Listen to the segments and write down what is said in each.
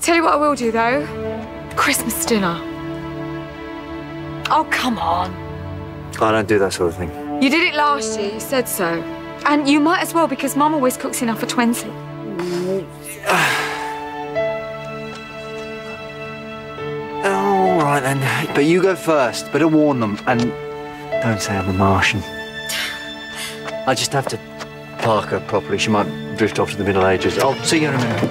Tell you what I will do, though. Christmas dinner. Oh, come on. I don't do that sort of thing. You did it last year, you said so. And you might as well, because Mum always cooks enough for 20. All right, then. But you go first. Better warn them. And don't say I'm a Martian. I just have to park her properly. She might drift off to the Middle Ages. I'll see you in a minute.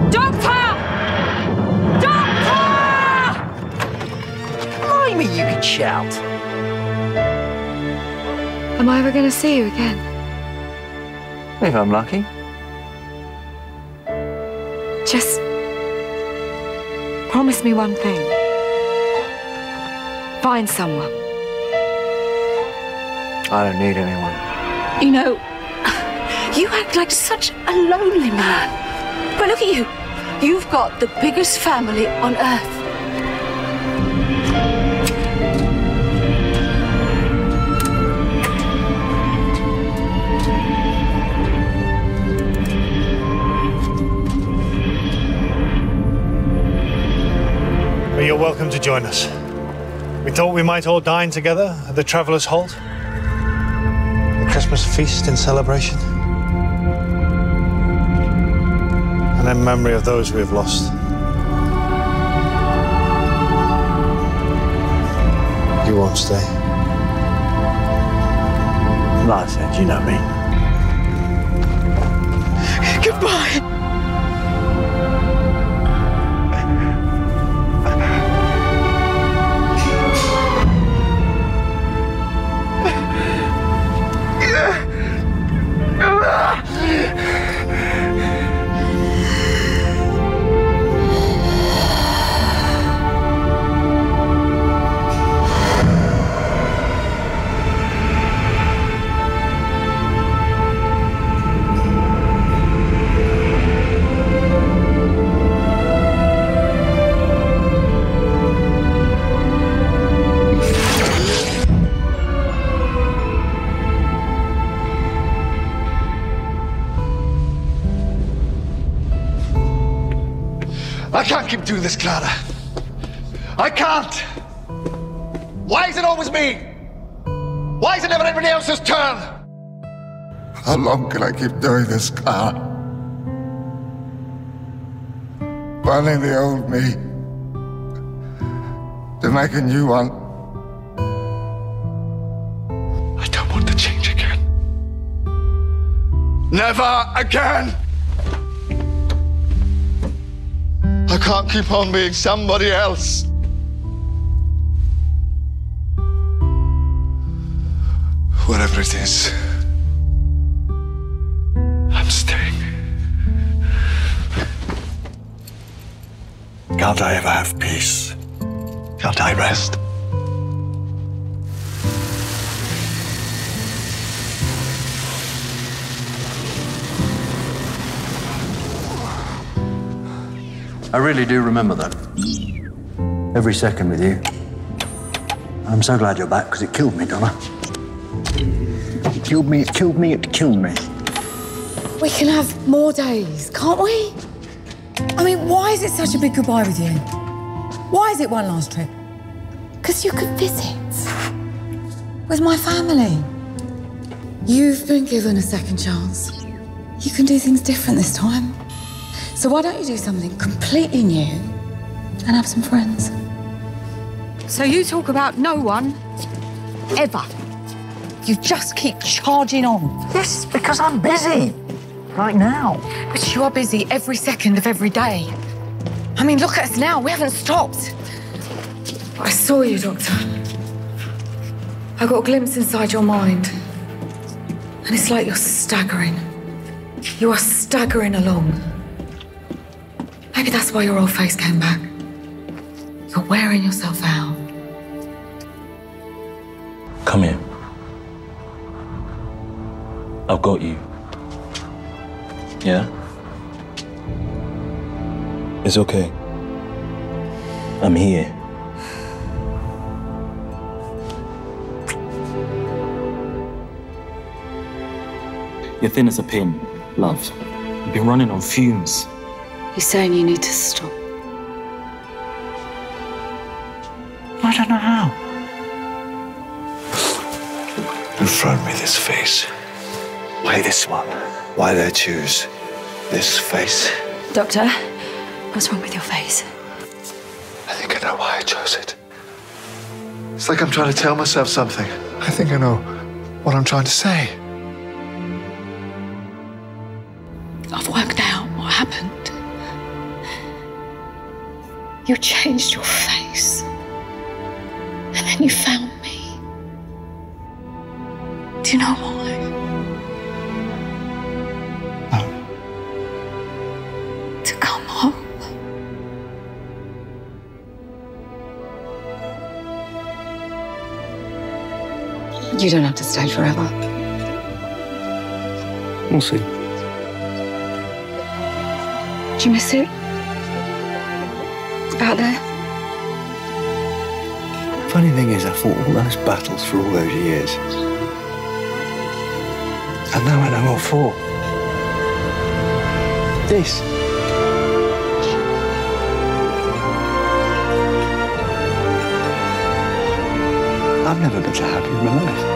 Doctor! Doctor! Blimey, you can shout. Am I ever going to see you again? If I'm lucky. Just promise me one thing. Find someone. I don't need anyone. You know, you act like such a lonely man. But look at you. You've got the biggest family on earth. Well, you're welcome to join us. We thought we might all dine together at the Traveller's Halt. A Christmas feast in celebration. And in memory of those we have lost. You won't stay. Like I said, you know me. Goodbye. I can't keep doing this, Clara. I can't. Why is it always me? Why is it never everybody else's turn? How long can I keep doing this, Clara? Burning the old me to make a new one. I don't want to change again. Never again! I can't keep on being somebody else. Whatever it is, I'm staying. Can't I ever have peace? Can't I rest? I really do remember that. Every second with you. I'm so glad you're back, because it killed me, Donna. It killed me, it killed me, it killed me. We can have more days, can't we? I mean, why is it such a big goodbye with you? Why is it one last trip? Because you could visit with my family. You've been given a second chance. You can do things different this time. So why don't you do something completely new and have some friends? So you talk about no one, ever. You just keep charging on. Yes, because I'm busy. Right now. But you are busy every second of every day. I mean, look at us now. We haven't stopped. I saw you, Doctor. I got a glimpse inside your mind. And it's like you're staggering. You are staggering along. Maybe that's why your old face came back. You're wearing yourself out. Come here. I've got you. Yeah? It's okay. I'm here. You're thin as a pin, love. You've been running on fumes. He's saying you need to stop. I don't know how. You've thrown me this face. Why this one? Why did I choose this face? Doctor, what's wrong with your face? I think I know why I chose it. It's like I'm trying to tell myself something. I think I know what I'm trying to say. I've worked out what happened. You changed your face. And then you found me. Do you know why? No. To come home. You don't have to stay forever. We'll see. Do you miss it? Out there? Funny thing is, I fought all those battles for all those years. And now I know what for. This. I've never been so happy in my life.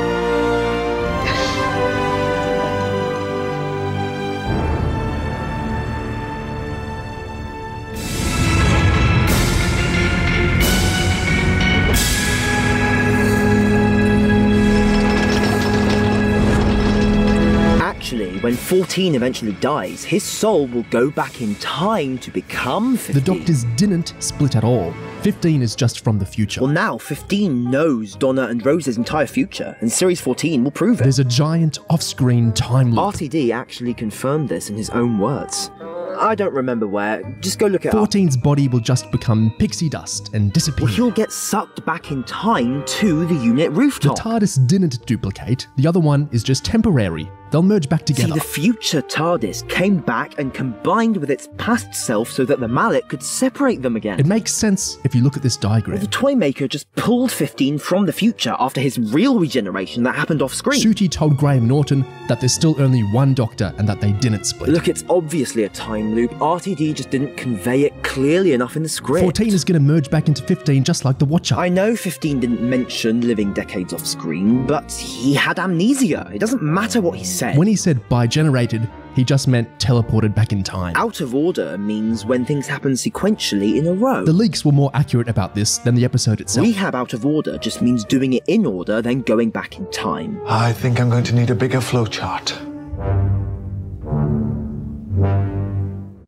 Actually, when 14 eventually dies, his soul will go back in time to become 15. The Doctors didn't split at all. 15 is just from the future. Well, now 15 knows Donna and Rose's entire future, and Series 14 will prove it. There's a giant off-screen time loop. RTD actually confirmed this in his own words. I don't remember where. Just go look it up. 14's body will just become pixie dust and disappear. Well, he'll get sucked back in time to the unit rooftop. The TARDIS didn't duplicate. The other one is just temporary. They'll merge back together. See, the future TARDIS came back and combined with its past self so that the Mallet could separate them again. It makes sense if you look at this diagram. Well, the Toymaker just pulled 15 from the future after his real regeneration that happened off screen. Ncuti told Graham Norton that there's still only one Doctor and that they didn't split. Look, it's obviously a time loop. RTD just didn't convey it clearly enough in the script. 14 is going to merge back into 15 just like the Watcher. I know 15 didn't mention living decades off screen, but he had amnesia. It doesn't matter what he said. When he said bi-generated, he just meant teleported back in time. Out of order means when things happen sequentially in a row. The leaks were more accurate about this than the episode itself. Rehab out of order just means doing it in order, then going back in time. I think I'm going to need a bigger flowchart.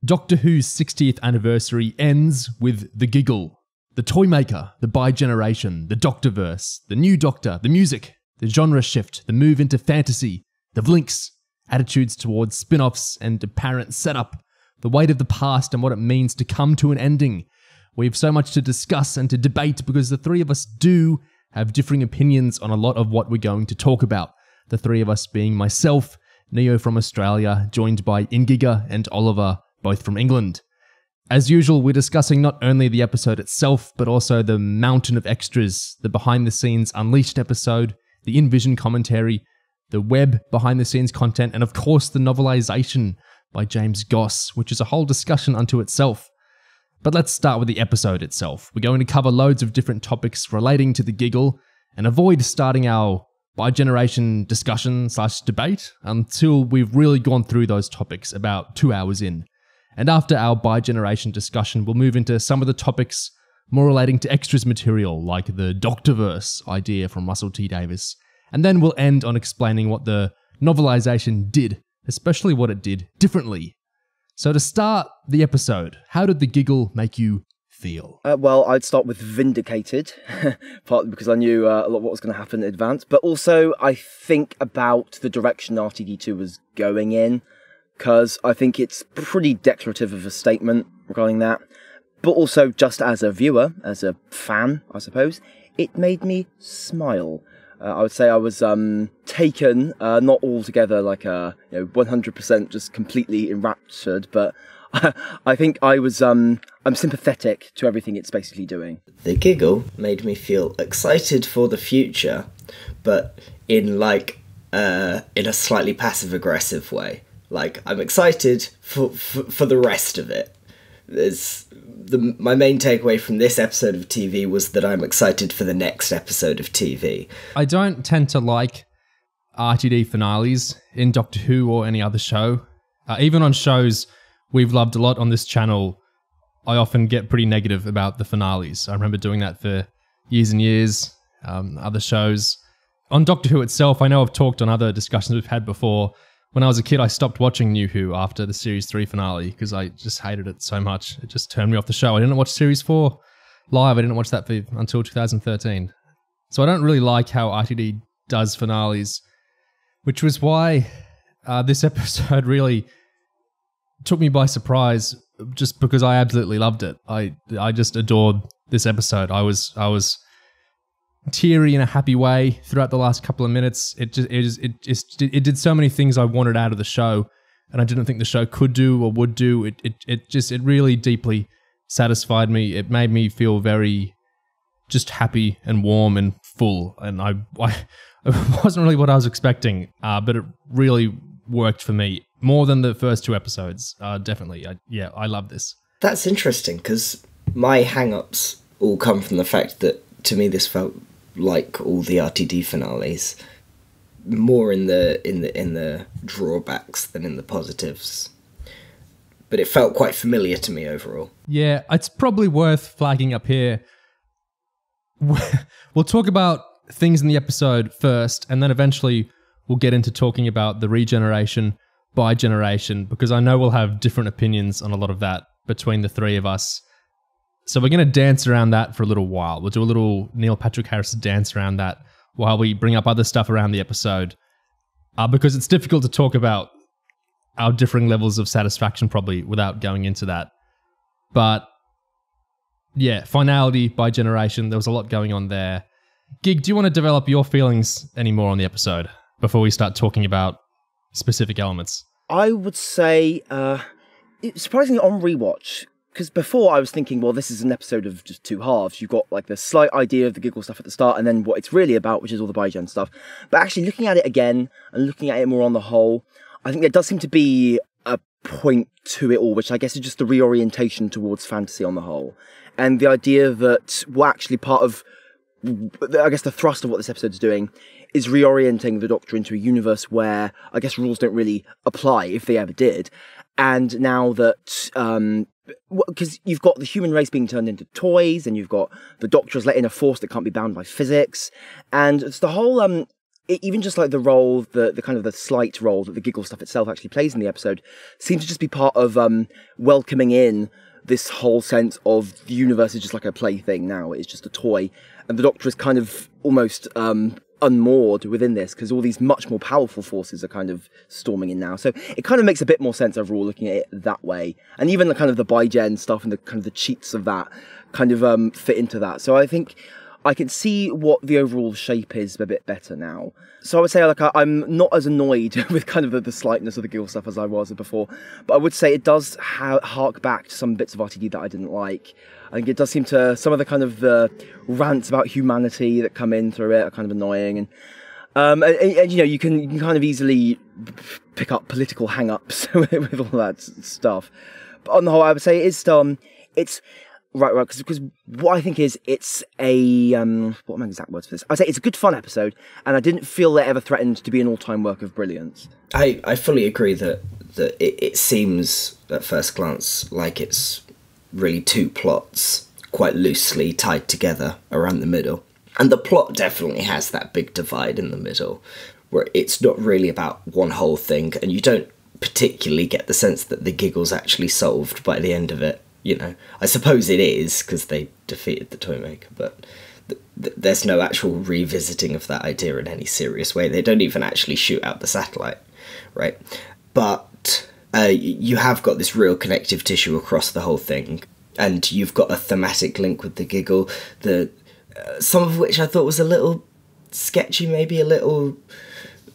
Doctor Who's 60th anniversary ends with the giggle, the Toymaker, the bi-generation, the Doctorverse, the new Doctor, the music, the genre shift, the move into fantasy, the Vlinks, attitudes towards spin-offs and apparent setup, the weight of the past and what it means to come to an ending. We have so much to discuss and to debate because the three of us do have differing opinions on a lot of what we're going to talk about. The three of us being myself, Neo from Australia, joined by Ingiga and Oliver, both from England. As usual, we're discussing not only the episode itself, but also the mountain of extras, the behind-the-scenes Unleashed episode, the in-vision commentary, the web behind-the-scenes content, and of course the novelization by James Goss, which is a whole discussion unto itself. But let's start with the episode itself. We're going to cover loads of different topics relating to the giggle, and avoid starting our bi-generation discussion/debate until we've really gone through those topics about 2 hours in. And after our bi-generation discussion, we'll move into some of the topics more relating to extras material, like the Doctorverse idea from Russell T Davies. And then we'll end on explaining what the novelization did, especially what it did differently. So to start the episode, how did the giggle make you feel? Well, I'd start with vindicated, partly because I knew a lot of what was going to happen in advance, but also I think about the direction RTD2 was going in, because I think it's pretty declarative of a statement regarding that. But also, just as a viewer, as a fan, I suppose, it made me smile. I would say I was taken, not altogether like 100% just completely enraptured, but I think I was, I'm sympathetic to everything it's basically doing. The giggle made me feel excited for the future, but in like in a slightly passive-aggressive way. Like, I'm excited for the rest of it. My main takeaway from this episode of TV was that I'm excited for the next episode of TV. I don't tend to like RTD finales in Doctor Who or any other show. Even on shows we've loved a lot on this channel, I often get pretty negative about the finales. I remember doing that for years and years, other shows. On Doctor Who itself, I know I've talked on other discussions we've had before. When I was a kid, I stopped watching New Who after the Series 3 finale because I just hated it so much. It just turned me off the show. I didn't watch Series 4 live. I didn't watch that until 2013. So I don't really like how RTD does finales, which was why this episode really took me by surprise, just because I absolutely loved it. I just adored this episode. I was teary in a happy way throughout the last couple of minutes. It did so many things I wanted out of the show, and I didn't think the show could do or would do. It really deeply satisfied me. It made me feel very just happy and warm and full, and I it wasn't really what I was expecting, but it really worked for me more than the first 2 episodes. Definitely, I love this. That's interesting, because my hang-ups all come from the fact that to me this felt like all the RTD finales, more in the drawbacks than in the positives. But it felt quite familiar to me overall. Yeah, it's probably worth flagging up here. We'll talk about things in the episode first, and then eventually we'll get into talking about the regeneration by generation, because I know we'll have different opinions on a lot of that between the three of us. So we're going to dance around that for a little while. We'll do a little Neil Patrick Harris dance around that while we bring up other stuff around the episode. Because it's difficult to talk about our differing levels of satisfaction probably without going into that. But yeah, finality by generation. There was a lot going on there. Gig, do you want to develop your feelings anymore on the episode before we start talking about specific elements? I would say, surprisingly on rewatch, because before I was thinking, well, this is an episode of just 2 halves. You've got like the slight idea of the giggle stuff at the start, and then what it's really about, which is all the Bi-Gen stuff. But actually looking at it again, and looking at it more on the whole, I think there does seem to be a point to it all, which I guess is just the reorientation towards fantasy on the whole. And the idea that we're actually part of, I guess the thrust of what this episode is doing, is reorienting the Doctor into a universe where I guess rules don't really apply, if they ever did. And now that, because you've got the human race being turned into toys, and you've got the Doctor has let in a force that can't be bound by physics, and it's the whole, even just like the role, the kind of the slight role that the giggle stuff itself actually plays in the episode, seems to just be part of welcoming in this whole sense of the universe is just like a plaything now. It's just a toy, and the Doctor is kind of almost unmoored within this, because all these much more powerful forces are kind of storming in now. So it kind of makes a bit more sense overall looking at it that way. And even the kind of the Bi-Gen stuff and the kind of the cheats of that kind of fit into that. So I think I can see what the overall shape is a bit better now. So I would say, like, I'm not as annoyed with kind of the slightness of the giggle stuff as I was before, but I would say it does hark back to some bits of RTD that I didn't like. I think it does seem to, some of the kind of the rants about humanity that come in through it are kind of annoying, and you know, you can kind of easily pick up political hang-ups with all that stuff. But on the whole, I would say it's right, because what I think is it's a what are my exact words for this? I'd say it's a good fun episode, and I didn't feel it ever threatened to be an all-time work of brilliance. I fully agree that it seems at first glance like it's really 2 plots quite loosely tied together around the middle. And the plot definitely has that big divide in the middle, where it's not really about one whole thing, and you don't particularly get the sense that the giggle's actually solved by the end of it. You know, I suppose it is, because they defeated the Toymaker, but there's no actual revisiting of that idea in any serious way. They don't even actually shoot out the satellite, right? But you have got this real connective tissue across the whole thing, and you've got a thematic link with the giggle, some of which I thought was a little sketchy, maybe a little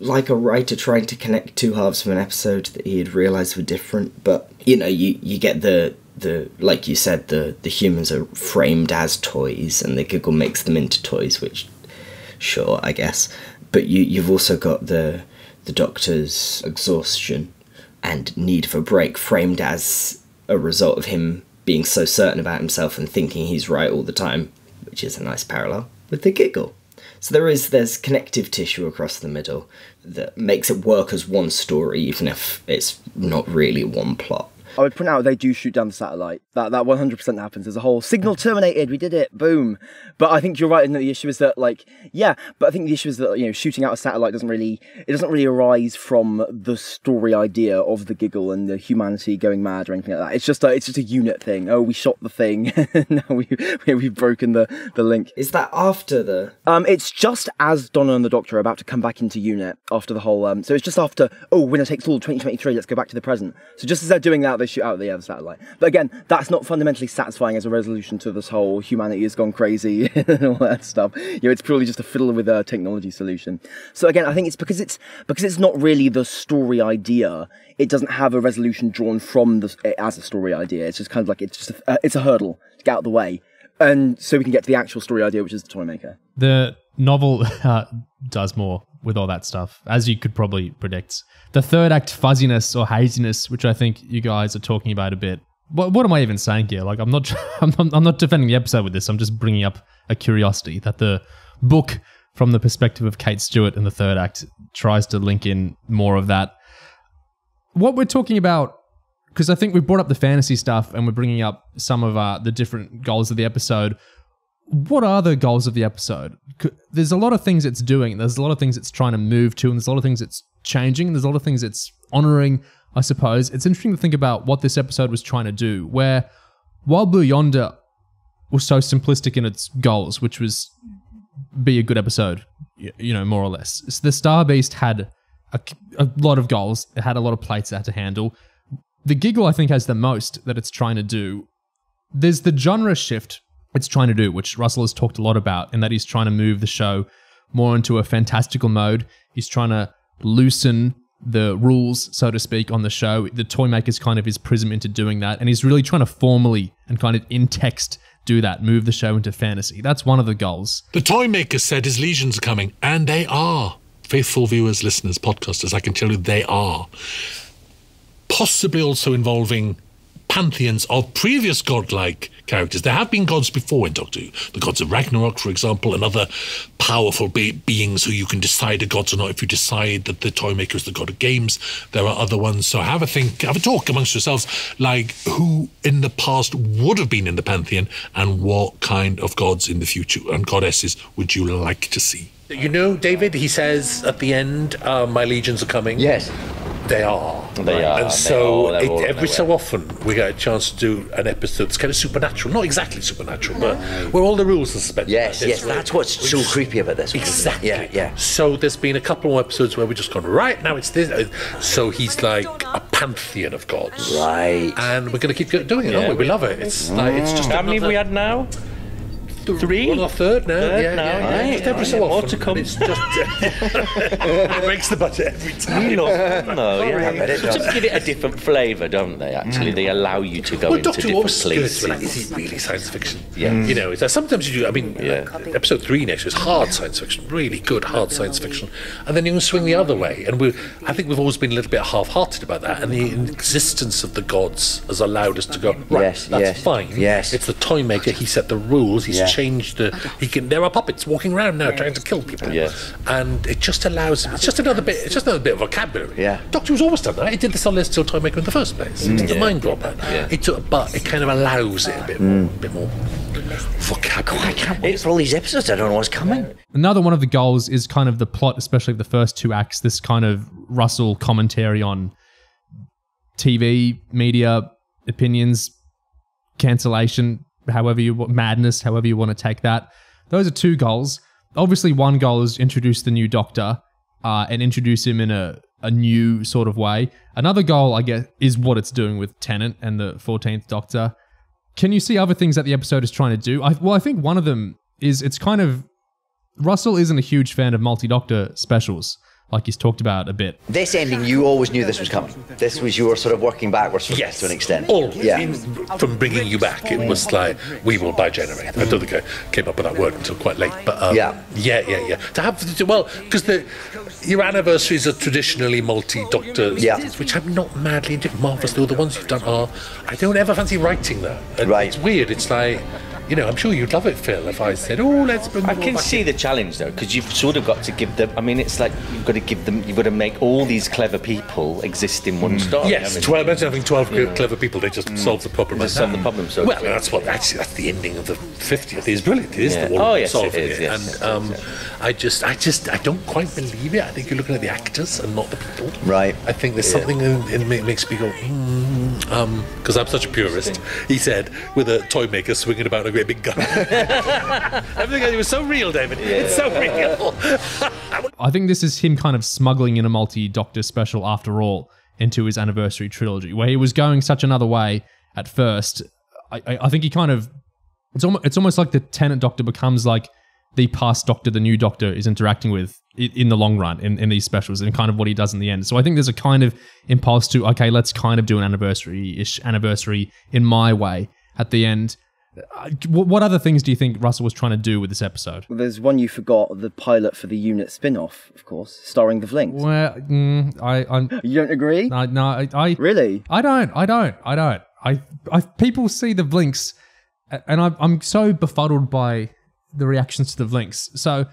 like a writer trying to connect 2 halves of an episode that he had realised were different. But, you know, you get the like you said, the humans are framed as toys, and the giggle makes them into toys, which, sure, I guess. But you've also got the Doctor's exhaustion and need for a break framed as a result of him being so certain about himself and thinking he's right all the time, which is a nice parallel with the giggle. So there's connective tissue across the middle that makes it work as one story, even if it's not really one plot. I would point out they do shoot down the satellite. That 100% happens. There's a whole signal terminated. We did it. Boom. But I think you're right. And the issue is that, but I think the issue is that shooting out a satellite doesn't really arise from the story idea of the giggle and the humanity going mad or anything like that. It's just a unit thing. Oh, we shot the thing. Now we've broken the link. Is that after the? It's just as Donna and the Doctor are about to come back into unit after the whole. So it's just after. Oh, winner takes all 2023. Let's go back to the present. So just as they're doing that, they shoot out the satellite. But again, that's not fundamentally satisfying as a resolution to this whole humanity has gone crazy and all that stuff. It's purely just a fiddle with a technology solution. So again, I think it's because it's not really the story idea. It doesn't have a resolution drawn from it as a story idea. It's just kind of like it's a hurdle to get out of the way, and so we can get to the actual story idea, which is the Toymaker. The novel does more with all that stuff, as you could probably predict. The third act fuzziness or haziness, which I think you guys are talking about a bit. What am I even saying here? I'm not defending the episode with this. I'm just bringing up a curiosity that the book, from the perspective of Kate Stewart in the third act, tries to link in more of that. What we're talking about, because I think we brought up the fantasy stuff and we're bringing up some of the different goals of the episode. What are the goals of the episode? There's a lot of things it's doing. There's a lot of things it's trying to move to, and there's a lot of things it's changing. There's a lot of things it's honoring, I suppose. It's interesting to think about what this episode was trying to do, where while Blue Yonder was so simplistic in its goals, which was be a good episode, more or less. So the Star Beast had a lot of goals. It had a lot of plates it had to handle. The Giggle, I think, has the most that it's trying to do. There's the genre shift it's trying to do, which Russell has talked a lot about, in that he's trying to move the show more into a fantastical mode. He's trying to loosen the rules, so to speak, on the show. The Toymaker's kind of his prism into doing that, and he's really trying to formally and kind of in text do that, move the show into fantasy. That's one of the goals. The Toymaker said his legions are coming, and they are. Faithful viewers, listeners, podcasters, I can tell you they are. Possibly also involving pantheons of previous godlike characters. There have been gods before in Doctor Who. The gods of Ragnarok, for example, and other powerful beings who you can decide are gods or not if you decide that the Toymaker is the god of games. There are other ones. So have a talk amongst yourselves, like who in the past would have been in the pantheon and what kind of gods in the future and goddesses would you like to see? David, he says at the end, my legions are coming. Yes. They are. They are. And so every so often we get a chance to do an episode that's kind of supernatural. Not exactly supernatural, but where all the rules are suspended. Yes, that's what's so creepy about this one. Exactly. Yeah. So there's been a couple more episodes where we just gone, right, now it's this. So he's like a pantheon of gods. Right. And we're going to keep doing it, aren't we? We love it. It's just how many have we had now? 3? Well, our third now. Right. Just every so often. More to come. It's just it makes the budget every time. Just give it a different flavour, don't they? Actually, they allow you to go into different places. Is it really science fiction? Yeah. Sometimes you do. I mean, episode 3 next is hard science fiction, really good hard science fiction, and then you can swing the other way. And I think we've always been a little bit half-hearted about that. And the existence of the gods has allowed us to go, right, that's fine. Yes. It's the Toymaker. He set the rules. He's changed there are puppets walking around now trying to kill people. Yes. And it just allows him. It's just another bit of vocabulary. Yeah. Doctor Who's always done that. He did this on Let's Still Toymaker in the first place. It's the mind dropper. But it kind of allows it a bit more vocabulary. I can't wait for all these episodes. I don't know what's coming. Another one of the goals is kind of the plot, especially the first 2 acts, this kind of Russell commentary on TV, media, opinions, cancellation, madness, however you want to take that. Those are 2 goals. Obviously, one goal is introduce the new Doctor and introduce him in a new sort of way. Another goal, I guess, is what it's doing with Tennant and the 14th Doctor. Can you see other things that the episode is trying to do? I think one of them is it's kind of... Russell isn't a huge fan of multi-Doctor specials. like he's talked about a bit. This ending, you always knew this was coming. This was your sort of working backwards from this to an extent. Always. Yeah. From bringing you back, it was like, we will bi-generate. I don't think I came up with that word until quite late. But yeah. To have, well, because your anniversaries are traditionally multi-doctor, which I'm not madly into. Marvellous, though the ones you've done are, I don't ever fancy writing that. And it's weird. It's like, you know, I'm sure you'd love it, Phil, if I said, oh, let's bring them I can all back see in. the challenge, though, because you've sort of got to give them... I mean, it's like you've got to give them... You've got to make all these clever people exist in one story. Yes, 12, imagine having 12 clever people, they just solve the problem. Just solve the problem, so... Well, that's the ending of the 50th. It's brilliant. It is the one solving it. Yes, and I don't quite believe it. I think you're looking at the actors and not the people. Right. I think there's something in it makes me go, because I'm such a purist. He said, with a toy maker swinging about a great big gun. Everything it was so real, David. It's so real. I think this is him kind of smuggling in a multi-doctor special after all into his anniversary trilogy, where he was going such another way at first. I think he kind of... It's almost like the Tennant Doctor becomes like the past Doctor the new Doctor is interacting with in the long run in these specials, and kind of what he does in the end. So I think there's a kind of impulse to, okay, let's kind of do an anniversary-ish anniversary in my way at the end. What other things do you think Russell was trying to do with this episode? Well, there's one you forgot, the pilot for the Unit spin-off, of course, starring the Vlinks. Well, You don't agree? No, I really? I don't. People see the Vlinks, and I'm so befuddled by the reactions to the Vlinks. So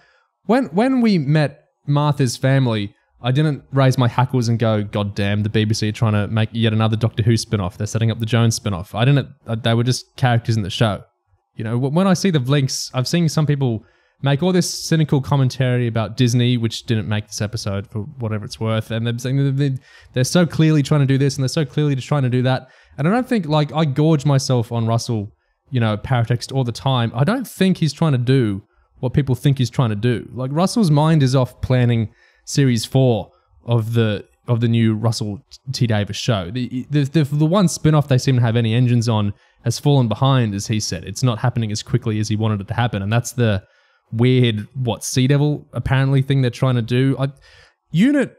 when we met Martha's family, I didn't raise my hackles and go, God damn, the BBC are trying to make yet another Doctor Who spin-off. They're setting up the Jones spin-off. I didn't. They were just characters in the show. You know, when I see the Vlinks, I've seen some people make all this cynical commentary about Disney, which didn't make this episode for whatever it's worth, and they're saying they're so clearly trying to do this and they're so clearly just trying to do that. And I don't think, like, I gorge myself on Russell, you know, paratext all the time. I don't think he's trying to do what people think he's trying to do. Like, Russell's mind is off planning Series 4 of the new Russell T Davies show. The one spin-off they seem to have any engines on has fallen behind, as he said. It's not happening as quickly as he wanted it to happen, and that's the weird, Sea Devil apparently thing they're trying to do. Unit,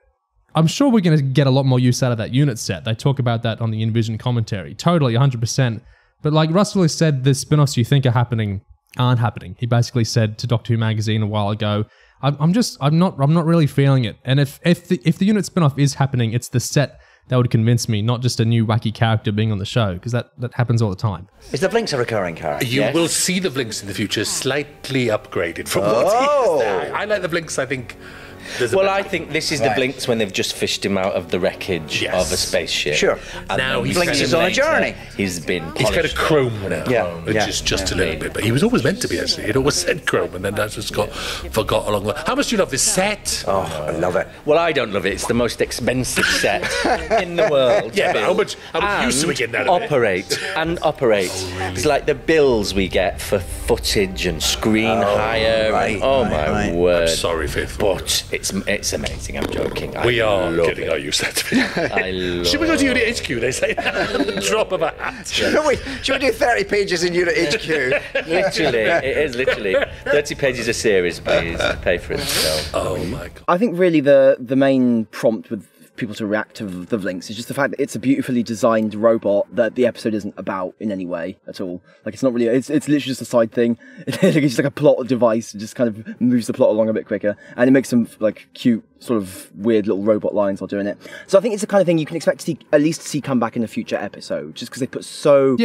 I'm sure we're going to get a lot more use out of that Unit set. They talk about that on the InVision commentary. Totally, 100%. But like Russell has said, the spin-offs you think are happening aren't happening. He basically said to Doctor Who magazine a while ago, I'm not really feeling it. And if the Unit spin-off is happening, it's the set that would convince me, not just a new wacky character being on the show, because that happens all the time. Is the Vlinks a recurring character? You will see the Vlinks in the future slightly upgraded from what he is now. I like the Vlinks, I think. Well, I think this is the Blinks when they've just fished him out of the wreckage of a spaceship. Sure. And now Blinks is on a journey. He's been polished. He's kind of chrome now. Yeah. Which is just a little bit. But he was always meant to be, actually. It always said chrome, and then that just got forgot along the way. How much do you love this set? Oh, I love it. Well, I don't love it. It's the most expensive set in the world. Yeah, but how much use do we get out of it? Operate. It's like the bills we get for footage and screen hire. My word. I'm sorry, Faithful. But it's amazing. I'm joking. We are getting our use out of it. Should we go to Unit HQ? They say drop of a hat. Should we do 30 pages in Unit HQ? Literally, it is literally 30 pages a series. Please pay for it. So. Oh my god! I think really the main prompt with people to react to the Vlinks is just the fact that it's a beautifully designed robot that the episode isn't about in any way at all. Like, it's not really, it's literally just a side thing. It's just like a plot device. It just kind of moves the plot along a bit quicker, and it makes some like cute sort of weird little robot lines while doing it. So I think it's the kind of thing you can expect to see come back in a future episode, just because they put so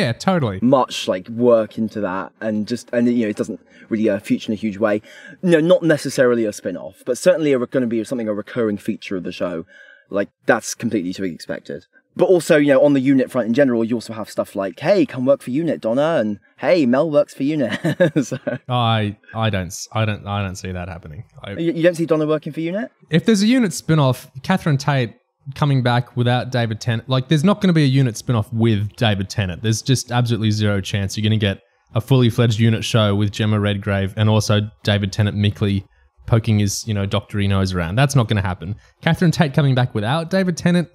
much like work into that, and you know, it doesn't really feature in a huge way. No, not necessarily a spin-off, but certainly going to be something, a recurring feature of the show. Like, that's completely to be expected. But also, you know, on the Unit front in general, you also have stuff like, hey, come work for Unit, Donna, and hey, Mel works for Unit. So, I don't see that happening. You don't see Donna working for Unit? If there's a Unit spin-off, Catherine Tate coming back without David Tennant, like, there's not going to be a Unit spin-off with David Tennant. There's just absolutely zero chance you're going to get a fully fledged Unit show with Gemma Redgrave and also David Tennant meekly poking his, you know, doctory nose around. That's not going to happen. Catherine Tate coming back without David Tennant,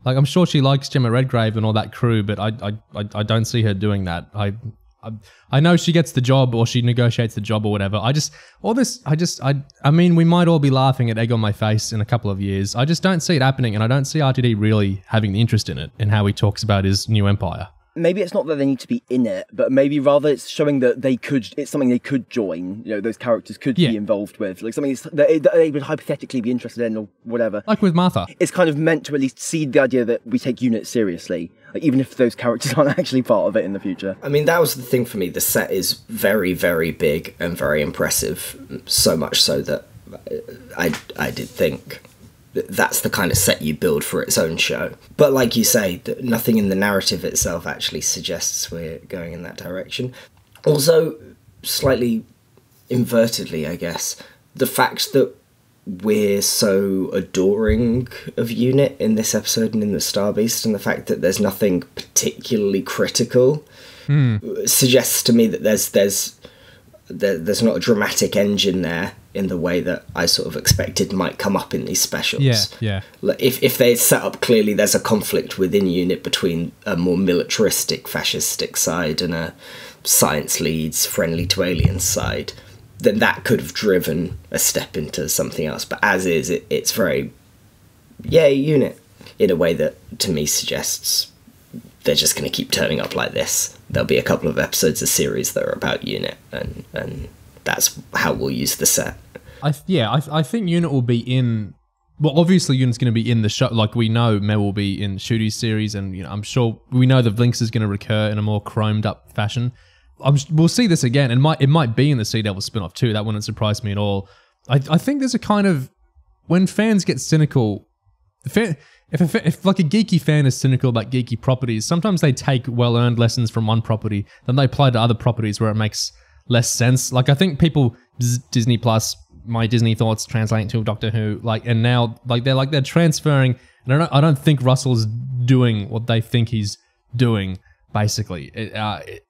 like, I'm sure she likes Gemma Redgrave and all that crew, but I don't see her doing that. I know she gets the job or she negotiates the job or whatever. I mean, we might all be laughing at egg on my face in a couple of years. I just don't see it happening, and I don't see RTD really having the interest in it and how he talks about his new empire. Maybe it's not that they need to be in it, but maybe rather it's showing that it's something they could join. You know, those characters could be involved with, like something that they would hypothetically be interested in or whatever. Like with Martha. It's kind of meant to at least seed the idea that we take UNIT seriously, like, even if those characters aren't actually part of it in the future. I mean, that was the thing for me. The set is very, very big and very impressive, so much so that I did think that's the kind of set you build for its own show. But like you say, nothing in the narrative itself actually suggests we're going in that direction. Also, slightly invertedly, I guess, the fact that we're so adoring of UNIT in this episode and in the Star Beast, and the fact that there's nothing particularly critical suggests to me that there's not a dramatic engine there in the way that I sort of expected might come up in these specials. Yeah. If they set up clearly there's a conflict within UNIT between a more militaristic, fascistic side and a science leads, friendly to aliens side, then that could have driven a step into something else. But as is, it's very, yay, UNIT, in a way that, to me, suggests they're just going to keep turning up like this. There'll be a couple of episodes of series that are about UNIT, and that's how we'll use the set. I think UNIT will be in... Well, obviously UNIT's going to be in the show. Like, we know Mel will be in Shooty's series, and I'm sure we know the Blinks is going to recur in a more chromed up fashion. We'll see this again. It might be in the Sea Devil spin-off too. That wouldn't surprise me at all. I think there's a kind of... When fans get cynical... If like a geeky fan is cynical about geeky properties, sometimes they take well-earned lessons from one property, then they apply to other properties where it makes less sense. Like, I think people... Disney Plus... My Disney thoughts translating to Doctor Who, and now they're transferring, and I don't think Russell's doing what they think he's doing. Basically, I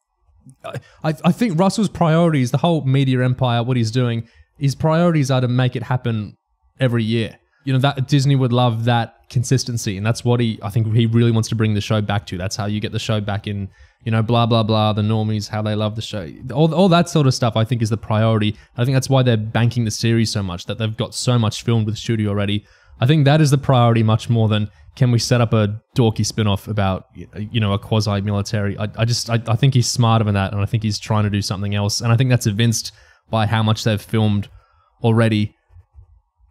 think Russell's priorities, the whole media empire, what he's doing, his priorities are to make it happen every year. That Disney would love that consistency, and that's what I think he really wants to bring the show back to. That's how you get the show back in. Blah, blah, blah, the normies, how they love the show. All that sort of stuff, I think, is the priority. I think that's why they're banking the series so much, that they've got so much filmed with Shooty already. I think that is the priority much more than, can we set up a dorky spin-off about, a quasi-military. I think he's smarter than that, and I think he's trying to do something else. And I think that's evinced by how much they've filmed already.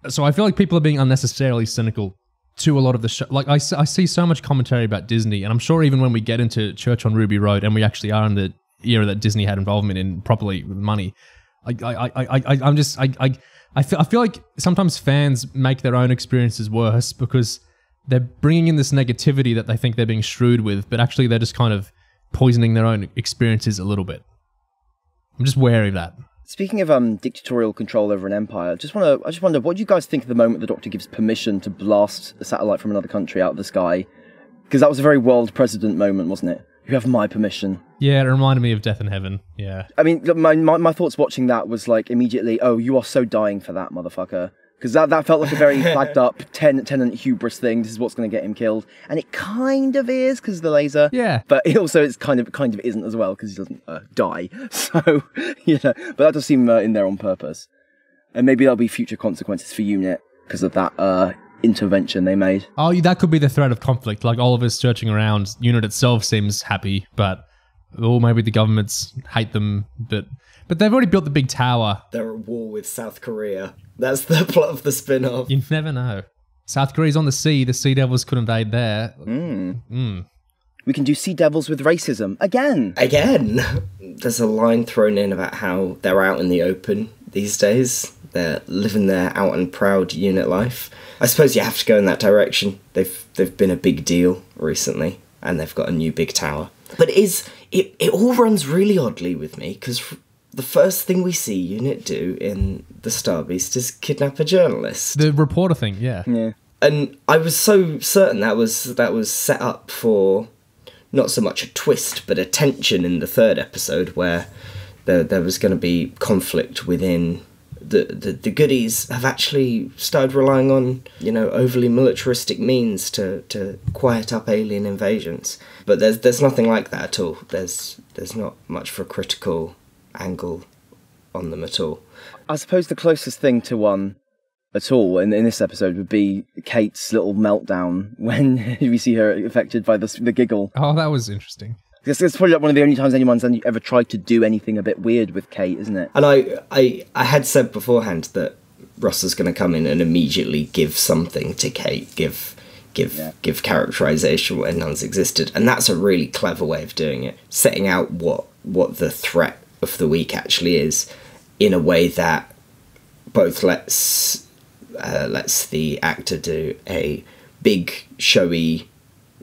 So I feel like people are being unnecessarily cynical to a lot of the show. Like, I see so much commentary about Disney, and I'm sure even when we get into Church on Ruby Road, and we actually are in the era that Disney had involvement in properly with money, I feel like sometimes fans make their own experiences worse because they're bringing in this negativity that they think they're being shrewd with, but actually they're just kind of poisoning their own experiences a little bit. I'm just wary of that. Speaking of dictatorial control over an empire, I just wonder, what do you guys think of the moment the Doctor gives permission to blast a satellite from another country out of the sky? Because that was a very world president moment, wasn't it? You have my permission. Yeah, it reminded me of Death in Heaven. Yeah. I mean, my thoughts watching that was like immediately, oh, you are so dying for that, motherfucker. Because that felt like a very flagged up tenant hubris thing. This is what's going to get him killed, and it kind of is because of the laser. Yeah, but it's kind of isn't as well because he doesn't die. So but that does seem in there on purpose, and maybe there'll be future consequences for UNIT because of that intervention they made. Oh, that could be the threat of conflict. Like Oliver's searching around, UNIT itself seems happy, but maybe the governments hate them, but they've already built the big tower. They're at war with South Korea. That's the plot of the spin-off. You never know. South Korea's on the sea. The Sea Devils could invade there. We can do Sea Devils with racism. Again. There's a line thrown in about how they're out in the open these days. They're living their out and proud UNIT life. I suppose you have to go in that direction. They've been a big deal recently, and they've got a new big tower. But it all runs really oddly with me, because the first thing we see UNIT do in the Star Beast is kidnap a journalist. The reporter thing, yeah. And I was so certain that was set up for not so much a twist, but a tension in the third episode where there was going to be conflict within the goodies have actually started relying on, you know, overly militaristic means to quiet up alien invasions. But there's nothing like that at all. There's not much for a critical angle on them at all. I suppose the closest thing to one at all in this episode would be Kate's little meltdown when we see her affected by the giggle. Oh, that was interesting. It's probably like one of the only times anyone's ever tried to do anything a bit weird with Kate, isn't it? And I had said beforehand that Russell's going to come in and immediately give something to Kate, give characterization where none's existed, and that's a really clever way of doing it, setting out what the threat of the week actually is, in a way that both lets the actor do a big, showy,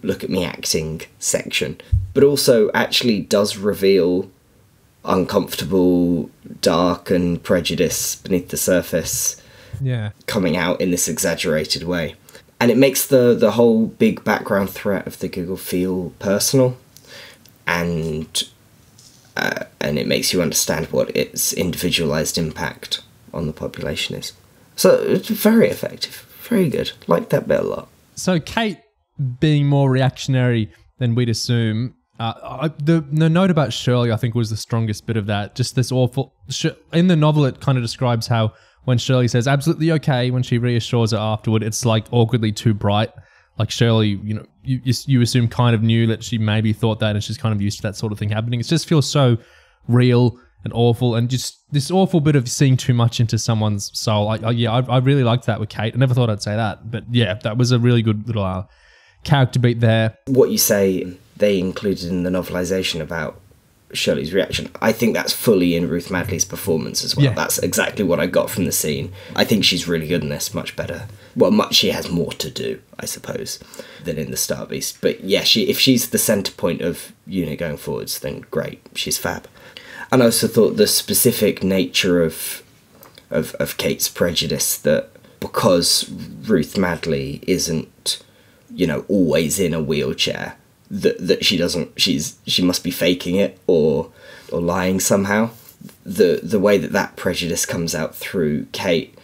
look at me acting section, but also actually does reveal uncomfortable, dark and prejudice beneath the surface coming out in this exaggerated way. And it makes the whole big background threat of the giggle feel personal, and it makes you understand what its individualized impact on the population is. So it's very effective, very good. Like that bit a lot. So Kate being more reactionary than we'd assume. The note about Shirley, I think, was the strongest bit of that. Just this awful... In the novel, it kind of describes how when Shirley says absolutely okay, when she reassures her afterward, it's like awkwardly too bright. Like Shirley, you know, you assume kind of knew that she maybe thought that, and she's kind of used to that sort of thing happening. It just feels so real and awful, and just this awful bit of seeing too much into someone's soul. I really liked that with Kate. I never thought I'd say that, but yeah, that was a really good little character beat there. What you say they included in the novelisation about Shirley's reaction, I think that's fully in Ruth Madeley's performance as well. Yeah. That's exactly what I got from the scene. I think she's really good in this, much better. Well, she has more to do, I suppose, than in the Star Beast. But yeah, if she's the centre point of unit going forwards, then great, she's fab. And I also thought the specific nature of Kate's prejudice, that because Ruth Madeley isn't, you know, always in a wheelchair, that she must be faking it or lying somehow. The way that prejudice comes out through Kate,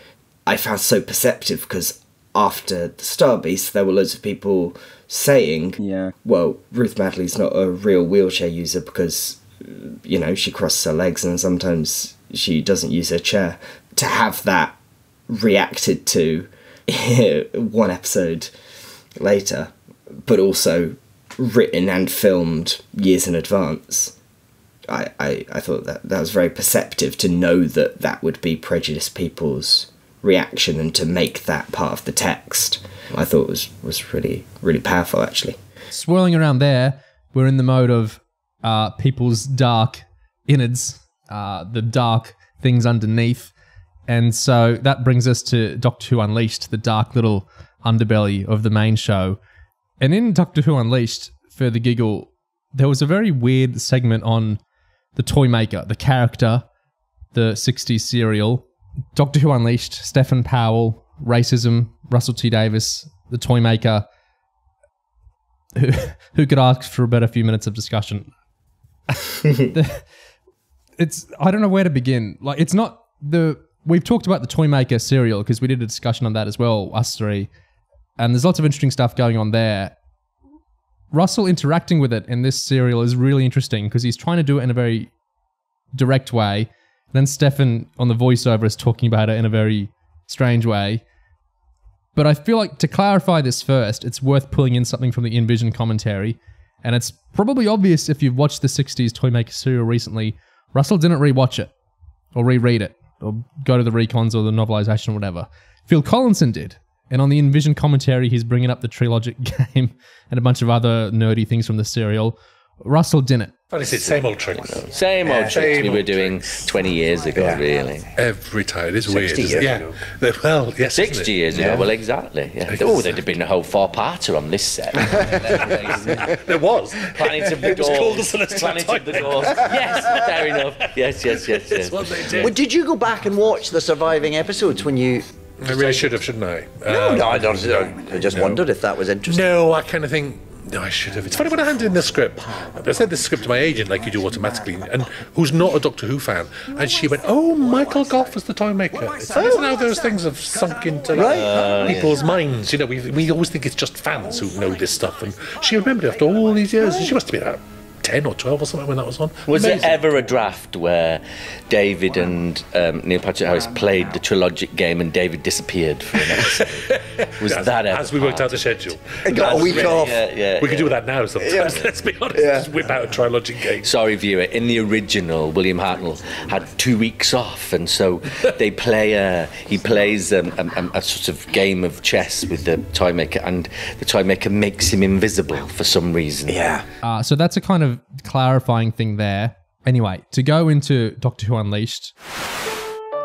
I found so perceptive, because after the Star Beast, there were loads of people saying, well, Ruth Madeley's not a real wheelchair user because, you know, she crosses her legs and sometimes she doesn't use her chair. To have that reacted to one episode later, but also written and filmed years in advance, I thought that was very perceptive, to know that would be prejudiced people's reaction and to make that part of the text. I thought was really, really powerful, actually. Swirling around there, we're in the mode of people's dark innards, the dark things underneath. And so that brings us to Doctor Who Unleashed, the dark little underbelly of the main show. And in Doctor Who Unleashed, for the giggle, there was a very weird segment on the Toymaker, the character, the 60s serial. Doctor Who Unleashed, Stephen Powell, racism, Russell T Davies, the Toymaker. Who could ask for a better few minutes of discussion? I don't know where to begin. Like, it's not we've talked about the Toymaker serial because we did a discussion on that as well, us three. And there's lots of interesting stuff going on there. Russell interacting with it in this serial is really interesting because he's trying to do it in a very direct way. Then Stefan on the voiceover is talking about it in a very strange way. But I feel like to clarify this first, it's worth pulling in something from the InVision commentary. And it's probably obvious if you've watched the 60s Toymaker serial recently, Russell didn't rewatch it or reread it or go to the recons or the novelisation or whatever. Phil Collinson did. And on the InVision commentary, he's bringing up the Trilogic game and a bunch of other nerdy things from the serial. Russell didn't. Well, it's the same old tricks. Same old tricks we were doing 20 years ago, really. Every time. It is weird. 60 years ago. Well, yes. 60 years ago, well, exactly. Yeah. Oh, there'd have been a whole four-parter on this set. There was. Planet of the Doors. Planet of the Doors. Yes, fair enough. Yes. That's what they did. Well, did you go back and watch the surviving episodes when you... I really should have, shouldn't I? No, I just wondered if that was interesting. No, I kind of think No, I should have. It's funny when I handed in the script. I sent the script to my agent, like you do automatically, and who's not a Doctor Who fan, and she went, "Oh, Michael Gough is the Toymaker." It's how those things have sunk into people's minds. You know, we always think it's just fans who know this stuff, and she remembered it after all these years. She must have been about 10 or 12 or something when that was on. Was there ever a draft where David and Neil Patrick Harris played the Trilogic game and David disappeared for an episode? Was that ever? As we worked out the schedule. It got a week off. We could do that now sometimes, let's be honest. Just whip out a Trilogic game. Sorry, viewer. In the original, William Hartnell had 2 weeks off, and so they play. He plays a sort of game of chess with the Toymaker, and the Toymaker makes him invisible for some reason. Yeah. So that's a kind of clarifying thing there. Anyway, to go into Doctor Who Unleashed.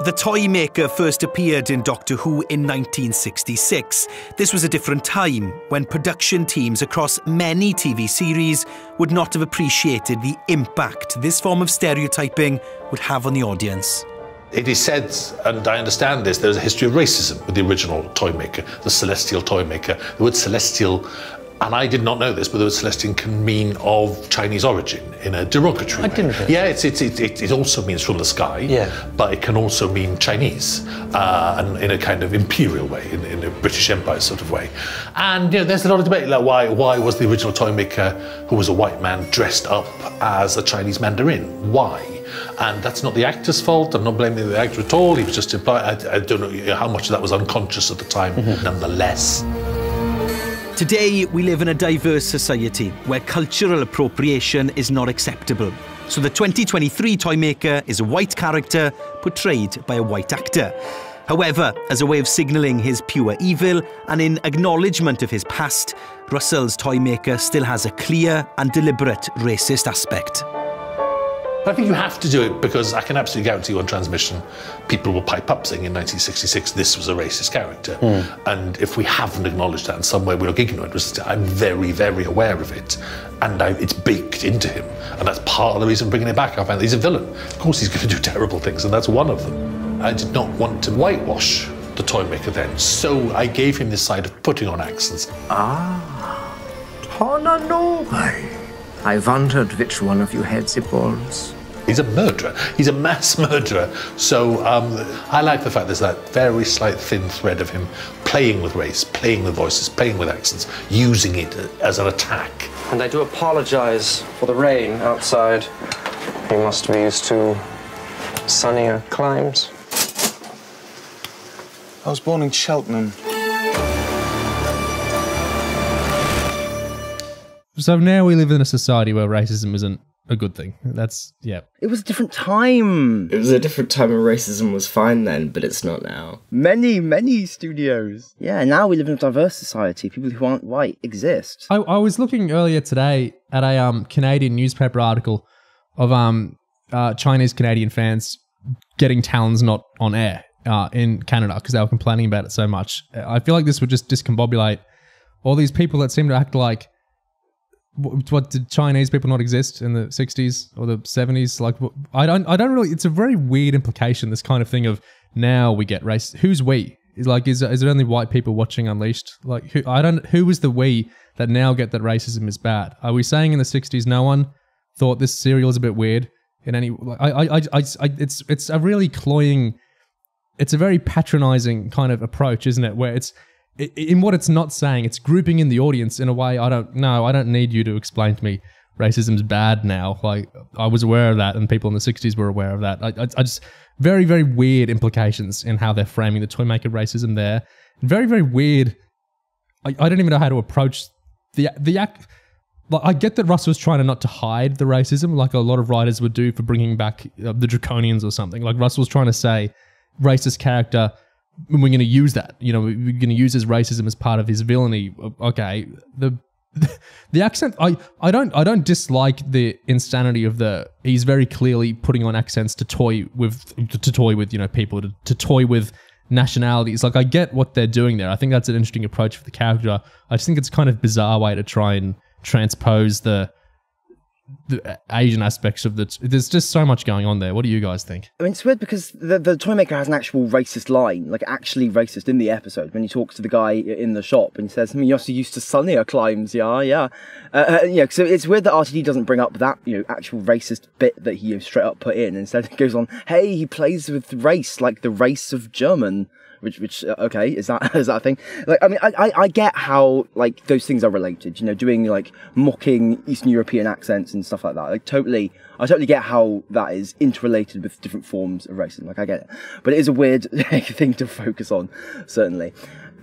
The Toymaker first appeared in Doctor Who in 1966. This was a different time, when production teams across many TV series would not have appreciated the impact this form of stereotyping would have on the audience. It is said, and I understand this, there's a history of racism with the original Toymaker, the Celestial Toymaker. The word Celestial, and I did not know this, but the word Celestial can mean of Chinese origin in a derogatory way. I didn't know. Yeah, it also means from the sky, but it can also mean Chinese, and in a kind of imperial way, in a British Empire sort of way. And you know, there's a lot of debate, like why was the original Toymaker, who was a white man, dressed up as a Chinese Mandarin? Why? And that's not the actor's fault. I'm not blaming the actor at all. He was just implied. I don't know how much of that was unconscious at the time, nonetheless. Today, we live in a diverse society where cultural appropriation is not acceptable. So the 2023 Toymaker is a white character portrayed by a white actor. However, as a way of signalling his pure evil and in acknowledgement of his past, Russell's Toymaker still has a clear and deliberate racist aspect. I think you have to do it because I can absolutely guarantee you on transmission, people will pipe up saying in 1966 this was a racist character. And if we haven't acknowledged that in some way, we look ignorant. I'm very, very aware of it. And it's baked into him. And that's part of the reason bringing it back. I find he's a villain. Of course he's going to do terrible things, and that's one of them. I did not want to whitewash the Toymaker then, so I gave him this side of putting on accents. I wondered which one of you had the balls. He's a murderer. He's a mass murderer. So I like the fact there's that very slight thin thread of him playing with race, playing with voices, playing with accents, using it as an attack. And I do apologize for the rain outside. You must be used to sunnier climes. I was born in Cheltenham. So now we live in a society where racism isn't a good thing. That's, yeah. It was a different time. It was a different time when racism was fine then, but it's not now. Many studios. Yeah, now we live in a diverse society. People who aren't white exist. I was looking earlier today at a Canadian newspaper article of Chinese Canadian fans getting Talons not on air in Canada because they were complaining about it so much. I feel like this would just discombobulate all these people that seem to act like, what, did Chinese people not exist in the 60s or the 70s? Like, I don't really, it's a very weird implication, this kind of thing of now we get race. Who's we? Is it only white people watching Unleashed? Like, who was the we that now get that racism is bad? Are we saying in the 60s no one thought this serial is a bit weird in any, it's a really cloying, it's a very patronizing kind of approach, isn't it? Where it's, in what it's not saying, it's grouping in the audience in a way I don't need you to explain to me racism's bad now. Like, I was aware of that and people in the 60s were aware of that. I just, very, very weird implications in how they're framing the Toymaker racism there. Very, very weird. I don't even know how to approach the act. Like, I get that Russ was trying not to hide the racism like a lot of writers would do for bringing back the Draconians or something. Like, Russ was trying to say, racist character, we're going to use that. You know, we're going to use his racism as part of his villainy. Okay, the accent. I don't dislike the insanity of the. He's very clearly putting on accents to toy with you know, people, to toy with nationalities. Like, I get what they're doing there. I think that's an interesting approach for the character. I just think it's kind of bizarre way to try and transpose the the Asian aspects of there's just so much going on there. What do you guys think? I mean, it's weird because the Toymaker has an actual racist line, like actually racist in the episode when he talks to the guy in the shop and he says, you're so used to sunnier climes, yeah. So it's weird that RTD doesn't bring up that, actual racist bit that he straight up put in. Instead it goes on, hey, he plays with race, like the race of German. Which okay, is that a thing? Like, I mean, I get how, like, those things are related, doing, like, mocking Eastern European accents and stuff like that. Like, I totally get how that is interrelated with different forms of racism. Like, I get it. But it is a weird thing to focus on, certainly.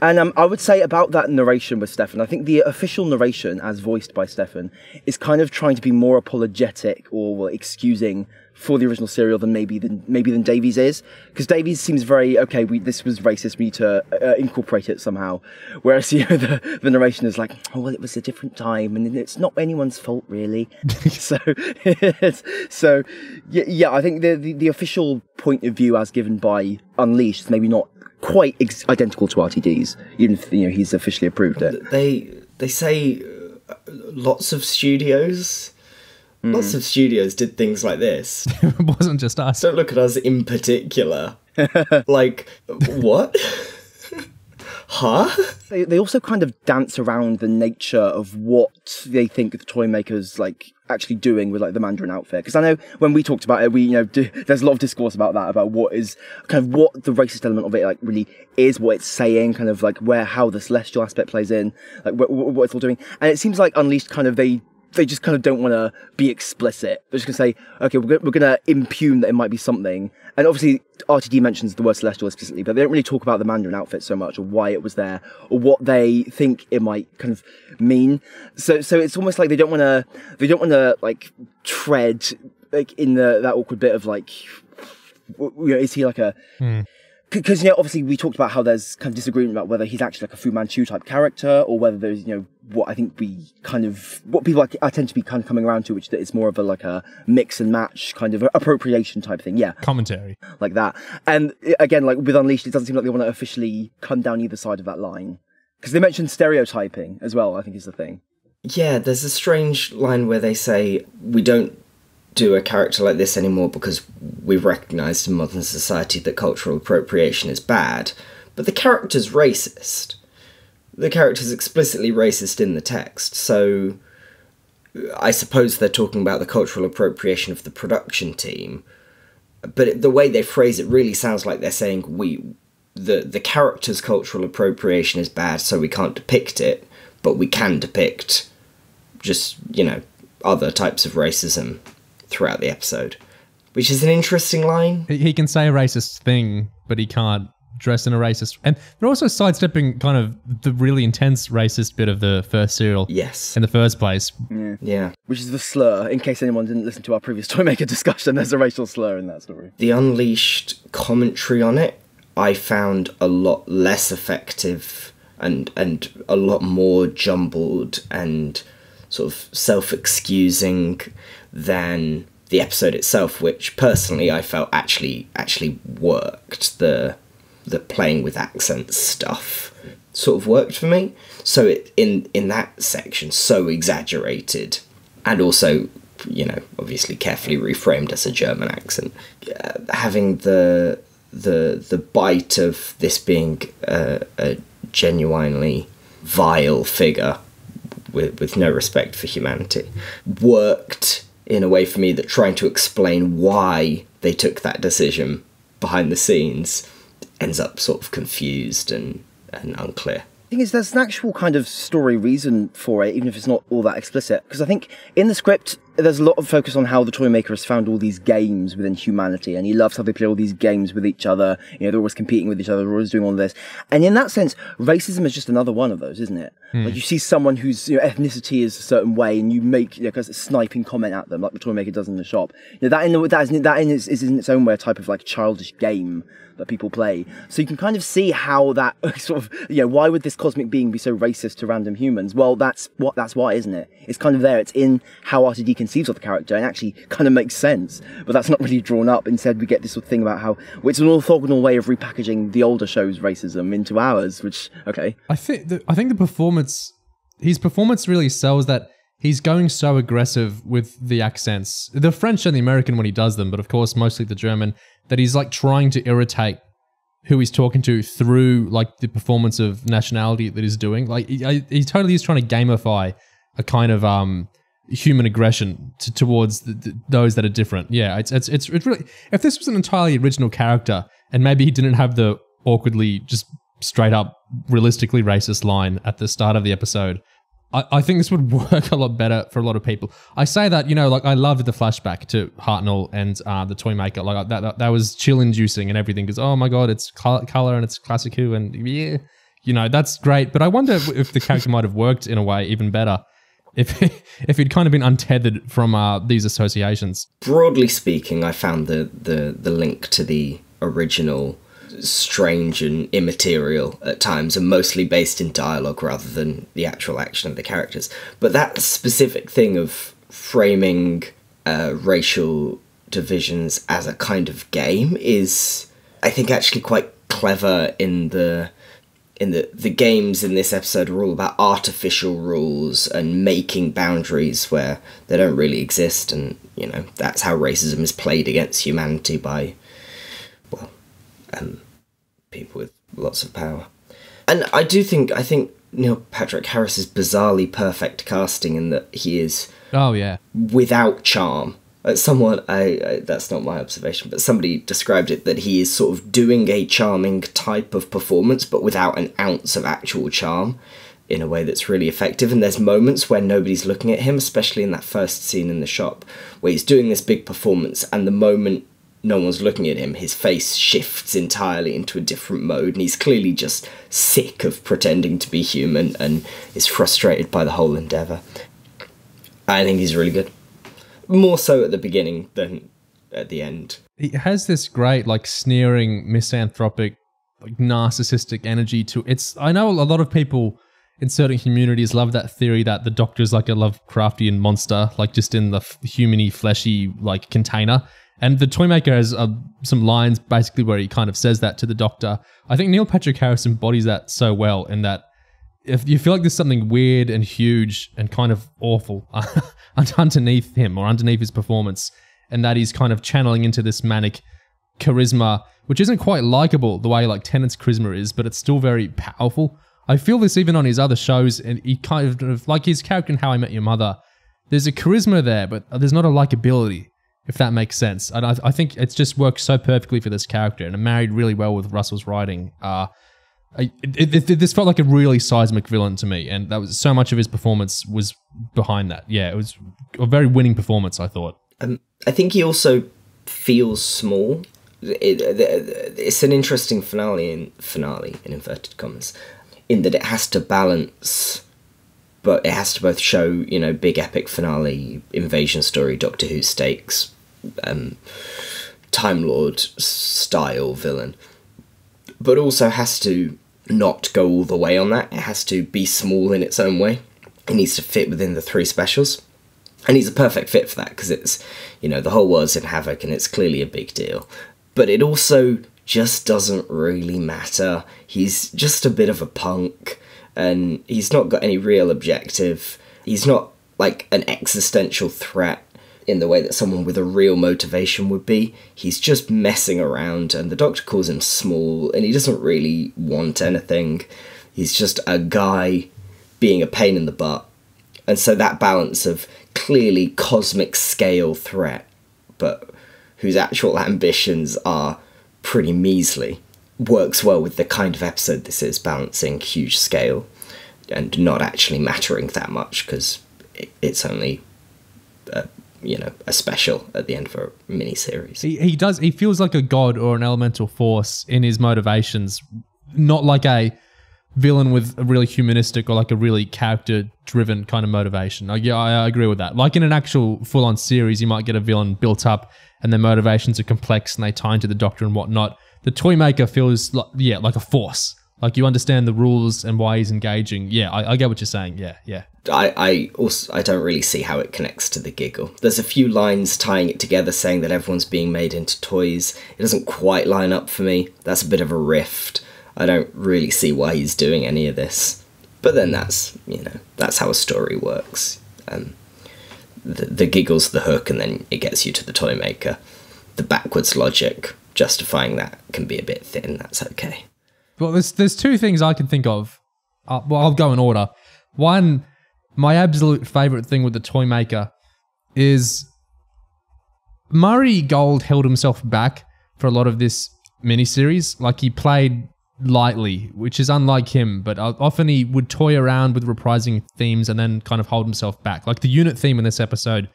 And I would say about that narration with Stefan, I think the official narration, as voiced by Stefan, is kind of trying to be more apologetic or excusing for the original serial than maybe than Davies is, because Davies seems very this was racist, we need to incorporate it somehow, whereas the narration is like, oh well, it was a different time and it's not anyone's fault really. so I think the official point of view as given by Unleashed is maybe not quite identical to RTD's, even if he's officially approved it. They say lots of studios did things like this. It wasn't just us. Don't look at us in particular. Like, what? Huh? They also kind of dance around the nature of what they think the Toymaker's like actually doing with like the Mandarin outfit. Because I know when we talked about it, there's a lot of discourse about that, about what is kind of what the racist element of it like really is, what it's saying, kind of like how the celestial aspect plays in, like what it's all doing. And it seems like Unleashed kind of they just kind of don't want to be explicit. They're just going to say, okay, we're going to impugn that it might be something. And obviously, RTD mentions the word celestial explicitly, but they don't really talk about the Mandarin outfit so much, or why it was there, or what they think it might kind of mean. So it's almost like they don't want to like tread like in that awkward bit of like, is he like a... Because, obviously we talked about how there's kind of disagreement about whether he's actually like a Fu Manchu type character, or whether there's, what I think what people I tend to be kind of coming around to, which is more of a mix and match kind of appropriation type thing. Yeah. Commentary. Like that. And again, like with Unleashed, it doesn't seem like they want to officially come down either side of that line. Because they mentioned stereotyping as well, I think is the thing. Yeah, there's a strange line where they say, we don't do a character like this anymore because we've recognised in modern society that cultural appropriation is bad, but the character's racist. The character's explicitly racist in the text, so I suppose they're talking about the cultural appropriation of the production team, but the way they phrase it really sounds like they're saying the character's cultural appropriation is bad, so we can't depict it, but we can depict just, other types of racism throughout the episode, which is an interesting line. He can say a racist thing, but he can't dress in a racist. And they're also sidestepping kind of the really intense racist bit of the first serial. Yes. In the first place. Yeah. Which is the slur. In case anyone didn't listen to our previous Toymaker discussion, there's a racial slur in that story. The Unleashed commentary on it, I found a lot less effective and a lot more jumbled and sort of self-excusing than the episode itself, which personally I felt actually worked. The playing with accents stuff sort of worked for me. So it in that section, so exaggerated, and also, obviously carefully reframed as a German accent. Having the bite of this being a genuinely vile figure with no respect for humanity worked in a way for me that trying to explain why they took that decision behind the scenes ends up sort of confused and unclear. The thing is, there's an actual kind of story reason for it, even if it's not all that explicit. Because I think in the script, there's a lot of focus on how the Toymaker has found all these games within humanity, and he loves how they play all these games with each other. They're always competing with each other, they're always doing all this. And in that sense, racism is just another one of those, isn't it? Like you see someone whose ethnicity is a certain way, and you make a sniping comment at them, like the Toymaker does in the shop. That is in its own way a type of like childish game that people play. So you can kind of see how that sort of, why would this cosmic being be so racist to random humans? Well, that's why, isn't it? It's kind of there. It's in how RTD conceives of the character and actually kind of makes sense. But that's not really drawn up. Instead, we get this sort of thing about how it's an orthogonal way of repackaging the older show's racism into ours, which, okay. I think the performance, his performance really sells that he's going so aggressive with the accents, the French and the American when he does them, but of course mostly the German, that he's like trying to irritate who he's talking to through like the performance of nationality that he's doing. Like he totally is trying to gamify a kind of human aggression towards those that are different. Yeah, it's really, if this was an entirely original character and maybe he didn't have the awkwardly just straight up realistically racist line at the start of the episode, I think this would work a lot better for a lot of people. I say that, you know, like I loved the flashback to Hartnell and the Toymaker. Like that was chill inducing and everything because, oh my God, it's color and it's classic Who and yeah, you know, that's great. But I wonder if the character might have worked in a way even better if he'd kind of been untethered from these associations. Broadly speaking, I found the link to the original strange and immaterial at times, and mostly based in dialogue rather than the actual action of the characters. But that specific thing of framing racial divisions as a kind of game is, I think, actually quite clever in the games in this episode are all about artificial rules and making boundaries where they don't really exist, and, you know, that's how racism is played against humanity by, well, people with lots of power. And I think Neil Patrick Harris is bizarrely perfect casting in that he is without charm. Someone, that's not my observation, but somebody described it that he is sort of doing a charming type of performance but without an ounce of actual charm in a way that's really effective. And there's moments where nobody's looking at him, especially in that first scene in the shop where he's doing this big performance, and the moment no one's looking at him, his face shifts entirely into a different mode, and he's clearly just sick of pretending to be human and is frustrated by the whole endeavour. I think he's really good. More so at the beginning than at the end. He has this great, like, sneering, misanthropic, like, narcissistic energy to it. I know a lot of people in certain communities love that theory that the Doctor's like a Lovecraftian monster, like just in the human-y, fleshy, like, container. And the Toymaker has some lines basically where he kind of says that to the Doctor. I think Neil Patrick Harris embodies that so well, in that if you feel like there's something weird and huge and kind of awful underneath him or underneath his performance, and that he's kind of channeling into this manic charisma, which isn't quite likable the way like Tennant's charisma is, but it's still very powerful. I feel this even on his other shows, and he kind of, like his character in How I Met Your Mother, there's a charisma there, but there's not a likability, if that makes sense. And I think it's just worked so perfectly for this character, and it married really well with Russell's writing. This felt like a really seismic villain to me, and that was so much of his performance was behind that. Yeah, it was a very winning performance, I thought. I think he also feels small. It's an interesting finale in inverted commas, in that it has to balance, but it has to both show, you know, big epic finale, invasion story, Doctor Who stakes, Time Lord style villain, but also has to not go all the way on that. It has to be small in its own way. It needs to fit within the 3 specials. And he's a perfect fit for that, because it's, you know, the whole world's in havoc and it's clearly a big deal. But it also just doesn't really matter. He's just a bit of a punk, and he's not got any real objective. He's not like an existential threat in the way that someone with a real motivation would be. He's just messing around, and the Doctor calls him small, and he doesn't really want anything. He's just a guy being a pain in the butt. And so that balance of clearly cosmic scale threat, but whose actual ambitions are pretty measly, works well with the kind of episode this is, balancing huge scale and not actually mattering that much, because it's only a special at the end of a mini-series. He feels like a god or an elemental force in his motivations, not like a villain with a really humanistic or like a really character-driven kind of motivation. Yeah, I agree with that. Like in an actual full-on series, you might get a villain built up and their motivations are complex and they tie into the Doctor and whatnot. The Toymaker feels like a force. Like you understand the rules and why he's engaging. Yeah, I get what you're saying. Yeah. I don't really see how it connects to the Giggle. There's a few lines tying it together, saying that everyone's being made into toys. It doesn't quite line up for me. That's a bit of a rift. I don't really see why he's doing any of this. But then that's how a story works. The giggle's the hook, and then it gets you to the toy maker. The backwards logic justifying that can be a bit thin. That's okay. Well, there's two things I can think of. Well, I'll go in order. One, my absolute favourite thing with the toy maker is Murray Gold held himself back for a lot of this miniseries. Like, he played lightly, which is unlike him, but often he would toy around with reprising themes and then kind of hold himself back. Like the unit theme in this episode,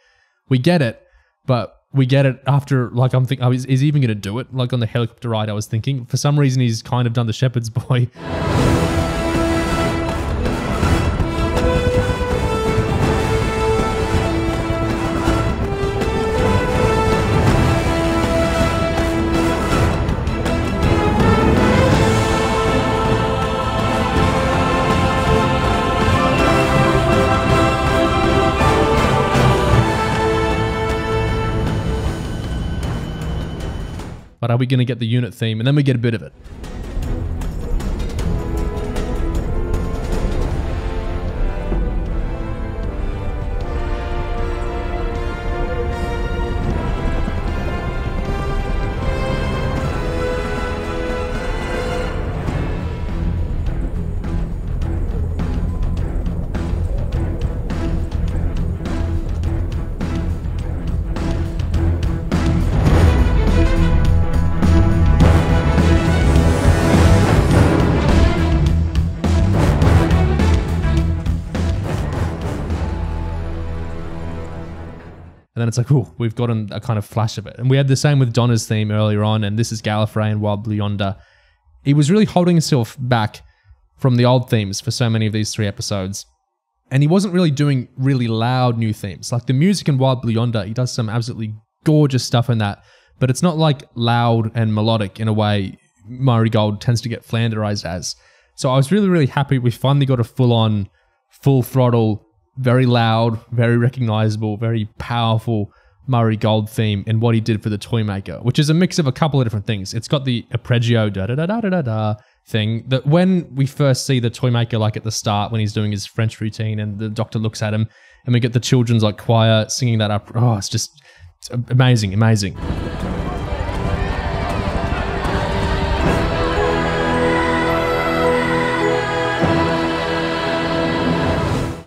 we get it, but we get it after, like, I'm thinking, is he even going to do it? Like on the helicopter ride, I was thinking. For some reason, he's kind of done the shepherd's boy. But are we going to get the unit theme? And then we get a bit of it. And then it's like, oh, we've gotten a kind of flash of it. And we had the same with Donna's theme earlier on, and this is Gallifrey and Wild Blue Yonder. He was really holding himself back from the old themes for so many of these 3 episodes. And he wasn't really doing really loud new themes. Like the music in Wild Blue Yonder, he does some absolutely gorgeous stuff in that, but it's not like loud and melodic in a way Murray Gold tends to get flanderized as. So I was really, really happy we finally got a full-on, full throttle, very loud, very recognizable, very powerful Murray Gold theme in what he did for the toy maker, which is a mix of a couple of different things. It's got the arpeggio da-da-da-da-da-da thing that when we first see the toy maker, like at the start when he's doing his French routine and the doctor looks at him and we get the children's like choir singing that up. Oh, it's amazing, amazing.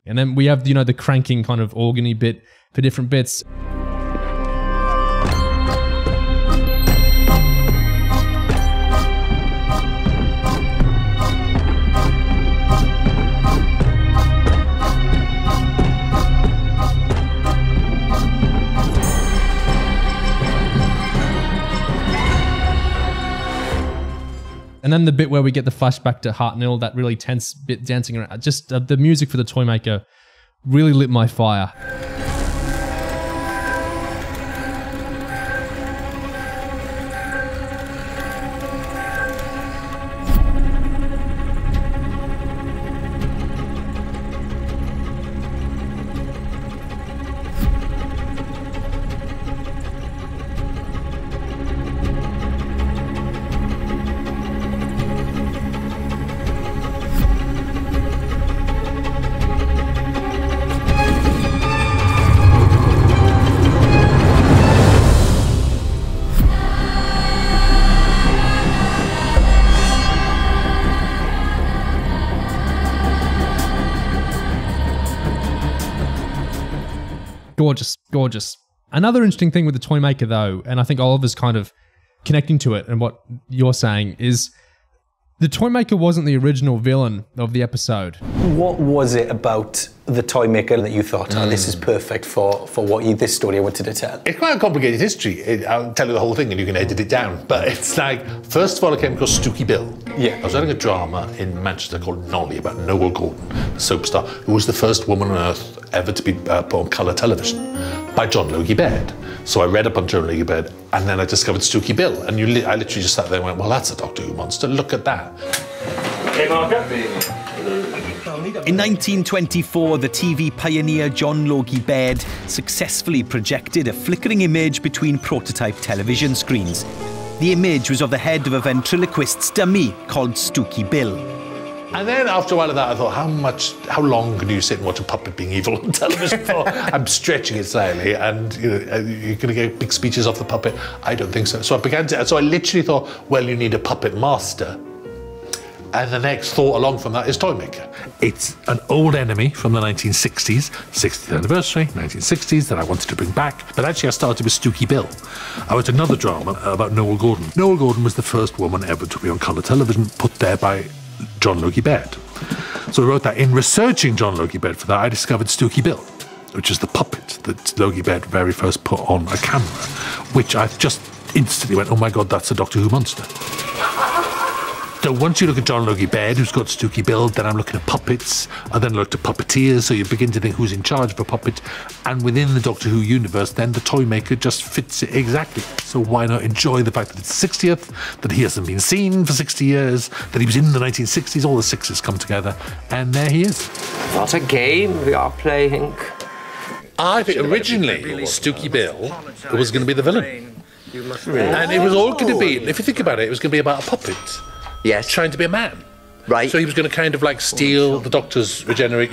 And then we have, the cranking kind of organy bit for different bits. And then the bit where we get the flashback to Hartnell, that really tense bit dancing around. Just the music for the toy maker really lit my fire. Gorgeous, gorgeous. Another interesting thing with the toy maker though, and I think Oliver's kind of connecting to it and what you're saying, is the toy maker wasn't the original villain of the episode. What was it about the toy maker that you thought, oh, this is perfect for this story I wanted to tell? It's quite a complicated history. I'll tell you the whole thing and you can edit it down. But it's like, first of all, I came across Stooky Bill. Yeah. I was writing a drama in Manchester called Nolly about Noel Gordon, the soap star, who was the first woman on earth ever to be put on colour television by John Logie Baird. So I read up on John Logie Baird and then I discovered Stooky Bill. And I literally just sat there and went, well, that's a Doctor Who monster. Look at that. Hey, in 1924, the TV pioneer John Logie Baird successfully projected a flickering image between prototype television screens. The image was of the head of a ventriloquist's dummy called Stooky Bill. And then after a while of that, I thought, how long can you sit and watch a puppet being evil on television for? I'm stretching it slightly, and you're going to get big speeches off the puppet. I don't think so. So I literally thought, well, you need a puppet master. And the next thought along from that is Toymaker. It's an old enemy from the 1960s, 60th anniversary, 1960s, that I wanted to bring back. But actually I started with Stooky Bill. I wrote another drama about Noel Gordon. Noel Gordon was the first woman ever to be on colour television, put there by John Logie Baird. So I wrote that. In researching John Logie Baird for that, I discovered Stooky Bill, which is the puppet that Logie Baird very first put on a camera, which I just instantly went, oh my God, that's a Doctor Who monster. So once you look at John Logie Baird, who's got Stooky Bill, then I'm looking at puppets, I then looked at puppeteers, so you begin to think who's in charge of a puppet, and within the Doctor Who universe, then the Toymaker just fits it exactly. So why not enjoy the fact that it's 60th, that he hasn't been seen for 60 years, that he was in the 1960s, all the sixes come together, and there he is. What a game we are playing. I think originally Stooky Bill was going to be the villain. And it was all going to be, if you think about it, it was going to be about a puppet. Yes. Trying to be a man. Right. So he was going to kind of like steal the Doctor's regenerate,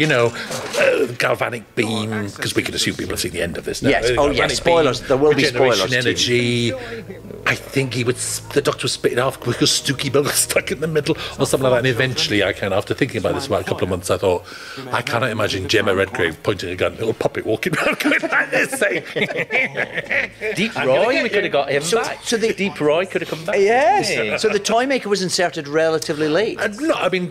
galvanic beam, because we can assume people have seen the end of this now. Yes. Oh, yes. Spoilers. There will be spoilers. Energy. I think the Doctor was spitting off because Stooky Bill was stuck in the middle or something like that. And eventually, after thinking about this for about a couple of months, I thought, I cannot imagine Gemma Redgrave pointing a gun, little puppet walking around going like this, saying, Deep Roy, we could have got him back. So Deep Roy could have come back. Yes. So the Toymaker was inserted relatively late.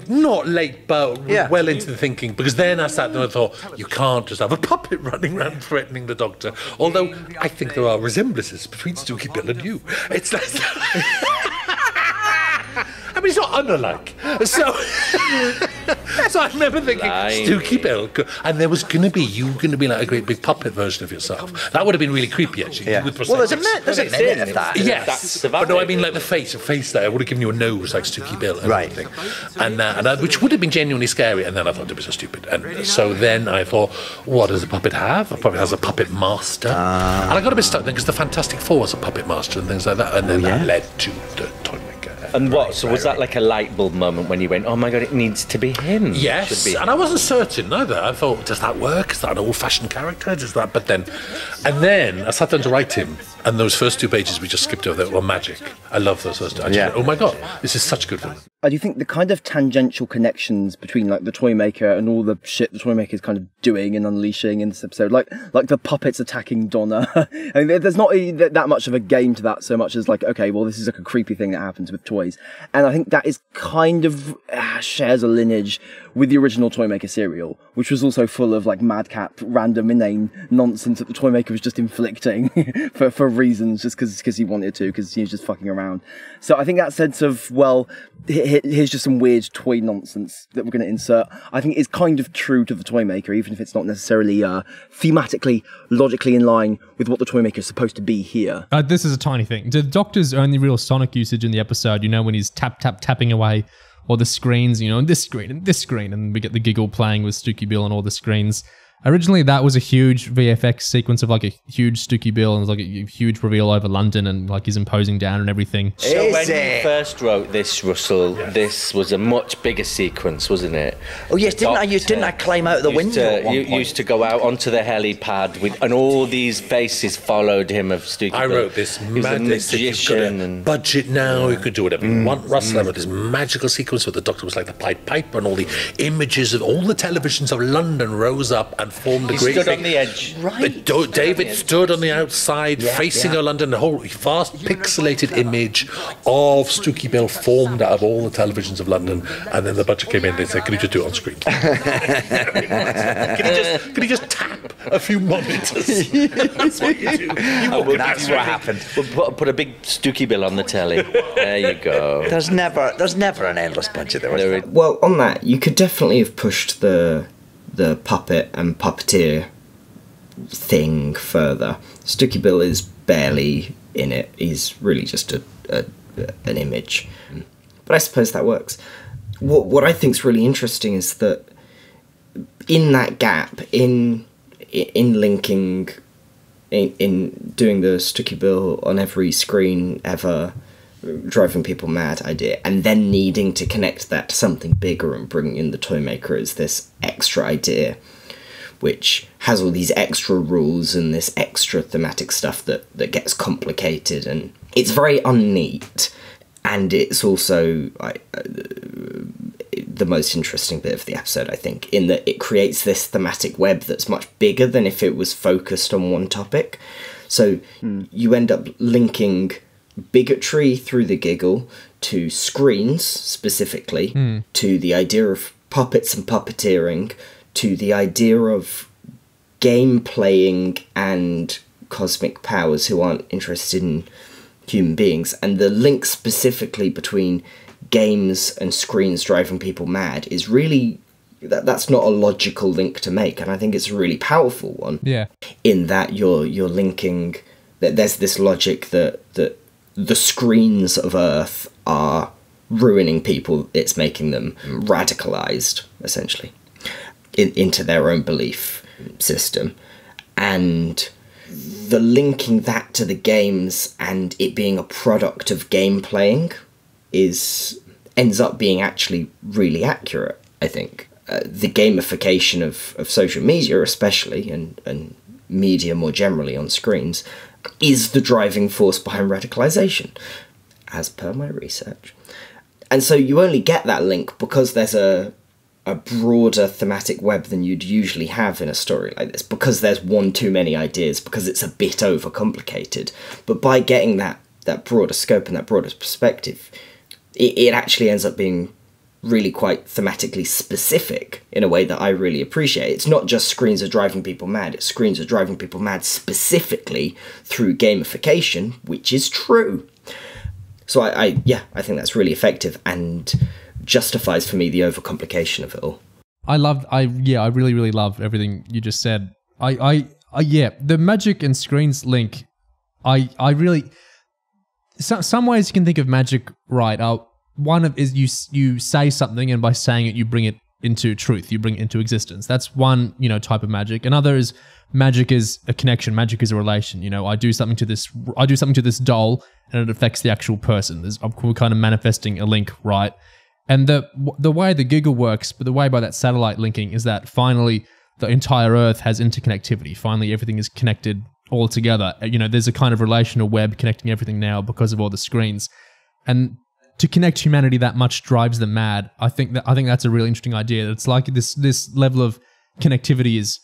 Not late, but well into the thinking, because then I sat there and thought, you can't just have a puppet running around threatening the Doctor. Although I think there are resemblances between Stooky Bill and you. It's like... I mean, it's not unlike. So I remember thinking, Stooky Bill, and there was going to be, like a great big puppet version of yourself. That would have been really creepy, actually. Yeah. With Well, there's a minute of that. Yes, but no, I mean like the face there. I would have given you a nose like Stooky Bill and everything. And which would have been genuinely scary, and then I thought it was so stupid. And so then I thought, what does a puppet have? A puppet has a puppet master. And I got a bit stuck then, because the Fantastic Four was a puppet master and things like that, and then that led to the Toymaker. And what? So was that like a light bulb moment when you went, oh my God, it needs to be him? Yes, be him. And I wasn't certain either. I thought, does that work? Is that an old-fashioned character? Does that? And then I sat down to write him, and those first 2 pages we just skipped over that were magic. I love those first 2. Oh my God, this is such a good film. I do think the kind of tangential connections between like the Toymaker and all the shit the Toymaker is kind of doing and unleashing in this episode, like the puppets attacking Donna. I mean, there's not that much of a game to that so much as like, okay, well, this is like a creepy thing that happens with toys, and I think that is kind of shares a lineage with the original Toymaker serial, which was also full of like madcap, random, inane nonsense that the Toymaker was just inflicting for reasons, just because he wanted to, because he was just fucking around. So I think that sense of, well, here's just some weird toy nonsense that we're going to insert, I think is kind of true to the Toymaker, even if it's not necessarily thematically, logically in line with what the Toymaker is supposed to be here. This is a tiny thing. The Doctor's only real sonic usage in the episode, when he's tapping away all the screens, and this screen, and we get the giggle playing with Stooky Bill on all the screens. Originally, that was a huge VFX sequence of like a huge Stooky Bill, and it was like a huge reveal over London, and like he's imposing down and everything. So when you first wrote this, Russell, this was a much bigger sequence, wasn't it? Oh yes, didn't I climb out of the window at one point? Used to go out onto the helipad, and all these faces followed him of Stooky Bill. I wrote this magician and budget now. You could do whatever you want. Russell, I wrote this magical sequence where the Doctor was like the Pied Piper, and all the images of all the televisions of London rose up and formed a great stood thing. On the edge. Right. David stood on the outside, facing London. The whole vast pixelated image of Stooky Bill formed out of all the televisions of London. And then the budget came in. They said, "Can you just do it on screen? Can you just tap a few monitors?" That's what you do. That's what happened. We'll put a big Stooky Bill on the telly. There you go. There's never an endless budget there. Well, on that, you could definitely have pushed the puppet and puppeteer thing further. Stooky Bill is barely in it. He's really just an image. But I suppose that works. What I think's really interesting is that in that gap, in linking, in doing the Stooky Bill on every screen ever driving people mad idea, and then needing to connect that to something bigger and bring in the Toymaker as this extra idea, which has all these extra rules and this extra thematic stuff that gets complicated, and it's very unneat, and it's also the most interesting bit of the episode, I think, in that it creates this thematic web that's much bigger than if it was focused on one topic. So you end up linking bigotry through the giggle to screens specifically, to the idea of puppets and puppeteering, to the idea of game playing and cosmic powers who aren't interested in human beings, and the link specifically between games and screens driving people mad is really, that's not a logical link to make, and I think it's a really powerful one. Yeah. In that you're linking that there's this logic that the screens of Earth are ruining people, it's making them radicalized, essentially, into their own belief system. And the linking that to the games and it being a product of game playing ends up being actually really accurate, I think. The gamification of social media especially, and media more generally on screens, is the driving force behind radicalization, as per my research. And so you only get that link because there's a broader thematic web than you'd usually have in a story like this, because there's one too many ideas, because it's a bit overcomplicated. But by getting that broader scope and that broader perspective, it actually ends up being really quite thematically specific in a way that I really appreciate. It's not just screens are driving people mad, it's screens are driving people mad specifically through gamification, which is true. So I think that's really effective and justifies for me the overcomplication of it all. I really, really love everything you just said. The magic and screens link, I really, some ways you can think of magic, right? One of is you say something, and by saying it, you bring it into truth, you bring it into existence. That's one, type of magic. Another is magic is a connection. Magic is a relation. I do something to this doll, and it affects the actual person. We're kind of manifesting a link, right? And the way the giggle works, but the way by that satellite linking is that finally the entire Earth has interconnectivity. Finally, everything is connected all together. There's a kind of relational web connecting everything now because of all the screens, and to connect humanity that much drives them mad. I think that's a really interesting idea. It's like this level of connectivity is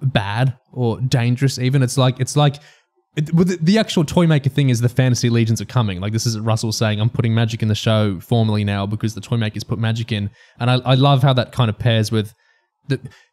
bad or dangerous. Even it's like the actual Toymaker thing is the fantasy legions are coming. Like, this is Russell saying, I'm putting magic in the show formally now because the Toymakers put magic in, and I love how that kind of pairs with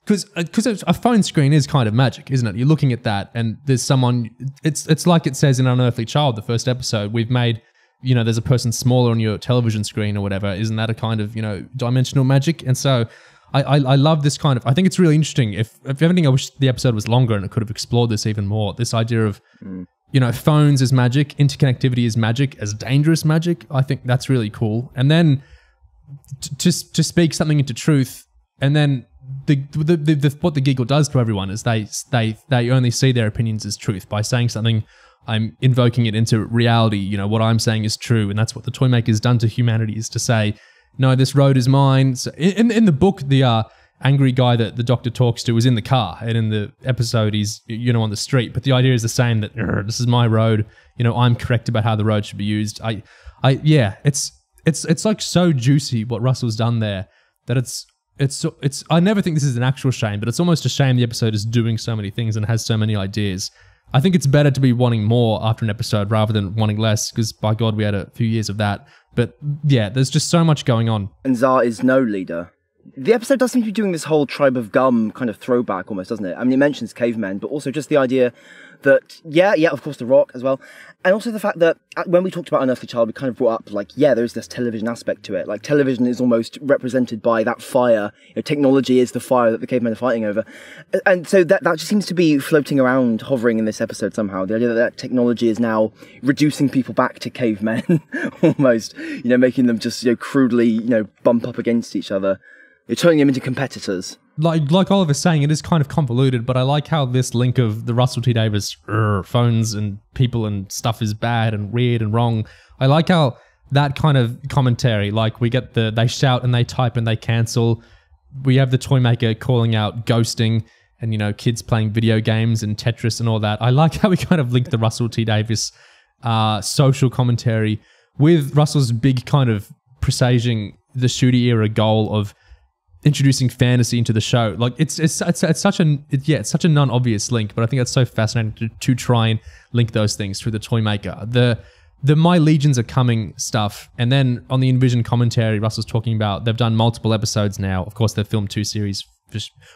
because a phone screen is kind of magic, isn't it? You're looking at that, and there's someone. It's like it says in Unearthly Child, the first episode. We've made. There's a person smaller on your television screen or whatever. Isn't that a kind of, dimensional magic? And so I love this kind of, I think it's really interesting. If anything, I wish the episode was longer and it could have explored this even more. This idea of, phones as magic, interconnectivity as magic, as dangerous magic. I think that's really cool. And then to speak something into truth, and then what the giggle does to everyone is they only see their opinions as truth. By saying something, I'm invoking it into reality. What I'm saying is true, and that's what the Toymaker's done to humanity, is to say, no, this road is mine. So in the book, the angry guy that the Doctor talks to is in the car, and in the episode he's on the street. But the idea is the same, that this is my road. I'm correct about how the road should be used. It's like so juicy what Russell's done there, that it's I never think this is an actual shame, but it's almost a shame the episode is doing so many things and has so many ideas. I think it's better to be wanting more after an episode rather than wanting less, because by God, we had a few years of that. But yeah, there's just so much going on. And Zar is no leader. The episode does seem to be doing this whole Tribe of Gum kind of throwback almost, doesn't it? I mean, it mentions cavemen, but also just the idea that, of course, The Rock as well. And also the fact that when we talked about Unearthly Child, we kind of brought up, there's this television aspect to it. Like, television is almost represented by that fire. Technology is the fire that the cavemen are fighting over. And so that just seems to be floating around, hovering in this episode somehow. The idea that technology is now reducing people back to cavemen, almost, making them just, crudely, bump up against each other. You're turning them into competitors. Like Oliver's saying, it is kind of convoluted, but I like how this link of the Russell T Davies phones and people and stuff is bad and weird and wrong. I like how that kind of commentary, like we get they shout and they type and they cancel. We have the Toymaker calling out ghosting and, you know, kids playing video games and Tetris and all that. I like how we kind of link the Russell T Davies social commentary with Russell's big kind of presaging the Shooty era goal of introducing fantasy into the show. Like it's such a non-obvious link, but I think that's so fascinating to try and link those things through the Toymaker. The My Legions Are Coming stuff, and then on the Envision commentary, Russell's talking about they've done multiple episodes now. Of course, they've filmed 2 series.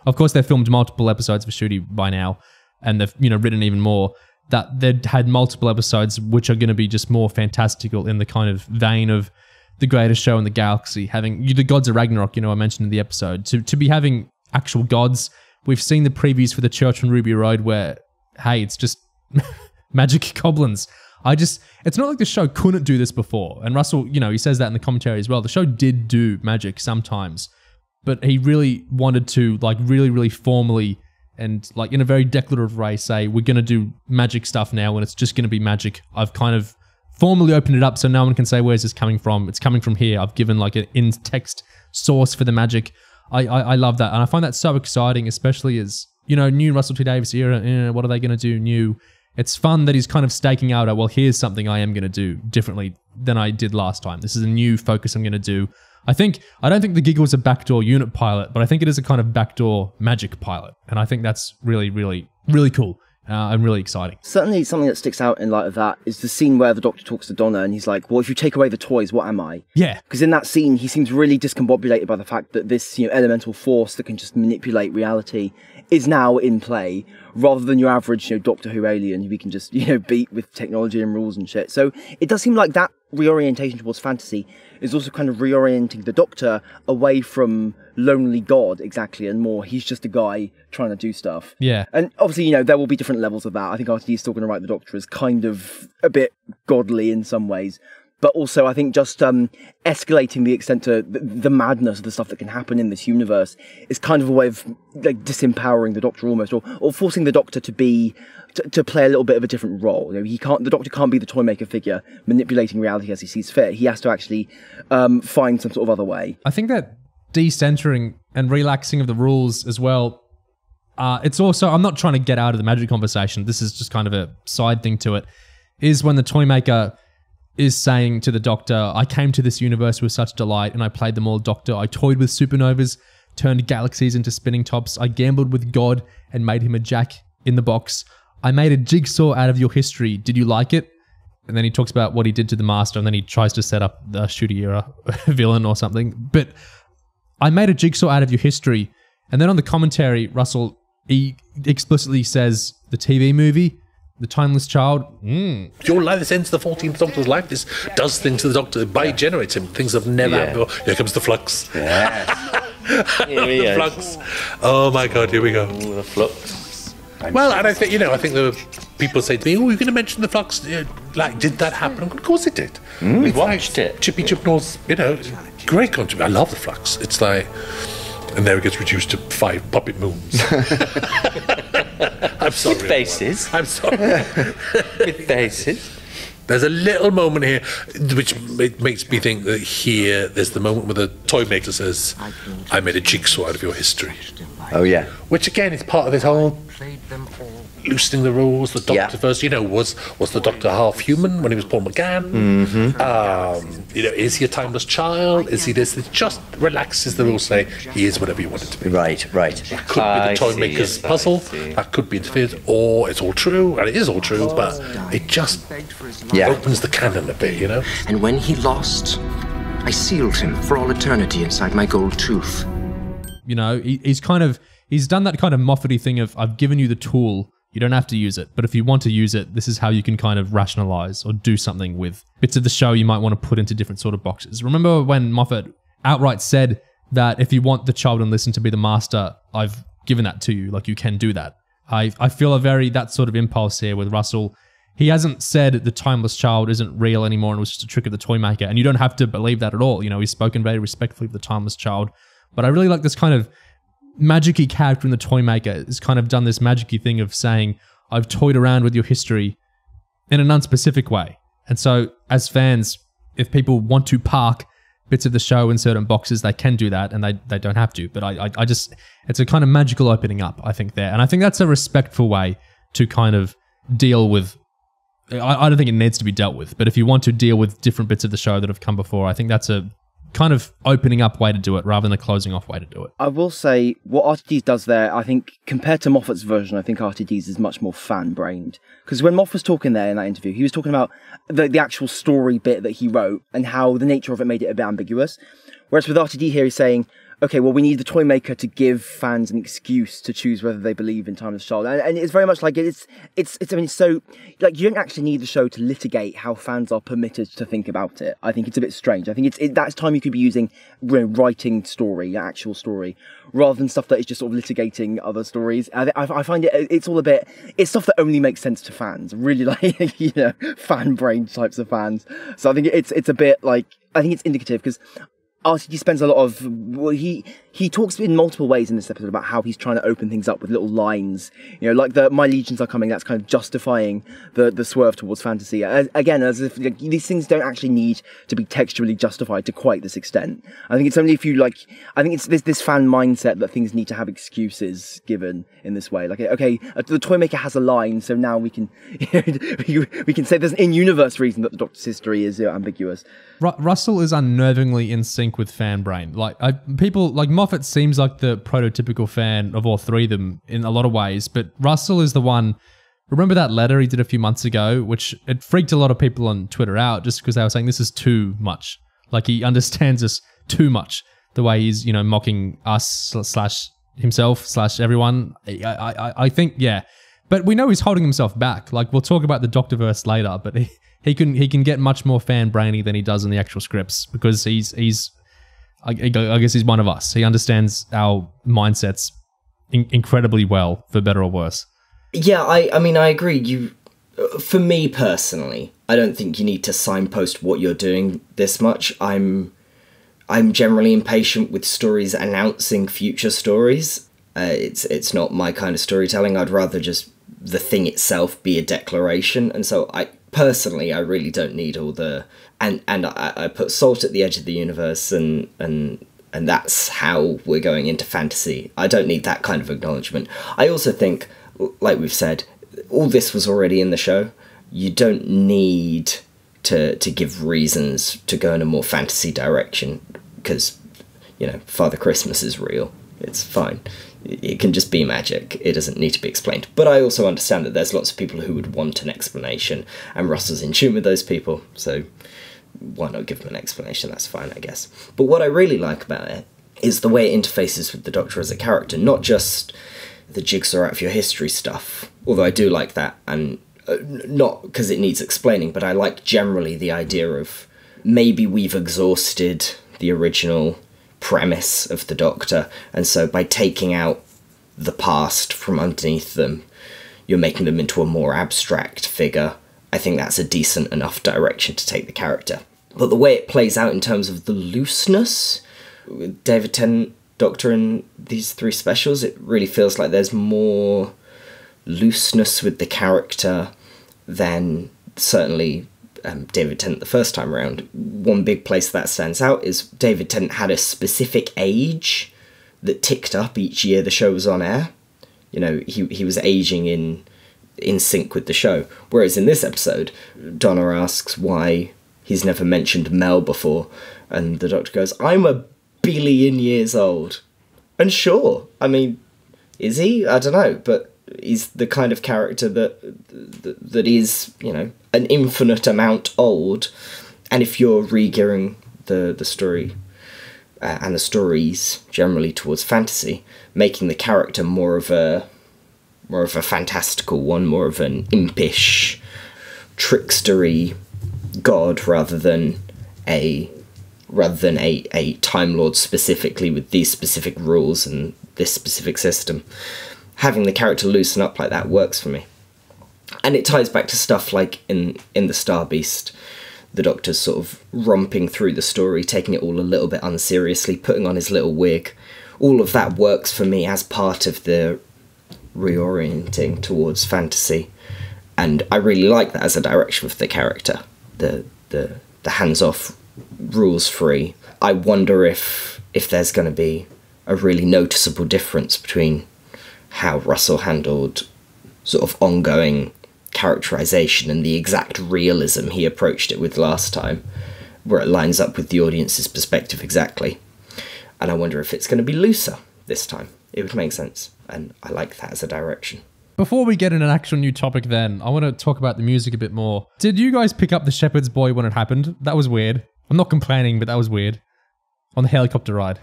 Of course, they've filmed multiple episodes for Shooty by now, and they've, you know, written even more. That they'd had multiple episodes which are going to be just more fantastical in the kind of vein of the greatest show in the galaxy, having the gods of Ragnarok, you know, I mentioned in the episode, to be having actual gods. We've seen the previews for the Church on Ruby Road where, hey, it's just magic goblins. It's not like the show couldn't do this before. And Russell, you know, he says that in the commentary as well. The show did do magic sometimes, but he really wanted to, like, really, really formally and, like, in a very declarative way say, we're going to do magic stuff now and it's just going to be magic. I've kind of formally opened it up so no one can say, where's this coming from? It's coming from here. I've given, like, an in-text source for the magic. I love that. And I find that so exciting, especially as, you know, new Russell T Davies era, what are they going to do new? It's fun that he's kind of staking out, well, here's something I am going to do differently than I did last time. This is a new focus I'm going to do. I don't think the gig was a backdoor unit pilot, but I think it is a kind of backdoor magic pilot. And I think that's really, really, really cool. And really exciting. Certainly something that sticks out in light of that is the scene where the Doctor talks to Donna and he's like, well, if you take away the toys, what am I? Yeah. Because in that scene, he seems really discombobulated by the fact that this, you know, elemental force that can just manipulate reality is now in play, rather than your average, you know, Doctor Who alien who we can just, you know, beat with technology and rules and shit. So it does seem like that reorientation towards fantasy is also kind of reorienting the Doctor away from lonely god exactly, and more he's just a guy trying to do stuff. Yeah. And obviously, you know, there will be different levels of that. I think RTD is still going to write the Doctor as kind of a bit godly in some ways, but also I think just escalating the extent to the madness of the stuff that can happen in this universe is kind of a way of, like, disempowering the Doctor almost, or forcing the Doctor to be to play a little bit of a different role. You know, the Doctor can't be the Toymaker figure manipulating reality as he sees fit. He has to actually find some sort of other way. I think that decentering and relaxing of the rules as well. It's also, I'm not trying to get out of the magic conversation. This is just kind of a side thing to it. Is when the Toymaker is saying to the Doctor, I came to this universe with such delight and I played them all, Doctor. I toyed with supernovas, turned galaxies into spinning tops. I gambled with God and made him a jack in the box. I made a jigsaw out of your history. Did you like it? And then he talks about what he did to the Master, and then he tries to set up the Shooty era villain or something. But I made a jigsaw out of your history. And then on the commentary, Russell, he explicitly says the TV movie, The Timeless Child. Your life, this ends the 14th Doctor's life. This does things to the Doctor. It generates him. Things have never happened before. Here comes the flux. Yes. The flux. Oh my God, here we go. The flux. Well, and I think, you know, I think the people say to me, "Oh, you're going to mention the flux? Like, did that happen?" Of course it did. We watched it. Chippy Chibnall's, you know, great contribution. I love the flux. It's like, and there it gets reduced to 5 puppet moons. I'm sorry. With faces. I'm sorry. With faces. There's a little moment here which makes me think that here there's the moment where the Toymaker says, I made a jigsaw out of your history. Oh, yeah. Which, again, is part of this whole loosening the rules. The Doctor first, you know, was the Doctor half human when he was Paul McGann? You know, is he a timeless child? Is he this? It just relaxes the rules, say he is whatever you want it to be. Right. It could be the Toymaker's puzzle. That could be interfered, or it's all true, and it is all true, but it just opens the canon a bit, you know? And when he lost, I sealed him for all eternity inside my gold tooth. You know, he's done that kind of Moffat-y thing of, I've given you the tool, you don't have to use it, but if you want to use it, this is how you can kind of rationalize or do something with bits of the show you might want to put into different sort of boxes. Remember when Moffat outright said that if you want the Child and Listen to be the Master, I've given that to you, like you can do that. I feel that sort of impulse here with Russell. He hasn't said the Timeless Child isn't real anymore and was just a trick of the Toymaker, and you don't have to believe that at all. You know, he's spoken very respectfully of the Timeless Child. But I really like this kind of magic-y character in the Toymaker. Has kind of done this magic-y thing of saying, I've toyed around with your history in an unspecific way. And so as fans, if people want to park bits of the show in certain boxes, they can do that, and they don't have to. But I just, it's a kind of magical opening up, I think, there. And I think that's a respectful way to kind of deal with, I don't think it needs to be dealt with, but if you want to deal with different bits of the show that have come before, I think that's a kind of opening up way to do it rather than a closing off way to do it. I will say what RTDs does there, I think compared to Moffat's version, I think RTDs is much more fan-brained. Because when Moffat was talking there in that interview, he was talking about the actual story bit that he wrote and how the nature of it made it a bit ambiguous. Whereas with RTD here, he's saying, okay, well, we need the Toymaker to give fans an excuse to choose whether they believe in Timeless Child. And it's very much like it's so, like, you don't actually need the show to litigate how fans are permitted to think about it. I think it's a bit strange. I think that's time you could be using, writing story, actual story, rather than stuff that is just sort of litigating other stories. I find it's all a bit, it's stuff that only makes sense to fans, really, like, you know, fan brain types of fans. So I think it's a bit like, I think it's indicative because RTD spends a lot of, well, he talks in multiple ways in this episode about how he's trying to open things up with little lines, you know, like the My Legions Are Coming, that's kind of justifying the swerve towards fantasy. Again, as if like, these things don't actually need to be textually justified to quite this extent. I think it's only if you like, I think it's this fan mindset that things need to have excuses given in this way. Like, okay, the Toymaker has a line, so now we can we can say there's an in-universe reason that the Doctor's history is ambiguous. Russell is unnervingly in sync with fan brain. Like people like Moffat seems like the prototypical fan of all three of them in a lot of ways, but Russell is the one. Remember that letter he did a few months ago, which it freaked a lot of people on Twitter out just because they were saying this is too much. Like he understands us too much. The way he's, you know, mocking us / himself / everyone. I think, yeah. But we know he's holding himself back. Like we'll talk about the Doctorverse later, but he can get much more fan brainy than he does in the actual scripts because he's I guess he's one of us. He understands our mindsets incredibly well, for better or worse. Yeah, I mean, I agree. For me personally, I don't think you need to signpost what you're doing this much. I'm generally impatient with stories announcing future stories. It's not my kind of storytelling. I'd rather just the thing itself be a declaration, and so I really don't need all the and I put salt at the edge of the universe and that's how we're going into fantasy. I don't need that kind of acknowledgement. I also think, like we've said, all this was already in the show. You don't need to give reasons to go in a more fantasy direction because, you know, Father Christmas is real. It's fine. It can just be magic. It doesn't need to be explained. But I also understand that there's lots of people who would want an explanation, and Russell's in tune with those people, so why not give them an explanation? That's fine, I guess. But what I really like about it is the way it interfaces with the Doctor as a character, not just the jigsaw out of your history stuff, although I do like that, and not because it needs explaining, but I like generally the idea of maybe we've exhausted the original premise of the Doctor, and so by taking out the past from underneath them, you're making them into a more abstract figure. I think that's a decent enough direction to take the character. But the way it plays out in terms of the looseness with David Tennant Doctor in these three specials, it really feels like there's more looseness with the character than certainly David Tennant the first time around. One big place that stands out is David Tennant had a specific age that ticked up each year the show was on air. You know, he was aging in sync with the show. Whereas in this episode, Donna asks why he's never mentioned Mel before, and the Doctor goes, I'm a billion years old. And sure, I mean, is he? I don't know, but he's the kind of character that is, you know, an infinite amount old. And if you're re-gearing the story and the stories generally towards fantasy, making the character more of a fantastical one, more of an impish, trickstery god rather than a Time Lord specifically with these specific rules and this specific system. Having the character loosen up like that works for me. And it ties back to stuff like in the Star Beast, the Doctor's sort of romping through the story, taking it all a little bit unseriously, putting on his little wig. All of that works for me as part of the reorienting towards fantasy. And I really like that as a direction for the character. The hands-off, rules-free. I wonder if there's going to be a really noticeable difference between how Russell handled sort of ongoing characterization and the exact realism he approached it with last time, where it lines up with the audience's perspective exactly. And I wonder if it's going to be looser this time. It would make sense, and I like that as a direction. Before we get in an actual new topic then, I want to talk about the music a bit more. Did you guys pick up the Shepherd's Boy when it happened? That was weird. I'm not complaining, but that was weird. On the helicopter ride.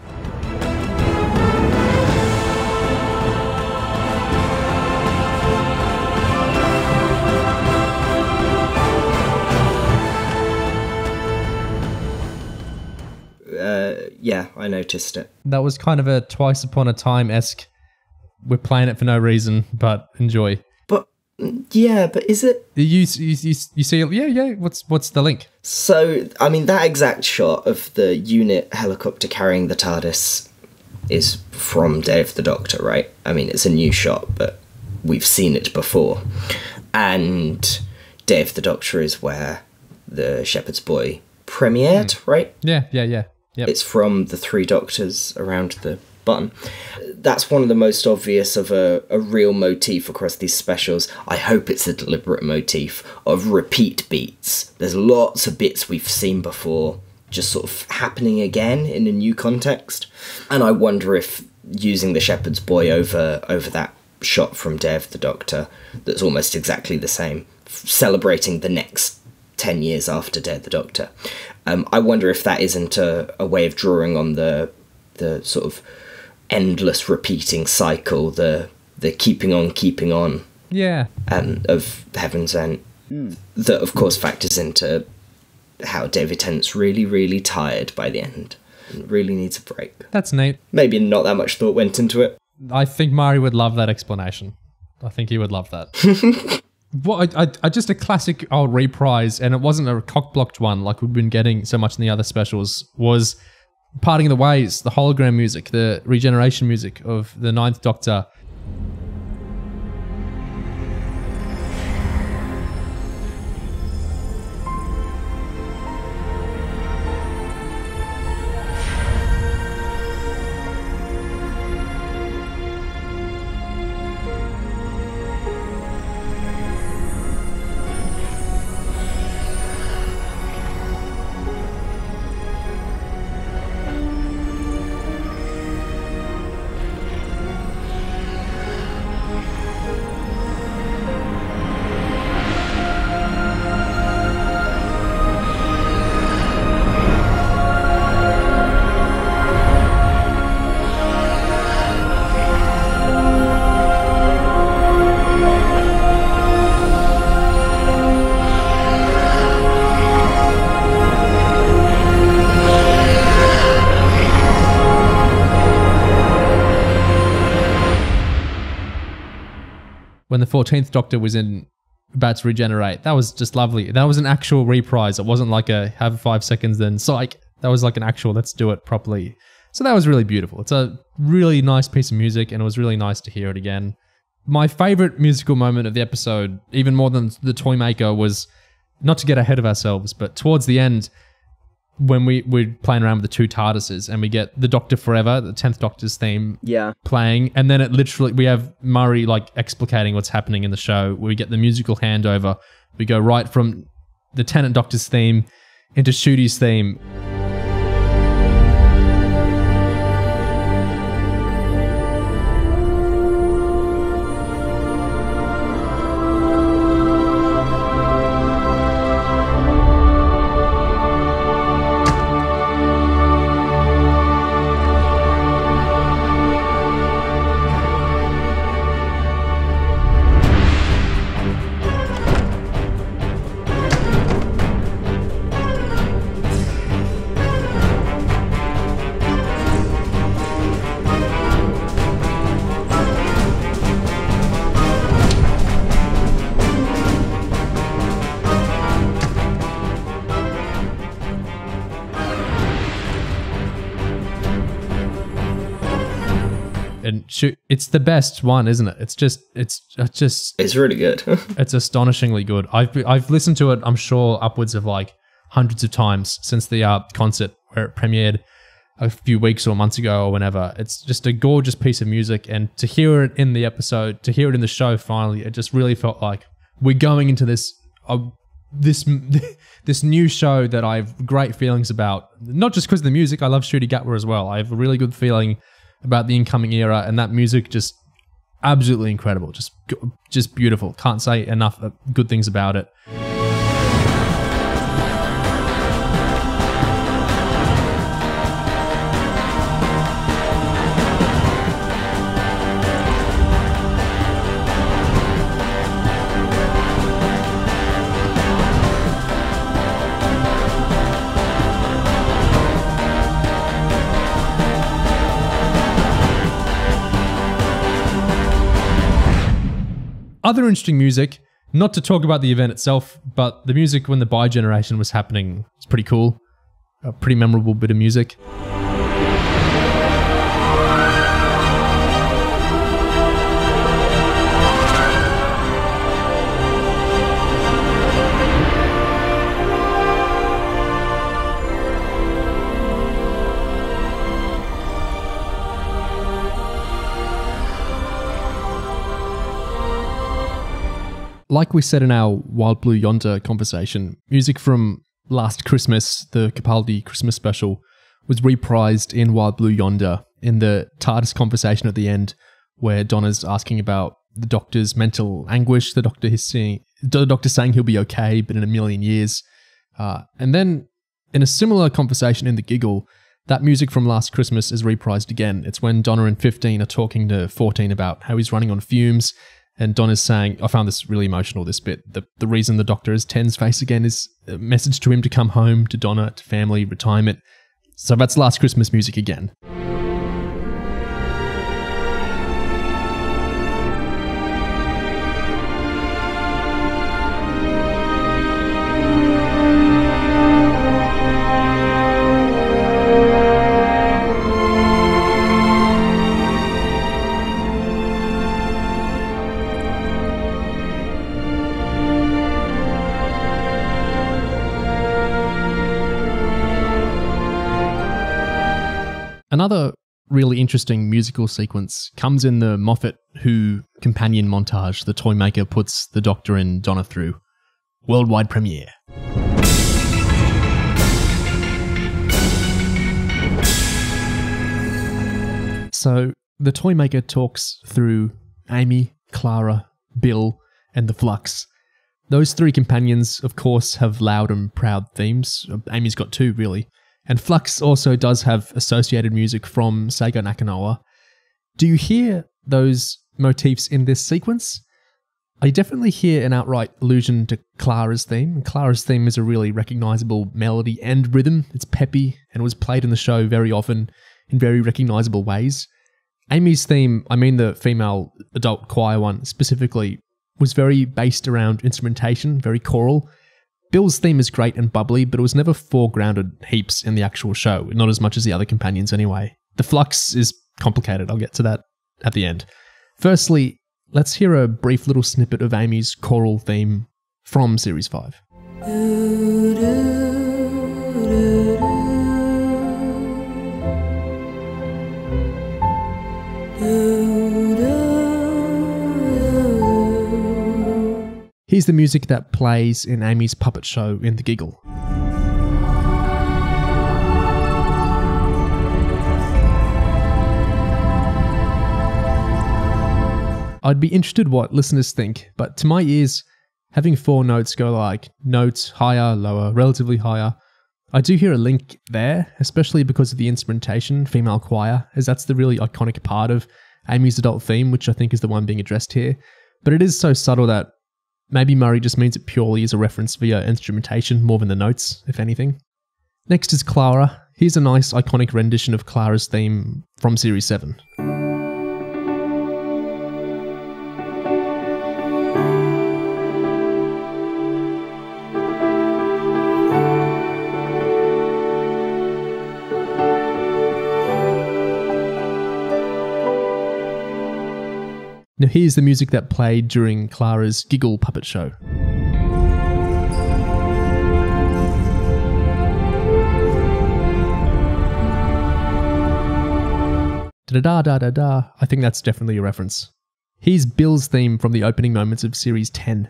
Yeah, I noticed it. That was kind of a Twice Upon a Time-esque, we're playing it for no reason, but enjoy. But, yeah, but is it? You see, yeah, what's the link? So, I mean, that exact shot of the unit helicopter carrying the TARDIS is from Day of the Doctor, right? I mean, it's a new shot, but we've seen it before. And Day of the Doctor is where the Shepherd's Boy premiered, right? Yeah. Yep. It's from the Three Doctors around the button. That's one of the most obvious of a real motif across these specials. I hope it's a deliberate motif of repeat beats. There's lots of bits we've seen before just sort of happening again in a new context. And I wonder if using the Shepherd's Boy over that shot from Day of the Doctor that's almost exactly the same, celebrating the next 10 years after Day of the Doctor. I wonder if that isn't a way of drawing on the sort of endless repeating cycle, the keeping on yeah, of Heaven's End. That of course factors into how David Tennant's really, really tired by the end and really needs a break. That's neat. Maybe not that much thought went into it. I think Mari would love that explanation. I think he would love that. What I just a classic old reprise, and it wasn't a cock-blocked one like we've been getting so much in the other specials, was Parting of the Ways, the hologram music, the regeneration music of the Ninth Doctor. When the 14th Doctor was about to regenerate, that was just lovely. That was an actual reprise. It wasn't like a have 5 seconds then psych. That was like an actual let's do it properly. So that was really beautiful. It's a really nice piece of music, and it was really nice to hear it again. My favorite musical moment of the episode, even more than the Toymaker, was, not to get ahead of ourselves, but towards the end, when we're playing around with the two TARDISes and we get the Doctor Forever, the 10th Doctor's theme playing, and then it literally, we have Murray like explicating what's happening in the show. We get the musical handover. We go right from the Tennant Doctor's theme into Ncuti's theme. it's the best one, isn't it? It's really good. It's astonishingly good. I've listened to it, I'm sure, upwards of like hundreds of times since the concert where it premiered a few weeks or months ago or whenever. It's just a gorgeous piece of music, and to hear it in the episode, to hear it in the show finally, it just really felt like we're going into this new show that I have great feelings about. Not just because of the music, I love Ncuti Gatwa as well. I have a really good feeling about the incoming era, and that music just absolutely incredible, just beautiful. Can't say enough good things about it. Other interesting music, not to talk about the event itself, but the music when the Bi-Generation was happening is pretty cool. A pretty memorable bit of music. Like we said in our Wild Blue Yonder conversation, music from Last Christmas, the Capaldi Christmas special, was reprised in Wild Blue Yonder in the TARDIS conversation at the end, where Donna's asking about the Doctor's mental anguish. The Doctor saying he'll be okay, but in a million years. And then in a similar conversation in The Giggle, that music from Last Christmas is reprised again. It's when Donna and 15 are talking to 14 about how he's running on fumes. And Donna's saying, I found this really emotional, this bit. The reason the Doctor is 10's face again is a message to him to come home, to Donna, to family, retirement. So that's Last Christmas music again. Another really interesting musical sequence comes in the Moffat Who companion montage the Toymaker puts the Doctor and Donna through. Worldwide premiere. So the Toymaker talks through Amy, Clara, Bill, and the Flux. Those three companions, of course, have loud and proud themes. Amy's got two, really. And Flux also does have associated music from Seigo Nakanoa. Do you hear those motifs in this sequence? I definitely hear an outright allusion to Clara's theme. Clara's theme is a really recognisable melody and rhythm. It's peppy and it was played in the show very often in very recognisable ways. Amy's theme, I mean the female adult choir one specifically, was very based around instrumentation, very choral. Bill's theme is great and bubbly, but it was never foregrounded heaps in the actual show, not as much as the other companions anyway. The Flux is complicated, I'll get to that at the end. Firstly, let's hear a brief little snippet of Amy's choral theme from Series 5. Here's the music that plays in Amy's puppet show in The Giggle. I'd be interested what listeners think, but to my ears, having four notes go like notes, higher, lower, relatively higher, I do hear a link there, especially because of the instrumentation, female choir, as that's the really iconic part of Amy's adult theme, which I think is the one being addressed here. But it is so subtle that maybe Murray just means it purely as a reference via instrumentation more than the notes, if anything. Next is Clara. Here's a nice iconic rendition of Clara's theme from Series 7. Now here's the music that played during Clara's Giggle puppet show. Da-da-da-da-da. I think that's definitely a reference. Here's Bill's theme from the opening moments of Series 10.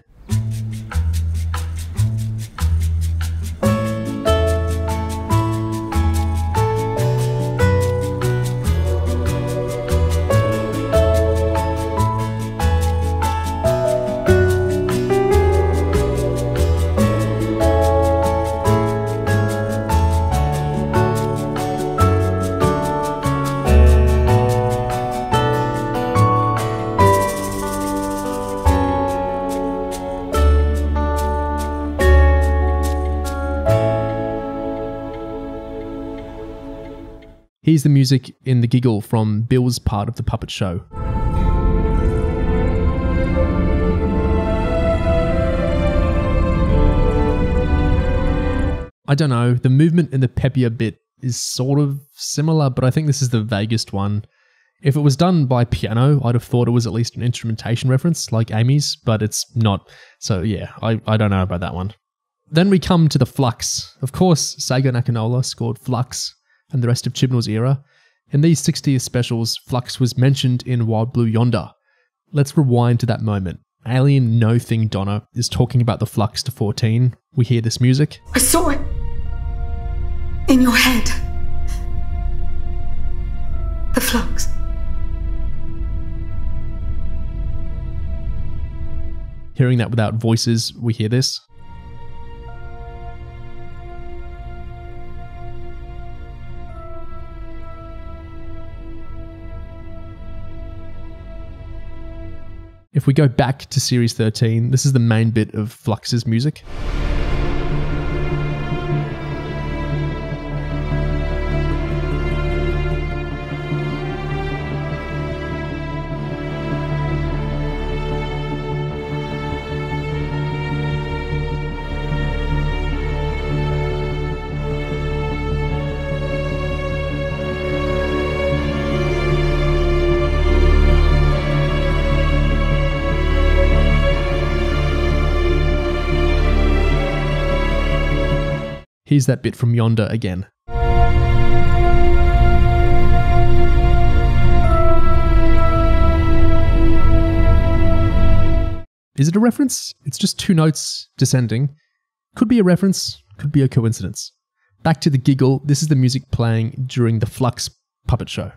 Here's the music in the Giggle from Bill's part of the puppet show. I don't know, the movement in the peppier bit is sort of similar, but I think this is the vaguest one. If it was done by piano, I'd have thought it was at least an instrumentation reference, like Amy's, but it's not. So yeah, I don't know about that one. Then we come to the Flux. Of course, Seigo Nakanola scored Flux and the rest of Chibnall's era. In these 60th specials, Flux was mentioned in Wild Blue Yonder. Let's rewind to that moment. Alien No Thing Donna is talking about the Flux to 14. We hear this music. I saw it. In your head. The Flux. Hearing that without voices, we hear this. If we go back to Series 13, this is the main bit of Flux's music. Here's that bit from Yonder again. Is it a reference? It's just two notes descending. Could be a reference, could be a coincidence. Back to the Giggle, this is the music playing during the Flux puppet show.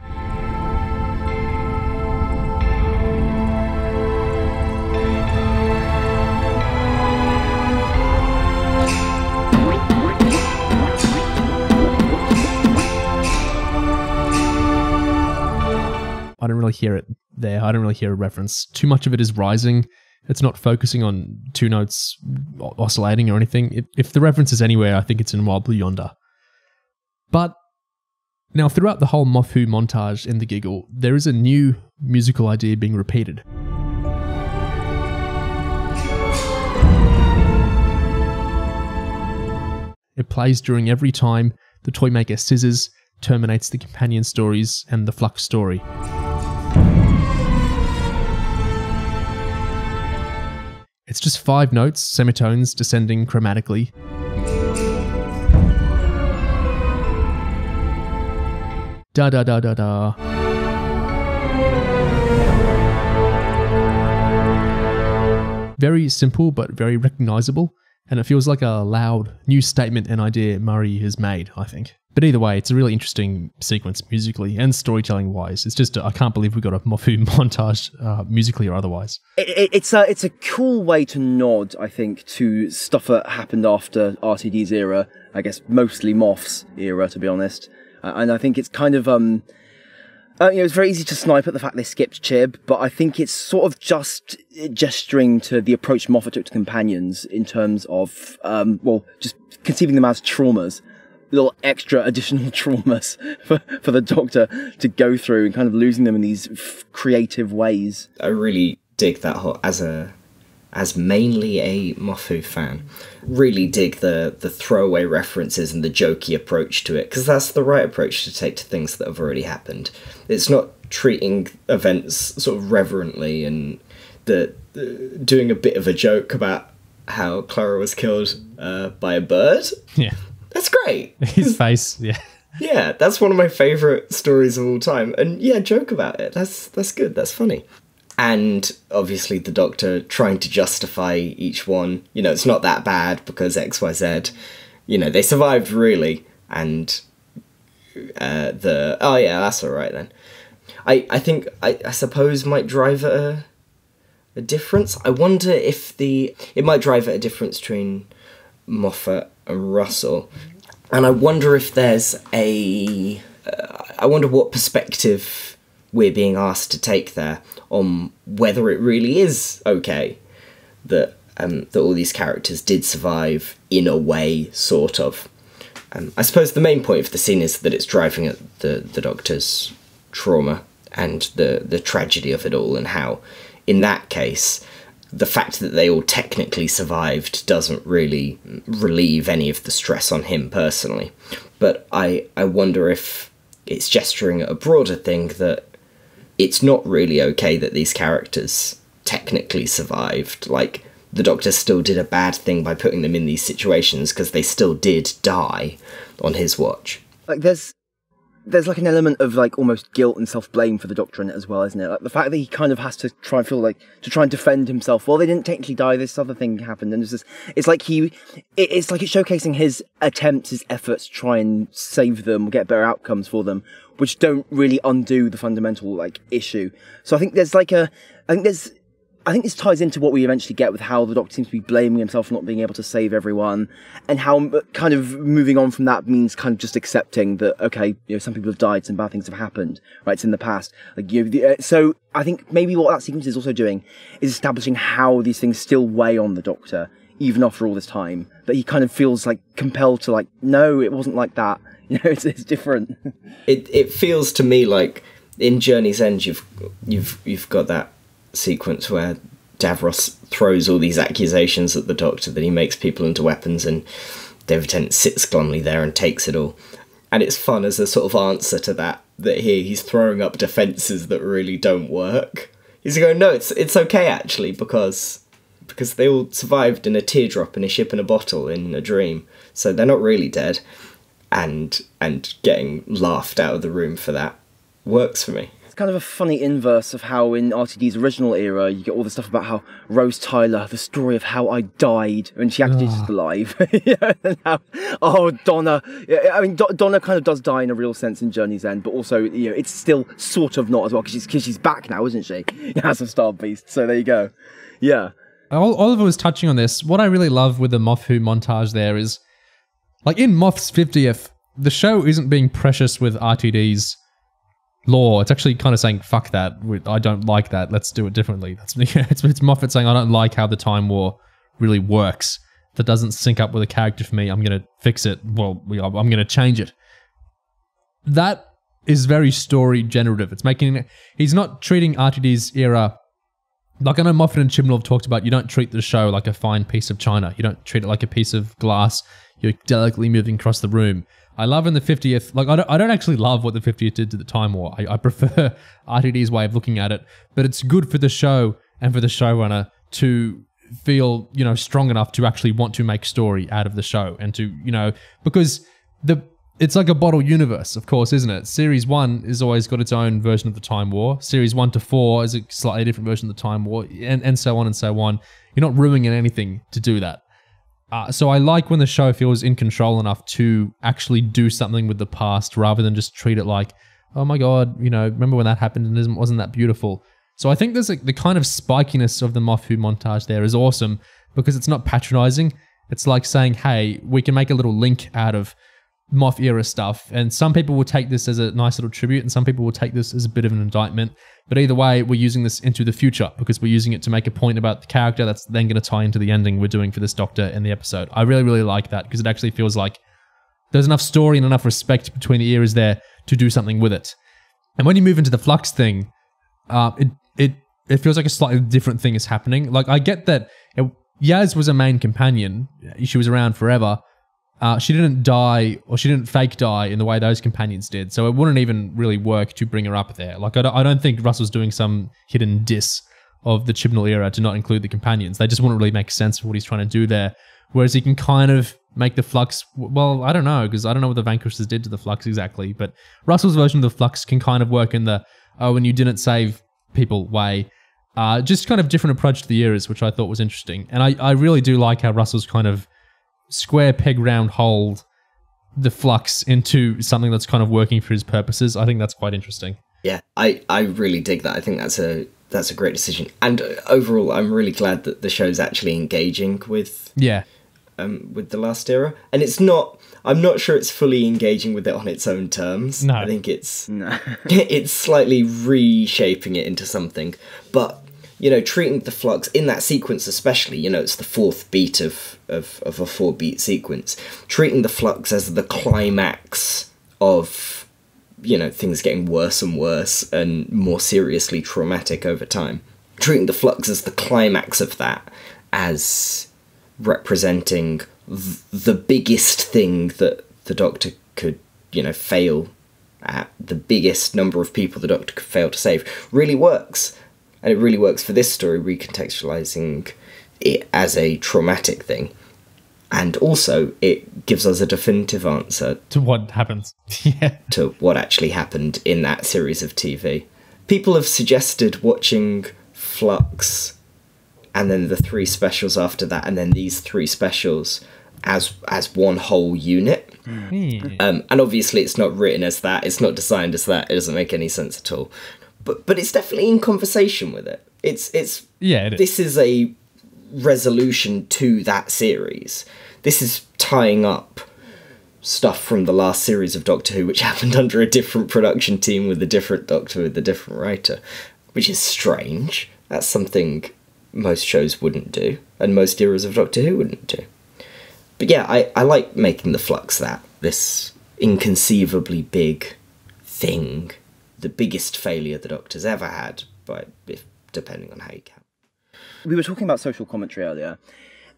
I don't really hear it there. I don't really hear a reference. Too much of it is rising. It's not focusing on two notes oscillating or anything. If the reference is anywhere, I think it's in Wild Blue Yonder. But now throughout the whole Mofu montage in the Giggle, there is a new musical idea being repeated. It plays during every time the Toymaker Scissors terminates the companion stories and the Flux story. It's just 5 notes, semitones descending chromatically. Da da da da da. Very simple but very recognizable, and it feels like a loud new statement and idea Murray has made, I think. But either way, it's a really interesting sequence musically and storytelling wise. It's just, I can't believe we got a Mofu montage musically or otherwise. It's a cool way to nod, I think, to stuff that happened after RTD's era. I guess mostly Moff's era, to be honest. And I think it's kind of, it's very easy to snipe at the fact they skipped Chib, but I think it's sort of just gesturing to the approach Moffat took to companions in terms of, just conceiving them as traumas. Little extra additional traumas for the Doctor to go through and kind of losing them in these creative ways. I really dig that as mainly a Mofu fan. Really dig the throwaway references and the jokey approach to it, because that's the right approach to take to things that have already happened. It's not treating events sort of reverently, and doing a bit of a joke about how Clara was killed by a bird. Yeah. That's great. His face, yeah. Yeah, that's one of my favourite stories of all time. And yeah, joke about it. That's good. That's funny. And obviously the Doctor trying to justify each one. You know, it's not that bad because XYZ. You know, they survived really. And oh yeah, that's all right then. I think, I suppose might drive a difference. I wonder if it might drive at a difference between Moffat and Russell. And I wonder if there's I wonder what perspective we're being asked to take there on whether it really is okay that all these characters did survive in a way, sort of. I suppose the main point of the scene is that it's driving at the Doctor's trauma and the tragedy of it all, and how, in that case, the fact that they all technically survived doesn't really relieve any of the stress on him personally. But I wonder if it's gesturing at a broader thing, that it's not really okay that these characters technically survived. Like, the Doctor still did a bad thing by putting them in these situations because they still did die on his watch. Like, there's like an element of like almost guilt and self-blame for the Doctor in it as well, isn't it? Like the fact that he kind of has to try and defend himself. Well, they didn't technically die. This other thing happened, and it's like it's showcasing his attempts, his efforts to try and save them, or get better outcomes for them, which don't really undo the fundamental like issue. So I think I think this ties into what we eventually get with how the Doctor seems to be blaming himself for not being able to save everyone, and how kind of moving on from that means kind of just accepting that, okay, you know, some people have died, some bad things have happened, right? It's in the past. Like, you know, so I think maybe what that sequence is also doing is establishing how these things still weigh on the Doctor, even after all this time. That he kind of feels like compelled to, like, no, it wasn't like that. You know, it's different. It feels to me like in Journey's End, you've got that sequence where Davros throws all these accusations at the Doctor that he makes people into weapons, and David Tennant sits glumly there and takes it all. And it's fun as a sort of answer to that here he's throwing up defences that really don't work. He's going, no, it's okay actually, because they all survived in a teardrop in a ship in a bottle in a dream, so they're not really dead. And getting laughed out of the room for that works for me. Kind of a funny inverse of how in RTD's original era you get all the stuff about how Rose Tyler, the story of how I died when she actually just alive. Donna. Yeah, I mean, Donna kind of does die in a real sense in Journey's End, but also, you know, it's still sort of not as well because she's back now, isn't she? As a Star Beast. So there you go. Yeah. Oliver was touching on this. What I really love with the Moff Who montage there is, like in Moff's 50th, the show isn't being precious with RTD's lore. It's actually kind of saying, fuck that, I don't like that, let's do it differently. It's Moffat saying, I don't like how the Time War really works. That doesn't sync up with a character for me. I'm going to fix it. Well, I'm going to change it. That is very story generative. It's making, he's not treating RTD's era, like I know Moffat and Chibnall have talked about, you don't treat the show like a fine piece of china. You don't treat it like a piece of glass. You're delicately moving across the room. I love in the 50th, like I don't actually love what the 50th did to the Time War. I prefer RTD's way of looking at it, but it's good for the show and for the showrunner to feel, you know, strong enough to actually want to make story out of the show, and to, you know, because it's like a bottle universe, of course, isn't it? Series 1 has always got its own version of the Time War. Series 1 to 4 is a slightly different version of the Time War, and so on and so on. You're not ruining anything to do that. So I like when the show feels in control enough to actually do something with the past rather than just treat it like, oh my god, you know, remember when that happened and wasn't that beautiful? So I think there's the kind of spikiness of the Moff Who montage there is awesome because it's not patronizing. It's like saying, hey, we can make a little link out of Moff era stuff, and some people will take this as a nice little tribute and some people will take this as a bit of an indictment. But either way, we're using this into the future because we're using it to make a point about the character that's then going to tie into the ending we're doing for this Doctor in the episode. I really, really like that because it actually feels like there's enough story and enough respect between the eras there to do something with it. And when you move into the Flux thing, it feels like a slightly different thing is happening. Like, I get that Yaz was a main companion. She was around forever. She didn't die, or she didn't fake die in the way those companions did. So it wouldn't even really work to bring her up there. Like, I don't think Russell's doing some hidden diss of the Chibnall era to not include the companions. They just wouldn't really make sense for what he's trying to do there. Whereas he can kind of make the Flux, well, I don't know, because I don't know what the Vanquishers did to the Flux exactly, but Russell's version of the Flux can kind of work in the, oh, and you didn't save people way. Just kind of different approach to the eras, which I thought was interesting. And I really do like how Russell's kind of square peg round hole the Flux into something that's kind of working for his purposes. I think that's quite interesting. Yeah, I really dig that. I think that's a great decision. And overall, I'm really glad that the show's actually engaging with the Last Era. And it's not, I'm not sure it's fully engaging with it on its own terms. No. I think it's it's slightly reshaping it into something. But, you know, treating the Flux in that sequence especially, you know, it's the fourth beat of a 4-beat sequence. Treating the Flux as the climax of, you know, things getting worse and worse and more seriously traumatic over time. Treating the Flux as the climax of that, as representing the biggest thing that the Doctor could, you know, fail at, the biggest number of people the Doctor could fail to save, really works. And it really works for this story, recontextualising it as a traumatic thing. And also, it gives us a definitive answer to what happens. To what actually happened in that series of TV. People have suggested watching Flux and then the 3 specials after that, and then these 3 specials as one whole unit. And obviously it's not written as that, it's not designed as that, it doesn't make any sense at all. But it's definitely in conversation with it. It is. This is a resolution to that series. This is tying up stuff from the last series of Doctor Who, which happened under a different production team with a different Doctor with a different writer, which is strange. That's something most shows wouldn't do, and most eras of Doctor Who wouldn't do. But yeah, I like making the Flux this inconceivably big thing, the biggest failure the Doctor's ever had, depending on how you count. We were talking about social commentary earlier,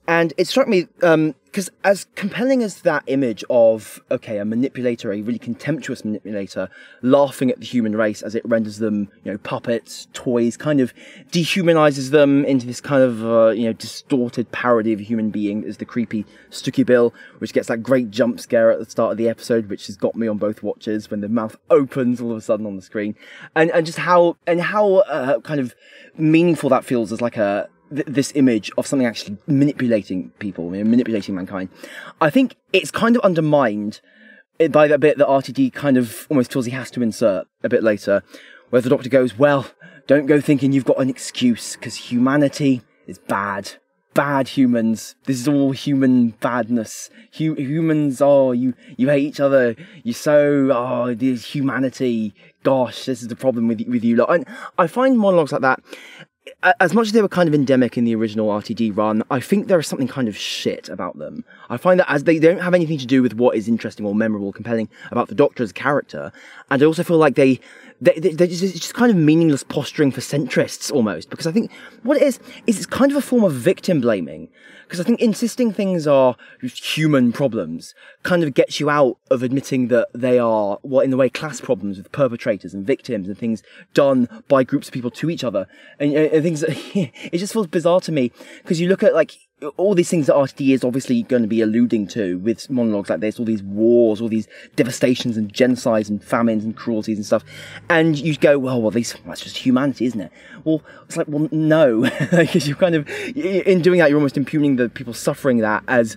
and it struck me, because as compelling as that image of, okay, a manipulator, a really contemptuous manipulator, laughing at the human race as it renders them, you know, puppets, toys, kind of dehumanizes them into this kind of, you know, distorted parody of a human being, is the creepy Stooky Bill, which gets that great jump scare at the start of the episode, which has got me on both watches when the mouth opens all of a sudden on the screen, and just how kind of meaningful that feels as like this image of something actually manipulating people, you know, manipulating mankind. I think it's kind of undermined by that bit that RTD kind of almost feels he has to insert a bit later, where the Doctor goes, well, don't go thinking you've got an excuse, because humanity is bad. Bad humans. This is all human badness. Humans, you hate each other. This humanity. Gosh, this is the problem with you lot. And I find monologues like that, as much as they were kind of endemic in the original RTD run, I think there is something kind of shit about them. I find that as they don't have anything to do with what is interesting or memorable or compelling about the Doctor as a character, and I also feel like they're just kind of meaningless posturing for centrists almost, because I think what it is it's kind of a form of victim blaming. Because I think insisting things are human problems kind of gets you out of admitting that they are, well, in the way, class problems with perpetrators and victims and things done by groups of people to each other. And things that, it just feels bizarre to me, because you look at, like, all these things that RTD is obviously going to be alluding to with monologues like this, all these wars, all these devastations and genocides and famines and cruelties and stuff, and you go, well, that's just humanity, isn't it? Well, it's like, well, no, because you're kind of, in doing that, you're almost impugning the people suffering that as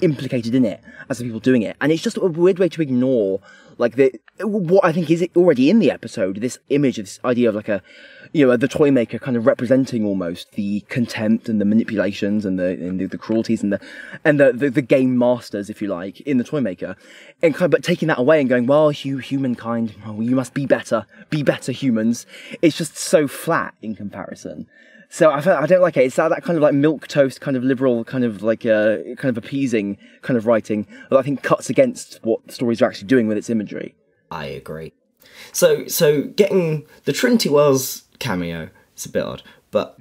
implicated in it, as the people doing it, and it's just a weird way to ignore, like, what I think is already in the episode, this image of this idea of, like, the Toymaker kind of representing almost the contempt and the manipulations and the cruelties and the game masters, if you like, in the Toymaker, and kind of, but taking that away and going, well, humankind, you must be better humans. It's just so flat in comparison. So I don't like it. It's that kind of like milquetoast, kind of liberal, kind of like kind of appeasing kind of writing that I think cuts against what the stories are actually doing with its imagery. I agree. So getting the Trinity Wells cameo, it's a bit odd, but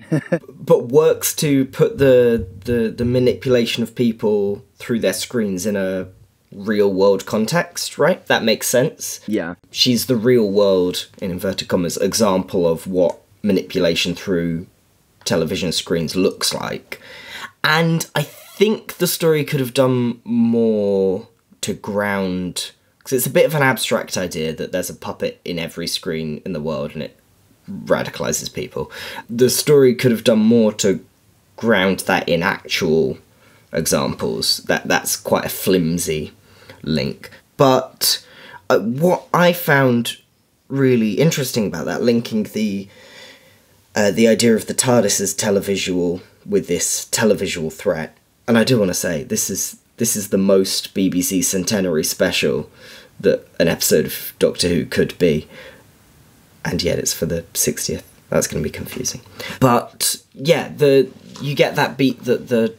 works to put the manipulation of people through their screens in a real world context, right? That makes sense. Yeah. She's the real world, in inverted commas, example of what manipulation through television screens looks like. And I think the story could have done more to ground, because it's a bit of an abstract idea that there's a puppet in every screen in the world and it radicalizes people. The story could have done more to ground that in actual examples. That's quite a flimsy link. But what I found really interesting about that, linking the idea of the TARDIS as televisual with this televisual threat, and I do want to say this is the most BBC Centenary special that an episode of Doctor Who could be, and yet it's for the 60th. That's going to be confusing. But yeah, you get that beat that the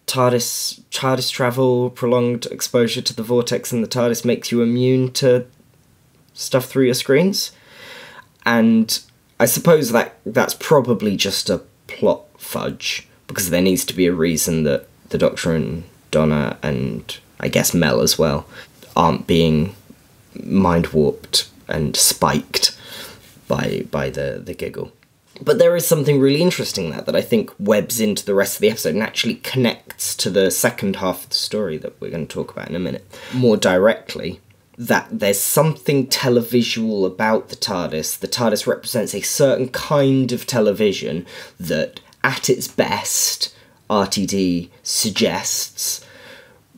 TARDIS travel, prolonged exposure to the vortex in the TARDIS makes you immune to stuff through your screens. And I suppose that's probably just a plot fudge, because there needs to be a reason that the Doctor and Donna, and I guess Mel as well, aren't being mind-warped and spiked by the giggle. But there is something really interesting there that I think webs into the rest of the episode and actually connects to the second half of the story that we're going to talk about in a minute more directly, that there's something televisual about the TARDIS. The TARDIS represents a certain kind of television that, at its best, RTD suggests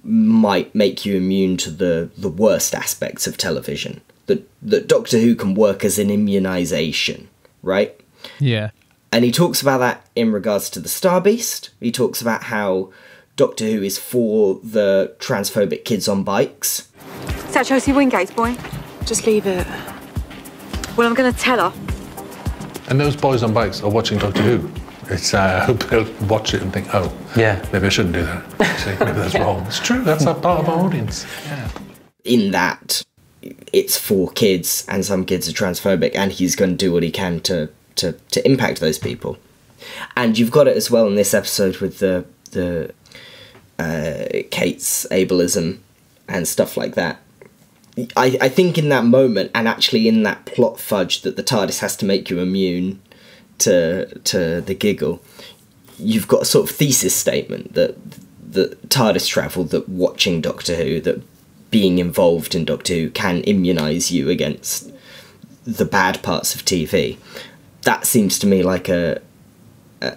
might make you immune to the worst aspects of television. That Doctor Who can work as an immunisation, right? Yeah. And he talks about that in regards to the Star Beast. He talks about how Doctor Who is for the transphobic kids on bikes. Is that Chelsea Wingate's boy? Just leave it. Well, I'm going to tell her. And those boys on bikes are watching Doctor Who. It's I hope they'll watch it and think, oh, yeah, maybe I shouldn't do that. See, maybe that's wrong. It's true. That's a part of our audience. Yeah. In that, it's for kids, and some kids are transphobic, and he's going to do what he can to impact those people. And you've got it as well in this episode with the Kate's ableism and stuff like that. I think in that moment, and actually in that plot fudge that the TARDIS has to make you immune to the giggle, you've got a sort of thesis statement that the TARDIS travel, that watching Doctor Who, that being involved in Doctor Who can immunise you against the bad parts of TV. That seems to me like an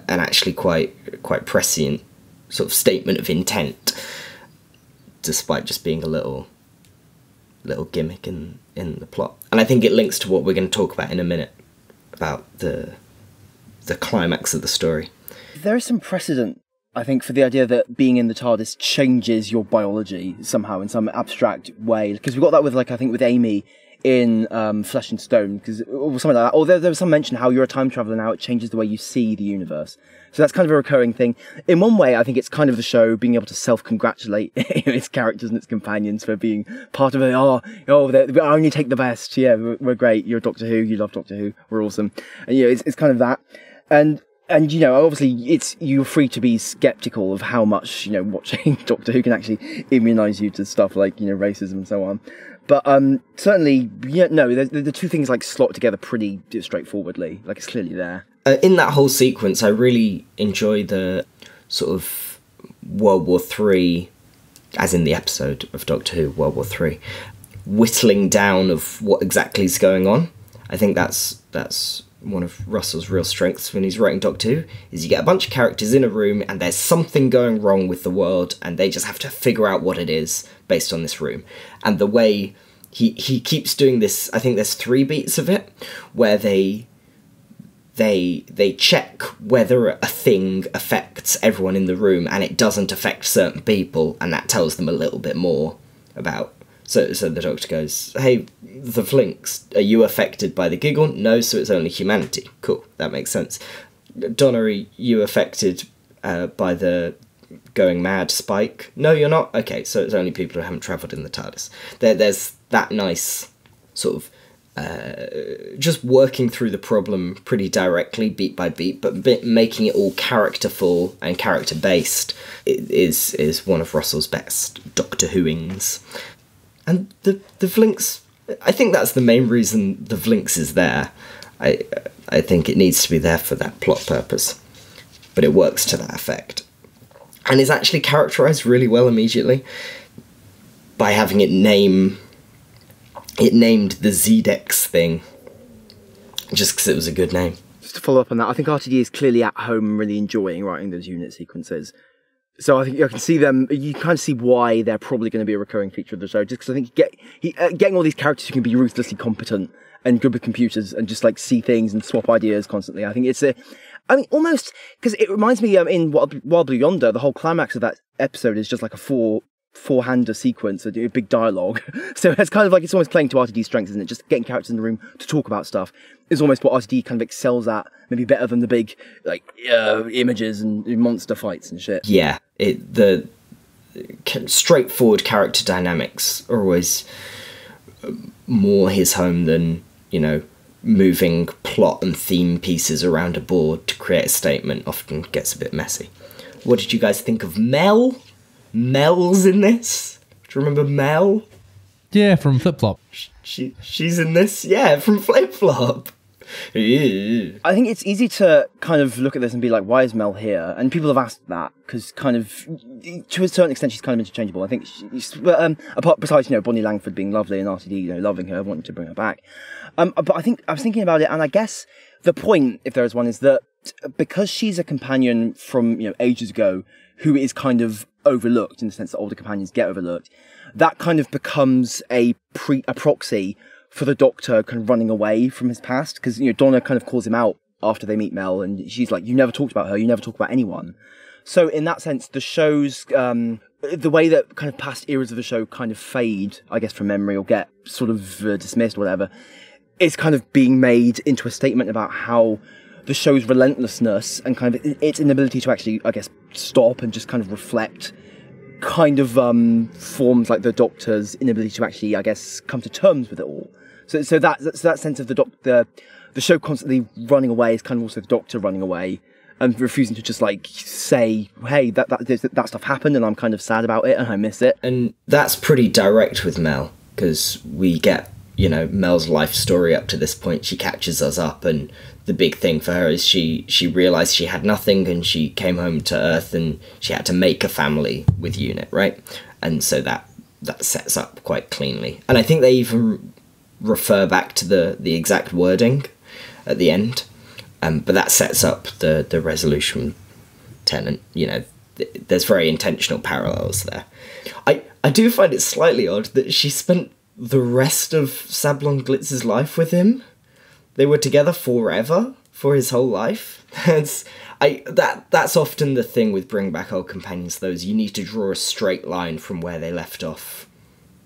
actually quite prescient sort of statement of intent, despite just being a little gimmick in the plot. And I think it links to what we're going to talk about in a minute, about the climax of the story. There is some precedent, I think, for the idea that being in the TARDIS changes your biology somehow in some abstract way. Because we got that with, like, I think with Amy in Flesh and Stone, or something like that. Or there was some mention how you're a time traveller now, it changes the way you see the universe. So that's kind of a recurring thing. In one way, I think it's kind of the show being able to self-congratulate its characters and its companions for being part of it. I only take the best. Yeah, we're great. You're Doctor Who. You love Doctor Who. We're awesome. And it's kind of that. And obviously you're free to be skeptical of how much, watching Doctor Who can actually immunise you to stuff like, racism and so on. But certainly, the two things slot together pretty straightforwardly. It's clearly there. In that whole sequence, I really enjoy the sort of World War III, as in the episode of Doctor Who, World War III, whittling down of what exactly is going on. I think that's one of Russell's real strengths when he's writing Doctor Who, is you get a bunch of characters in a room and there's something going wrong with the world and they just have to figure out what it is based on this room. And the way he keeps doing this, I think there's 3 beats of it, where they check whether a thing affects everyone in the room and it doesn't affect certain people, and that tells them a little bit more about. So the Doctor goes, hey, the Flinks, are you affected by the giggle? No, so it's only humanity. Cool, that makes sense. Donna, are you affected by the going mad spike? No, you're not? Okay, so it's only people who haven't travelled in the TARDIS. There's that nice sort of just working through the problem pretty directly, beat by beat, but making it all characterful and character-based is one of Russell's best Doctor Whoings. And the Vlinks, I think that's the main reason the Vlinks is there. I think it needs to be there for that plot purpose, but it works to that effect. And is actually characterised really well immediately by having it named the Zedex thing, just because it was a good name. Just to follow up on that, I think RTD is clearly at home and really enjoying writing those unit sequences. So I think I can see them, you kind of see why they're probably going to be a recurring feature of the show, just because I think getting all these characters who can be ruthlessly competent and good with computers and just like see things and swap ideas constantly. I think it's almost, because it reminds me in Wild Blue Yonder, the whole climax of that episode is just like a four-hander sequence, a big dialogue. So it's kind of like, it's almost playing to RTD's strengths, isn't it? Just getting characters in the room to talk about stuff is almost what RTD kind of excels at, maybe better than the big like images and monster fights and shit. Yeah, the straightforward character dynamics are always more his home than, you know, moving plot and theme pieces around a board to create a statement often gets a bit messy. What did you guys think of Mel? Mel's in this. Do you remember Mel? Yeah, from Flip Flop. She's in this. Yeah, from Flip Flop. I think it's easy to kind of look at this and be like, why is Mel here? And people have asked that because kind of, to a certain extent, she's kind of interchangeable. I think, apart besides, you know, Bonnie Langford being lovely and RTD, you know, loving her, wanting to bring her back. But I think I was thinking about it, and I guess the point, if there is one, is that because she's a companion from, you know, ages ago, who is kind of overlooked in the sense that older companions get overlooked, that kind of becomes a proxy for the Doctor kind of running away from his past, because, you know, Donna kind of calls him out after they meet Mel, and she's like, you never talked about her, you never talk about anyone. So in that sense, the show's, the way that kind of past eras of the show kind of fade, I guess, from memory or get sort of dismissed or whatever, is kind of being made into a statement about how the show's relentlessness and kind of its inability to actually, I guess, stop and just kind of reflect kind of forms like the Doctor's inability to actually, I guess, come to terms with it all. So that sense of the show constantly running away is kind of also the Doctor running away and refusing to just like say, hey, that stuff happened and I'm kind of sad about it and I miss it. And that's pretty direct with Mel, because we get, you know, Mel's life story up to this point. She catches us up, and the big thing for her is she realised she had nothing, and she came home to Earth and she had to make a family with UNIT, right? And so that sets up quite cleanly. And I think they even refer back to the exact wording at the end, but that sets up the resolution tenet. You know, there's very intentional parallels there. I do find it slightly odd that she spent the rest of Sablon Glitz's life with him. They were together forever, for his whole life. That's often the thing with Bring Back Old Companions, though, is you need to draw a straight line from where they left off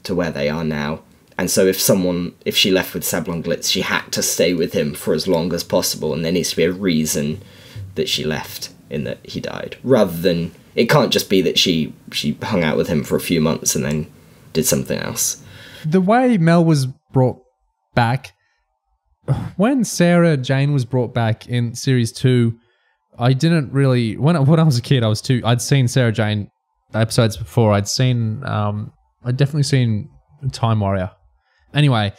to where they are now. And so if she left with Sablon Glitz, she had to stay with him for as long as possible, and there needs to be a reason that she left in that he died. Rather than, it can't just be that she hung out with him for a few months and then did something else. The way Mel was brought back, when Sarah Jane was brought back in series 2, I didn't really, when I was a kid, I'd seen Sarah Jane episodes before. I'd definitely seen Time Warrior. Anyway,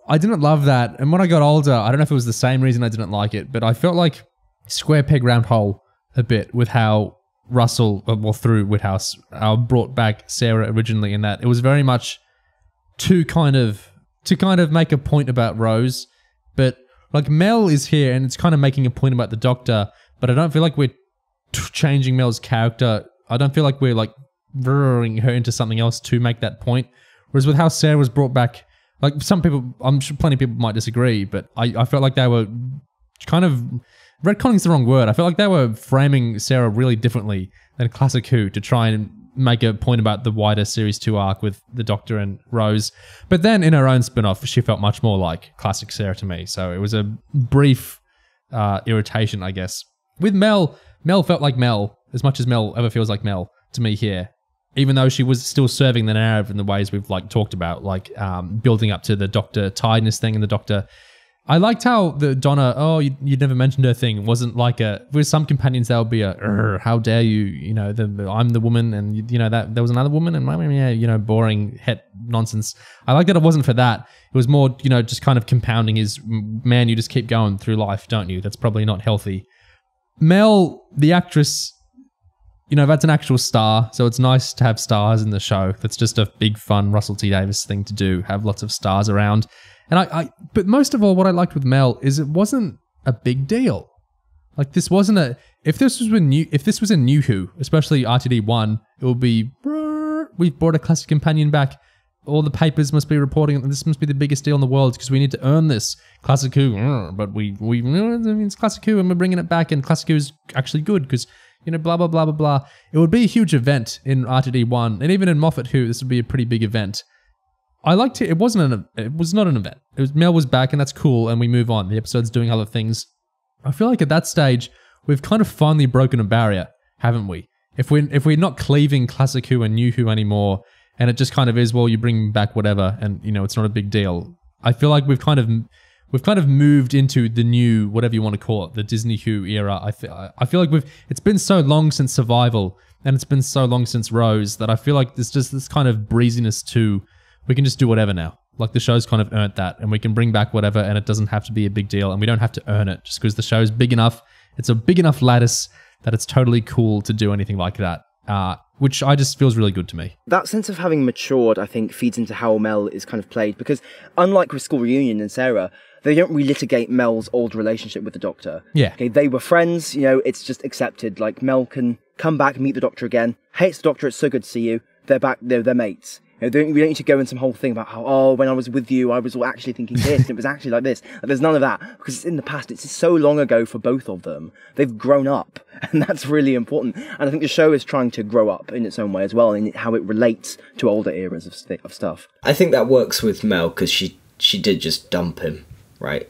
I didn't love that. And when I got older, I don't know if it was the same reason I didn't like it, but I felt like square peg round hole a bit with how Russell, well, through Whithouse, brought back Sarah originally, in that it was very much to kind of make a point about Rose, but like Mel is here and it's kind of making a point about the Doctor, but I don't feel like we're changing Mel's character. I don't feel like we're like rearing her into something else to make that point. Whereas with how Sarah was brought back, like some people, I'm sure plenty of people might disagree, but I felt like they were kind of, retconning's the wrong word. I felt like they were framing Sarah really differently than Classic Who to try and make a point about the wider Series 2 arc with the Doctor and Rose. But then in her own spin-off, she felt much more like classic Sarah to me. So it was a brief irritation, I guess. With Mel felt like Mel, as much as Mel ever feels like Mel to me here. even though she was still serving the narrative in the ways we've like talked about, like building up to the Doctor tiredness thing and the Doctor. I liked how the Donna, you'd never mentioned her thing. It wasn't like with some companions, there would be how dare you, you know, I'm the woman and, you know, that there was another woman and, yeah, you know, boring het nonsense. I like that it wasn't for that. It was more, you know, just kind of compounding his, man, you just keep going through life, don't you? That's probably not healthy. Mel, the actress, you know, that's an actual star. So it's nice to have stars in the show. That's just a big, fun Russell T Davies thing to do, have lots of stars around. And but most of all, what I liked with Mel is it wasn't a big deal. Like this wasn't if this was a New Who, especially RTD1, it would be, we've brought a classic companion back. All the papers must be reporting, this must be the biggest deal in the world because we need to earn this. Classic Who, but it's Classic Who and we're bringing it back and Classic Who is actually good because, you know, blah, blah, blah, blah, blah. It would be a huge event in RTD1 and even in Moffat Who, this would be a pretty big event. I liked it. It was not an event. Mel was back and that's cool and we move on. The episode's doing other things. I feel like at that stage, we've kind of finally broken a barrier, haven't we? If we're not cleaving Classic Who and New Who anymore and it just kind of is, well, you bring back whatever and, you know, it's not a big deal. I feel like we've kind of moved into the new, whatever you want to call it, the Disney Who era. I feel like it's been so long since Survival and it's been so long since Rose that I feel like there's just this kind of breeziness to, we can just do whatever now. Like the show's kind of earned that and we can bring back whatever and it doesn't have to be a big deal and we don't have to earn it just because the show's big enough. It's a big enough lattice that it's totally cool to do anything like that, which I just feels really good to me. That sense of having matured, I think, feeds into how Mel is kind of played because unlike with School Reunion and Sarah, they don't relitigate Mel's old relationship with the Doctor. Yeah. Okay, they were friends, you know, it's just accepted. Like Mel can come back, meet the Doctor again, hates the Doctor, it's so good to see you. They're back, they're mates. You know, we don't need to go into some whole thing about how, when I was with you, I was actually thinking this, and it was actually like this. Like, there's none of that, because it's in the past. It's so long ago for both of them. They've grown up, and that's really important. And I think the show is trying to grow up in its own way as well, in how it relates to older eras of stuff. I think that works with Mel, because she did just dump him, right?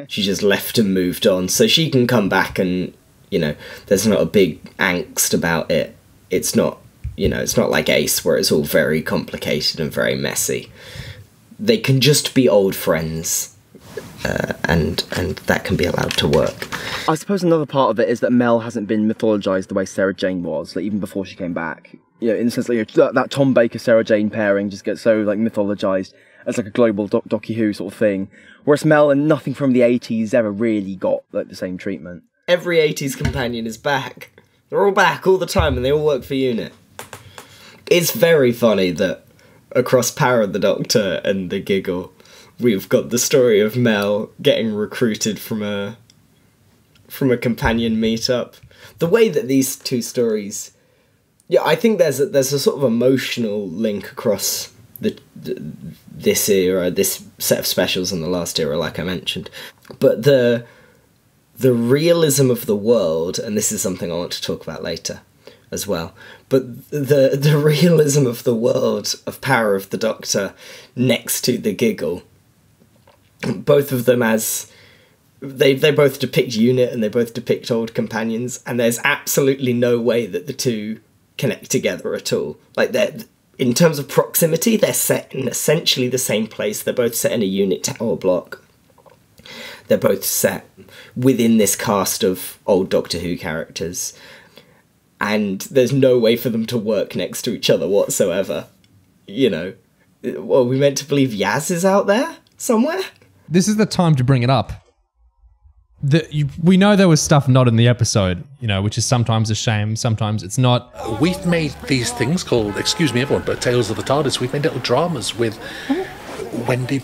She just left and moved on, so she can come back and, you know, there's not a big angst about it. It's not... You know, it's not like Ace where it's all very complicated and very messy. They can just be old friends, and that can be allowed to work. I suppose another part of it is that Mel hasn't been mythologized the way Sarah Jane was, like even before she came back. You know, in the sense that that Tom Baker Sarah Jane pairing just gets so like mythologized as like a global Doctor Who sort of thing, whereas Mel and nothing from the 80s ever really got like the same treatment. Every 80s companion is back. They're all back all the time, and they all work for UNIT. It's very funny that across Power of the Doctor and The Giggle, we've got the story of Mel getting recruited from a companion meetup. The way that these two stories, yeah, I think there's a sort of emotional link across this era, this set of specials and the last era, like I mentioned. But the realism of the world, and this is something I want to talk about later as well, but the realism of the world of Power of the Doctor next to The Giggle, both of them as they both depict UNIT and they both depict old companions, and there's absolutely no way that the two connect together at all. Like, they're, in terms of proximity, they're set in essentially the same place. They're both set in a UNIT tower block. They're both set within this cast of old Doctor Who characters. And there's no way for them to work next to each other whatsoever. You know, well, we meant to believe Yaz is out there somewhere? This is the time to bring it up. We know there was stuff not in the episode, you know, which is sometimes a shame, sometimes it's not. We've made these things called, excuse me everyone, but Tales of the TARDIS. We've made little dramas with Wendy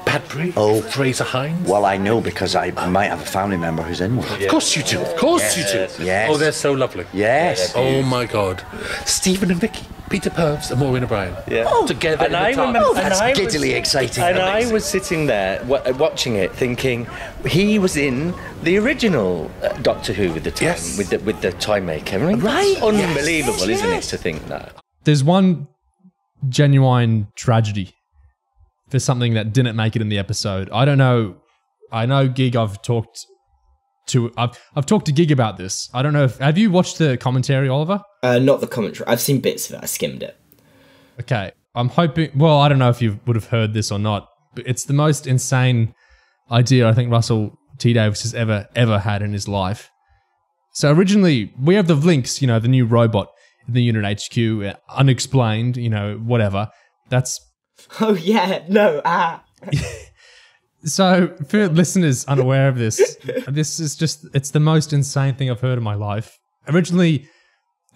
Padbury, Fraser Hines. Well, I know because I might have a family member who's in one. Of course you do, of course you do. Yes. Oh, they're so lovely. Yes. Oh my God. Stephen and Vicky, Peter Purves and Maureen O'Brien. Yeah. Together and in the I TARDIS. remember, That's giddily exciting. And I was sitting there watching it, thinking he was in the original Doctor Who with the time, with the Time Maker. I mean, right? Unbelievable, isn't it, to think that? There's one genuine tragedy for something that didn't make it in the episode. I don't know. I know, Gig, I've talked I've talked to Gig about this. I don't know if have you watched the commentary, Oliver? Not the commentary. I've seen bits of it. I skimmed it. Okay, I'm hoping. Well, I don't know if you would have heard this or not, but it's the most insane idea I think Russell T Davies has ever had in his life. So originally, we have the Vlinks, you know, the new robot in the Unit HQ, unexplained, you know, whatever. That's. Oh yeah, no, So, for listeners unaware of this, this is just, it's the most insane thing I've heard in my life. Originally,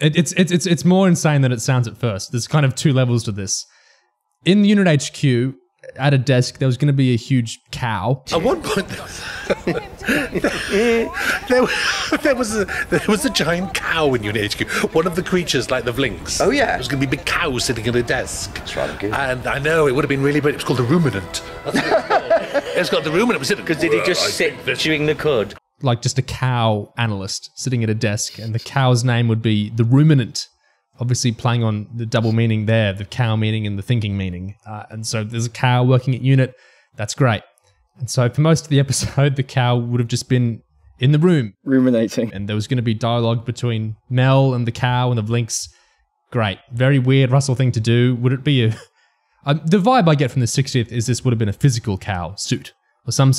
it's more insane than it sounds at first. There's kind of two levels to this. In the Unit HQ, at a desk, there was going to be a huge cow. At one point, there was a giant cow in Unit HQ. One of the creatures, like the Vlinks. Oh, yeah. There was going to be a big cow sitting at a desk. That's rather good. And I know, it would have been really, but it was called the ruminant. That's what it's called. It's got the ruminant. Because did he just sit chewing the cud? Like just a cow analyst sitting at a desk, and the cow's name would be the ruminant. Obviously playing on the double meaning there, the cow meaning and the thinking meaning. And so there's a cow working at Unit. That's great. And so for most of the episode, the cow would have just been in the room. Ruminating. And there was going to be dialogue between Mel and the cow and the Vlinks. Great. Very weird Russell thing to do. Would it be a... the vibe I get from the 60th is this would have been a physical cow suit. Or some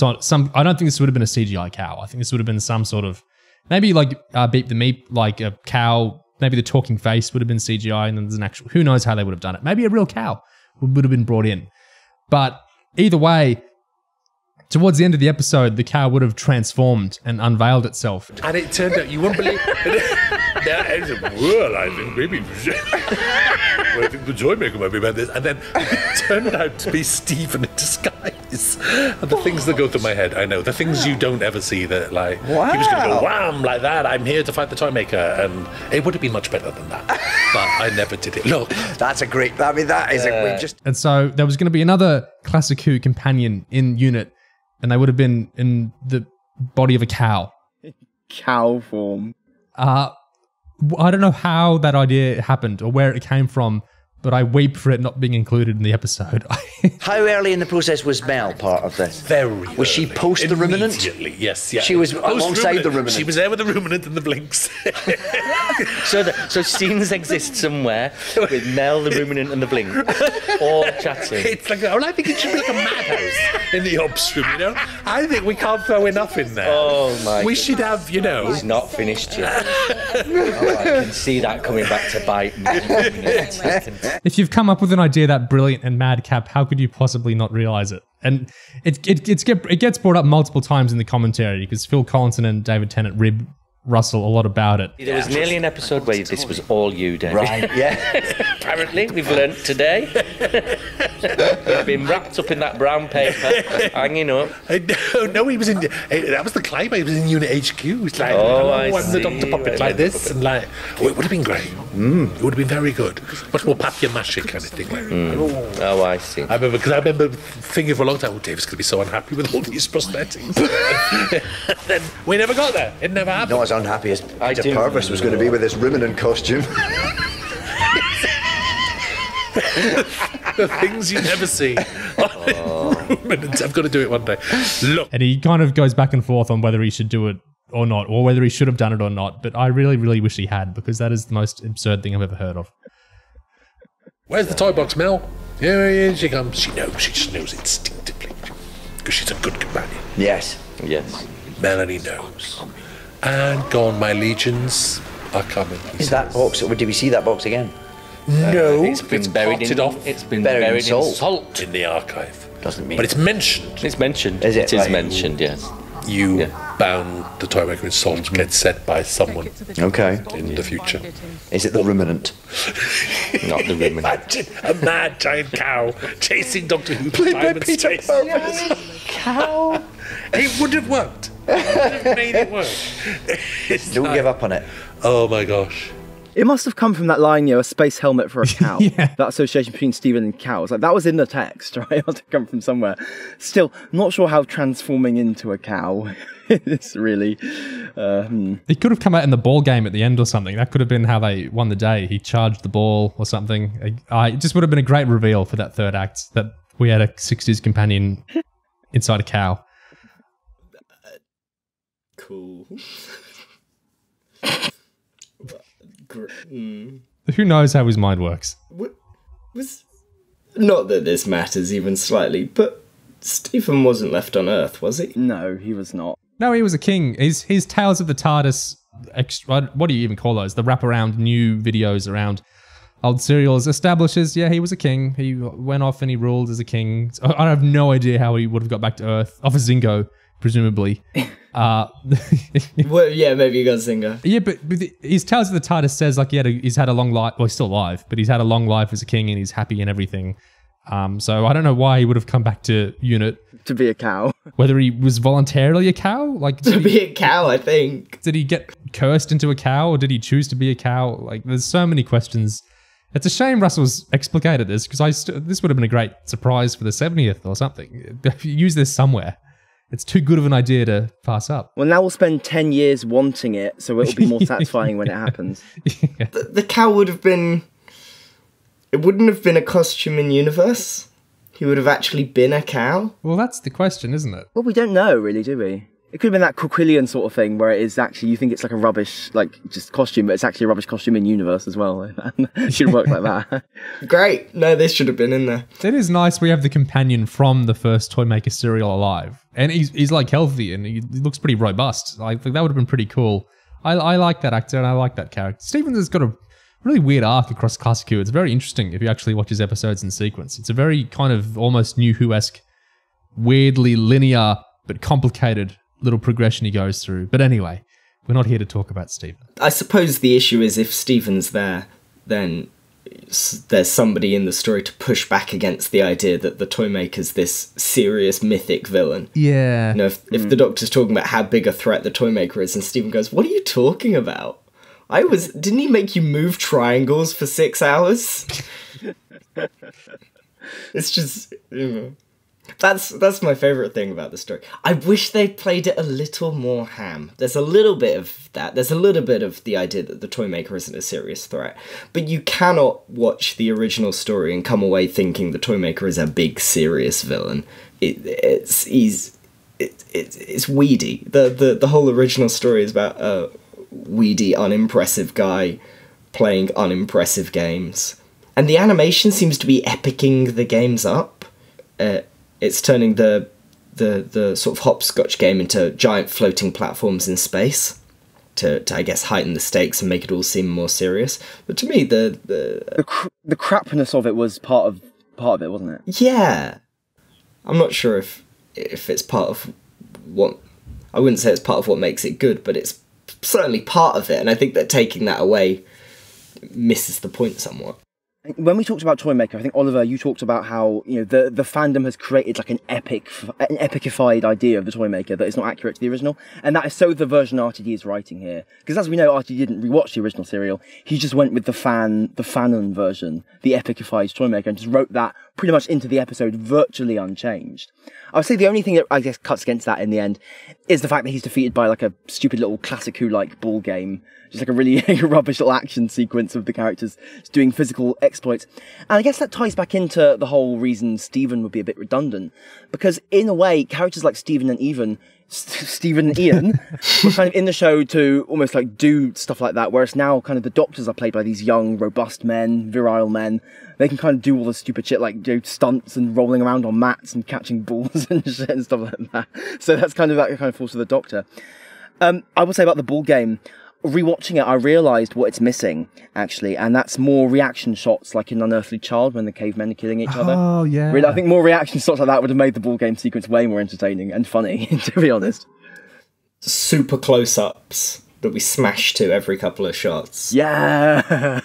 I don't think this would have been a CGI cow. I think this would have been some sort of... Maybe like Beep the Meep, like a cow... Maybe the talking face would have been CGI and then there's an actual... Who knows how they would have done it. Maybe a real cow would have been brought in. But either way, towards the end of the episode, the cow would have transformed and unveiled itself. And it turned out, you won't believe... Well, I think maybe... I think the Toymaker might be about this. And then it turned out to be Stephen in disguise. And the things that go through my head, I know. The things you don't ever see that, like... Wow. He was going to go, wham, like that. I'm here to fight the Toymaker. And it would have been much better than that. But I never did it. Look. That's a great... I mean, that is a... We just... And so there was going to be another Classic Who companion in Unit, and they would have been in the body of a cow. Cow form. I don't know how that idea happened or where it came from, but I weep for it not being included in the episode. How early in the process was Mel part of this? Very Was she post the ruminant? Immediately, yes. Yeah. She was alongside the ruminant. She was there with the ruminant and the Vlinks. So scenes exist somewhere with Mel, the ruminant, and the Blink, all chatting. It's like, well, I think it should be like a madhouse in the ops room, you know? I think we can't throw enough in there. Oh, my We God. should have, you know... He's not finished yet. Oh, I can see that coming back to bite me. If you've come up with an idea that brilliant and madcap, how could you possibly not realize it? And it gets brought up multiple times in the commentary because Phil Collinson and David Tennant rib Russell a lot about it. There was nearly an episode where this was all you, David. Right, yeah. Apparently, we've learnt today. You've been wrapped up in that brown paper, hanging up. No, he was in... That was the climber. He was in Unit HQ. It's like, I I'm the see. Dr. Puppet like this. And like, it would have been great. It would have been very good. Much more papier-mâché kind of thing. Like, Oh, I see. I remember thinking for a long time, oh, David's going to be so unhappy with all these prosthetics. Then we never got there. It never happened. Not as unhappy as Peter do Purvis was going to be with his ruminant costume. The things you never see. I've got to do it one day. Look. And he kind of goes back and forth on whether he should do it or not, or whether he should have done it or not. But I really, really wish he had, because that is the most absurd thing I've ever heard of. Where's the toy box, Mel? Here she comes. She knows. She just knows instinctively. Because she's a good companion. Yes. Yes. Melanie knows. And gone, my legions are coming. Is that box... Did we see that box again? No. It's been buried in... Off. It's been Buried in buried in salt. salt. In the archive. Doesn't mean... But it's mentioned. It's mentioned. Is it? It is Right. mentioned, yes. You bound the Toymaker in salt to get set by someone Okay. in the future. Is it the ruminant? Not the ruminant. Imagine a mad giant cow chasing Doctor Who Played by time and Peter space. Purvis. Cow. It would have worked. It would have made it work. Don't give up on it. Oh my gosh. It must have come from that line, you know, a space helmet for a cow. Yeah. That association between Stephen and cows. Like, that was in the text, right? It must have come from somewhere. Still, not sure how transforming into a cow is really... He could have come out in the ball game at the end or something. That could have been how they won the day. He charged the ball or something. It just would have been a great reveal for that third act, that we had a 60s companion inside a cow. cool. Who knows how his mind works? Was not that this matters even slightly, but Stephen wasn't left on Earth, was he? No, he was not. No, he was a king. His Tales of the TARDIS, what do you even call those? The wraparound new videos around old serials establishes, yeah, he was a king. He went off and he ruled as a king. So I have no idea how he would have got back to Earth. Off a Zingo, presumably. Well, yeah, maybe he got Zingo. Yeah, but his Tales of the TARDIS says like he's had a long life. Well, he's still alive, but he's had a long life as a king and he's happy and everything. So I don't know why he would have come back to UNIT. To be a cow. Whether he was voluntarily a cow? Like to be a cow, I think. Did he get cursed into a cow or did he choose to be a cow? Like there's so many questions. It's a shame Russell's explicated this because this would have been a great surprise for the 70th or something. Use this somewhere. It's too good of an idea to pass up. Well, now we'll spend 10 years wanting it, so it'll be more satisfying when it happens. Yeah. The cow would have been... It wouldn't have been a costume in universe. He would have actually been a cow. Well, that's the question, isn't it? Well, we don't know, really, do we? It could have been that Quillian sort of thing where it is actually, you think it's like a rubbish, like, just costume, but it's actually a rubbish costume in universe as well. It should work like that. Great. No, this should have been in there. It is nice we have the companion from the first Toymaker serial alive. And he's like healthy and he looks pretty robust. I think that would have been pretty cool. I like that actor and I like that character. Stevens has got a really weird arc across Classic Who. It's very interesting if you actually watch his episodes in sequence. It's a very kind of almost New Who-esque, weirdly linear but complicated little progression he goes through. But anyway, we're not here to talk about Stephen. I suppose the issue is if Stephen's there, then there's somebody in the story to push back against the idea that the Toymaker's this serious mythic villain. Yeah. You know, if the Doctor's talking about how big a threat the Toymaker is and Stephen goes, what are you talking about? Didn't he make you move triangles for 6 hours? It's just, you know. That's my favourite thing about the story. I wish they played it a little more ham. There's a little bit of that. There's a little bit of the idea that the Toymaker isn't a serious threat. But you cannot watch the original story and come away thinking the Toymaker is a big, serious villain. It's weedy. The whole original story is about a weedy, unimpressive guy playing unimpressive games. And the animation seems to be epicking the games up. It's turning the sort of hopscotch game into giant floating platforms in space to I guess heighten the stakes and make it all seem more serious. But to me, the crapness of it was part of it, wasn't it? Yeah, I'm not sure if it's part of what, I wouldn't say it's part of what makes it good, but it's certainly part of it. And I think that taking that away misses the point somewhat. When we talked about Toymaker, I think, Oliver, you talked about how, you know, the fandom has created like an epicified idea of the Toymaker that is not accurate to the original, and that is so the version RTD is writing here. Because as we know, RTD didn't rewatch the original serial. He just went with the fanon version, the epicified Toymaker, and just wrote that pretty much into the episode virtually unchanged. I would say the only thing that I guess cuts against that in the end is the fact that he's defeated by like a stupid little Classic Who-like ball game. Just like a really rubbish little action sequence of the characters doing physical exploits. And I guess that ties back into the whole reason Stephen would be a bit redundant. Because in a way, characters like Stephen and Ian were kind of in the show to almost like do stuff like that. Whereas now kind of the Doctors are played by these young, robust men, virile men. They can kind of do all the stupid shit like stunts and rolling around on mats and catching balls and shit and stuff like that. So that kind of falls to the Doctor. I will say about the ball game, rewatching it, I realised what it's missing, actually, and that's more reaction shots like in Unearthly Child when the cavemen are killing each other. Oh, yeah. Really, I think more reaction shots like that would have made the ball game sequence way more entertaining and funny, to be honest. Super close-ups that we smash to every couple of shots. Yeah!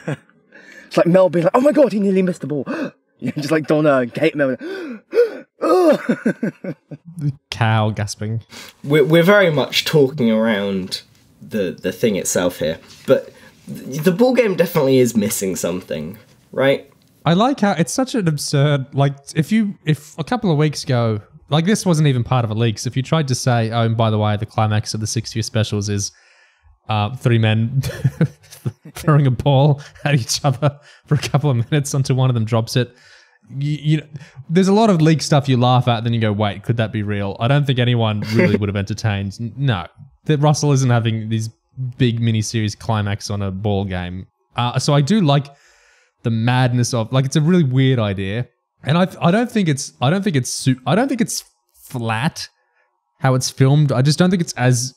It's like Mel being like, oh my god, he nearly missed the ball. Just like Donna and Kate Mel. The cow gasping. We're very much talking around the thing itself here, but the ball game definitely is missing something, right? I like how it's such an absurd, like if a couple of weeks ago, like this wasn't even part of a leak, so if you tried to say, oh, and by the way, the climax of the 6-year specials is 3 men throwing a ball at each other for a couple of minutes until one of them drops it, you know, there's a lot of leak stuff you laugh at, then you go, wait, could that be real? I don't think anyone really would have entertained. No, that Russell isn't having these big miniseries climax on a ball game. So I do like the madness of, like, it's a really weird idea, and I don't think it's flat how it's filmed. I just don't think it's as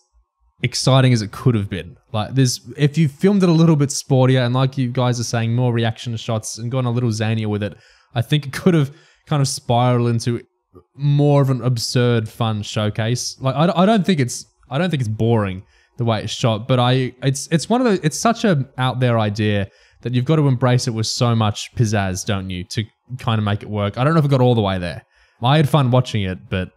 exciting as it could have been. Like, if you filmed it a little bit sportier and, like you guys are saying, more reaction shots and gone a little zanier with it, I think it could have kind of spiraled into more of an absurd, fun showcase. Like, I don't think it's boring the way it's shot, but it's one of those. It's such a out there idea that you've got to embrace it with so much pizzazz, don't you, to kind of make it work. I don't know if it got all the way there. I had fun watching it, but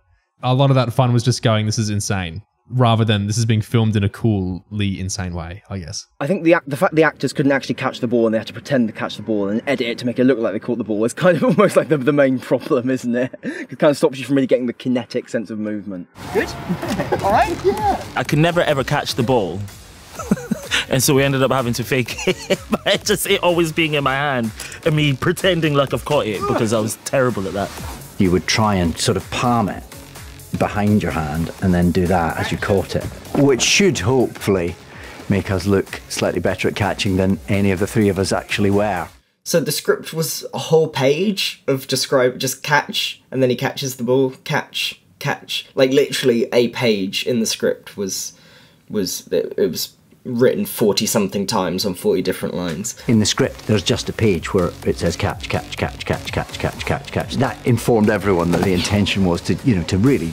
a lot of that fun was just going, this is insane, rather than this is being filmed in a coolly insane way, I guess. I think the fact the actors couldn't actually catch the ball and they had to pretend to catch the ball and edit it to make it look like they caught the ball is kind of almost like the main problem, isn't it? It kind of stops you from really getting the kinetic sense of movement. Good? All right? Yeah. I could never ever catch the ball. And so we ended up having to fake it by it always being in my hand and me pretending like I've caught it because I was terrible at that. You would try and sort of palm it behind your hand and then do that as you caught it, which should hopefully make us look slightly better at catching than any of the three of us actually were. So the script was a whole page of just catch, and then he catches the ball, catch. Like literally a page in the script was written 40-something times on 40 different lines. In the script, there's just a page where it says catch. That informed everyone that the intention was to, to really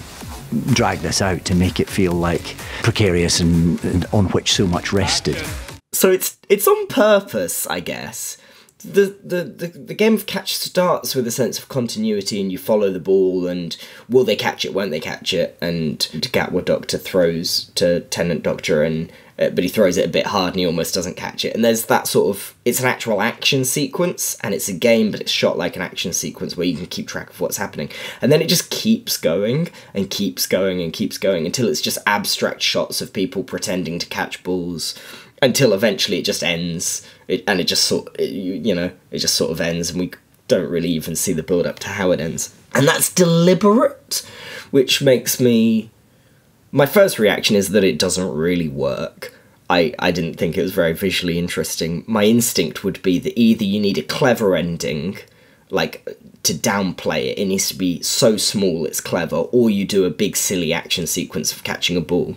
drag this out, to make it feel like precarious and on which so much rested. So it's on purpose, I guess. The game of catch starts with a sense of continuity, and you follow the ball, and will they catch it, won't they catch it, and Gatwa Doctor throws to Tenant Doctor, and but he throws it a bit hard and he almost doesn't catch it. And there's that sort of, it's an actual action sequence, and it's a game, but it's shot like an action sequence where you can keep track of what's happening. And then it just keeps going and keeps going and keeps going until it's just abstract shots of people pretending to catch balls, until eventually it just ends. It just sort of ends, and we don't really even see the build up to how it ends. And that's deliberate, which makes me... My first reaction is that it doesn't really work. I didn't think it was very visually interesting. My instinct would be that either you need a clever ending, like to downplay it, it needs to be so small it's clever, or you do a big silly action sequence of catching a ball.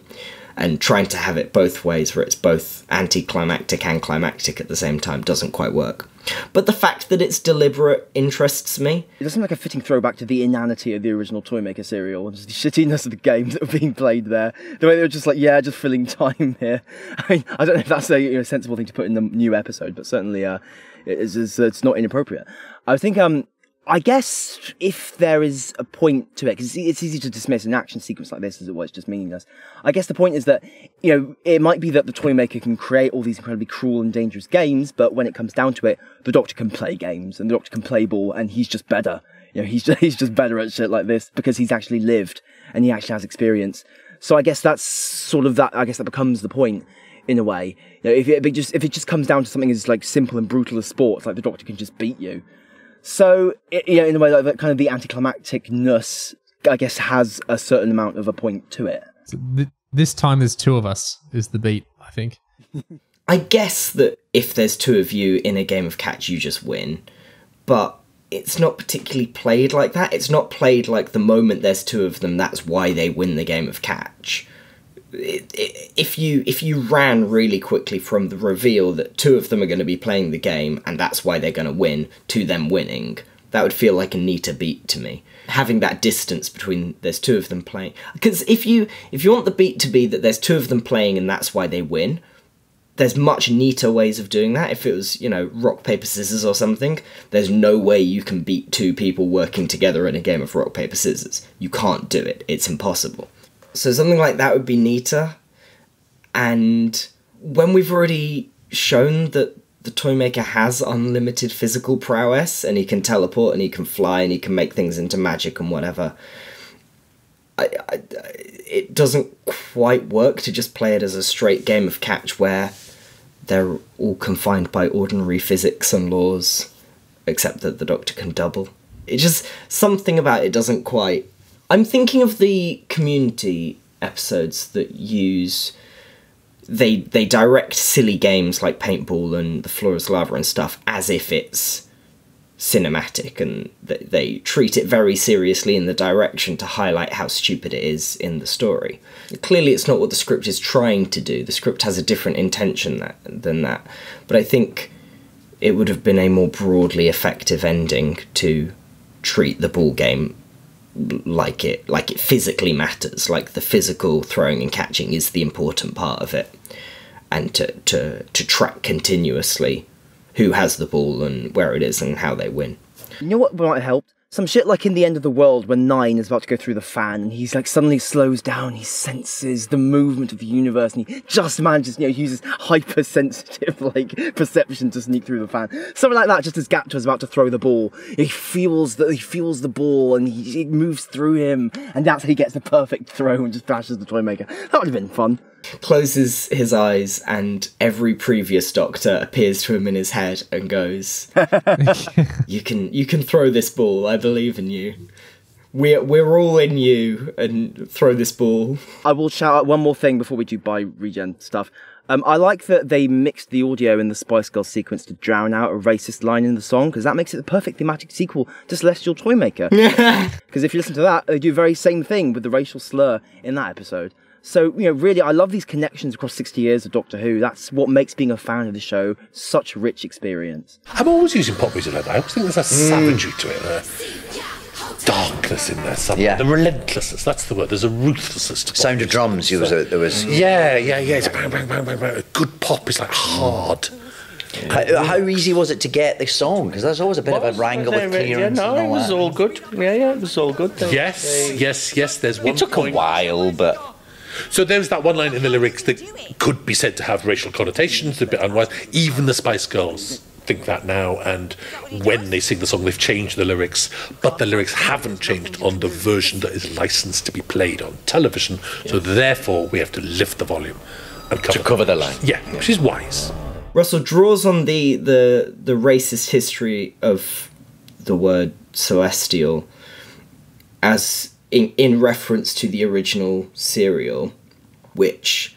And trying to have it both ways, where it's both anticlimactic and climactic at the same time, doesn't quite work. But the fact that it's deliberate interests me. It does seem like a fitting throwback to the inanity of the original Toymaker serial, and just the shittiness of the games that were being played there. The way they were just like, yeah, just filling time here. I mean, I don't know if that's a sensible thing to put in the new episode, but certainly it's not inappropriate. I think I guess if there is a point to it, because it's easy to dismiss an action sequence like this as it was just meaningless. I guess the point is that, it might be that the Toymaker can create all these incredibly cruel and dangerous games, but when it comes down to it, the Doctor can play games, and the Doctor can play ball, and he's just better. He's just better at shit like this because he's actually lived, and he actually has experience. So I guess that's sort of that, I guess that becomes the point, in a way. If it just comes down to something as like simple and brutal as sports, like the Doctor can just beat you. So, in a way, like that kind of the anticlimacticness, I guess, has a certain amount of a point to it. So this time there's two of us is the beat, I think. I guess that if there's two of you in a game of catch, you just win. But it's not particularly played like that. It's not played like the moment there's two of them, that's why they win the game of catch. If you ran really quickly from the reveal that two of them are going to be playing the game and that's why they're going to win, to them winning, that would feel like a neater beat to me. Having that distance between there's two of them playing, because if you want the beat to be that there's two of them playing and that's why they win, there's much neater ways of doing that. If it was, rock, paper, scissors or something, there's no way you can beat two people working together in a game of rock, paper, scissors. You can't do it. It's impossible. So something like that would be neater. And when we've already shown that the Toymaker has unlimited physical prowess, and he can teleport and he can fly and he can make things into magic and whatever, it doesn't quite work to just play it as a straight game of catch where they're all confined by ordinary physics and laws, except that the Doctor can double. It just, something about it doesn't quite... I'm thinking of the Community episodes that use... They direct silly games like paintball and the floor is lava and stuff as if it's cinematic, and they treat it very seriously in the direction to highlight how stupid it is in the story. Clearly it's not what the script is trying to do. The script has a different intention than that. But I think it would have been a more broadly effective ending to treat the ball game like it physically matters, like the physical throwing and catching is the important part of it, and to track continuously who has the ball and where it is and how they win. You know what might have helped? Some shit like in The End of the World when Nine is about to go through the fan and he's like suddenly slows down, he senses the movement of the universe and he just manages, uses hypersensitive perception to sneak through the fan. Something like that, just as Gapta is about to throw the ball. He feels the ball and it moves through him, and that's how he gets the perfect throw and just thrashes the Toymaker. That would have been fun. Closes his eyes and every previous Doctor appears to him in his head and goes, you can throw this ball, I believe in you. We're all in you, and throw this ball. I will shout out one more thing before we do buy regen stuff. I like that they mixed the audio in the Spice Girls sequence to drown out a racist line in the song, because that makes it the perfect thematic sequel to Celestial Toymaker. Because if you listen to that, they do the very same thing with the racial slur in that episode. So, really, I love these connections across 60 years of Doctor Who. That's what makes being a fan of the show such a rich experience. I'm always using pop music like that. I always think there's a savagery to it, darkness in there somewhere. Yeah. The relentlessness, that's the word. There's a ruthlessness to pop. Sound of drums, there was... Yeah. It's bang, bang, bang, bang, bang. Good pop is like hard. How easy was it to get this song? Because there's always a bit of a wrangle with clearance. It was all good. Yeah, it was all good. Yes. There's one. It took a while, but... So there's that one line in the lyrics that could be said to have racial connotations, a bit unwise. Even the Spice Girls think that now, and when they sing the song, they've changed the lyrics, but the lyrics haven't changed on the version that is licensed to be played on television. So therefore, we have to lift the volume and cover the line. Yeah, which is wise. Russell draws on the racist history of the word celestial as in reference to the original serial, which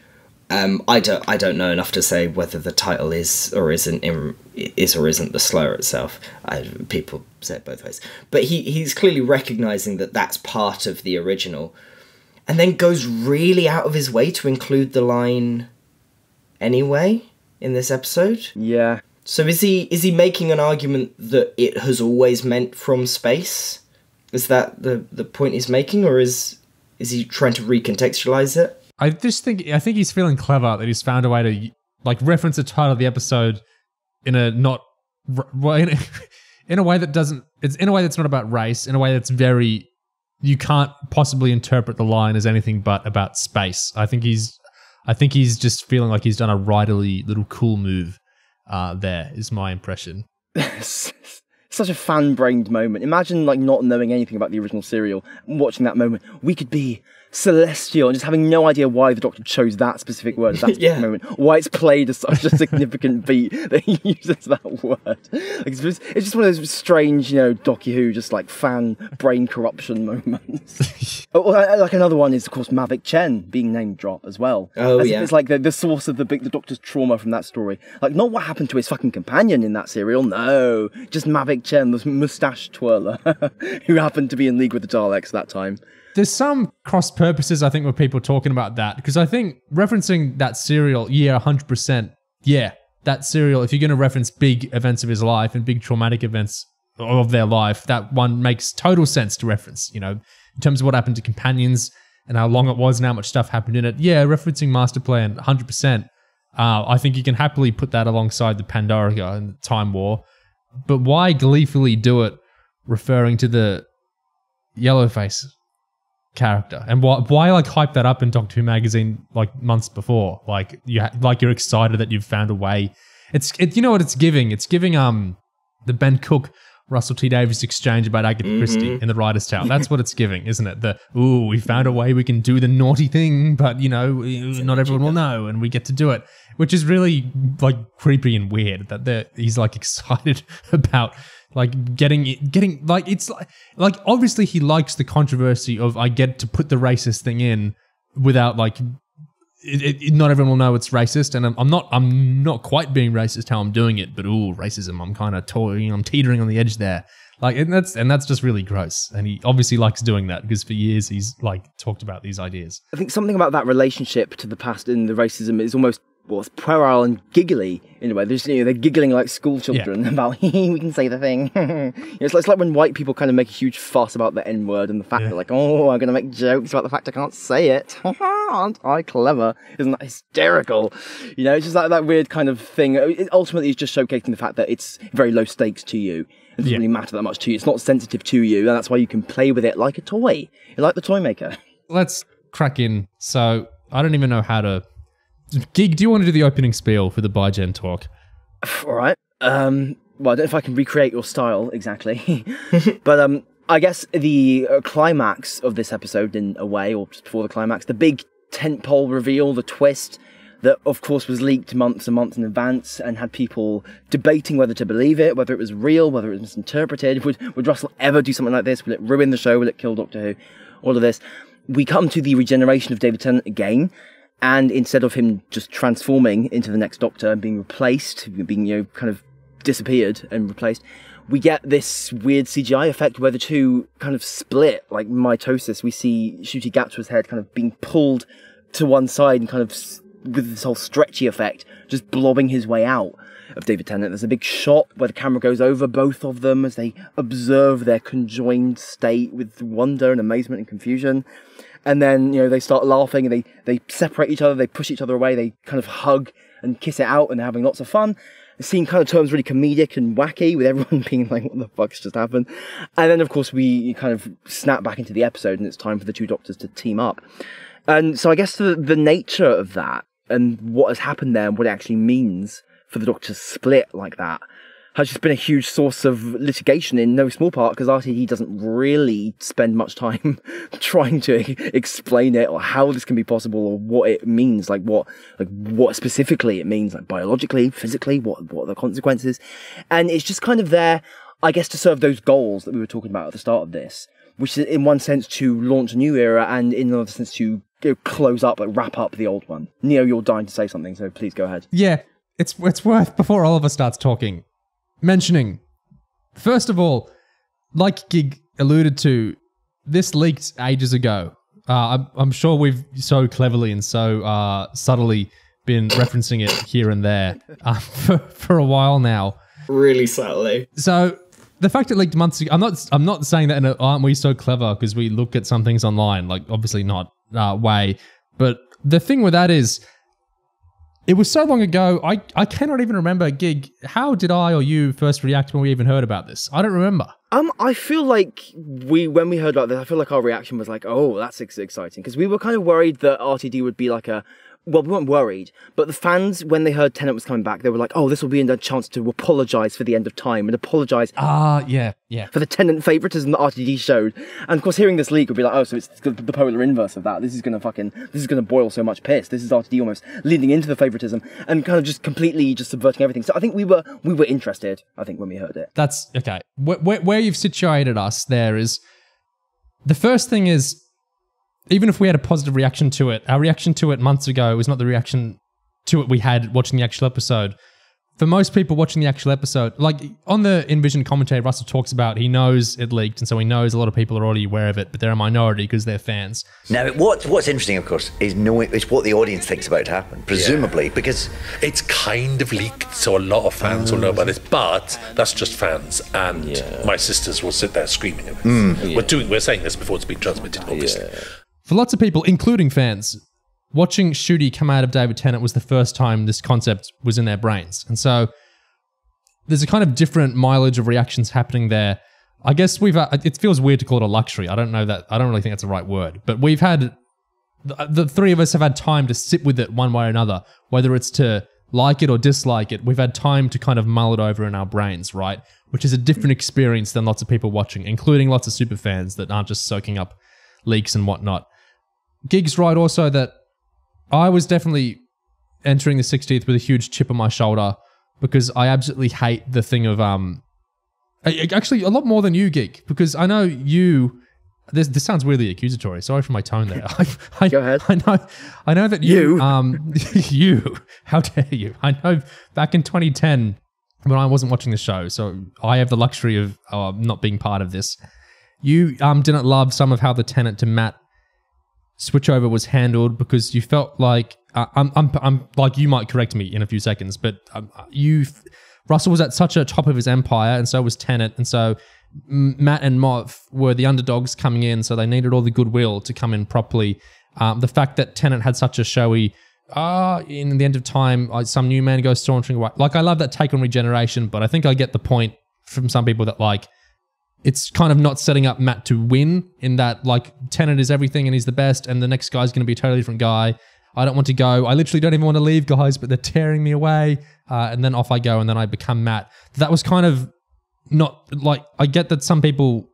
I don't know enough to say whether the title is or isn't the slur itself. People say it both ways, but he's clearly recognizing that that's part of the original, and then goes really out of his way to include the line anyway in this episode. Yeah. So is he making an argument that it has always meant from space? Is that the point he's making, or is he trying to recontextualize it? I think he's feeling clever that he's found a way to reference the title of the episode in a way that doesn't. It's in a way that's not about race. In a way that's very. You can't possibly interpret the line as anything but about space. I think he's just feeling like he's done a writerly little cool move. There is my impression. Such a fan-brained moment. Imagine not knowing anything about the original serial and watching that moment. We could be celestial and just having no idea why the Doctor chose that specific word at that specific moment. Why it's played as such a significant beat that he uses that word. It's just one of those strange, Doctor Who, just fan brain corruption moments. Another one is, of course, Mavic Chen being name dropped as well. Oh, as yeah. If it's the source of the Doctor's trauma from that story. Not what happened to his fucking companion in that serial, no. Just Mavic Chen, the moustache twirler, who happened to be in league with the Daleks at that time. There's some cross purposes, I think, where people are talking about that, because I think referencing that serial, 100%, that serial, if you're going to reference big events of his life and big traumatic events of their life, that one makes total sense to reference, in terms of what happened to companions and how long it was and how much stuff happened in it. Yeah, referencing Master Plan, 100%. I think you can happily put that alongside the Pandorica and the Time War, but why gleefully do it referring to the Yellowface character, and why hype that up in Doctor Who magazine months before? You're excited that you've found a way. You know what it's giving? It's giving the Ben Cook Russell T Davies exchange about Agatha Christie in the Writer's Tale. That's what it's giving, isn't it? We found a way we can do the naughty thing, but not everyone will know, and we get to do it, which is really creepy and weird that he's excited about. Obviously he likes the controversy of I get to put the racist thing in, without like, not everyone will know it's racist, and I'm not quite being racist how I'm doing it, but racism, I'm kind of I'm teetering on the edge there. Like, and that's just really gross. And he obviously likes doing that because for years he's like talked about these ideas. I think something about that relationship to the past and the racism is almost it's puerile and giggly in a way. They're giggling like school children about we can say the thing. It's like when white people kind of make a huge fuss about the N-word and the fact that like, I'm going to make jokes about the fact I can't say it. Aren't I clever? Isn't that hysterical? It's just like that weird kind of thing. Ultimately, it's just showcasing the fact that it's very low stakes to you. It doesn't really matter that much to you. It's not sensitive to you, and that's why you can play with it like a toy. You're like the toy maker. Let's crack in. So I don't even know how to... Gig, do you want to do the opening spiel for the Bi-Gen talk? All right. Well, I don't know if I can recreate your style exactly. But I guess the climax of this episode, in a way, or just before the climax, the big tentpole reveal, the twist, that of course was leaked months and months in advance and had people debating whether to believe it, whether it was real, whether it was misinterpreted. Would Russell ever do something like this? Will it ruin the show? Will it kill Doctor Who? All of this. We come to the regeneration of David Tennant again. And instead of him just transforming into the next Doctor and being replaced, being, kind of disappeared and replaced, we get this weird CGI effect where the two kind of split, like mitosis. We see Ncuti Gatwa's head kind of being pulled to one side and kind of with this whole stretchy effect, just blobbing his way out of David Tennant. There's a big shot where the camera goes over both of them as they observe their conjoined state with wonder and amazement and confusion. And then, they start laughing and they separate each other, they push each other away, they kind of hug and kiss it out and they're having lots of fun. The scene kind of turns really comedic and wacky with everyone being like, what the fuck's just happened? And then, of course, we kind of snap back into the episode and it's time for the two Doctors to team up. And so I guess the nature of that and what has happened there and what it actually means for the Doctors split like that has just been a huge source of litigation in no small part because RTD doesn't really spend much time trying to explain it or how this can be possible or what it means, like what specifically it means, like biologically, physically, what are the consequences. And it's just kind of there, I guess, to serve those goals that we were talking about at the start of this, which is in one sense to launch a new era and in another sense to close up, like wrap up the old one. Neo, you're dying to say something, so please go ahead. Yeah, it's worth, before Oliver starts talking, mentioning, first of all, like Gig alluded to, this leaked ages ago. I'm sure we've so cleverly and so subtly been referencing it here and there for a while now. Really subtly. So the fact it leaked months ago, I'm not saying that in a aren't we so clever because we look at some things online, like obviously not way. But the thing with that is, it was so long ago, I cannot even remember, Gig, how did I or you first react when we even heard about this? I don't remember. I feel like when we heard about this, I feel like our reaction was like, oh, that's exciting. Because we were kind of worried that RTD would be like well, we weren't worried, but the fans, when they heard Tennant was coming back, they were like, oh, this will be a chance to apologise for the end of time and apologise for the Tennant favouritism that RTD showed. And of course, hearing this leak would be like, oh, so it's the polar inverse of that. This is going to boil so much piss. This is RTD almost leading into the favouritism and kind of just completely just subverting everything. So I think we were interested, I think, when we heard it. That's, okay. Where you've situated us there is, the first thing is, even if we had a positive reaction to it, our reaction to it months ago was not the reaction to it we had watching the actual episode. For most people watching the actual episode, like on the Envision commentary, Russell talks about he knows it leaked, and so he knows a lot of people are already aware of it, but they're a minority because they're fans. Now, what's interesting, of course, is what the audience thinks about to happen, presumably, because it's kind of leaked, so a lot of fans will know about this, but that's just fans, and my sisters will sit there screaming at it. We're saying this before it's been transmitted, obviously. For lots of people, including fans, watching Ncuti come out of David Tennant was the first time this concept was in their brains. And so there's a kind of different mileage of reactions happening there. I guess it feels weird to call it a luxury. I don't really think that's the right word. But we've had, the three of us have had time to sit with it one way or another, whether it's to like it or dislike it. We've had time to kind of mull it over in our brains, right? Which is a different experience than lots of people watching, including lots of super fans that aren't just soaking up leaks and whatnot. Gig's right also that I was definitely entering the 60th with a huge chip on my shoulder because I absolutely hate the thing of, actually a lot more than you, Gig, because I know you This sounds weirdly accusatory. Sorry for my tone there. Go ahead. I know that you you, how dare you? I know back in 2010 when I wasn't watching the show, so I have the luxury of not being part of this. You didn't love some of how the Tennant to Matt switchover was handled because you felt like I'm like, you might correct me in a few seconds, but Russell was at such a top of his empire, and so was Tennant, and so Matt and Moff were the underdogs coming in, so they needed all the goodwill to come in properly. The fact that Tennant had such a showy, in the end of time, some new man goes sauntering away. Like, I love that take on regeneration, but I think I get the point from some people that, like, it's kind of not setting up Matt to win in that, like, Tennant is everything and he's the best, and the next guy's going to be a totally different guy. I don't want to go. I literally don't even want to leave, guys, but they're tearing me away. And then off I go, and then I become Matt. That was kind of not, like, I get that some people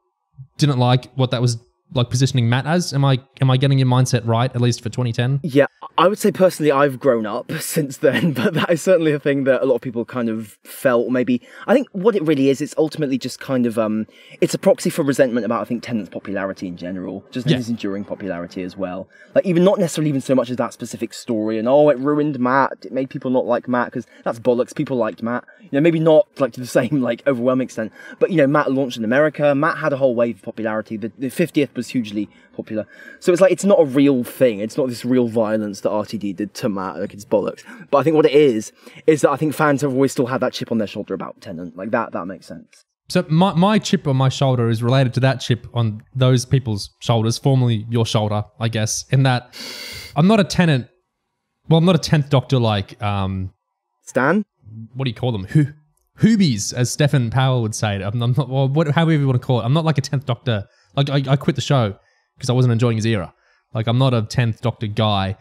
didn't like what that was, like, positioning Matt as. Am I getting your mindset right, at least for 2010? Yeah, I would say personally I've grown up since then, but that is certainly a thing that a lot of people kind of felt. Maybe, I think what it really is, it's ultimately just kind of, it's a proxy for resentment about, I think, Tennant's popularity in general, just his enduring popularity as well. Like, even not necessarily even so much as that specific story, and oh, it ruined Matt, it made people not like Matt, because that's bollocks, people liked Matt. You know, maybe not, like, to the same, like, overwhelming extent, but, you know, Matt launched in America, Matt had a whole wave of popularity, the 50th was hugely popular. So it's like, it's not a real thing. It's not this real violence that RTD did to Matt. Like, it's bollocks. But I think what it is that I think fans have always still had that chip on their shoulder about Tennant. Like, that makes sense. So my chip on my shoulder is related to that chip on those people's shoulders, formerly your shoulder, I guess, in that I'm not a Tennant, well, I'm not a 10th Doctor like... Stan? What do you call them? Hoobies, as Stephen Powell would say. I'm not, well, however you want to call it. I'm not like a 10th Doctor. Like, I quit the show because I wasn't enjoying his era. Like, I'm not a 10th Doctor guy.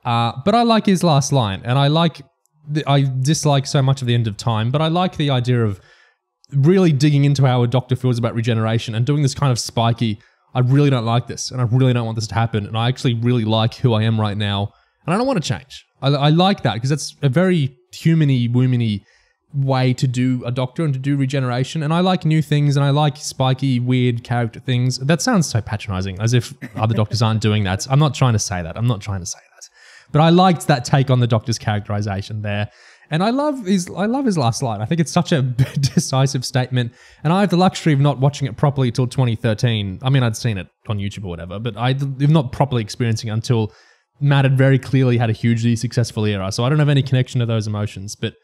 But I like his last line, and I dislike so much of the End of Time, but I like the idea of really digging into how a Doctor feels about regeneration and doing this kind of spiky, I really don't like this, and I really don't want this to happen, and I actually really like who I am right now, and I don't want to change. I like that, because that's a very human-y, womany way to do a Doctor and to do regeneration, and I like new things, and I like spiky, weird character things. That sounds so patronizing, as if other Doctors aren't doing that. I'm not trying to say that. But I liked that take on the Doctor's characterization there. And I love his last line. I think it's such a decisive statement. And I have the luxury of not watching it properly till 2013. I mean, I'd seen it on YouTube or whatever, but I'm not properly experiencing it until Matt had very clearly had a hugely successful era. So I don't have any connection to those emotions. But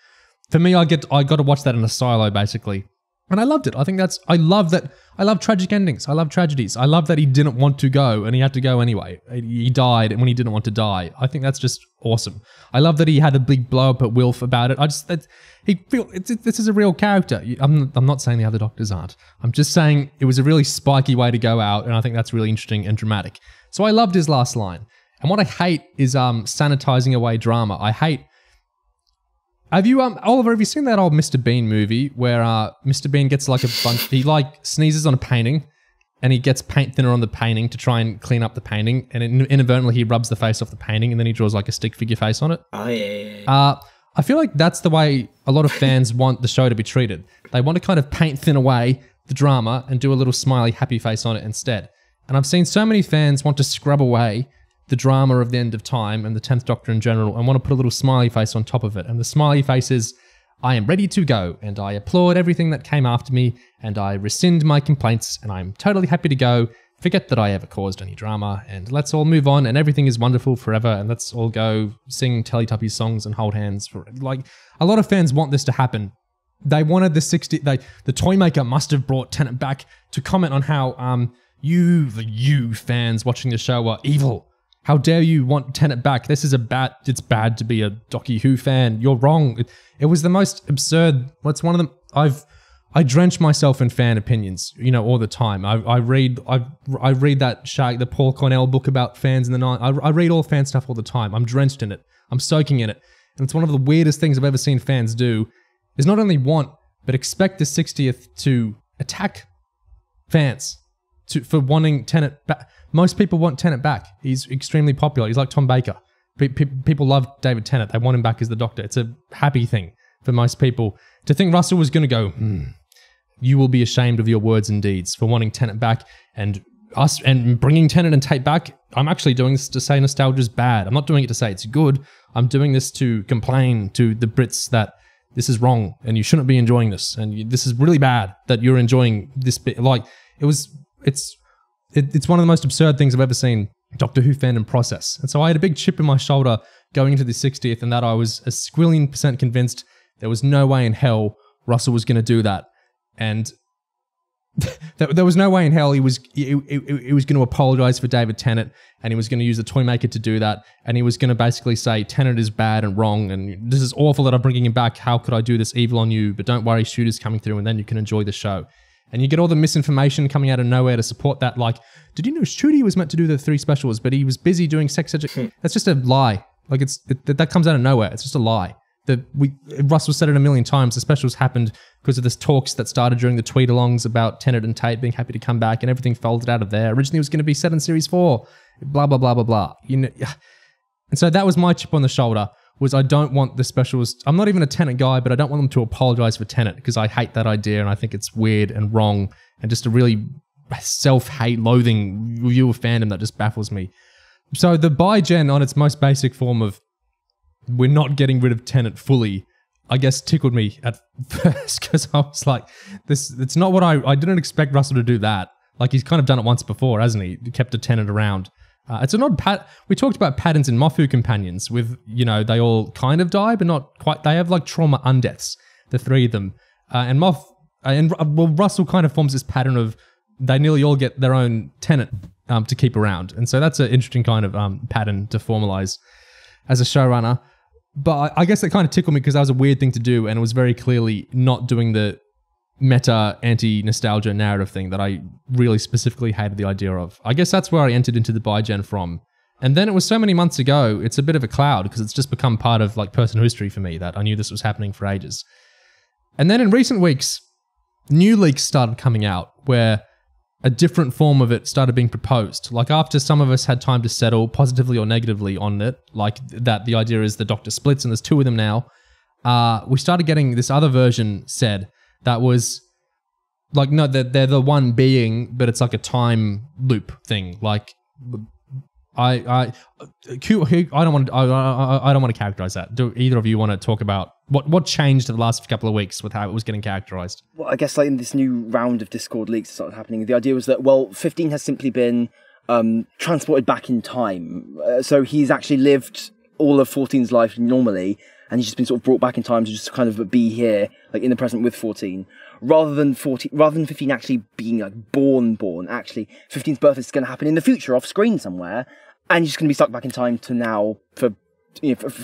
for me, I got to watch that in a silo, basically. And I loved it. I love that. I love tragic endings. I love tragedies. I love that he didn't want to go and he had to go anyway. He died when he didn't want to die. I think that's just awesome. I love that he had a big blow up at Wilf about it. This is a real character. I'm not saying the other Doctors aren't. I'm just saying it was a really spiky way to go out, and I think that's really interesting and dramatic. So I loved his last line. And what I hate is sanitizing away drama. I hate... Oliver, have you seen that old Mr. Bean movie where Mr. Bean gets like a bunch, he like sneezes on a painting and he gets paint thinner on the painting to try and clean up the painting, and inadvertently he rubs the face off the painting and then he draws like a stick figure face on it? Oh, yeah. I feel like that's the way a lot of fans want the show to be treated. They want to kind of paint thin away the drama and do a little smiley happy face on it instead. And I've seen so many fans want to scrub away the drama of the End of Time and the 10th Doctor in general, and want to put a little smiley face on top of it. And the smiley face is, I am ready to go, and I applaud everything that came after me, and I rescind my complaints, and I'm totally happy to go, forget that I ever caused any drama, and let's all move on, and everything is wonderful forever, and let's all go sing Teletubbies songs and hold hands. Like, a lot of fans want this to happen. They wanted the Toymaker must have brought Tennant back to comment on how you fans watching the show are evil. How dare you want Tennant back? It's bad to be a Doctor Who fan. You're wrong. It was the most absurd. What's one of them? I drench myself in fan opinions, all the time. I read the Paul Cornell book about fans in the night. I read all fan stuff all the time. I'm drenched in it. I'm soaking in it. And it's one of the weirdest things I've ever seen fans do, is not only want, but expect the 60th to attack fans for wanting Tennant back. Most people want Tennant back. He's extremely popular. He's like Tom Baker. People love David Tennant. They want him back as the Doctor. It's a happy thing for most people. To think Russell was going to go, you will be ashamed of your words and deeds for wanting Tennant back, and us and bringing Tennant and Tate back, I'm actually doing this to say nostalgia's bad. I'm not doing it to say it's good. I'm doing this to complain to the Brits that this is wrong and you shouldn't be enjoying this. And this is really bad that you're enjoying this bit. Like, it's one of the most absurd things I've ever seen Doctor Who fandom process. And so I had a big chip in my shoulder going into the 60th, and that I was a squillion % convinced there was no way in hell Russell was going to do that. And there was no way in hell he was going to apologize for David Tennant, and he was going to use the Toymaker to do that, and he was going to basically say Tennant is bad and wrong, and this is awful that I'm bringing him back. How could I do this evil on you? But don't worry, Shooter's coming through, and then you can enjoy the show. And you get all the misinformation coming out of nowhere to support that. Like, did you know Shooty was meant to do the 3 specials, but he was busy doing sex education? That's just a lie. Like, that comes out of nowhere. It's just a lie. Russell said it a million times. The specials happened because of this talks that started during the tweet-alongs about Tennant and Tate being happy to come back, and everything folded out of there. Originally, it was going to be set in Series 4. Blah, blah, blah, blah, blah. You know, and so that was my chip on the shoulder, was I don't want the specials. I'm not even a Tennant guy, but I don't want them to apologize for Tennant because I hate that idea and I think it's weird and wrong and just a really self-hate, loathing view of fandom that just baffles me. So the bi-gen on its most basic form of we're not getting rid of Tennant fully, I guess tickled me at first because I was like, it's not what I didn't expect Russell to do that. Like, he's kind of done it once before, hasn't he? He kept a Tennant around. It's an odd we talked about patterns in Mofu companions with, you know, they all kind of die, but not quite. They have like trauma undeaths, the 3 of them. Russell kind of forms this pattern of they nearly all get their own Tennant to keep around. And so that's an interesting kind of pattern to formalize as a showrunner. But I guess that kind of tickled me because that was a weird thing to do, and it was very clearly not doing the meta anti-nostalgia narrative thing that I really specifically hated the idea of. I guess that's where I entered into the bi-gen from. And then it was so many months ago, it's a bit of a cloud because it's just become part of like personal history for me that I knew this was happening for ages. And then in recent weeks, new leaks started coming out where a different form of it started being proposed. Like, after some of us had time to settle positively or negatively on it, like that the idea is the Doctor splits and there's 2 of them now, we started getting this other version said that was like, no, they're the one being, but it's like a time loop thing. Like, I don't want to characterize that. Do either of you want to talk about what changed in the last couple of weeks with how it was getting characterized? Well, I guess like in this new round of Discord leaks that started happening, the idea was that, well, 15 has simply been transported back in time. So he's actually lived all of 14's life normally, and he's just been sort of brought back in time to just kind of be here, like in the present with 14, rather than 15 actually being like born. Actually, 15's birth is going to happen in the future, off screen somewhere, and he's just going to be stuck back in time to now for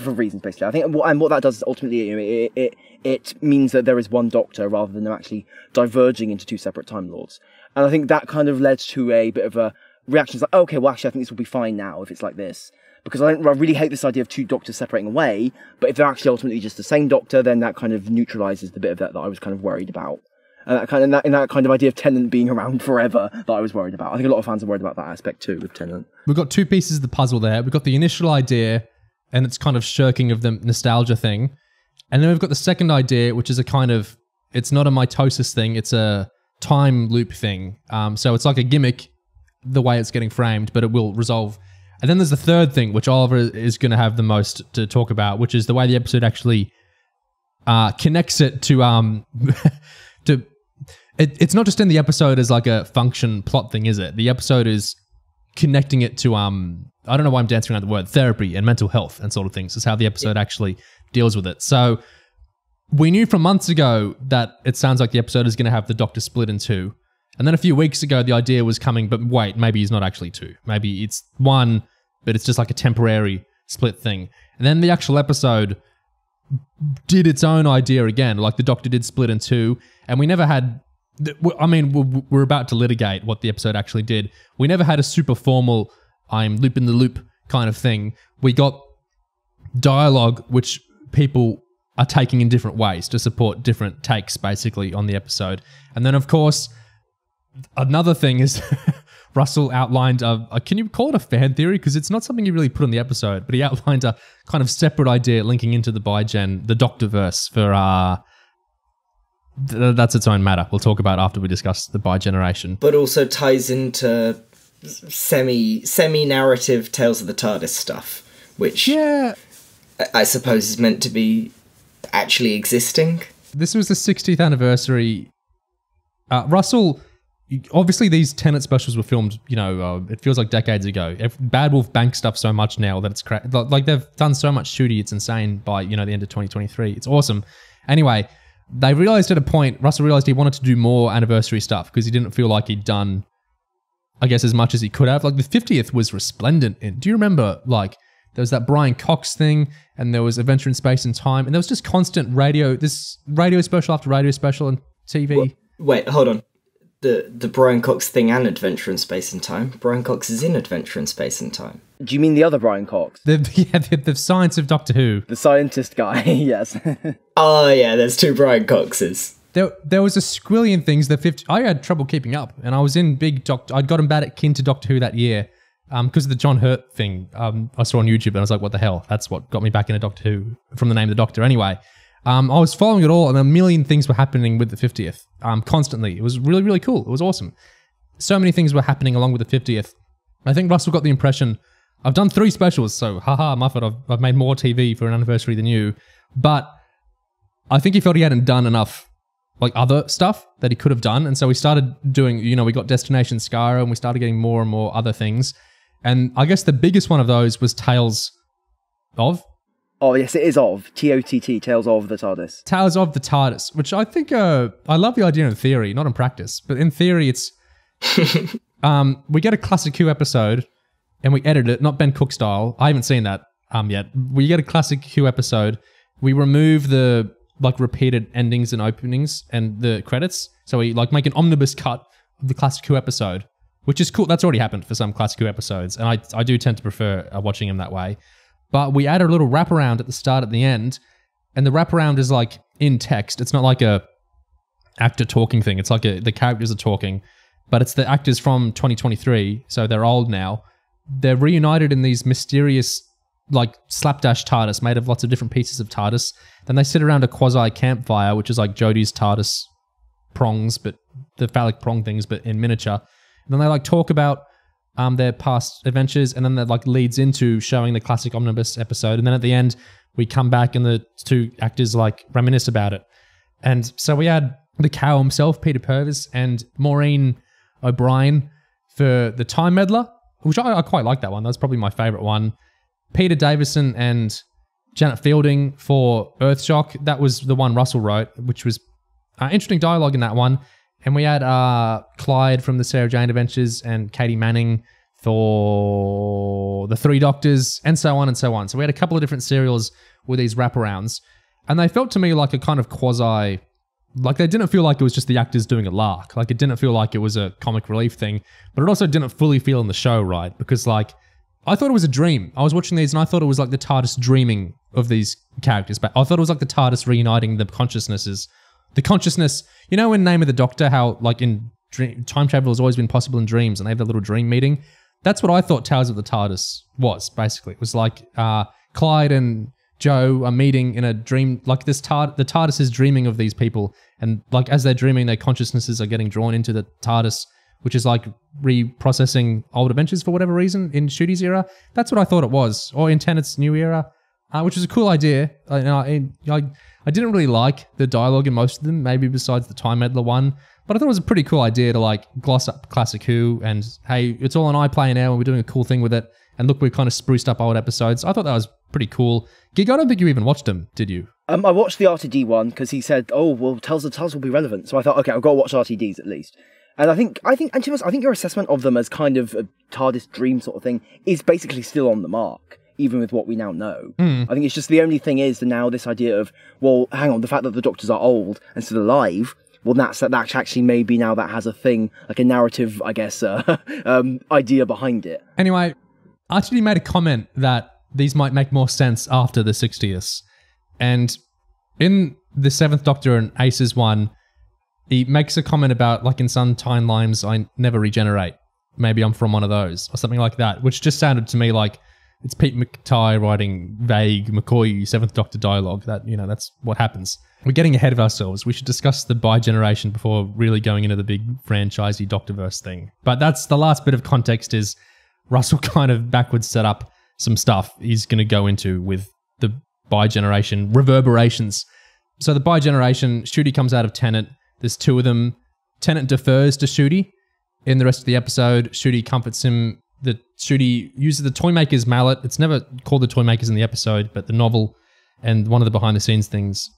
reasons, basically. I think what that does is ultimately, it means that there is one Doctor rather than them actually diverging into 2 separate Time Lords, and I think that kind of led to a bit of a reaction. It's like, okay, well, actually, I think this will be fine now if it's like this. Because I really hate this idea of 2 Doctors separating away, but if they're actually ultimately just the same Doctor, then that kind of neutralises the bit of that I was kind of worried about. And that kind of idea of Tennant being around forever that I was worried about. I think a lot of fans are worried about that aspect too with Tennant. We've got 2 pieces of the puzzle there. We've got the initial idea, and it's kind of shirking of the nostalgia thing. And then we've got the second idea, which is a kind of, it's not a mitosis thing, it's a time loop thing. So it's like a gimmick, the way it's getting framed, but it will resolve. And then there's the third thing, which Oliver is going to have the most to talk about, which is the way the episode actually connects it to it's not just in the episode as like a function plot thing, is it? The episode is connecting it to I don't know why I'm dancing around the word therapy and mental health and sort of things. Is how the episode actually deals with it. So we knew from months ago that it sounds like the episode is going to have the Doctor split in 2. And then a few weeks ago, the idea was coming, but wait, maybe he's not actually 2. Maybe it's 1, but it's just like a temporary split thing. And then the actual episode did its own idea again. Like, the Doctor did split in 2, and we never had, I mean, we're about to litigate what the episode actually did. We never had a super formal, I'm looping the loop kind of thing. We got dialogue, which people are taking in different ways to support different takes, basically, on the episode. And then, of course, another thing is Russell outlined can you call it a fan theory? Because it's not something you really put on the episode, but he outlined a kind of separate idea linking into the bi-gen, the Doctorverse for that's its own matter. We'll talk about after we discuss the bi-generation. But also ties into semi-narrative Tales of the TARDIS stuff, which I suppose is meant to be actually existing. This was the 60th anniversary. Russell, obviously these Tenet specials were filmed, it feels like decades ago. Bad Wolf bank stuff so much now that it's like they've done so much shooty, it's insane by, the end of 2023. It's awesome. Anyway, they realized at a point, Russell realized he wanted to do more anniversary stuff because he didn't feel like he'd done, I guess, as much as he could have. Like the 50th was resplendent in. Do you remember, like, there was that Brian Cox thing, and there was Adventure in Space and Time, and there was just constant radio special after radio special and TV. Wait, hold on. The Brian Cox thing and Adventure in Space and Time. Brian Cox is in Adventure in Space and Time. Do you mean the other Brian Cox? The science of Doctor Who. The scientist guy, yes. Oh yeah, there's two Brian Coxes. There was a squillion things. I had trouble keeping up, and I was in I'd gotten bad at kin to Doctor Who that year because of the John Hurt thing I saw on YouTube, and I was like, what the hell? That's what got me back into Doctor Who, from the name of the Doctor. Anyway, I was following it all, and a million things were happening with the 50th constantly. It was really, really cool. It was awesome. So many things were happening along with the 50th. I think Russell got the impression, I've done 3 specials, so haha, my fault, I've made more TV for an anniversary than you. But I think he felt he hadn't done enough like other stuff that he could have done. And so we started doing, we got Destination Skara, and we started getting more and more other things. And I guess the biggest one of those was Tales of. Oh, yes, it is of. TOTT, Tales of the TARDIS. Tales of the TARDIS, which I think, I love the idea in theory, not in practice. But in theory, it's, we get a Classic Who episode and we edit it, not Ben Cook style. I haven't seen that yet. We get a Classic Who episode. We remove the repeated endings and openings and the credits. So we make an omnibus cut of the Classic Who episode, which is cool. That's already happened for some Classic Who episodes. And I do tend to prefer watching them that way. But we add a little wraparound at the start, at the end, and the wraparound is in text. It's not like a actor talking thing. It's like the characters are talking, but it's the actors from 2023, so they're old now. They're reunited in these mysterious, slapdash TARDIS made of lots of different pieces of TARDIS. Then they sit around a quasi campfire, which is like Jodie's TARDIS prongs, but the phallic prong things, but in miniature. And then they talk about their past adventures, and then that leads into showing the classic omnibus episode. And then at the end, we come back and the 2 actors reminisce about it. And so we had the cow himself, Peter Purves, and Maureen O'Brien for the Time Meddler, which I quite like that one. That's probably my favorite one. Peter Davison and Janet Fielding for Earthshock. That was the one Russell wrote, which was interesting dialogue in that one. And we had Clyde from the Sarah Jane Adventures and Katie Manning for the 3 Doctors, and so on and so on. So we had a couple of different serials with these wraparounds. And they felt to me like a kind of quasi... they didn't feel like it was just the actors doing a lark. It didn't feel like it was a comic relief thing. But it also didn't fully feel in the show right. Because I thought it was a dream. I was watching these and I thought it was the TARDIS dreaming of these characters. But I thought it was the TARDIS reuniting the consciousnesses. The consciousness, in Name of the Doctor, how in time travel has always been possible in dreams, and they have that little dream meeting. That's what I thought Tales of the TARDIS was, basically. It was Clyde and Joe are meeting in a dream, the TARDIS is dreaming of these people, and as they're dreaming, their consciousnesses are getting drawn into the TARDIS, which is reprocessing old adventures for whatever reason in Shooty's era. That's what I thought it was, or in Tennant's new era, which is a cool idea. I didn't really like the dialogue in most of them, maybe besides the Time Meddler one, but I thought it was a pretty cool idea to gloss up Classic Who and, hey, it's all on iPlayer now and we're doing a cool thing with it, and look, we've kind of spruced up old episodes. I thought that was pretty cool. Gig, I don't think you even watched them, did you? I watched the RTD one because he said, oh, well, Tales of the TARDIS will be relevant. So I thought, okay, I've got to watch RTDs at least. And I think your assessment of them as kind of a TARDIS dream sort of thing is basically still on the mark, even with what we now know. I think it's just the only thing is now this idea of, well, hang on, the fact that the Doctors are old and still alive, well, that's actually maybe now that has a thing, a narrative, I guess, idea behind it. Anyway, RTD made a comment that these might make more sense after the 60th. And in the 7th Doctor and Aces one, he makes a comment about, in some timelines, I never regenerate. Maybe I'm from one of those, or something like that, which just sounded to me like It's Pete McTighe writing vague McCoy Seventh Doctor dialogue. That's what happens. We're getting ahead of ourselves. We should discuss the bi-generation before really going into the big franchisey Doctorverse thing. But that's the last bit of context is Russell kind of backwards set up some stuff he's going to go into with the bi-generation reverberations. So the bi-generation, Ncuti comes out of Tennant. There's two of them. Tennant defers to Ncuti. In the rest of the episode, Ncuti comforts him. Ncuti uses the Toymaker's mallet. It's never called the Toymakers in the episode, but the novel and one of the behind-the-scenes things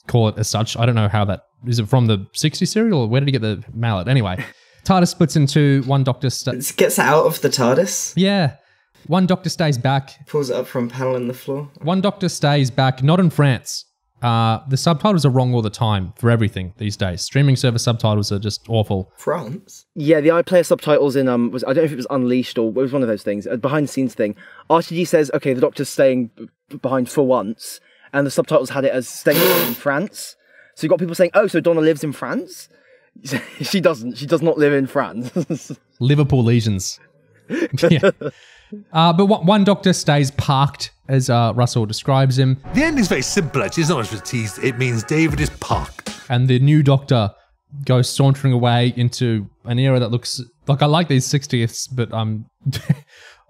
call it as such. I don't know how that... Is it from the 60s serial, or where did he get the mallet? Anyway, TARDIS splits into one Doctor... It gets out of the TARDIS? Yeah. One Doctor stays back. Pulls it up from a panel in the floor. One Doctor stays back, not in France. The subtitles are wrong all the time for everything these days. Streaming service subtitles are just awful. France? Yeah, the iPlayer subtitles in I don't know if it was Unleashed or it was one of those things, a behind the scenes thing. RTD says, okay, the Doctor's staying behind for once, and the subtitles had it as staying in France. So you got people saying, oh, so Donna lives in France? She doesn't. She does not live in France. Liverpool legions. Yeah. But one Doctor stays parked, as Russell describes him. The end is very simple, actually. It's not much of a tease. It means David is parked. And the new Doctor goes sauntering away into an era that looks like, I like these 60ths, but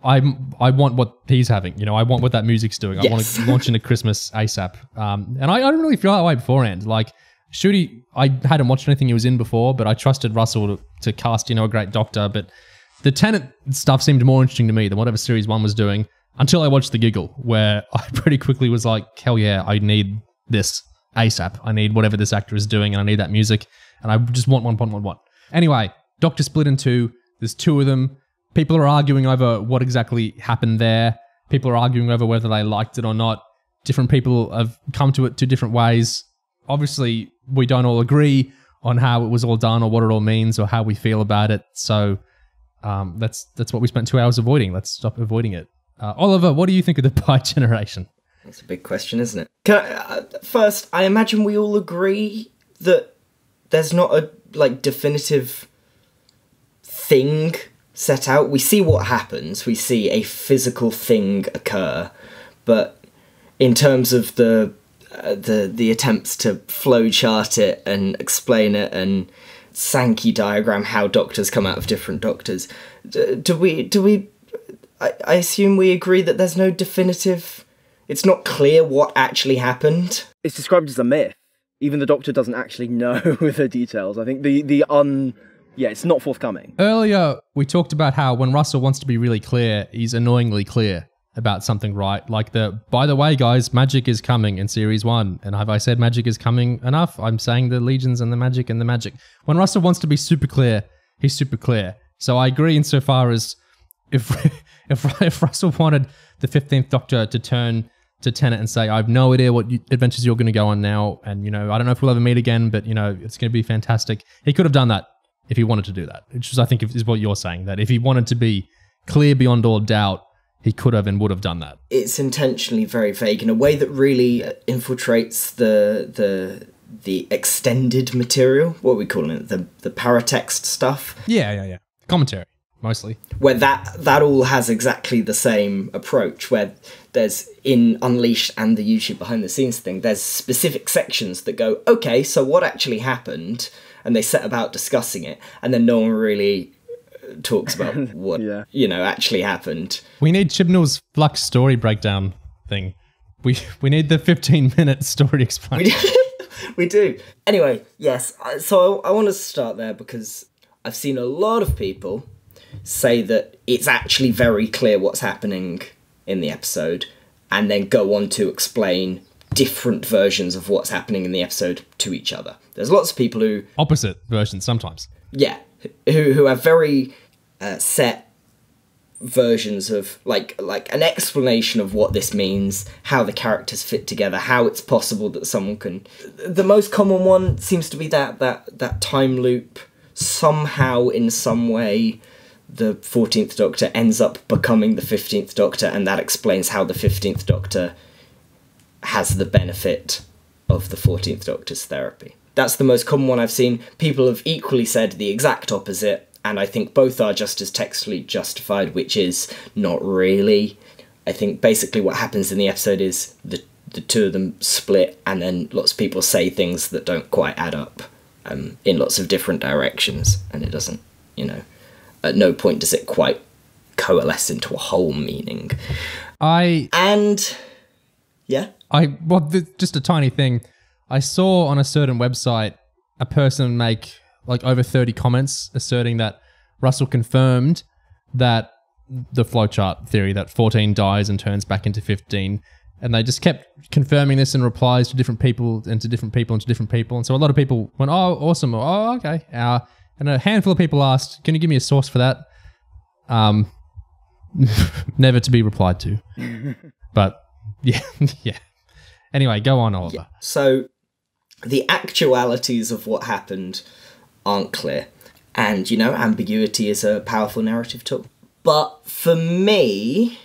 I want what he's having. I want what that music's doing. Yes. I want to launch into Christmas ASAP. And I didn't really feel that way beforehand. Like, Ncuti, I hadn't watched anything he was in before, but I trusted Russell to cast, a great Doctor. But the Tennant stuff seemed more interesting to me than whatever Series 1 was doing until I watched The Giggle, where I pretty quickly was like, hell yeah, I need this ASAP. I need whatever this actor is doing, and I need that music, and I just want one. Anyway, Doctor split in two. There's two of them. People are arguing over what exactly happened there. People are arguing over whether they liked it or not. Different people have come to it two different ways. Obviously, we don't all agree on how it was all done or what it all means or how we feel about it, so... that's what we spent 2 hours avoiding. Let's stop avoiding it. Oliver, what do you think of the bi-generation? That's a big question, isn't it? First, I imagine we all agree that there's not a definitive thing set out. We see what happens. We see a physical thing occur, but in terms of the attempts to flowchart it and explain it and Sankey diagram how Doctors come out of different Doctors. I assume we agree that there's no definitive... It's not clear what actually happened. It's described as a myth. Even the Doctor doesn't actually know the details. I think it's not forthcoming. Earlier, we talked about how when Russell wants to be really clear, he's annoyingly clear about something, right? Like by the way, guys, magic is coming in Series 1. And have I said magic is coming enough? I'm saying the legions and the magic and the magic. When Russell wants to be super clear, he's super clear. So I agree insofar as if Russell wanted the 15th Doctor to turn to Tennant and say, I have no idea what adventures you're going to go on now, and, I don't know if we'll ever meet again, but, it's going to be fantastic. He could have done that if he wanted to do that, which is, I think, is what you're saying, that if he wanted to be clear beyond all doubt, he could have and would have done that. It's intentionally very vague in a way that really infiltrates the extended material. What are we calling it? The paratext stuff? Yeah. Commentary, mostly. Where that all has exactly the same approach, where there's, in Unleashed and the YouTube behind the scenes thing, there's specific sections that go, okay, so what actually happened? And they set about discussing it, and then no one really talks about what actually happened. We need Chibnall's Flux story breakdown thing. We need the 15-minute story explanation. We do. Anyway, yes. So I want to start there because I've seen a lot of people say that it's actually very clear what's happening in the episode, and then go on to explain different versions of what's happening in the episode to each other. There's lots of people who... Opposite versions sometimes. Yeah. Who have very set versions of like an explanation of what this means, how the characters fit together, how it's possible that someone can... The most common one seems to be that time loop. Somehow, in some way, the 14th Doctor ends up becoming the 15th Doctor, and that explains how the 15th Doctor has the benefit of the 14th Doctor's therapy. That's the most common one I've seen. People have equally said the exact opposite, and I think both are just as textually justified, which is not really. I think basically what happens in the episode is the two of them split, and then lots of people say things that don't quite add up in lots of different directions, and it doesn't, you know, at no point does it quite coalesce into a whole meaning. Just a tiny thing. I saw on a certain website a person make like over 30 comments asserting that Russell confirmed that the flowchart theory that 14 dies and turns back into 15, and they just kept confirming this in replies to different people and to different people and to different people. And so a lot of people went, "Oh, awesome! Oh, okay." And a handful of people asked, "Can you give me a source for that?" Never to be replied to. But yeah. Anyway, go on, Oliver. Yeah. So the actualities of what happened aren't clear, and you know, ambiguity is a powerful narrative tool. But for me,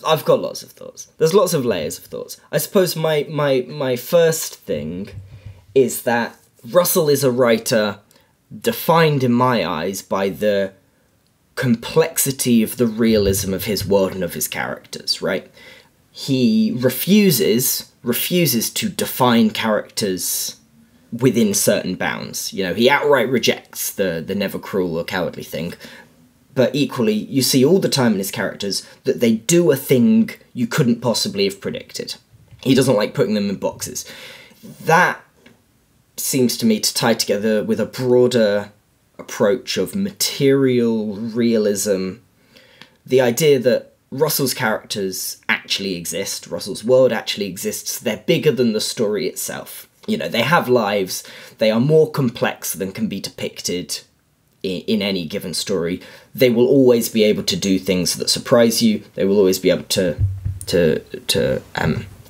I've got lots of thoughts. There's lots of layers of thoughts. I suppose my first thing is that Russell is a writer defined in my eyes by the complexity of the realism of his world and of his characters, right? He refuses to define characters within certain bounds. You know, he outright rejects the never cruel or cowardly thing. But equally, you see all the time in his characters that they do a thing you couldn't possibly have predicted. He doesn't like putting them in boxes. That seems to me to tie together with a broader approach of material realism. The idea that Russell's characters actually exist, Russell's world actually exists, they're bigger than the story itself. You know, they have lives, they are more complex than can be depicted in any given story. They will always be able to do things that surprise you. They will always be able to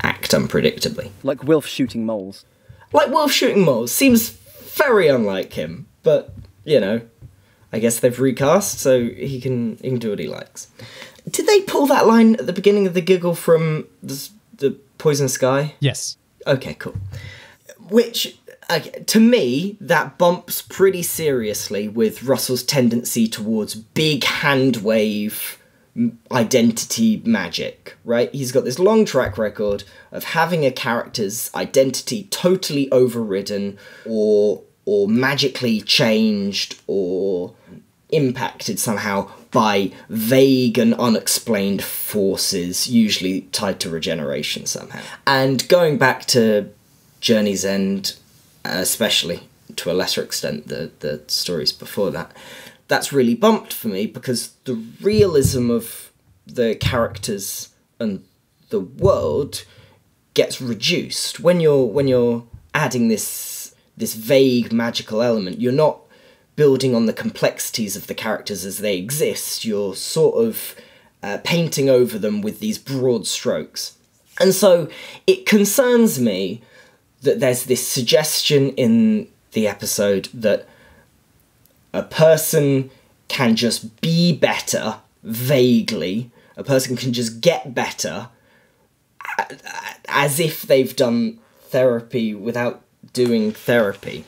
act unpredictably. Like Wilf shooting moles. Like Wilf shooting moles. Seems very unlike him, but, you know, I guess they've recast, so he can do what he likes. Did they pull that line at the beginning of the giggle from the Poison Sky? Yes. Okay, cool. Which, to me, that bumps pretty seriously with Russell's tendency towards big hand wave identity magic, right? He's got this long track record of having a character's identity totally overridden or magically changed or impacted somehow by vague and unexplained forces, usually tied to regeneration somehow. And going back to Journey's End, especially to a lesser extent the stories before that, that's really bumped for me because the realism of the characters and the world gets reduced when you're adding this vague magical element. You're not building on the complexities of the characters as they exist. You're sort of painting over them with these broad strokes. And so it concerns me that there's this suggestion in the episode that a person can just be better vaguely. A person can just get better as if they've done therapy without doing therapy.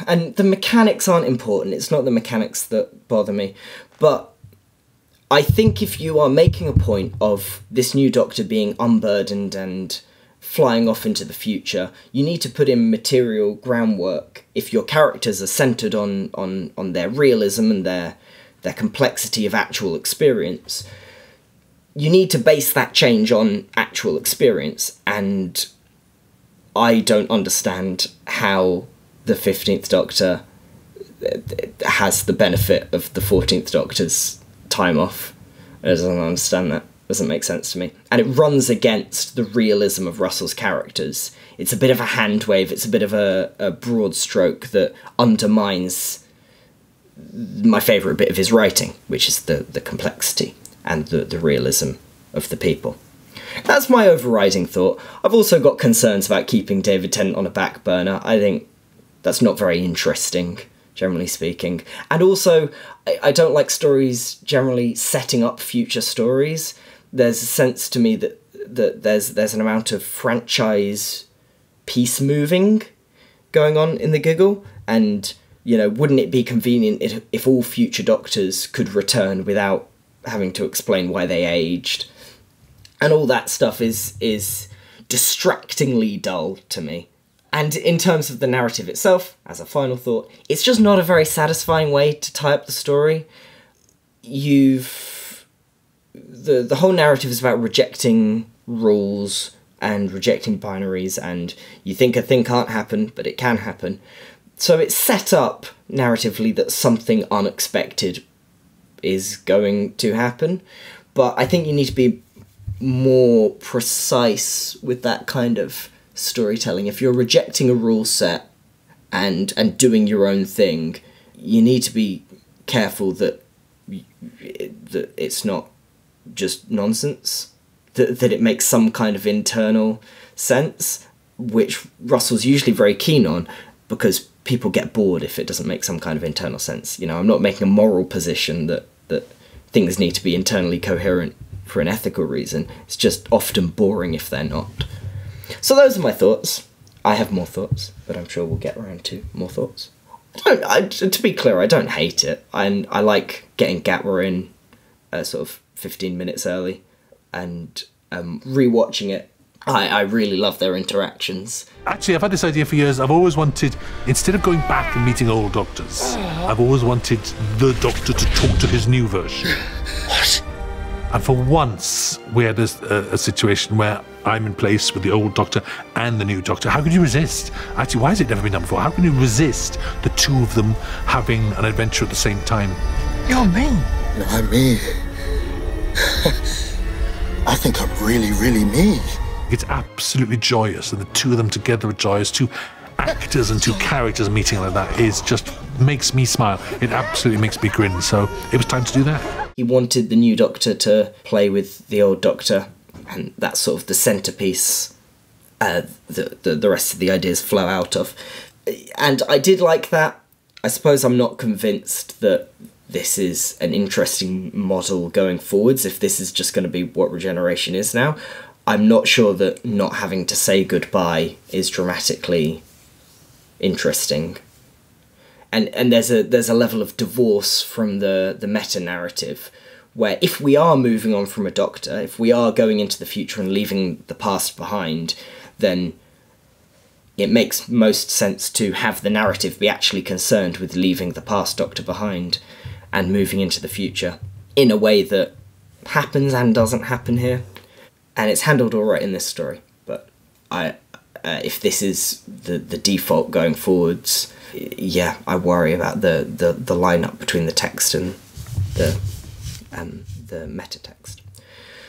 And the mechanics aren't important. It's not the mechanics that bother me. But I think if you are making a point of this new Doctor being unburdened and flying off into the future, you need to put in material groundwork. If your characters are centred on their realism and their complexity of actual experience, you need to base that change on actual experience. And I don't understand how the 15th Doctor has the benefit of the 14th Doctor's time off. I don't understand that. Doesn't make sense to me. And it runs against the realism of Russell's characters. It's a bit of a hand wave, it's a bit of a broad stroke that undermines my favourite bit of his writing, which is the complexity and the realism of the people. That's my overriding thought. I've also got concerns about keeping David Tennant on a back burner. I think that's not very interesting, generally speaking. And also, I don't like stories generally setting up future stories. There's a sense to me that there's an amount of franchise piece moving going on in the Giggle, and, you know, wouldn't it be convenient if all future Doctors could return without having to explain why they aged, and all that stuff is distractingly dull to me. And in terms of the narrative itself, as a final thought, it's just not a very satisfying way to tie up the story. The whole narrative is about rejecting rules and rejecting binaries, and you think a thing can't happen, but it can happen. So it's set up narratively that something unexpected is going to happen, but I think you need to be more precise with that kind of storytelling. If you're rejecting a rule set and doing your own thing, you need to be careful that it's not just nonsense, that it makes some kind of internal sense, which Russell's usually very keen on, because people get bored if it doesn't make some kind of internal sense. You know, I'm not making a moral position that things need to be internally coherent for an ethical reason. It's just often boring if they're not. So those are my thoughts. I have more thoughts, but I'm sure we'll get around to more thoughts. To be clear, I don't hate it. I like getting Gatwa in sort of 15 minutes early, and rewatching it, I really love their interactions. Actually, I've had this idea for years. I've always wanted, instead of going back and meeting old doctors, I've always wanted the Doctor to talk to his new version. What? And for once, we had a situation where I'm in place with the old Doctor and the new Doctor. How could you resist? Actually, why has it never been done before? How can you resist the two of them having an adventure at the same time? You're me. No, I'm me. I think I'm really, really me. It's absolutely joyous, and the two of them together are joyous. Two actors and two characters meeting like that is just makes me smile. It absolutely makes me grin. So it was time to do that. He wanted the new Doctor to play with the old Doctor, and that's sort of the centrepiece the rest of the ideas flow out of. And I did like that. I suppose I'm not convinced that this is an interesting model going forwards, if this is just going to be what regeneration is now. I'm not sure that not having to say goodbye is dramatically interesting. And there's a level of divorce from the meta-narrative, where if we are moving on from a Doctor, if we are going into the future and leaving the past behind, then it makes most sense to have the narrative be actually concerned with leaving the past Doctor behind and moving into the future in a way that happens and doesn't happen here. And it's handled all right in this story, but if this is the default going forwards, yeah, I worry about the lineup between the text and the meta text.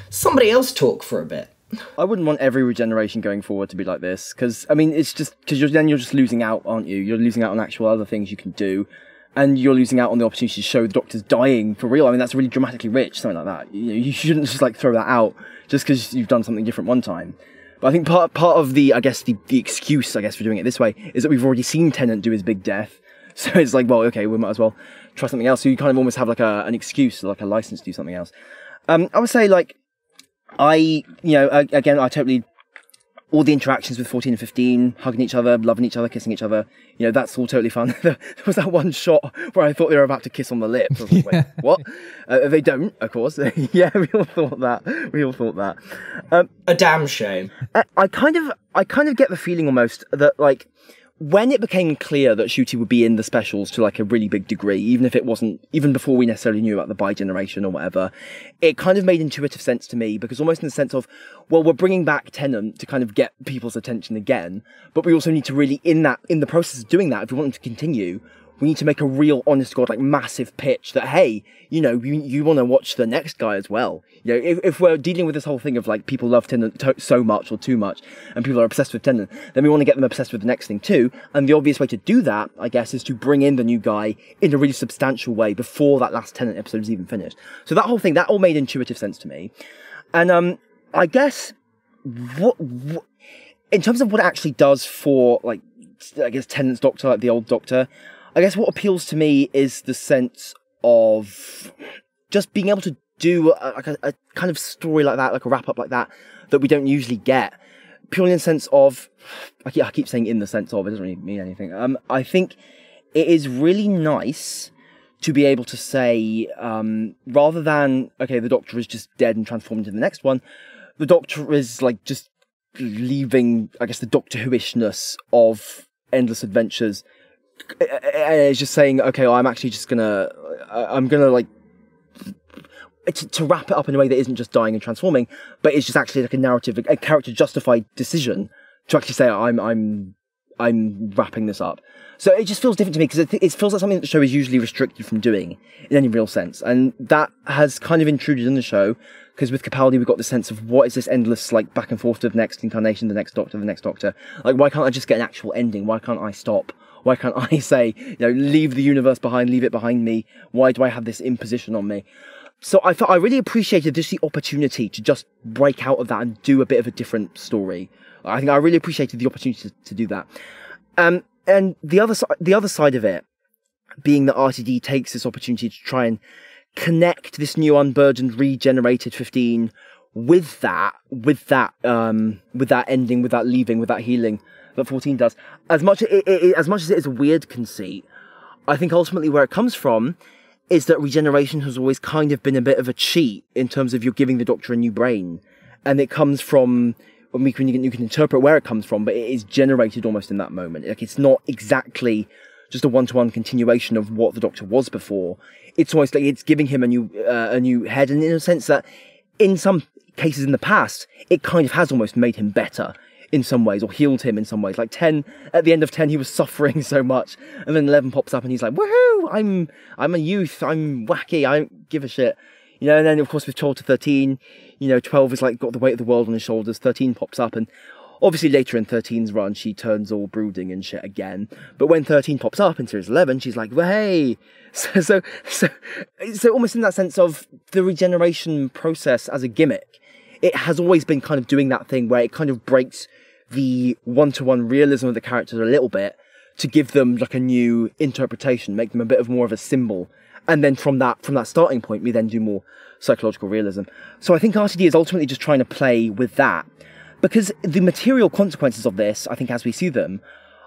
Somebody else talk for a bit. I wouldn't want every regeneration going forward to be like this, because I mean, it's just because then you're just losing out, aren't you? You're losing out on actual other things you can do. And you're losing out on the opportunity to show the Doctor's dying for real. I mean, that's really dramatically rich, something like that. You shouldn't just like throw that out just because you've done something different one time. But I think part of the, I guess, the excuse, I guess, for doing it this way is that we've already seen Tennant do his big death. So it's like, well, okay, we might as well try something else. So you kind of almost have like an excuse, like a license to do something else. I would say, like, again, I totally... all the interactions with 14 and 15, hugging each other, loving each other, kissing each other, that's all totally fun. There was that one shot where I thought they were about to kiss on the lips. I was like, wait, what? They don't, of course. Yeah, we all thought that. A damn shame. I kind of get the feeling almost that, like, when it became clear that Ncuti would be in the specials to like a really big degree, even if it wasn't, even before we necessarily knew about the bi-generation or whatever, it kind of made intuitive sense to me, because almost in the sense of, well, we're bringing back Tennant to kind of get people's attention again, but we also need to really, in the process of doing that, if we want them to continue, we need to make a real, honest to God, like massive pitch that, hey, you want to watch the next guy as well. If we're dealing with this whole thing of like people love Tennant so much or too much, and people are obsessed with Tennant, then we want to get them obsessed with the next thing too. And the obvious way to do that, I guess, is to bring in the new guy in a really substantial way before that last Tennant episode is even finished. So that whole thing, that all made intuitive sense to me. And I guess what in terms of what it actually does for, like, I guess Tennant's Doctor, like the old Doctor, I guess what appeals to me is the sense of just being able to do a kind of story like that, like a wrap-up like that we don't usually get. Purely in the sense of, I keep saying in the sense of, it doesn't really mean anything. I think it is really nice to be able to say, rather than, okay, the Doctor is just dead and transformed into the next one, the Doctor is like just leaving, I guess, the Doctor Who-ishness of Endless Adventures. It's just saying, okay, I'm actually just gonna like, to wrap it up in a way that isn't just dying and transforming, but it's just actually like a narrative, a character-justified decision to actually say, I'm wrapping this up. So it just feels different to me, because it feels like something that the show is usually restricted from doing in any real sense. And that has kind of intruded in the show, because with Capaldi we've got the sense of what is this endless like back and forth of next incarnation, the next Doctor, the next Doctor. Like, why can't I just get an actual ending? Why can't I stop? Why can't I say, leave the universe behind, leave it behind me? Why do I have this imposition on me? So I really appreciated just the opportunity to just break out of that and do a bit of a different story. I think I really appreciated the opportunity to do that. And the other side of it being that RTD takes this opportunity to try and connect this new unburdened, regenerated 15 with that ending, with that leaving, with that healing that 14 does. As much as it is a weird conceit, I think ultimately where it comes from is that regeneration has always kind of been a bit of a cheat in terms of you're giving the Doctor a new brain, and it comes from, you can interpret where it comes from, but it is generated almost in that moment. Like, it's not exactly just a one-to-one continuation of what the Doctor was before. It's almost like it's giving him a new head, and in a sense that in some cases in the past, it kind of has almost made him better in some ways, or healed him in some ways. Like 10, at the end of 10, he was suffering so much, and then 11 pops up and he's like, woohoo, I'm a youth, I'm wacky, I don't give a shit. And then of course with 12 to 13, 12 is like got the weight of the world on his shoulders, 13 pops up, and obviously later in 13's run, she turns all brooding and shit again. But when 13 pops up in series 11, she's like, well, hey. So almost in that sense of the regeneration process as a gimmick, it has always been kind of doing that thing where it kind of breaks the one-to-one realism of the characters a little bit to give them like a new interpretation, make them a bit of more of a symbol. And then from that starting point, we then do more psychological realism. So I think RTD is ultimately just trying to play with that, because the material consequences of this, I think as we see them,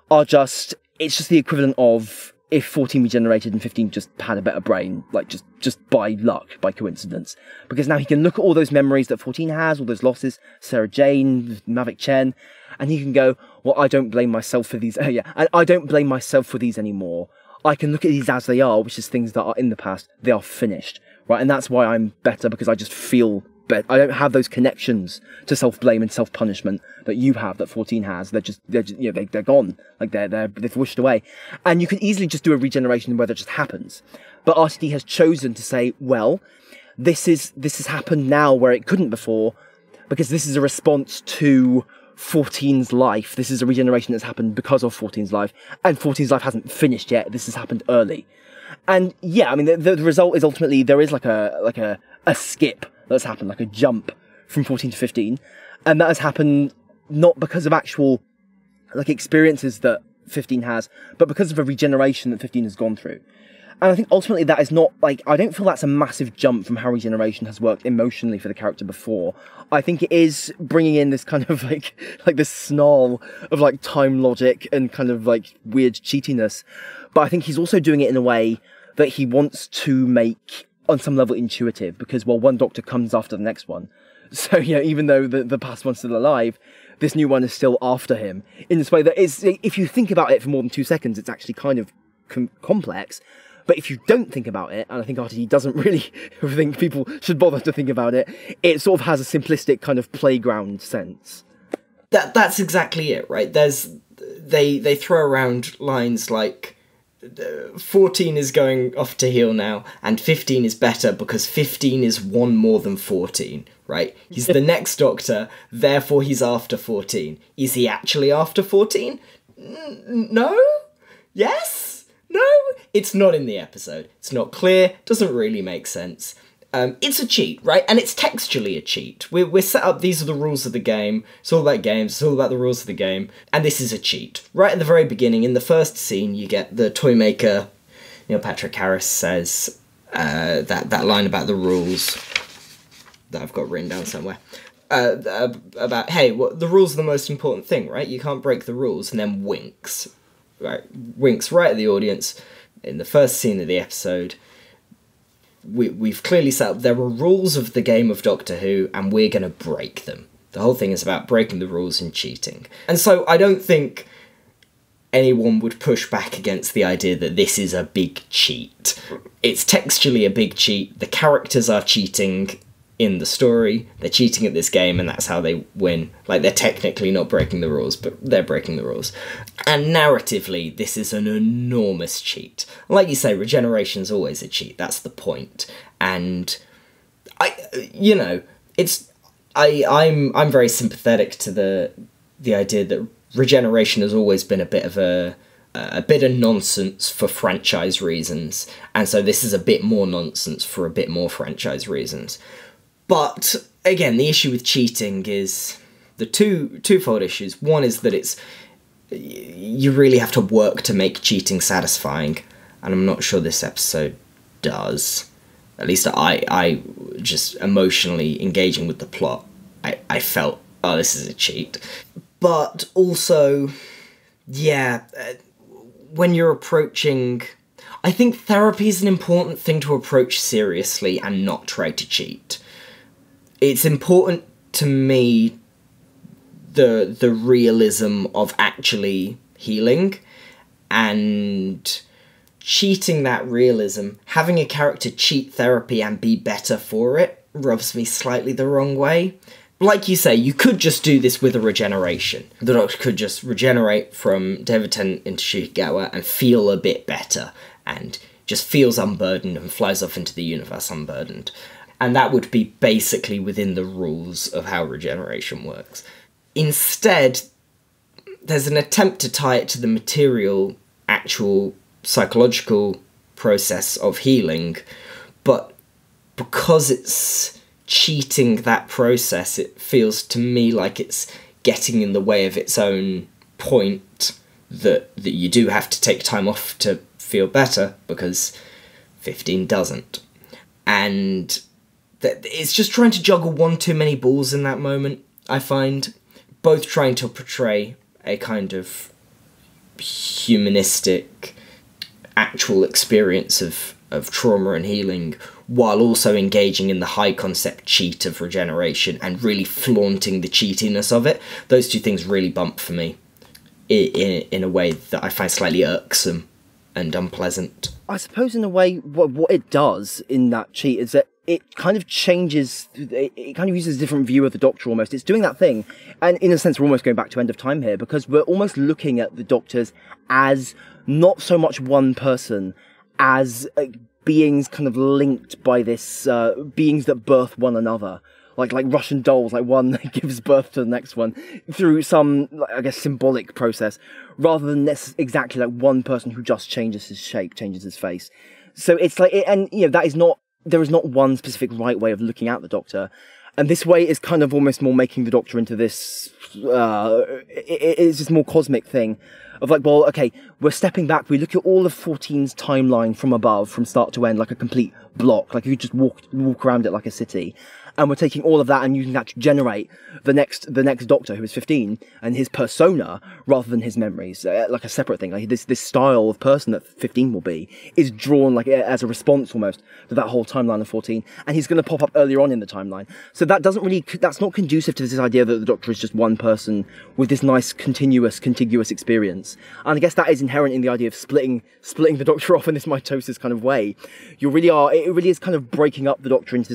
it's just the equivalent of if 14 regenerated and 15 just had a better brain, like just by luck, by coincidence. Because now he can look at all those memories that 14 has, all those losses, Sarah Jane, Mavic Chen, and he can go, well, I don't blame myself for these, and I don't blame myself for these anymore. I can look at these as they are, which is things that are in the past, they are finished, right? And that's why I'm better, because I just feel better. I don't have those connections to self-blame and self-punishment that you have, that 14 has. They're gone. Like they've wished away. And you could easily just do a regeneration where that just happens. But RTD has chosen to say, well, this has happened now where it couldn't before, because this is a response to 14's life. This is a regeneration that's happened because of 14's life, and 14's life hasn't finished yet. This has happened early. And yeah, I mean, the result is ultimately there is like a skip that's happened, like a jump from 14 to 15, and that has happened not because of actual like experiences that 15 has, but because of a regeneration that 15 has gone through. And I think ultimately that is not, like, I don't feel that's a massive jump from how regeneration has worked emotionally for the character before. I think it is bringing in this kind of like this snarl of like time logic and kind of like weird cheatiness. But I think he's also doing it in a way that he wants to make on some level intuitive, because, well, one Doctor comes after the next one. So, even though the past one's still alive, this new one is still after him in this way that is, if you think about it for more than 2 seconds, it's actually kind of complex. But if you don't think about it, and I think RTD doesn't really think people should bother to think about it, it sort of has a simplistic kind of playground sense. That's exactly it, right? They throw around lines like 14 is going off to heal now, and 15 is better because 15 is one more than 14, right? He's the next Doctor, therefore he's after 14. Is he actually after 14? No? Yes? No, it's not in the episode. It's not clear, doesn't really make sense. It's a cheat, right? And it's textually a cheat. We're set up, these are the rules of the game. It's all about games, it's all about the rules of the game. And this is a cheat. Right at the very beginning, in the first scene, you get the toy maker, Neil Patrick Harris says that line about the rules that I've got written down somewhere. About, hey, the rules are the most important thing, right? You can't break the rules, and then winks. Right, winks right at the audience, in the first scene of the episode, we've clearly set up there are rules of the game of Doctor Who, and we're going to break them. The whole thing is about breaking the rules and cheating. And so I don't think anyone would push back against the idea that this is a big cheat. It's textually a big cheat. The characters are cheating in the story. They're cheating at this game, and that's how they win. Like, they're technically not breaking the rules, but they're breaking the rules. And narratively, this is an enormous cheat. Like you say, regeneration's always a cheat. That's the point. And I'm very sympathetic to the idea that regeneration has always been a bit of nonsense for franchise reasons, and so this is a bit more nonsense for a bit more franchise reasons. But again, the issue with cheating is the twofold issues. One is that you really have to work to make cheating satisfying, and I'm not sure this episode does. At least I just emotionally engaging with the plot, I felt, oh, this is a cheat. But also, when you're approaching... I think therapy is an important thing to approach seriously and not try to cheat. It's important to me, the realism of actually healing, and cheating that realism, having a character cheat therapy and be better for it, rubs me slightly the wrong way. Like you say, you could just do this with a regeneration. The Doctor could just regenerate from David Tennant into Shigegawa and feel a bit better, and just feels unburdened and flies off into the universe unburdened. And that would be basically within the rules of how regeneration works. Instead, there's an attempt to tie it to the material, actual psychological process of healing, but because it's cheating that process, it feels to me like it's getting in the way of its own point, that you do have to take time off to feel better, because 15 doesn't. And it's just trying to juggle one too many balls in that moment, I find. Both trying to portray a kind of humanistic, actual experience of trauma and healing, while also engaging in the high concept cheat of regeneration and really flaunting the cheatiness of it. Those two things really bump for me in a way that I find slightly irksome and unpleasant. I suppose in a way what it does in that cheat is that it kind of changes, it kind of uses a different view of the Doctor almost. It's doing that thing, and in a sense we're almost going back to End of Time here, because we're almost looking at the Doctors as not so much one person, as beings kind of linked by this, beings that birth one another. Like Russian dolls, like one that gives birth to the next one through some, I guess, symbolic process, rather than exactly like one person who just changes his shape, changes his face. So it's like, and you know, there is not one specific right way of looking at the Doctor, and this way is kind of almost more making the Doctor into this, it's this more cosmic thing of like, well, okay, we're stepping back, we look at all of 14's timeline from above, from start to end, like a complete block, like you just walk around it like a city. And we're taking all of that and using that to generate the next Doctor, who is 15, and his persona rather than his memories, like a separate thing. Like this style of person that 15 will be is drawn like as a response almost to that whole timeline of 14, and he's going to pop up earlier on in the timeline. So that's not conducive to this idea that the Doctor is just one person with this nice contiguous experience. And I guess that is inherent in the idea of splitting the Doctor off in this mitosis kind of way. It really is kind of breaking up the Doctor into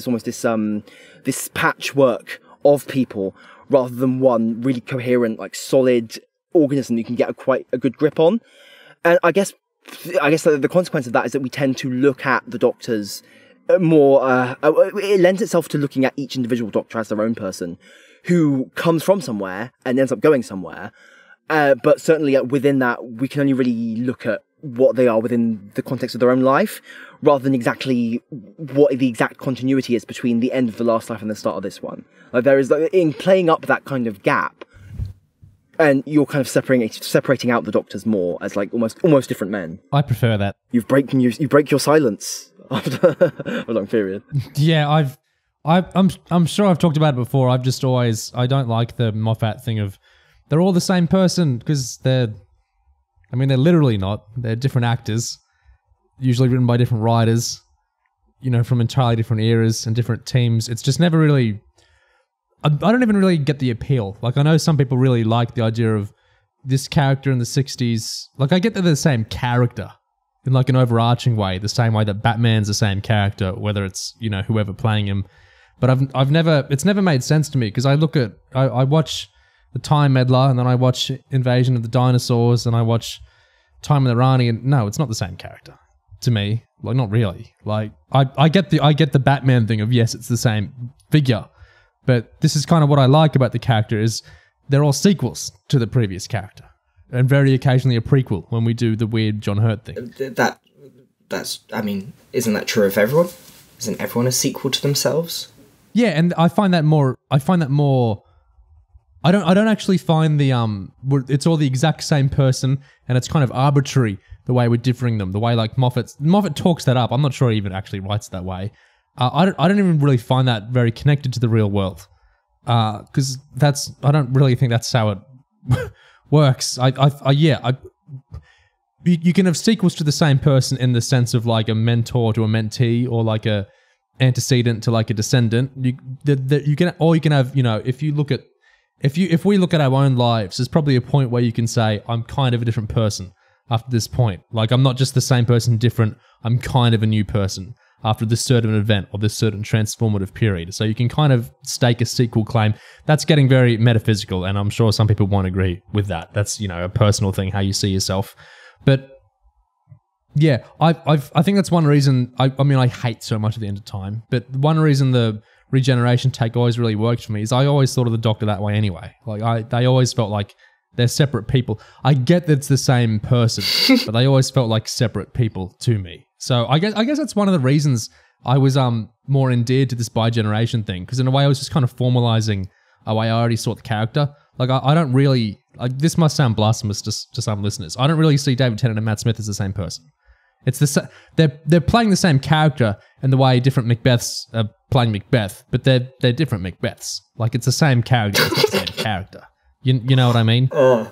this patchwork of people rather than one really coherent, like solid organism you can get quite a good grip on. And I guess the consequence of that is that we tend to look at the Doctors more, it lends itself to looking at each individual Doctor as their own person who comes from somewhere and ends up going somewhere. But certainly within that, we can only really look at what they are within the context of their own life, rather than exactly what the exact continuity is between the end of the last life and the start of this one. Like there is, in playing up that kind of gap, and you're kind of separating out the Doctors more as like almost different men. I prefer that. You break your silence after a long period. Yeah, I'm sure I've talked about it before. I don't like the Moffat thing of they're all the same person, because they're literally not. They're different actors. usually written by different writers, from entirely different eras and different teams. It's just never really... I don't even really get the appeal. Like, I know some people really like the idea of this character in the 60s. Like, I get that they're the same character in like an overarching way, the same way that Batman's the same character, whether it's, whoever playing him. But it's never made sense to me, because I watch The Time Meddler, and then I watch Invasion of the Dinosaurs, and I watch Time of the Rani, and no, it's not the same character to me. Like, not really. Like, I get the Batman thing of, yes, it's the same figure, but this is kind of what I like about the character, is they're all sequels to the previous character, and very occasionally a prequel when we do the weird John Hurt thing. Isn't that true of everyone? Isn't everyone a sequel to themselves? Yeah, and I find that more. I don't actually find it's all the exact same person, and it's kind of arbitrary the way we're differing them. The way like Moffat talks that up. I'm not sure he even actually writes that way. I don't even really find that very connected to the real world, because I don't really think that's how it works. You can have sequels to the same person in the sense of like a mentor to a mentee, or like a antecedent to like a descendant. You can have, if we look at our own lives, there's probably a point where you can say, I'm kind of a different person after this point. Like, I'm not just the same person, different. I'm kind of a new person after this certain event or this certain transformative period. So you can kind of stake a sequel claim. That's getting very metaphysical, and I'm sure some people won't agree with that. That's, a personal thing, how you see yourself. But yeah, I think that's one reason. I hate so much of the End of Time, but one reason the regeneration take always really worked for me is I always thought of the Doctor that way anyway. Like, they always felt like they're separate people. I get that it's the same person, but they always felt like separate people to me. So I guess that's one of the reasons I was more endeared to this bi-generation thing, because in a way I was just kind of formalizing a way I already saw the character. Like, I don't really... Like, this must sound blasphemous to some listeners. I don't really see David Tennant and Matt Smith as the same person. It's they're playing the same character in the way different Macbeths are playing Macbeth, but they're different Macbeths. Like, it's the same character, it's not the same character. You know what I mean? Oh,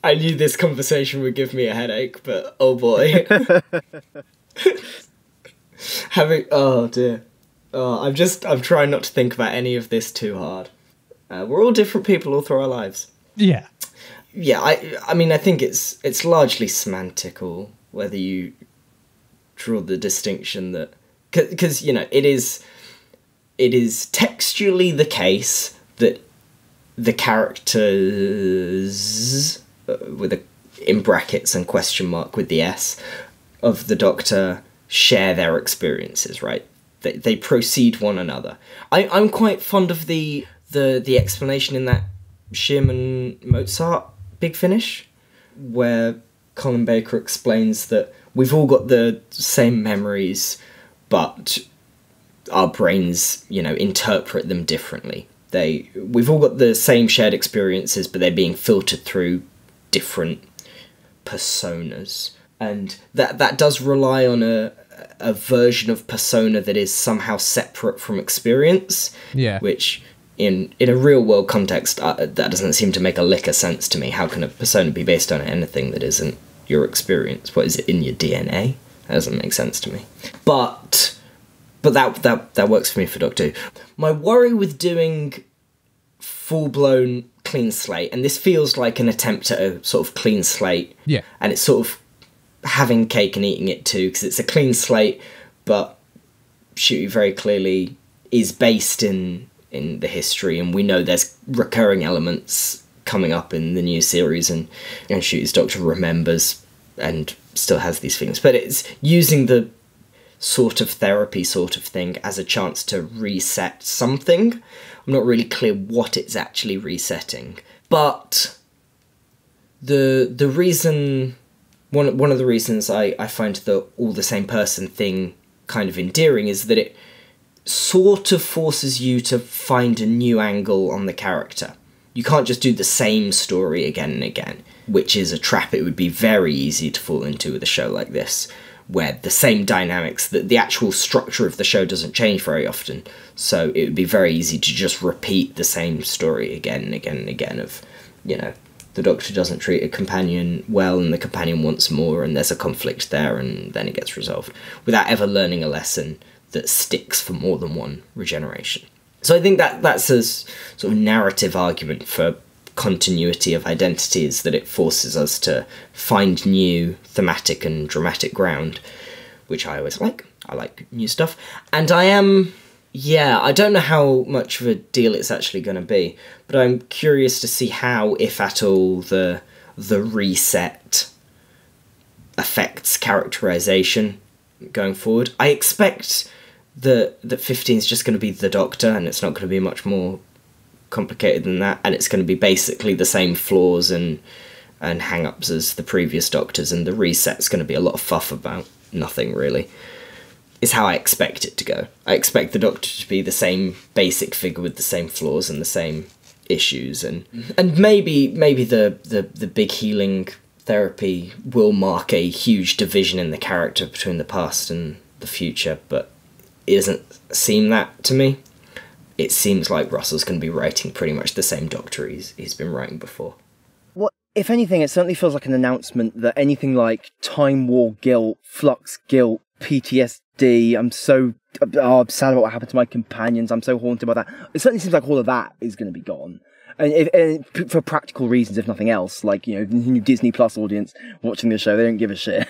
I knew this conversation would give me a headache, but oh boy. Oh dear. Oh, I'm trying not to think about any of this too hard. We're all different people all through our lives. Yeah. Yeah, I mean, I think it's largely semantical, whether you draw the distinction that... Because, it is textually the case that the characters, in brackets and question mark with the S, of the Doctor share their experiences, right? They precede one another. I'm quite fond of the explanation in that Shearman Mozart Big Finish, where Colin Baker explains that we've all got the same memories, but our brains, interpret them differently. We've all got the same shared experiences, but they're being filtered through different personas. And that does rely on a version of persona that is somehow separate from experience. Yeah. Which, in a real world context, that doesn't seem to make a lick of sense to me. How can a persona be based on anything that isn't your experience? What is it, in your DNA? That doesn't make sense to me. But that works for me for Doctor Who. My worry with doing full-blown clean slate, and this feels like an attempt at a sort of clean slate, yeah, and it's sort of having cake and eating it too, because it's a clean slate, but Ncuti very clearly is based in the history, and we know there's recurring elements coming up in the new series, and Ncuti's Doctor remembers and still has these things, but it's using the sort of therapy sort of thing as a chance to reset something. I'm not really clear what it's actually resetting, but the reason, one of the reasons I find the all the same person thing kind of endearing is that it sort of forces you to find a new angle on the character. You can't just do the same story again and again, which is a trap it would be very easy to fall into with a show like this, where the same dynamics, the actual structure of the show doesn't change very often, so it would be very easy to just repeat the same story again and again and again of, the the Doctor doesn't treat a companion well and the companion wants more and there's a conflict there and then it gets resolved without ever learning a lesson that sticks for more than one regeneration. So I think that's a sort of narrative argument for continuity of identity, is that it forces us to find new thematic and dramatic ground, which I always like. I like new stuff. And I don't know how much of a deal it's actually going to be, but I'm curious to see how, if at all, the reset affects characterization going forward. I expect that 15 is just going to be the Doctor, and it's not going to be much more complicated than that, and it's going to be basically the same flaws and hang-ups as the previous Doctors, and the reset's going to be a lot of fuff about nothing, really. Is how I expect it to go. I expect the Doctor to be the same basic figure with the same flaws and the same issues, and maybe the big healing therapy will mark a huge division in the character between the past and the future, but it doesn't seem that to me. It seems like Russell's going to be writing pretty much the same Doctor he's been writing before. Well, if anything, it certainly feels like an announcement that anything like Time War guilt, Flux guilt, PTSD, I'm sad about what happened to my companions, I'm so haunted by that. It certainly seems like all of that is going to be gone. And for practical reasons, if nothing else, like, the new Disney Plus audience watching the show, they don't give a shit.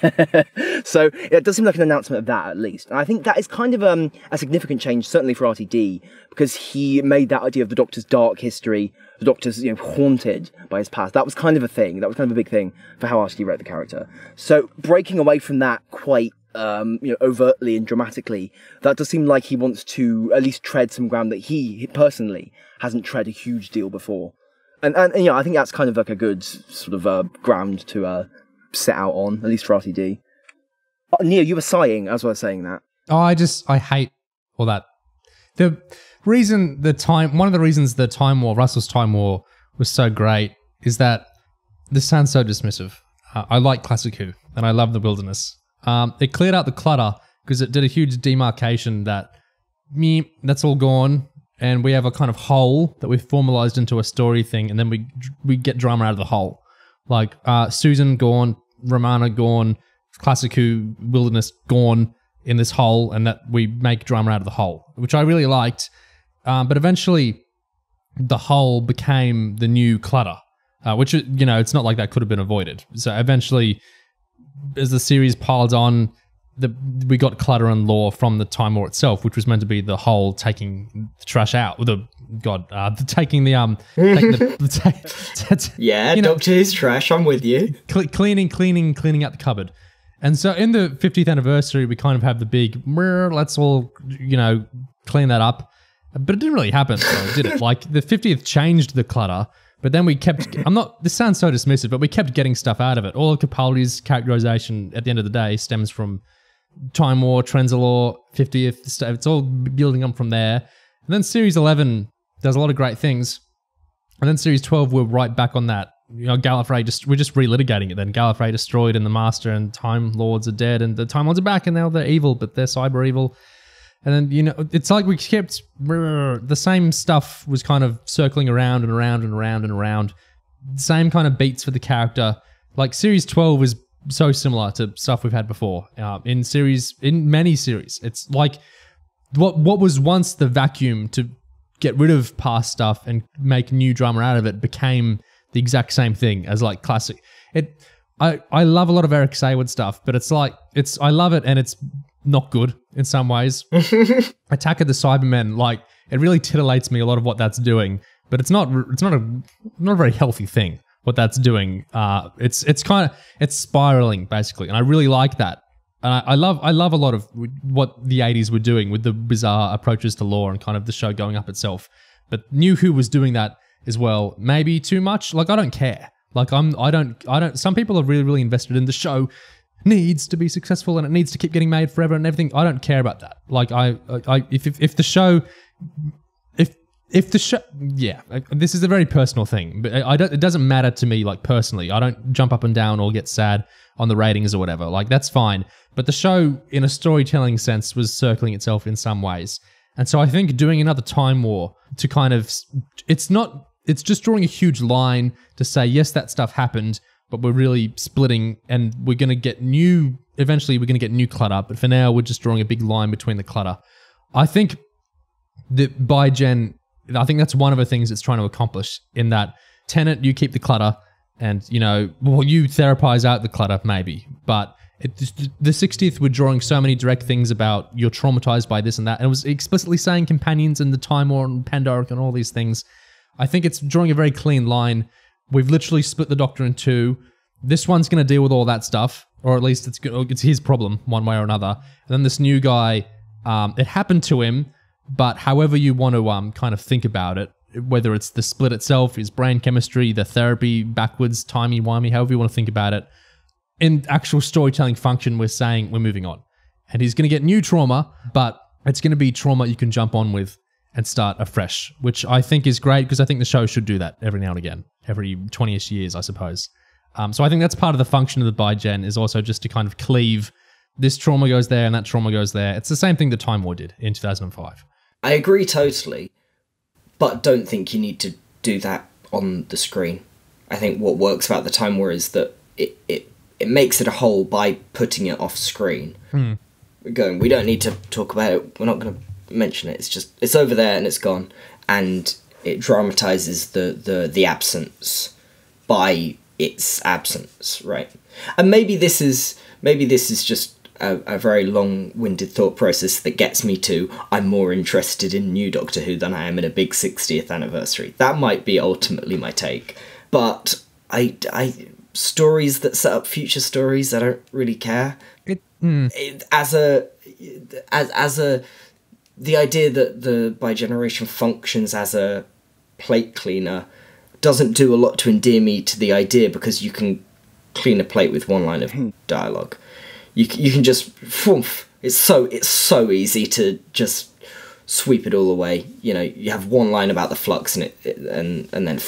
So it does seem like an announcement of that, at least. And I think that is kind of a significant change, certainly for RTD, because he made that idea of the Doctor's dark history, the Doctor's, haunted by his past. That was kind of a thing. That was kind of a big thing for how RTD wrote the character. So breaking away from that quite overtly and dramatically, that does seem like he wants to at least tread some ground that he personally hasn't tread a huge deal before, and I think that's kind of like a good sort of ground to set out on, at least for RTD. Neil, you were sighing as I was saying that. Oh, I hate all that. One of the reasons the Time War, Russell's Time War, was so great is that this sounds so dismissive. I like Classic Who and I love the Wilderness. It cleared out the clutter because it did a huge demarcation that that's all gone, and we have a kind of hole that we've formalized into a story thing, and then we get drama out of the hole. Like Susan gone, Romana gone, Classic Who, Wilderness gone in this hole, and that we make drama out of the hole, which I really liked. But eventually, the hole became the new clutter, which it's not like that could have been avoided. So eventually, as the series piled on, we got clutter and lore from the Time War itself, which was meant to be the whole taking the trash out. Taking the Doctor is trash. I'm with you. Cleaning out the cupboard. And so in the 50th anniversary, we kind of have the big, let's all clean that up. But it didn't really happen, so did it? Like the 50th changed the clutter. But then we kept, this sounds so dismissive, but we kept getting stuff out of it. All of Capaldi's characterization at the end of the day stems from Time War, Trenzalore, 50th, it's all building up from there. And then Series 11 does a lot of great things. And then Series 12, we're right back on that. Gallifrey, we're just relitigating it then. Gallifrey destroyed and the Master and Time Lords are dead and the Time Lords are back and now they're evil, but they're cyber evil. And then, it's like we kept, the same stuff was kind of circling around and around and around and around. Same kind of beats for the character. Like Series 12 was so similar to stuff we've had before. In many series. It's like what was once the vacuum to get rid of past stuff and make new drama out of it became the exact same thing as like classic. I love a lot of Eric Saywood stuff, but I love it and it's not good in some ways. Attack of the Cybermen, like it really titillates me a lot of what that's doing, but it's not a very healthy thing what that's doing. It's spiraling basically, and I really like that. And I love a lot of what the 80s were doing with the bizarre approaches to lore and kind of the show going up itself. But New Who was doing that as well. Maybe too much. Like I don't care. Like I don't. Some people are really, really invested in the show. Needs to be successful and it needs to keep getting made forever and everything. I don't care about that. Like if the show, yeah, this is a very personal thing, but it doesn't matter to me. Like personally, I don't jump up and down or get sad on the ratings or whatever. Like that's fine. But the show, in a storytelling sense, was circling itself in some ways, and so I think doing another Time War to kind of, it's not it's just drawing a huge line to say, yes, that stuff happened, but we're really splitting and we're going to get eventually we're going to get new clutter, but for now we're just drawing a big line between the clutter. I think that I think that's one of the things it's trying to accomplish in that Tenet, you keep the clutter and, you therapize out the clutter maybe, but the 60th were drawing so many direct things about you're traumatized by this and that, and it was explicitly saying companions and the Time War and Pandoric and all these things. I think it's drawing a very clean line. We've literally split the Doctor in two. This one's going to deal with all that stuff, or at least it's his problem one way or another. And then this new guy, it happened to him, but however you want to kind of think about it, whether it's the split itself, his brain chemistry, the therapy, backwards, timey-wimey, however you want to think about it, in actual storytelling function, we're saying we're moving on. And he's going to get new trauma, but it's going to be trauma you can jump on with and start afresh, which I think is great because I think the show should do that every now and again, every 20-ish years, I suppose. So I think that's part of the function of the bi-gen is also just to kind of cleave this trauma goes there and that trauma goes there. It's the same thing that Time War did in 2005. I agree totally, but don't think you need to do that on the screen. I think what works about the Time War is that it makes it a whole by putting it off screen. We're going, we don't need to talk about it. We're not going to mention it. It's over there and it's gone. And it dramatizes the absence by its absence, right? And maybe this is just a very long-winded thought process that gets me to I'm more interested in New Doctor Who than I am in a big 60th anniversary. That might be ultimately my take. But I stories that set up future stories, I don't really care. The idea that the bi-generation functions as a plate cleaner doesn't do a lot to endear me to the idea, because you can clean a plate with one line of dialogue. You can just it's so easy to just sweep it all away. You have one line about the flux and then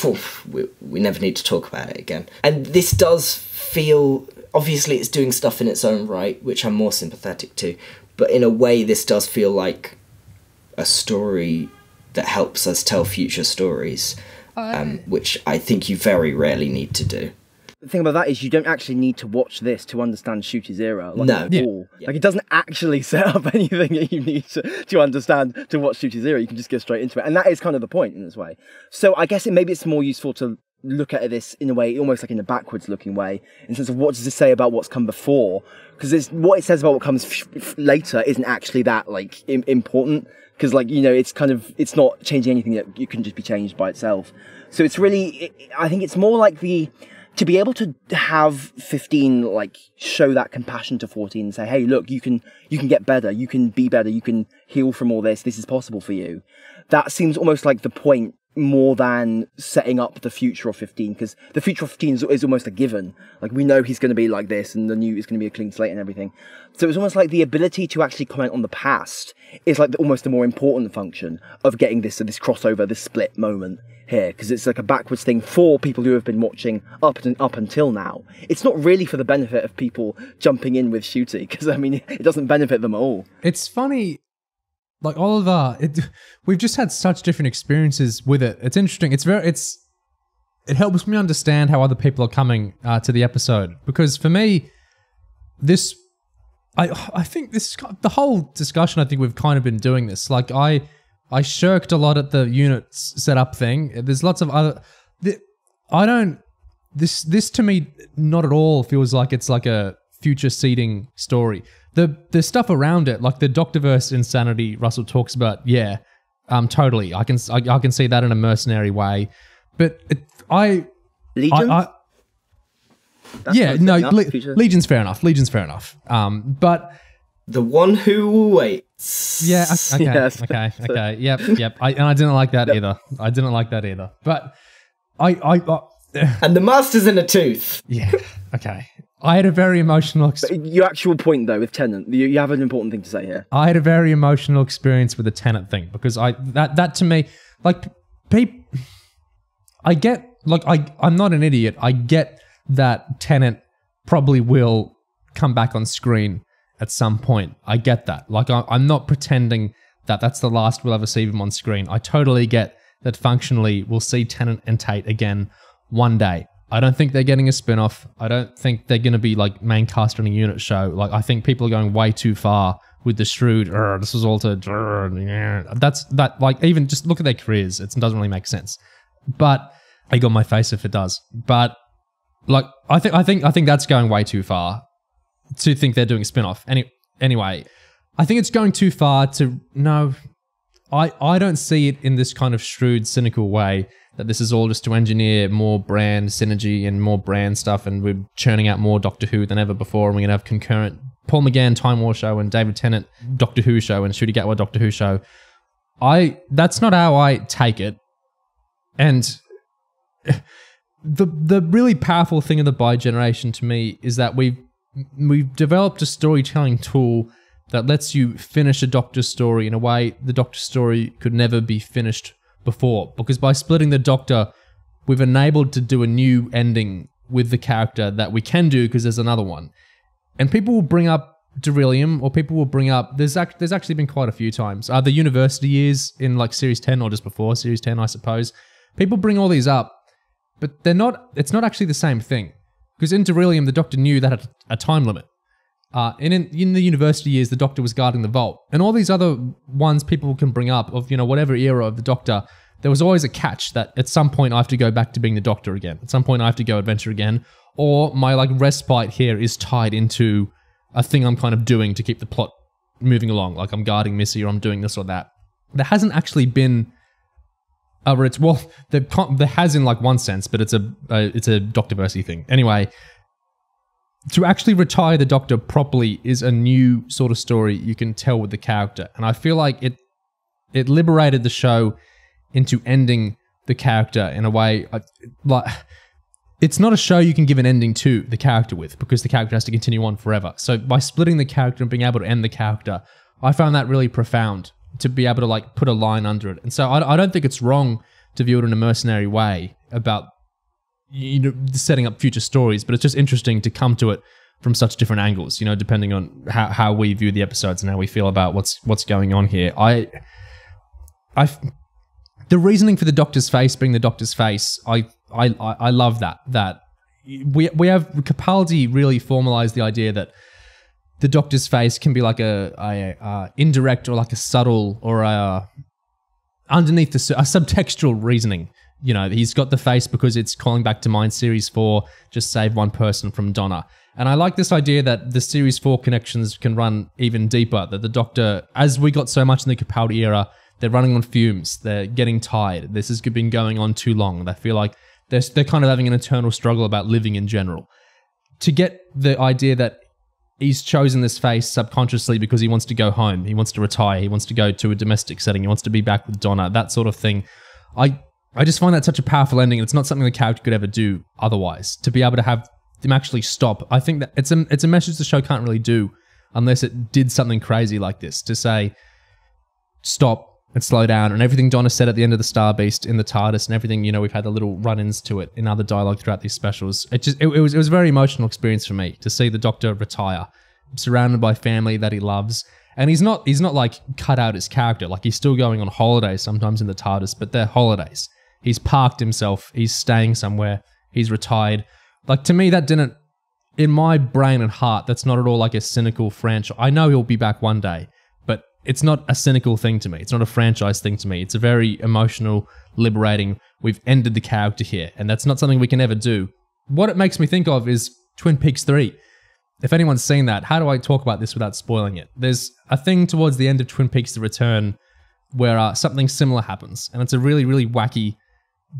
we never need to talk about it again. And this does feel, obviously it's doing stuff in its own right, which I'm more sympathetic to, but in a way this does feel like a story that helps us tell future stories, which I think you very rarely need to do. The thing about that is you don't actually need to watch this to understand Ncuti's era. No. At all. Like, it doesn't actually set up anything that you need to understand to watch Ncuti's era. You can just get straight into it. And that is kind of the point in this way. So I guess maybe it's more useful to look at this in a way, almost like in a backwards looking way, in the sense of what does it say about what's come before? Because what it says about what comes later isn't actually that, important. Because, it's not changing anything that you can just be changed by itself. So it's really, I think it's more like to be able to have 15 show that compassion to 14 and say, hey, look, you can get better, you can be better, you can heal from all this is possible for you. That seems almost like the point more than setting up the future of 15, because the future of 15 is almost a given. We know he's going to be like this and the new is going to be a clean slate and everything. So it's almost like the ability to actually comment on the past is almost the more important function of getting this crossover, this split moment here, because it's like a backwards thing for people who have been watching up until now. It's not really for the benefit of people jumping in with Ncuti, because it doesn't benefit them at all. It's funny, Oliver, we've just had such different experiences with it. It's interesting. It helps me understand how other people are coming to the episode, because for me, I think the whole discussion, I think we've kind of been doing this. I shirked a lot at the units setup thing. There's lots of other... This to me, not at all feels like it's like a future seeding story. The stuff around it, like the Doctorverse insanity Russell talks about, totally. I can see that in a mercenary way. But Legion? Legion's fair enough. Legion's fair enough. But... The one who waits. Yeah, okay, yes. okay, yep. I didn't like that either. But and the Master's in a tooth. Yeah, okay. I had a very emotional... Your actual point, though, with Tennant, you have an important thing to say here. I had a very emotional experience with the Tennant thing, because that to me, I get, I'm not an idiot. I get that Tennant probably will come back on screen at some point. I get that. I'm not pretending that that's the last we'll ever see him on screen. I totally get that functionally will see Tennant and Tate again one day. I don't think they're getting a spin-off. I don't think they're going to be like main cast on a unit show. Like, I think people are going way too far with the shrewd, this was all to, that's that, like, even just look at their careers. It doesn't really make sense. But I got my face if it does. But like, I think that's going way too far to think they're doing a spin-off. Anyway, I think it's going too far to, no, I don't see it in this kind of shrewd, cynical way that this is all just to engineer more brand synergy and more brand stuff, and we're churning out more Doctor Who than ever before, and we're going to have concurrent Paul McGann Time War show and David Tennant Doctor Who show and Ncuti Gatwa Doctor Who show. That's not how I take it. And the really powerful thing of the Bi-Generation to me is that we've developed a storytelling tool that lets you finish a Doctor story in a way the Doctor story could never be finished before. Because by splitting the Doctor, we've enabled to do a new ending with the character that we can do because there's another one. And people will bring up Darillium, or people will bring up, there's actually been quite a few times, the university years in like Series 10 or just before Series 10, I suppose. People bring all these up, but it's not actually the same thing. Because in Darillium, the Doctor knew that had a time limit. In the university years, the Doctor was guarding the vault. And all these other ones people can bring up of, whatever era of the Doctor, there was always a catch that at some point I have to go back to being the Doctor again. At some point I have to go adventure again. Or my like respite here is tied into a thing I'm kind of doing to keep the plot moving along. Like I'm guarding Missy or I'm doing this or that. There hasn't actually been there has in like one sense, but it's a Doctorversy thing. Anyway, to actually retire the Doctor properly is a new sort of story you can tell with the character. And I feel like it liberated the show into ending the character in a way like it's not a show you can give an ending to the character with, because the character has to continue on forever. So by splitting the character and being able to end the character, I found that really profound, to be able to like put a line under it. And so I don't think it's wrong to view it in a mercenary way about setting up future stories, but it's just interesting to come to it from such different angles, depending on how we view the episodes and how we feel about what's going on here. The reasoning for the Doctor's face being the Doctor's face, I love that we have Capaldi really formalized the idea that the Doctor's face can be like a indirect or like a subtle or underneath a subtextual reasoning. He's got the face because it's calling back to Mind Series 4, just save one person from Donna. And I like this idea that the Series 4 connections can run even deeper, that the Doctor, as we got so much in the Capaldi era, they're running on fumes, they're getting tired, this has been going on too long, they feel like they're kind of having an eternal struggle about living in general. To get the idea that he's chosen this face subconsciously because he wants to go home, he wants to retire, he wants to go to a domestic setting, he wants to be back with Donna, that sort of thing. I just find that such a powerful ending, and it's not something the character could ever do otherwise. To be able to have them actually stop, I think that it's a message the show can't really do unless it did something crazy like this, to say, stop and slow down, and everything Donna said at the end of the Star Beast in the TARDIS and everything, we've had the little run-ins to it in other dialogue throughout these specials. It was a very emotional experience for me to see the Doctor retire, surrounded by family that he loves. And he's not like cut out his character, like he's still going on holidays sometimes in the TARDIS, but they're holidays. He's parked himself, he's staying somewhere, he's retired. Like, to me, that didn't, in my brain and heart, that's not at all like a cynical franchise. I know he'll be back one day, but it's not a cynical thing to me. It's not a franchise thing to me. It's a very emotional, liberating, we've ended the character here, and that's not something we can ever do. What it makes me think of is Twin Peaks 3. If anyone's seen that, how do I talk about this without spoiling it? There's a thing towards the end of Twin Peaks The Return where something similar happens, and it's a really, really wacky,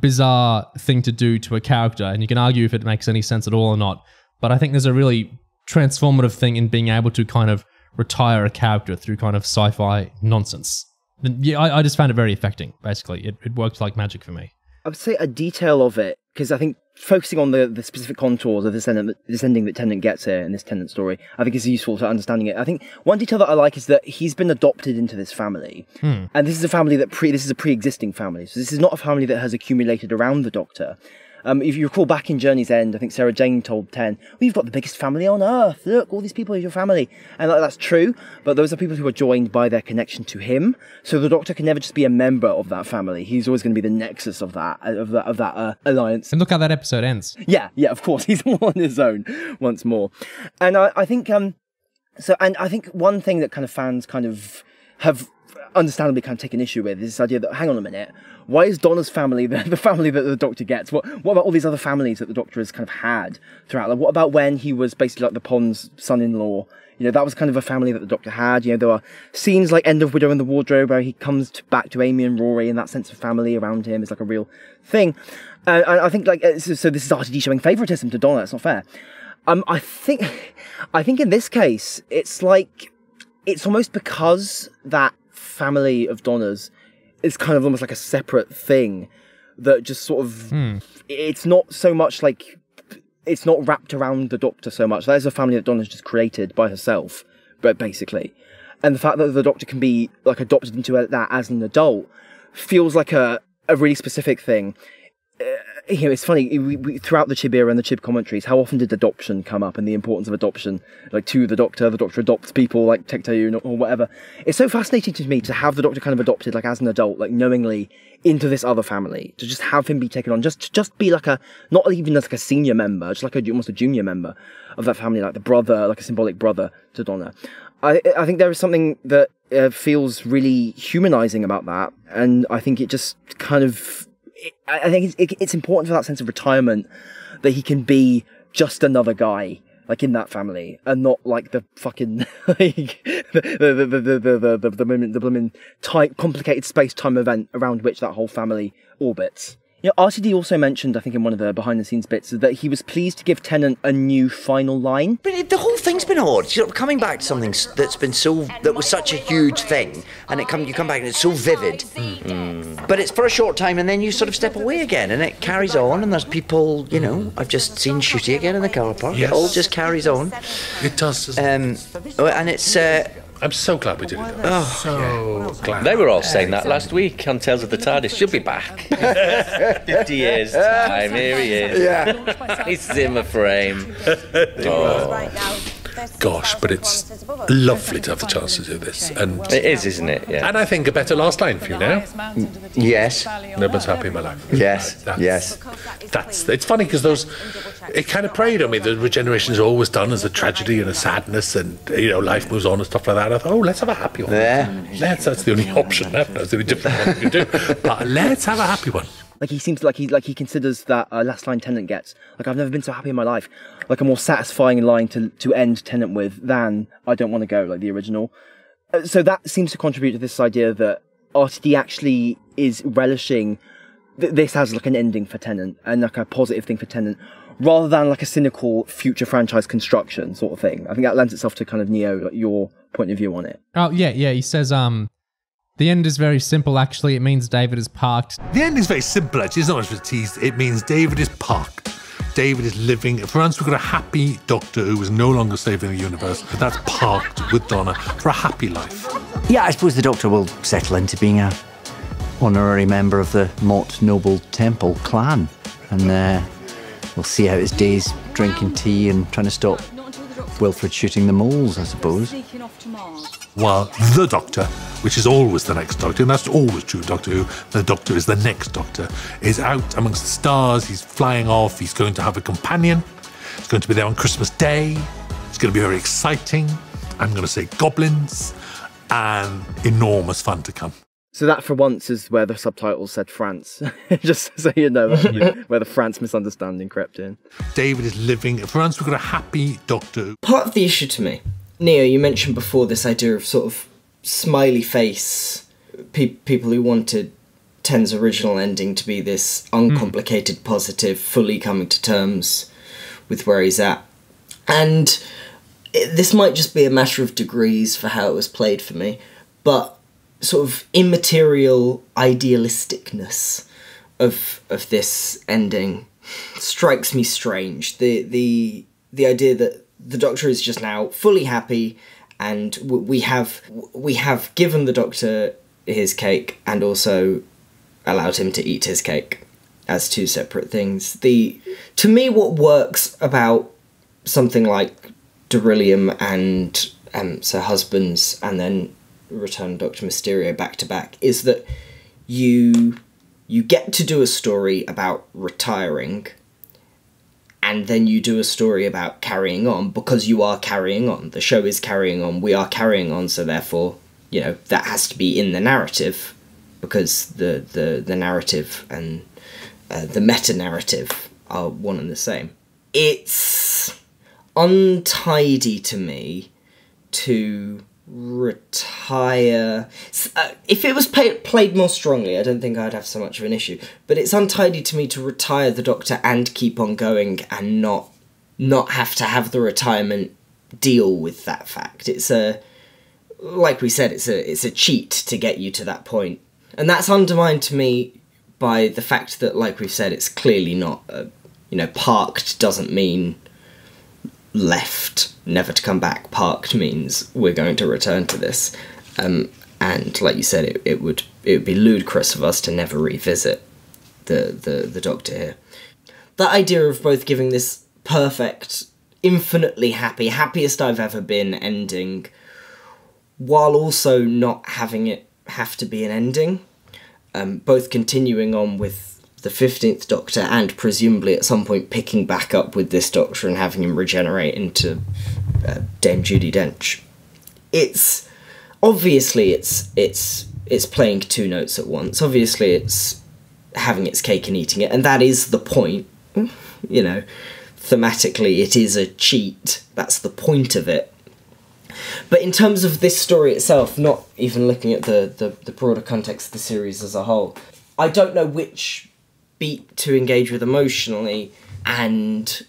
bizarre thing to do to a character, and you can argue if it makes any sense at all or not, but I think there's a really transformative thing in being able to kind of retire a character through kind of sci-fi nonsense. And yeah, I just found it very affecting, basically. It worked like magic for me. I would say a detail of it, because I think focusing on the specific contours of this ending that Tennant gets here in this Tennant story, I think is useful to understanding it. I think one detail that I like is that he's been adopted into this family, and this is a family that this is a pre-existing family. So this is not a family that has accumulated around the Doctor. If you recall back in Journey's End, I think Sarah Jane told Ten, "We've got the biggest family on earth. Look, all these people are your family," and that's true. But those are people who are joined by their connection to him. So the Doctor can never just be a member of that family. He's always going to be the nexus of that alliance. And look how that episode ends. Yeah, of course, he's on his own once more, and I think I think one thing that kind of fans kind of have understandably kind of taken issue with is this idea that, hang on a minute, why is Donna's family the family that the Doctor gets? What about all these other families that the Doctor has kind of had throughout? Like, what about when he was basically like the Pond's son-in-law? You know, that was kind of a family that the Doctor had. You know, there are scenes like End of Widow and the Wardrobe where he comes back to Amy and Rory, and that sense of family around him is like a real thing. And I think like so this is RTD showing favouritism to Donna. It's not fair. I think in this case it's like it's almost because that family of Donna's is kind of almost like a separate thing that just sort of it's not so much like it's not wrapped around the Doctor so much. There's a family that Donna's just created by herself, but basically, and the fact that the Doctor can be like adopted into that as an adult feels like a really specific thing. You know, it's funny, we throughout the Chib era and the Chib commentaries, how often did adoption come up and the importance of adoption? Like, to the Doctor adopts people like Tecteun or whatever. It's so fascinating to me to have the Doctor kind of adopted, like, as an adult, like, knowingly into this other family. To just have him be taken on, just be like not even as like a senior member, just like almost a junior member of that family, like the brother, like a symbolic brother to Donna. I think there is something that feels really humanising about that, and I think it just kind of... I think it's important for that sense of retirement that he can be just another guy, like in that family, and not like the fucking like the blooming tight, complicated space-time event around which that whole family orbits. You know, RTD also mentioned, I think in one of the behind-the-scenes bits, that he was pleased to give Tennant a new final line. But the whole thing's been odd. You know, coming back to something that was such a huge thing, and you come back and it's so vivid. But it's for a short time, and then you sort of step away again, and it carries on. And there's people, you know, I've just seen Shooty again in the car park. Yes. It all just carries on. It does. And it's. I'm so glad we did it. Glad. They were all saying that last week on Tales of the TARDIS. She'll be back. 50 years time, here he is. Yeah. He's Zimmer frame. Gosh, but it's lovely to have the chance to do this. And it is, isn't it? Yeah. And I think a better last line for you now. Yes. No one's happy in my life. Yes. It's funny because it kind of preyed on me. The regeneration is always done as a tragedy and a sadness, and you know, life moves on and stuff like that. I thought, let's have a happy one. Yeah. That's the only option. That's the only different one we can do. But let's have a happy one. Like, he seems like he considers that last line Tennant gets, like, I've never been so happy in my life, like a more satisfying line to end Tennant with than I don't want to go, like the original. So that seems to contribute to this idea that RTD actually is relishing this as like an ending for Tennant and like a positive thing for Tennant, rather than like a cynical future franchise construction sort of thing. I think that lends itself to kind of Neo, like, your point of view on it. Oh yeah, he says the end is very simple, actually. It means David is parked. The end is very simple, actually. It's not much of a tease. It means David is parked. David is living. For once, we've got a happy Doctor who is no longer saving the universe. But that's parked with Donna for a happy life. Yeah, I suppose the Doctor will settle into being a honorary member of the Mott Noble Temple clan. And we'll see how his days drinking tea and trying to stop Wilfred shooting the moles, I suppose. While the Doctor, which is always the next Doctor, and that's always true of Doctor Who, the Doctor is the next Doctor, is out amongst the stars, he's flying off, he's going to have a companion, he's going to be there on Christmas Day, it's going to be very exciting, I'm going to say goblins, and enormous fun to come. So that, for once, is where the subtitles said France. Just so you know, where the France misunderstanding crept in. David is living. For once, we've got a happy Doctor. Part of the issue to me, Neo, you mentioned before this idea of sort of smiley face, people who wanted Ten's original ending to be this uncomplicated, positive, fully coming to terms with where he's at. And this might just be a matter of degrees for how it was played for me, but sort of immaterial idealisticness of this ending strikes me strange. The idea that the Doctor is just now fully happy, and we have given the Doctor his cake and also allowed him to eat his cake, as two separate things. To me, what works about something like Beryllium and Sir Husbands and then Return of Dr. Mysterio back to back is that you get to do a story about retiring, and then you do a story about carrying on, because you are carrying on. The show is carrying on, we are carrying on, so therefore, you know, that has to be in the narrative, because the narrative and the meta-narrative are one and the same. It's untidy to me to retire. If it was played more strongly, I don't think I'd have so much of an issue. But it's untidy to me to retire the Doctor and keep on going and not have to have the retirement deal with that fact. It's like we said, it's a cheat to get you to that point, and that's undermined to me by the fact that, like we've said, it's clearly not. Parked doesn't mean left, never to come back. Parked means we're going to return to this, and like you said, it would be ludicrous of us to never revisit the Doctor here. That idea of both giving this perfect, infinitely happy, happiest I've ever been ending, while also not having it have to be an ending, both continuing on with the 15th Doctor and presumably at some point picking back up with this Doctor and having him regenerate into Dame Judi Dench. It's obviously it's playing two notes at once. Obviously it's having its cake and eating it, and that is the point. You know, thematically it is a cheat. That's the point of it. But in terms of this story itself, not even looking at the broader context of the series as a whole, I don't know which beat to engage with emotionally, and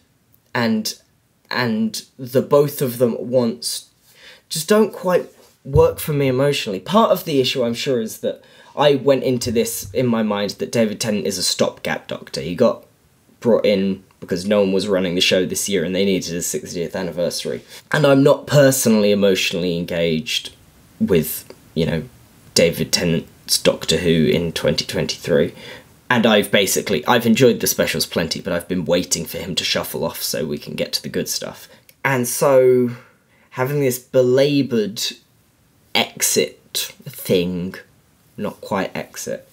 the both of them at once just don't quite work for me emotionally. Part of the issue, I'm sure, is that I went into this in my mind that David Tennant is a stopgap Doctor. He got brought in because no one was running the show this year and they needed a 60th anniversary. And I'm not personally emotionally engaged with, David Tennant's Doctor Who in 2023. And I've enjoyed the specials plenty, but I've been waiting for him to shuffle off so we can get to the good stuff. And so having this belaboured exit thing, not quite exit,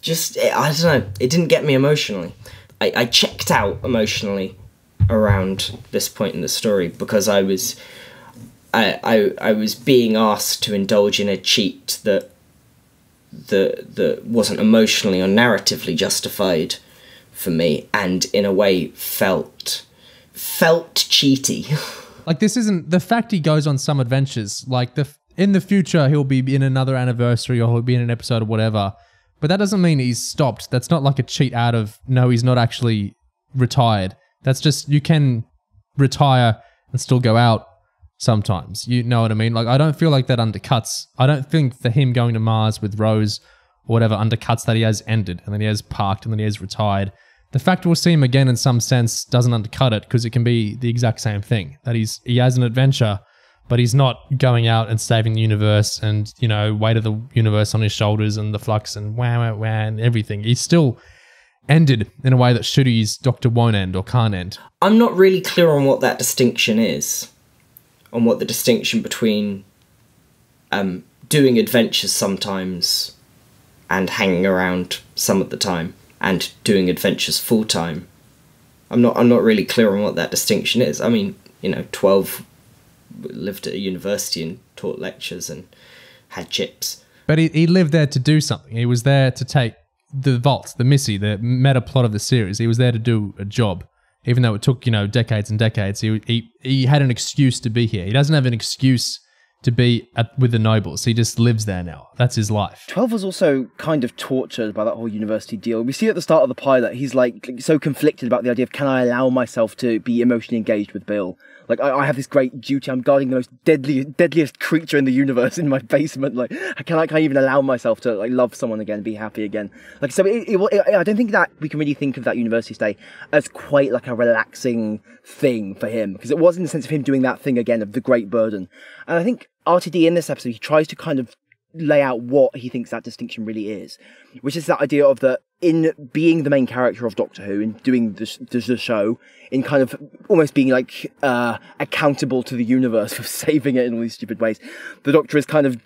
I don't know, it didn't get me emotionally. I checked out emotionally around this point in the story because I was being asked to indulge in a cheat that wasn't emotionally or narratively justified for me, and in a way felt cheaty. Like, this isn't the fact he goes on some adventures. Like, in the future he'll be in another anniversary or he'll be in an episode or whatever. But that doesn't mean he's stopped. That's not like a cheat out of, no, he's not actually retired. That's just, you can retire and still go out sometimes. You know what I mean? Like, I don't feel like that undercuts. I don't think for him going to Mars with Rose or whatever undercuts that he has ended and then he has parked and then he has retired. The fact we'll see him again in some sense doesn't undercut it, because it can be the exact same thing. That he has an adventure, but he's not going out and saving the universe and, weight of the universe on his shoulders and the flux and wah and everything. He's still ended in a way that Ncuti's Doctor won't end or can't end. I'm not really clear on what that distinction is. On what the distinction between doing adventures sometimes and hanging around some of the time and doing adventures full time. I'm not really clear on what that distinction is. I mean, 12 lived at a university and taught lectures and had chips. But he lived there to do something. He was there to take the vault, the Missy, the meta plot of the series. He was there to do a job. Even though it took, decades and decades, he had an excuse to be here. He doesn't have an excuse to be with the nobles. He just lives there now. That's his life. 12 was also kind of tortured by that whole university deal. We see at the start of the pilot, he's like so conflicted about the idea of, can I allow myself to be emotionally engaged with Bill? Like, I have this great duty. I'm guarding the most deadliest creature in the universe in my basement. Like, can I even allow myself to love someone again, be happy again? Like, so I don't think that we can really think of that university stay as quite like a relaxing thing for him, because it was in the sense of him doing that thing again of the great burden. And I think RTD in this episode, he tries to kind of lay out what he thinks that distinction really is, which is that idea of that in being the main character of Doctor Who, in doing the show, in kind of almost being like accountable to the universe for saving it in all these stupid ways, the Doctor is kind of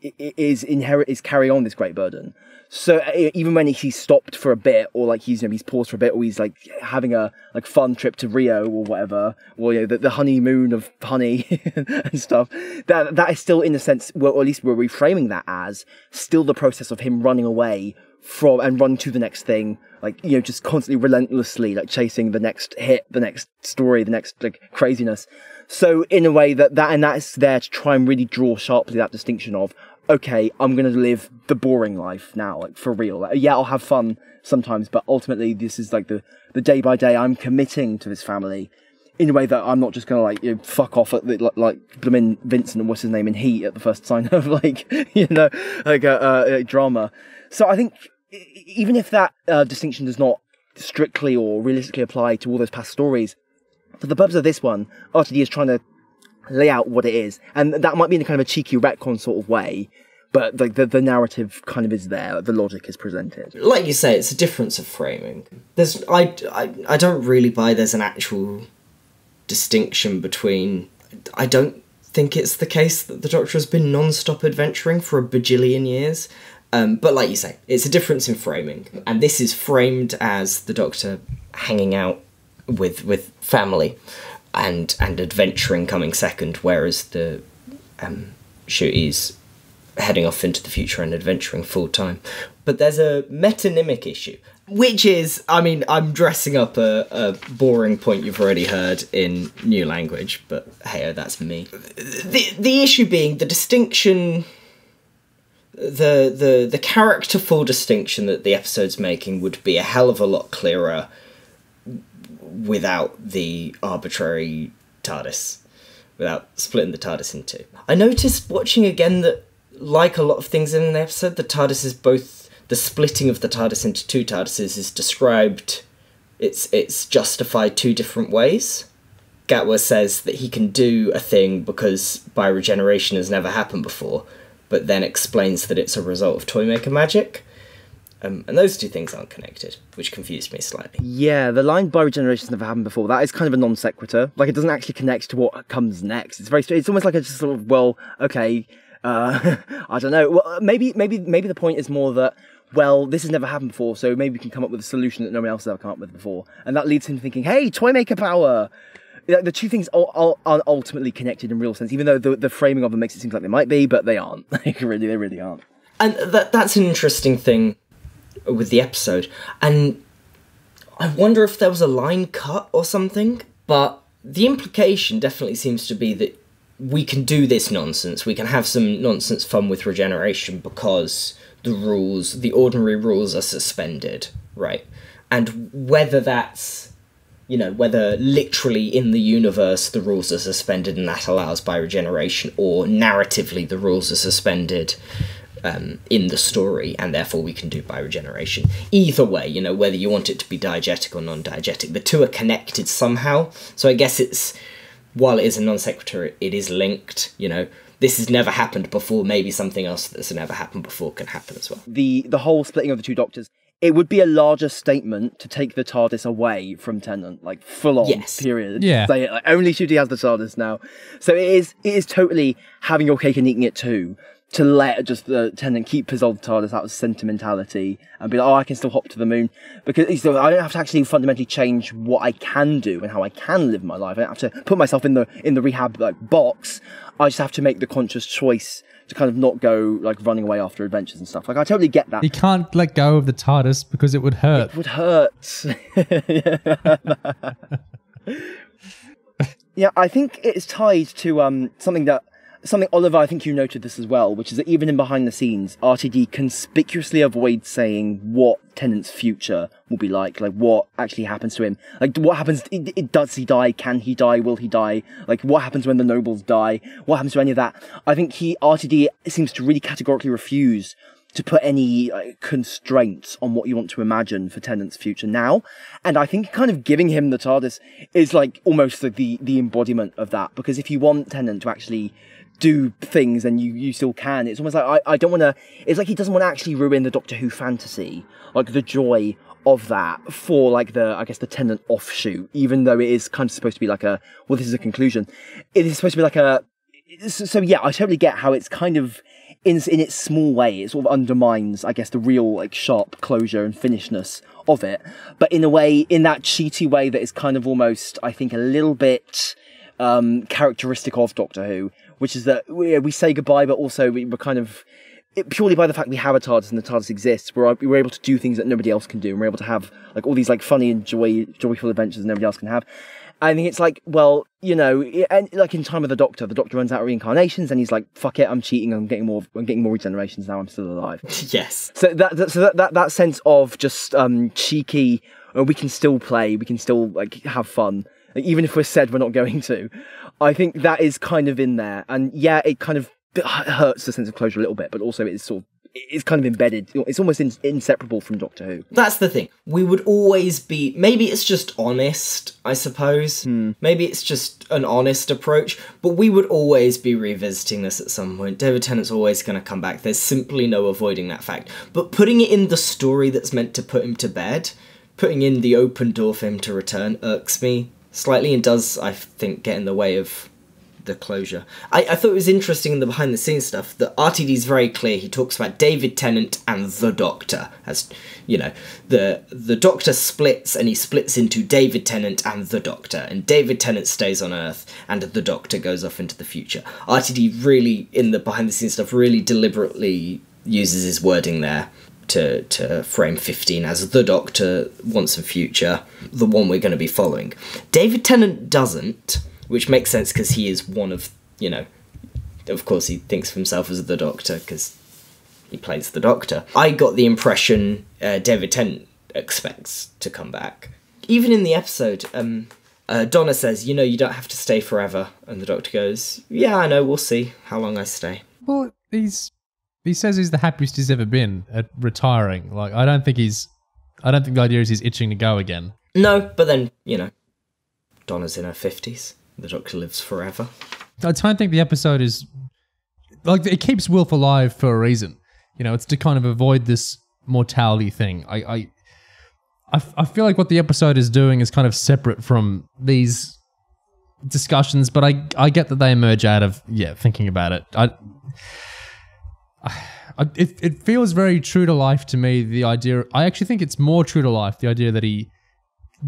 is carrying on this great burden. So even when he's stopped for a bit, or like he's paused for a bit, or he's like having a like fun trip to Rio or whatever, or the honeymoon of honey and stuff, that is still in a sense, well, or at least we're reframing that as still the process of him running away from and run to the next thing, like just constantly relentlessly like chasing the next hit, the next story, the next like craziness. So in a way that's there to try and really draw sharply that distinction of, okay, I'm going to live the boring life now, like for real. Like, yeah, I'll have fun sometimes, but ultimately this is like the day by day I'm committing to this family in a way that I'm not just going to like fuck off at like blooming Vincent and what's his name in Heat at the first sign of like drama. So I think even if that distinction does not strictly or realistically apply to all those past stories, for the purpose of this one, RTD is trying to lay out what it is, and that might be in a kind of a cheeky retcon sort of way, but like the narrative kind of is there, the logic is presented. Like you say, it's a difference of framing. I don't really buy there's an actual distinction between. I don't think it's the case that the Doctor has been non-stop adventuring for a bajillion years. But like you say, it's a difference in framing, and this is framed as the Doctor hanging out with family and adventuring coming second, whereas the Ncuti's heading off into the future and adventuring full time. But there's a metonymic issue, which is, I mean, I'm dressing up a boring point you've already heard in new language, but hey, that's me. The issue being the distinction, the characterful distinction that the episode's making would be a hell of a lot clearer without the arbitrary TARDIS, without splitting the TARDIS in two. I noticed watching again that, like a lot of things in an episode, the TARDIS is both, the splitting of the TARDIS into two TARDISes is described, it's justified two different ways. Gatwa says that he can do a thing because bioregeneration has never happened before, but then explains that it's a result of Toymaker magic. And those two things aren't connected, which confused me slightly. Yeah, the line bioregeneration's never happened before, that is kind of a non sequitur. Like, it doesn't actually connect to what comes next. It's very, it's almost like a just sort of, well, okay, I don't know. Well, maybe the point is more that, well, this has never happened before, so maybe we can come up with a solution that no one else has ever come up with before. And that leads him thinking, hey, Toymaker power! The two things are ultimately connected in real sense, even though the framing of them makes it seem like they might be, but they aren't. They really aren't. And that's an interesting thing with the episode, and I wonder if there was a line cut or something, but the implication definitely seems to be that we can do this nonsense, we can have some nonsense fun with regeneration because the ordinary rules are suspended, right? And whether that's, whether literally in the universe the rules are suspended and that allows bioregeneration, or narratively the rules are suspended in the story, and therefore we can do bioregeneration. Either way, whether you want it to be diegetic or non-diegetic, the two are connected somehow. So I guess it's, while it is a non sequitur, it is linked. This has never happened before. Maybe something else that's never happened before can happen as well. The whole splitting of the two Doctors, it would be a larger statement to take the TARDIS away from Tennant, like full on. Yes. Period. Yeah. Say it, like, only Ncuti has the TARDIS now. So it is totally having your cake and eating it too. To let just the Tennant keep his old TARDIS out of sentimentality and be like, oh, I can still hop to the moon, because I don't have to actually fundamentally change what I can do and how I can live my life. I don't have to put myself in the rehab box. I just have to make the conscious choice to kind of not go like running away after adventures and stuff. Like, I totally get that. He can't let go of the TARDIS because it would hurt. It would hurt. Yeah, I think it's tied to something, Oliver, I think you noted this as well, which is that even in behind the scenes, RTD conspicuously avoids saying what Tennant's future will be like what actually happens to him. Like, what happens, does he die? Can he die? Will he die? Like, what happens when the nobles die? What happens to any of that? I think RTD seems to really categorically refuse to put any constraints on what you want to imagine for Tennant's future now. And I think kind of giving him the TARDIS is like almost like the embodiment of that, because if you want Tennant to actually do things and you still can. It's almost like I don't want to. It's like he doesn't want to actually ruin the Doctor Who fantasy, like the joy of that for like I guess the Tennant offshoot, even though it is kind of supposed to be like this is a conclusion. It is supposed to be like so yeah, I totally get how it's kind of in its small way, it sort of undermines, I guess, the real like sharp closure and finishedness of it, but in a way, in that cheaty way that is kind of almost, I think, a little bit characteristic of Doctor Who, which is that we say goodbye, but also we're kind of, purely by the fact we have a TARDIS and the TARDIS exists, we're able to do things that nobody else can do, and we're able to have like all these like funny and joyful adventures that nobody else can have. I think it's like, well, you know, and like in Time of the Doctor runs out of reincarnations, and he's like, "Fuck it, I'm cheating. I'm getting more regenerations now. I'm still alive." Yes. So that sense of just cheeky, we can still play, we can still like have fun, like, even if we're said we're not going to. I think that is kind of in there, and yeah, it kind of hurts the sense of closure a little bit, but also it's sort of. It's kind of embedded. It's almost inseparable from Doctor Who. That's the thing. We would always be... Maybe it's just honest, I suppose. Maybe it's just an honest approach. But we would always be revisiting this at some point. David Tennant's always going to come back. There's simply no avoiding that fact. But putting it in the story that's meant to put him to bed, putting in the open door for him to return, irks me slightly and does, I think, get in the way of the closure. I thought it was interesting in the behind the scenes stuff that RTD's very clear. He talks about David Tennant and the Doctor as, you know, the Doctor splits, and he splits into David Tennant and the Doctor, and David Tennant stays on Earth and the Doctor goes off into the future. RTD really, in the behind the scenes stuff, really deliberately uses his wording there to frame 15 as the Doctor once and future, the one we're going to be following. David Tennant doesn't, which makes sense because he is one of, you know, of course he thinks of himself as the Doctor because he plays the Doctor. I got the impression David Tennant expects to come back. Even in the episode, Donna says, you know, you don't have to stay forever. And the Doctor goes, yeah, I know, we'll see how long I stay. Well, he says he's the happiest he's ever been at retiring. Like, I don't think the idea is he's itching to go again. No, but then, you know, Donna's in her 50s. The Doctor lives forever. I don't think the episode is... Like, it keeps Wilf alive for a reason. You know, it's to kind of avoid this mortality thing. I feel like what the episode is doing is kind of separate from these discussions, but I get that they emerge out of, thinking about it. It feels very true to life to me, the idea... I actually think it's more true to life, the idea that he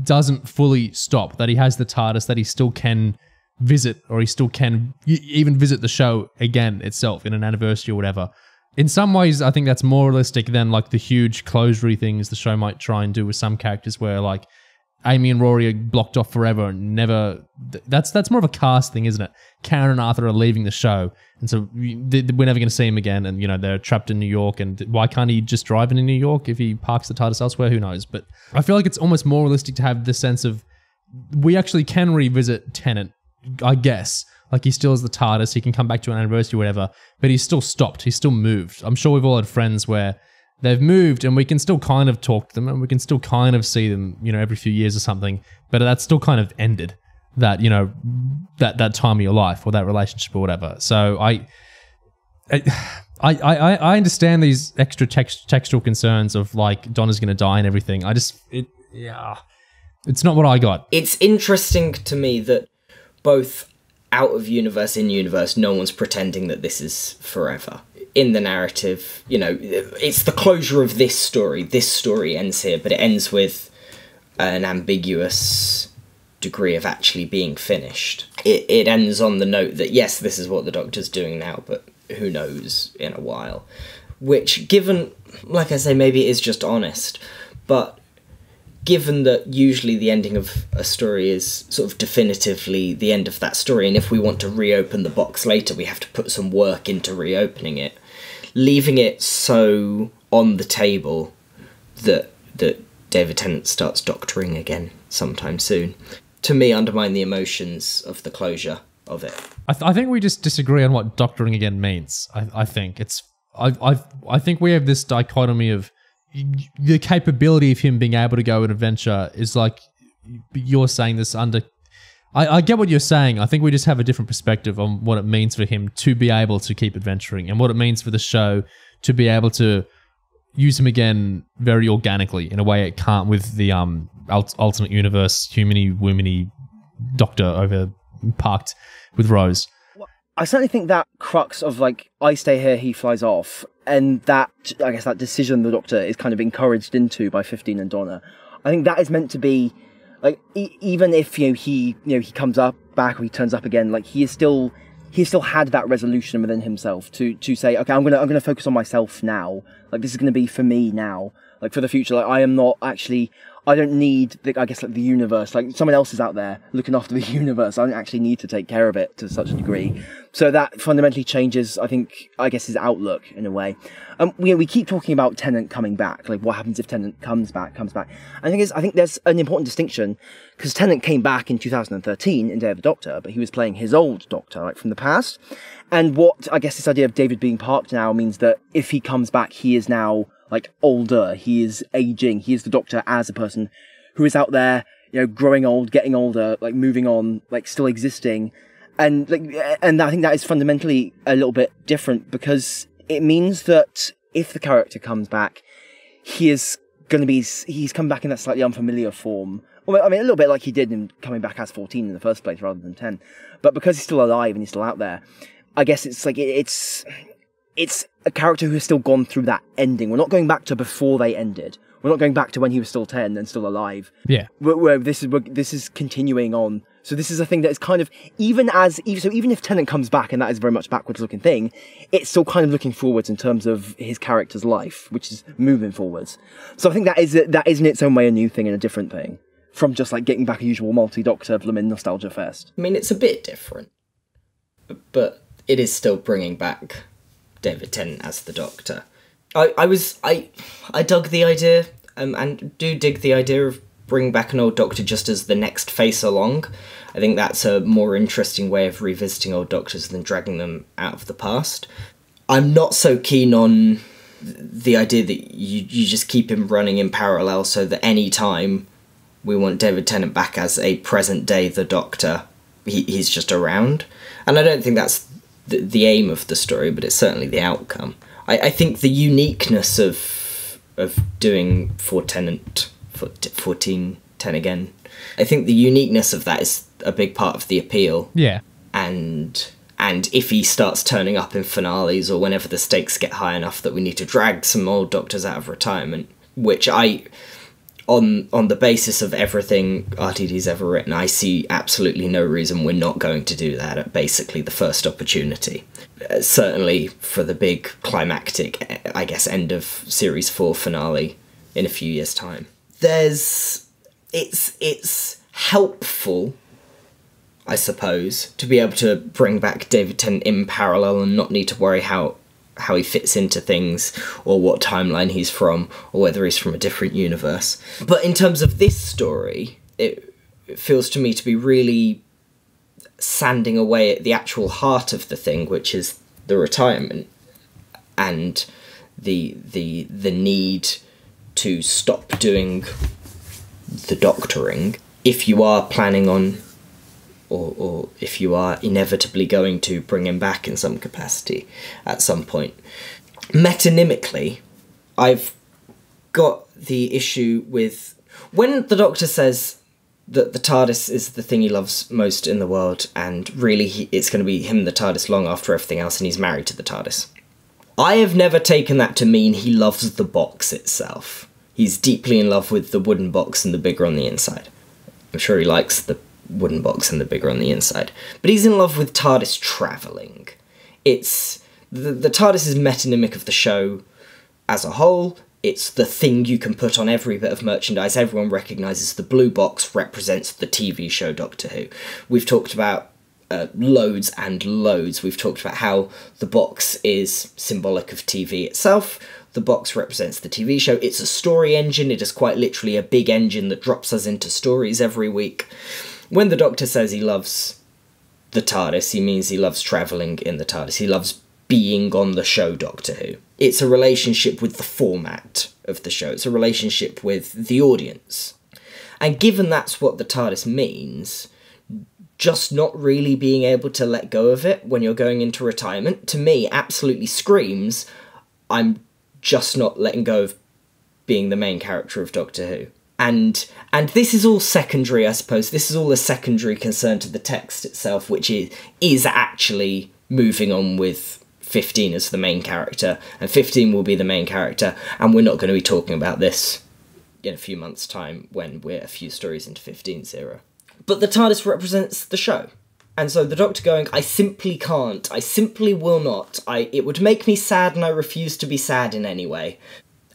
doesn't fully stop, that he has the TARDIS, that he still can visit, or he still can even visit the show again itself in an anniversary or whatever. In some ways, I think that's more realistic than like the huge closery things the show might try and do with some characters where like Amy and Rory are blocked off forever and never... That's more of a cast thing, isn't it? Karen and Arthur are leaving the show, and so we're never going to see him again, and, you know, they're trapped in New York, and why can't he just drive into New York if he parks the TARDIS elsewhere? Who knows? But I feel like it's almost more realistic to have this sense of we actually can revisit Tennant, I guess. Like, he still has the TARDIS, he can come back to an anniversary or whatever, but he's still stopped, he's still moved. I'm sure we've all had friends where they've moved and we can still kind of talk to them and we can still kind of see them, you know, every few years or something, but that's still kind of ended, that, you know, that time of your life or that relationship or whatever. So I understand these extra textual concerns of like Donna's going to die and everything. It's not what I got. It's interesting to me that both out of universe, in universe, no one's pretending that this is forever. In the narrative, you know, it's the closure of this story. This story ends here, but it ends with an ambiguous degree of actually being finished. It ends on the note that, yes, this is what the Doctor's doing now, but who knows in a while. Which, given, like I say, maybe it is just honest, but given that usually the ending of a story is sort of definitively the end of that story, and if we want to reopen the box later, we have to put some work into reopening it. Leaving it so on the table that David Tennant starts doctoring again sometime soon, to me, undermine the emotions of the closure of it. I think we just disagree on what doctoring again means. I think we have this dichotomy of the capability of him being able to go on an adventure is like you're saying this under. I get what you're saying. I think we just have a different perspective on what it means for him to be able to keep adventuring and what it means for the show to be able to use him again very organically in a way it can't with the alternate universe, humany, womany Doctor over parked with Rose. I certainly think that crux of like, I stay here, he flies off, and that, I guess, that decision the Doctor is kind of encouraged into by 15 and Donna. I think that is meant to be, like, even if, he comes up back or he turns up again, like, he still had that resolution within himself to say, okay, I'm gonna focus on myself now. Like, this is gonna be for me now. Like, for the future, like, I don't need, the universe. Like, someone else is out there looking after the universe. I don't actually need to take care of it to such a degree. So that fundamentally changes, his outlook in a way. We keep talking about Tennant coming back. Like, what happens if Tennant comes back? I think there's an important distinction, because Tennant came back in 2013 in Day of the Doctor, but he was playing his old Doctor, like, from the past. And what, this idea of David being parked now means that if he comes back, he is now, like, older, he is aging, he is the Doctor as a person who is out there, growing old, getting older, like, moving on, like, still existing. And I think that is fundamentally a little bit different, because it means that if the character comes back, he's come back in that slightly unfamiliar form. Well, I mean, a little bit like he did in coming back as 14 in the first place rather than 10. But because he's still alive and he's still out there, I guess it's like, it's a character who has still gone through that ending. We're not going back to before they ended. We're not going back to when he was still 10 and still alive. Yeah. Where this is continuing on. So this is a thing that is kind of, even if Tennant comes back and that is a very much backwards looking thing, it's still kind of looking forwards in terms of his character's life, which is moving forwards. So I think that is in its own way a new thing and a different thing from just like getting back a usual multi-Doctor blooming nostalgia fest. I mean, it's a bit different, but it is still bringing back David Tennant as the Doctor. I dug the idea, and do dig the idea of bringing back an old Doctor just as the next face along. I think that's a more interesting way of revisiting old Doctors than dragging them out of the past. I'm not so keen on the idea that you just keep him running in parallel so that any time we want David Tennant back as a present-day the Doctor, he's just around. And I don't think that's the aim of the story, but it's certainly the outcome. I think the uniqueness of doing 1410 again, I think the uniqueness of that is a big part of the appeal. Yeah. And if he starts turning up in finales or whenever the stakes get high enough that we need to drag some old Doctors out of retirement, which on the basis of everything RTD's ever written, I see absolutely no reason we're not going to do that at basically the first opportunity. Certainly for the big climactic, I guess, end of Series 4 finale in a few years' time. It's helpful, I suppose, to be able to bring back David Tennant in parallel and not need to worry how he fits into things or what timeline he's from or whether he's from a different universe. But in terms of this story, it feels to me to be really sanding away at the actual heart of the thing, which is the retirement and the need to stop doing the doctoring if you are planning on or if you are inevitably going to bring him back in some capacity at some point. Metonymically, I've got the issue with when the Doctor says that the TARDIS is the thing he loves most in the world, and really it's going to be him, the TARDIS, long after everything else, and he's married to the TARDIS. I have never taken that to mean he loves the box itself. He's deeply in love with the wooden box and the bigger on the inside. I'm sure he likes the wooden box and the bigger on the inside. But he's in love with TARDIS travelling. It's the TARDIS is metonymic of the show as a whole. It's the thing you can put on every bit of merchandise. Everyone recognises the blue box represents the TV show Doctor Who. We've talked about loads and loads. We've talked about how the box is symbolic of TV itself. The box represents the TV show. It's a story engine. It is quite literally a big engine that drops us into stories every week. When the Doctor says he loves the TARDIS, he means he loves travelling in the TARDIS. He loves being on the show Doctor Who. It's a relationship with the format of the show. It's a relationship with the audience. And given that's what the TARDIS means, just not really being able to let go of it when you're going into retirement, to me, absolutely screams, I'm just not letting go of being the main character of Doctor Who. And this is all secondary, I suppose. This is all a secondary concern to the text itself, which is actually moving on with 15 as the main character, and 15 will be the main character, and we're not going to be talking about this in a few months' time when we're a few stories into 15's era. But the TARDIS represents the show. And so the Doctor going, I simply can't, I simply will not, it would make me sad and I refuse to be sad in any way.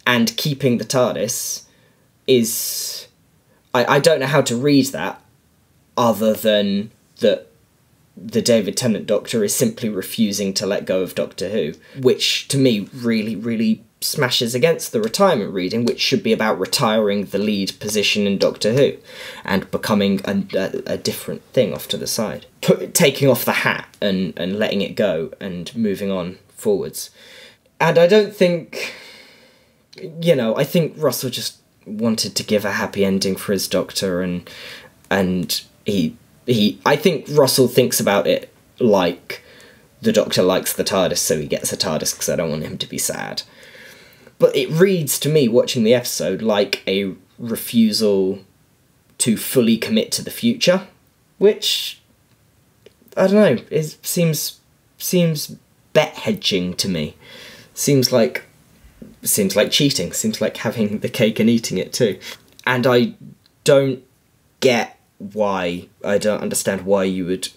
And keeping the TARDIS is... I don't know how to read that, other than that the David Tennant Doctor is simply refusing to let go of Doctor Who, which to me really, really smashes against the retirement reading, which should be about retiring the lead position in Doctor Who and becoming a different thing off to the side. Taking off the hat and letting it go and moving on forwards. And I don't think... I think Russell just wanted to give a happy ending for his Doctor, and I think Russell thinks about it like the Doctor likes the TARDIS, so he gets a TARDIS because I don't want him to be sad. But it reads to me, watching the episode, like a refusal to fully commit to the future, which, I don't know, seems bet hedging to me. Seems like cheating, seems like having the cake and eating it too. And I don't understand why you would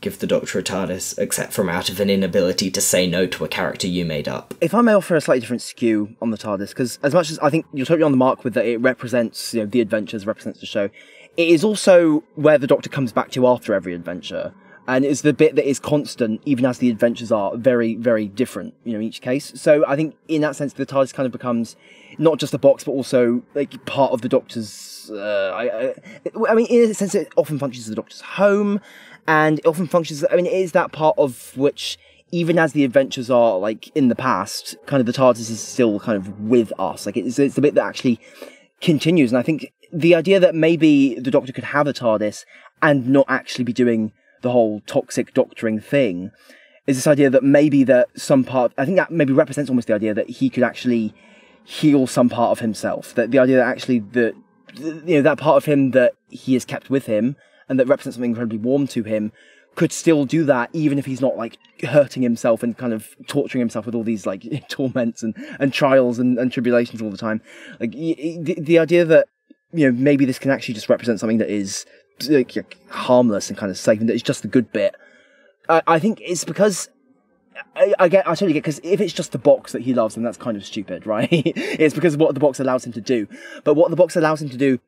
give the Doctor a TARDIS, except from out of an inability to say no to a character you made up. If I may offer a slightly different skew on the TARDIS, because as much as I think you're totally on the mark with that it represents, the adventures, represents the show, it is also where the Doctor comes back to after every adventure. And it's the bit that is constant, even as the adventures are very, very different, in each case. So I think in that sense, the TARDIS kind of becomes not just a box, but also like part of the Doctor's... I mean, in a sense, it often functions as the Doctor's home, and it often functions... I mean, it is that part of which, even as the adventures are, like, in the past, kind of the TARDIS is still kind of with us. Like, it's the bit that actually continues. And I think the idea that maybe the Doctor could have a TARDIS and not actually be doing the whole toxic doctoring thing is this idea that maybe that some part... I think that maybe represents almost the idea that he could actually heal some part of himself. That the idea that actually that part of him that he has kept with him and that represents something incredibly warm to him could still do that even if he's not like hurting himself and kind of torturing himself with all these like torments and trials and tribulations all the time. Like the idea that maybe this can actually just represent something that is like harmless and kind of safe, and that it's just the good bit. I think it's because I totally get, because if it's just the box that he loves, then that's kind of stupid, right? It's because of what the box allows him to do. But what the box allows him to do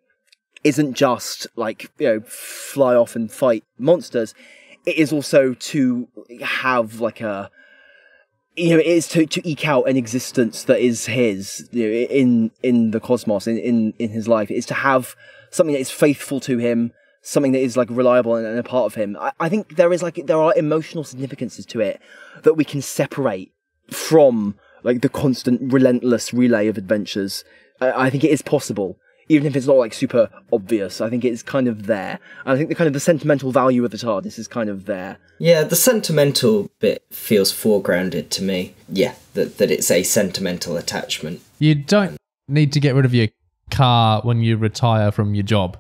isn't just like fly off and fight monsters. It is also to have like a it is to eke out an existence that is his in the cosmos, in his life. It is to have something that is faithful to him, something that is like reliable and a part of him. I think there are emotional significances to it that we can separate from like the constant relentless relay of adventures. I think it is possible, even if it's not like super obvious. I think it's kind of there. And I think the sentimental value of the TARDIS is kind of there. Yeah, the sentimental bit feels foregrounded to me. Yeah, that it's a sentimental attachment. You don't need to get rid of your car when you retire from your job,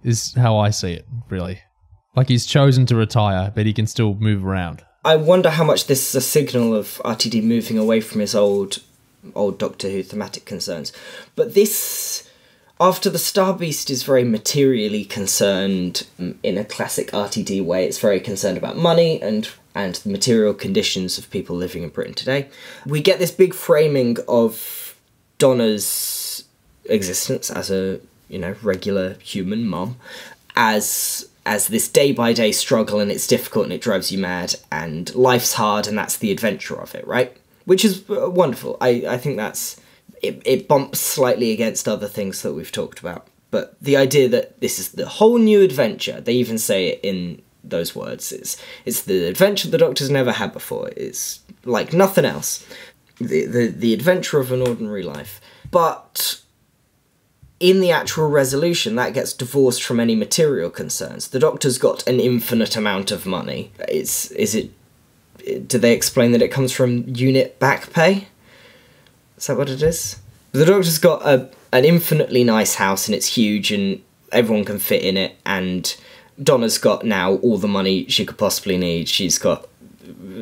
is how I see it, really. Like, he's chosen to retire, but he can still move around. I wonder how much this is a signal of RTD moving away from his old Doctor Who thematic concerns. But this, after the Star Beast is very materially concerned in a classic RTD way. It's very concerned about money and the material conditions of people living in Britain today. We get this big framing of Donna's existence as a regular human mum, as this day-by-day struggle, and it's difficult and it drives you mad, and life's hard, and that's the adventure of it, right? Which is wonderful. I think that's... It bumps slightly against other things that we've talked about. But the idea that this is the whole new adventure, they even say it in those words, it's the adventure the Doctor's never had before. It's like nothing else. The adventure of an ordinary life. But in the actual resolution, that gets divorced from any material concerns. The Doctor's got an infinite amount of money. Do they explain that it comes from unit back pay? Is that what it is? The Doctor's got an infinitely nice house, and it's huge, and everyone can fit in it, and Donna's got now all the money she could possibly need. She's got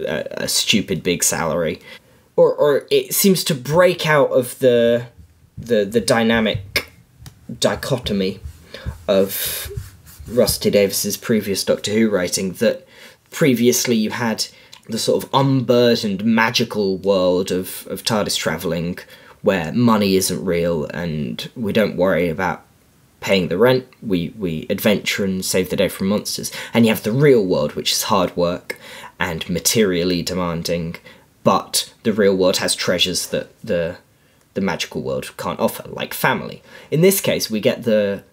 a stupid big salary. Or it seems to break out of the dynamic dichotomy of Rusty Davis's previous Doctor Who writing, that previously you had the sort of unburdened magical world of TARDIS travelling, where money isn't real and we don't worry about paying the rent, we adventure and save the day from monsters. And you have the real world, which is hard work and materially demanding, but the real world has treasures that the magical world can't offer, like family. In this case, we get the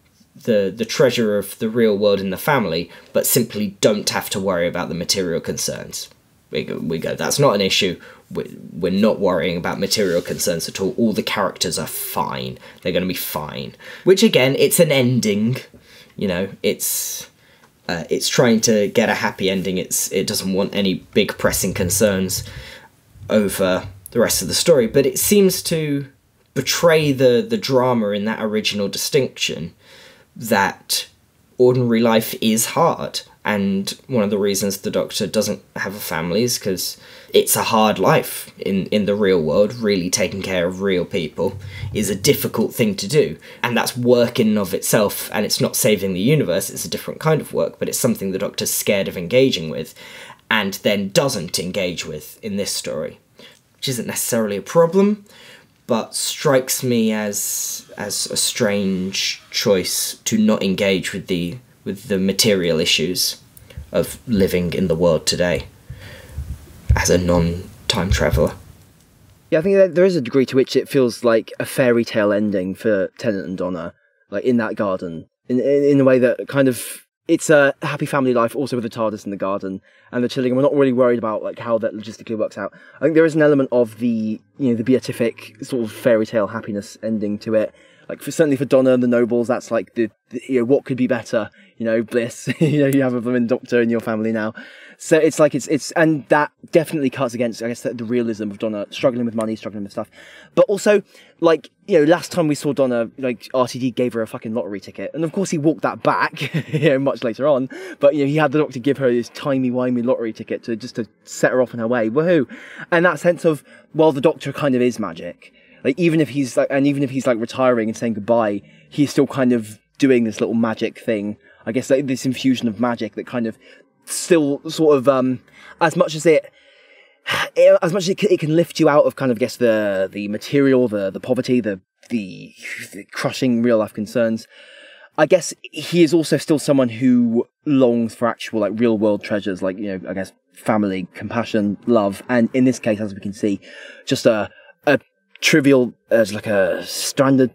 treasure of the real world in the family, but simply don't have to worry about the material concerns. We go, that's not an issue. We're not worrying about material concerns at all. All the characters are fine. They're going to be fine. Which, again, it's an ending. You know, it's trying to get a happy ending. It doesn't want any big pressing concerns over the rest of the story. But it seems to betray the drama in that original distinction, that ordinary life is hard. And one of the reasons the Doctor doesn't have a family is because it's a hard life in the real world. Really taking care of real people is a difficult thing to do. And that's work in and of itself, and it's not saving the universe, it's a different kind of work, but it's something the Doctor's scared of engaging with, and then doesn't engage with in this story. Which isn't necessarily a problem, but strikes me as a strange choice to not engage with the material issues of living in the world today as a non-time traveller. Yeah, I think that there is a degree to which it feels like a fairy tale ending for Tennant and Donna, like in that garden, in a way that kind of, it's a happy family life, also with the TARDIS in the garden and the chilling. We're not really worried about like how that logistically works out. I think there is an element of the beatific sort of fairy tale happiness ending to it. Like certainly for Donna and the Nobles, that's like the what could be better, bliss. You have a blooming Doctor in your family now. So it's like it's and that definitely cuts against, I guess, the realism of Donna struggling with money, struggling with stuff. But also, like, last time we saw Donna, like, RTD gave her a fucking lottery ticket, and of course he walked that back, much later on. But he had the Doctor give her this timey-wimey lottery ticket to set her off on her way. Woohoo! And that sense of, well, the Doctor kind of is magic. Like, even if he's retiring and saying goodbye, he's still kind of doing this little magic thing. I guess like this infusion of magic that kind of still sort of, as much as it can lift you out of kind of, I guess, the material, the poverty, the crushing real life concerns. I guess he is also still someone who longs for actual, like, real world treasures, like, I guess, family, compassion, love, and in this case, as we can see, just a trivial, like a standard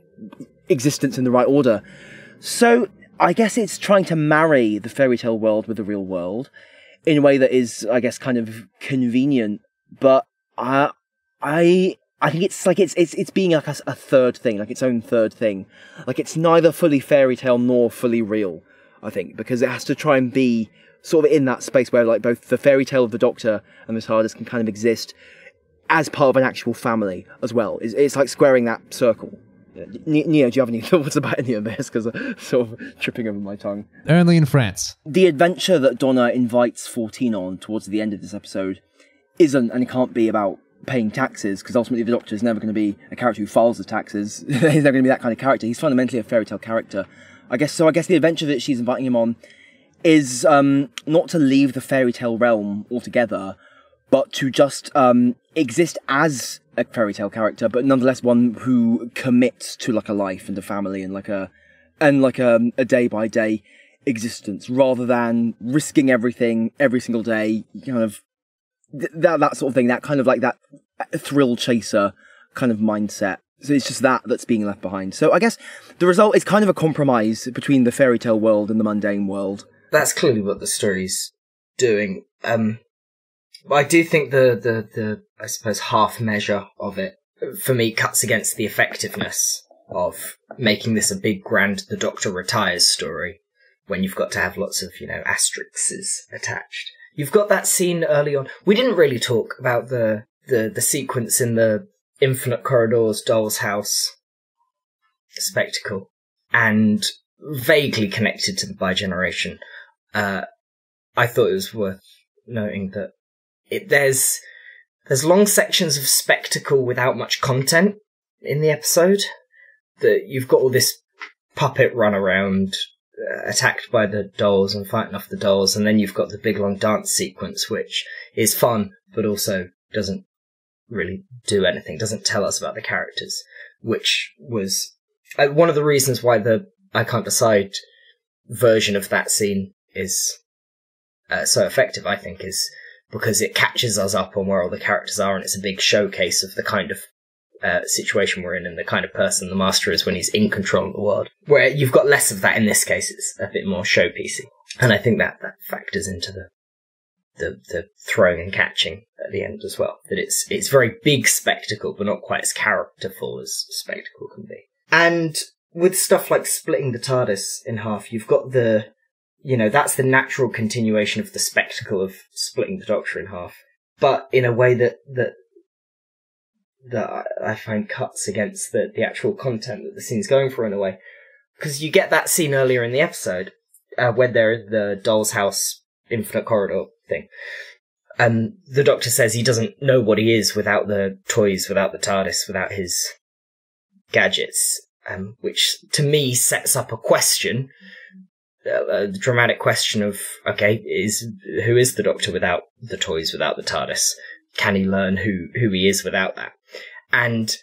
existence in the right order. So I guess it's trying to marry the fairy tale world with the real world in a way that is, I guess, kind of convenient. But I think it's like it's being like a third thing, like its own third thing. Like it's neither fully fairy tale nor fully real, I think, because it has to try and be sort of in that space where like both the fairy tale of the Doctor and the TARDIS can kind of exist as part of an actual family as well. It's like squaring that circle. Neo, do you have any thoughts about any of this? Because I'm sort of tripping over my tongue. Only in France. The adventure that Donna invites 14 on towards the end of this episode isn't, and it can't be, about paying taxes, because ultimately the Doctor is never going to be a character who files the taxes. He's never going to be that kind of character. He's fundamentally a fairy tale character. I guess the adventure that she's inviting him on is not to leave the fairy tale realm altogether, but to just exist as a fairy tale character, but nonetheless one who commits to like a life and a family and like a day by day existence, rather than risking everything every single day. Kind of that sort of thing. That kind of like that thrill chaser kind of mindset. So it's just that's being left behind. So I guess the result is kind of a compromise between the fairy tale world and the mundane world. That's clearly what the story's doing. I do think the I suppose half measure of it for me cuts against the effectiveness of making this a big grand the Doctor retires story when you've got to have lots of, asterisks attached. You've got that scene early on. We didn't really talk about the sequence in the Infinite Corridors doll's house spectacle, and vaguely connected to the Bi-Generation. I thought it was worth noting that there's long sections of spectacle without much content in the episode. That you've got all this puppet run around, attacked by the dolls and fighting off the dolls, and then you've got the big long dance sequence, which is fun, but also doesn't really do anything, doesn't tell us about the characters, which was one of the reasons why the I Can't Decide version of that scene is so effective, I think, is because it catches us up on where all the characters are, and it's a big showcase of the kind of situation we're in and the kind of person the Master is when he's in control of the world. Where you've got less of that in this case, it's a bit more showpiecey. And I think that factors into the throwing and catching at the end as well. That it's very big spectacle, but not quite as characterful as spectacle can be. And with stuff like splitting the TARDIS in half, you've got that's the natural continuation of the spectacle of splitting the Doctor in half, but in a way that I find cuts against the actual content that the scene's going for in a way. Because you get that scene earlier in the episode, when they're the doll's house Infinite Corridor thing. And the Doctor says he doesn't know what he is without the toys, without the TARDIS, without his gadgets, which to me sets up a question, a dramatic question of, okay, who is the Doctor without the toys, without the TARDIS? Can he learn who he is without that? And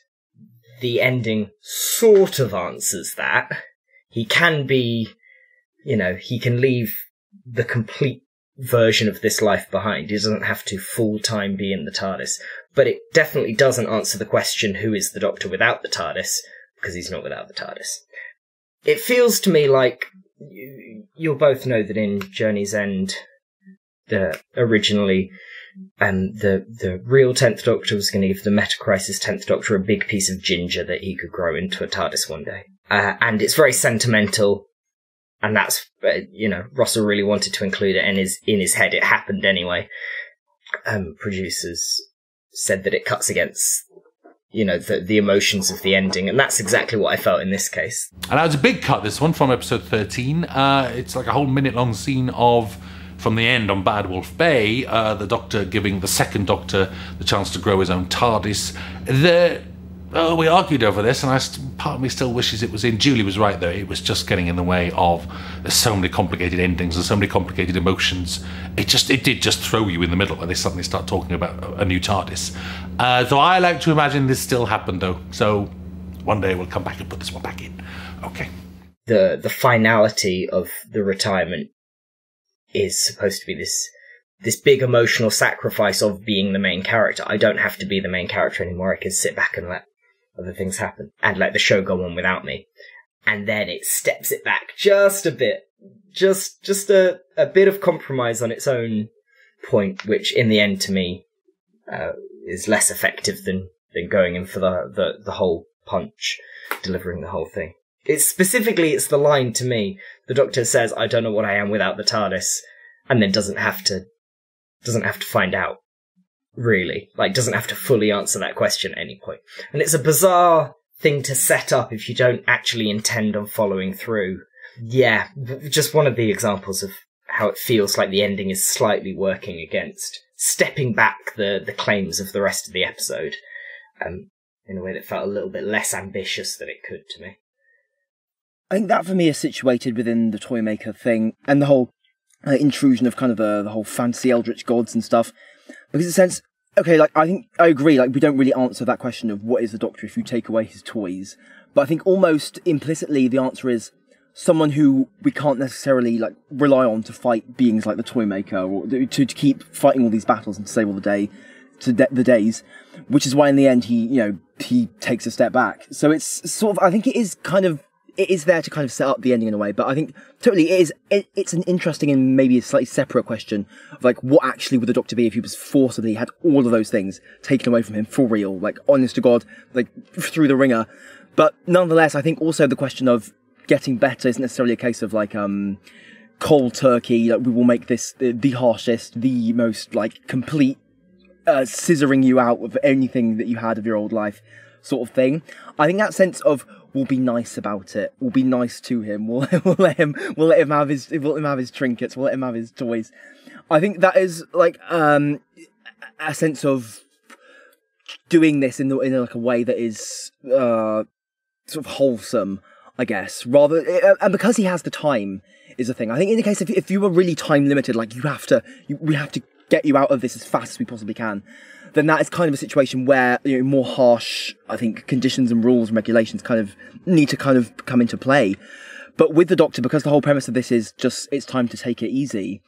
the ending sort of answers that. He can be, he can leave the complete version of this life behind. He doesn't have to full-time be in the TARDIS. But it definitely doesn't answer the question, who is the Doctor without the TARDIS? Because he's not without the TARDIS. It feels to me like you'll both know that in Journey's End, originally, the real 10th Doctor was going to give the Meta-Crisis 10th Doctor a big piece of ginger that he could grow into a TARDIS one day. And it's very sentimental, and that's, Russell really wanted to include it in his head. It happened anyway. Producers said that it cuts against, the emotions of the ending, and that's exactly what I felt in this case. And that was a big cut, this one, from episode 13. It's like a whole minute-long scene from the end on Bad Wolf Bay, the Doctor giving the second Doctor the chance to grow his own TARDIS. We argued over this, and part of me still wishes it was in. Julie was right, though. It was just getting in the way of. There's so many complicated endings and so many complicated emotions. It did just throw you in the middle when they suddenly start talking about a new TARDIS. So I like to imagine this still happened, though. So one day we'll come back and put this one back in. Okay. The finality of the retirement is supposed to be this big emotional sacrifice of being the main character. I don't have to be the main character anymore. I can sit back and let other things happen and let the show go on without me. And then it steps it back just a bit, just a bit of compromise on its own point, which in the end to me is less effective than going in for the whole punch, delivering the whole thing. It's the line to me. The Doctor says, "I don't know what I am without the TARDIS," and then doesn't have to find out, really. Doesn't have to fully answer that question at any point. And it's a bizarre thing to set up if you don't actually intend on following through. Yeah, just one of the examples of how it feels like the ending is slightly working against, stepping back the claims of the rest of the episode, in a way that felt a little bit less ambitious than it could to me. I think that for me is situated within the Toymaker thing and the whole intrusion of kind of the whole fantasy eldritch gods and stuff. Because in a sense, okay, I think I agree, we don't really answer that question of what is the Doctor if you take away his toys. But I think almost implicitly the answer is someone who we can't necessarily rely on to fight beings like the Toymaker, or to keep fighting all these battles and to save all the days, which is why in the end he takes a step back. So it's sort of, I think it is there to kind of set up the ending in a way, but I think totally it's an interesting and maybe a slightly separate question of what actually would the Doctor be if he was forcibly had all of those things taken away from him for real, honest to God, through the ringer. But nonetheless, I think also the question of getting better isn't necessarily a case of like cold turkey, like we will make this the harshest, the most like complete scissoring you out of anything that you had of your old life sort of thing. I think that sense of we'll be nice about it, we'll be nice to him, we'll let him have his trinkets, we'll let him have his toys. I think that is like a sense of doing this in like a way that is sort of wholesome, I guess, rather, and because he has the time is a thing. I think in the case if you were really time limited, like we have to get you out of this as fast as we possibly can, then that is kind of a situation where, you know, more harsh, I think, conditions and rules and regulations kind of need to kind of come into play. But with the Doctor, because the whole premise of this is just it's time to take it easy,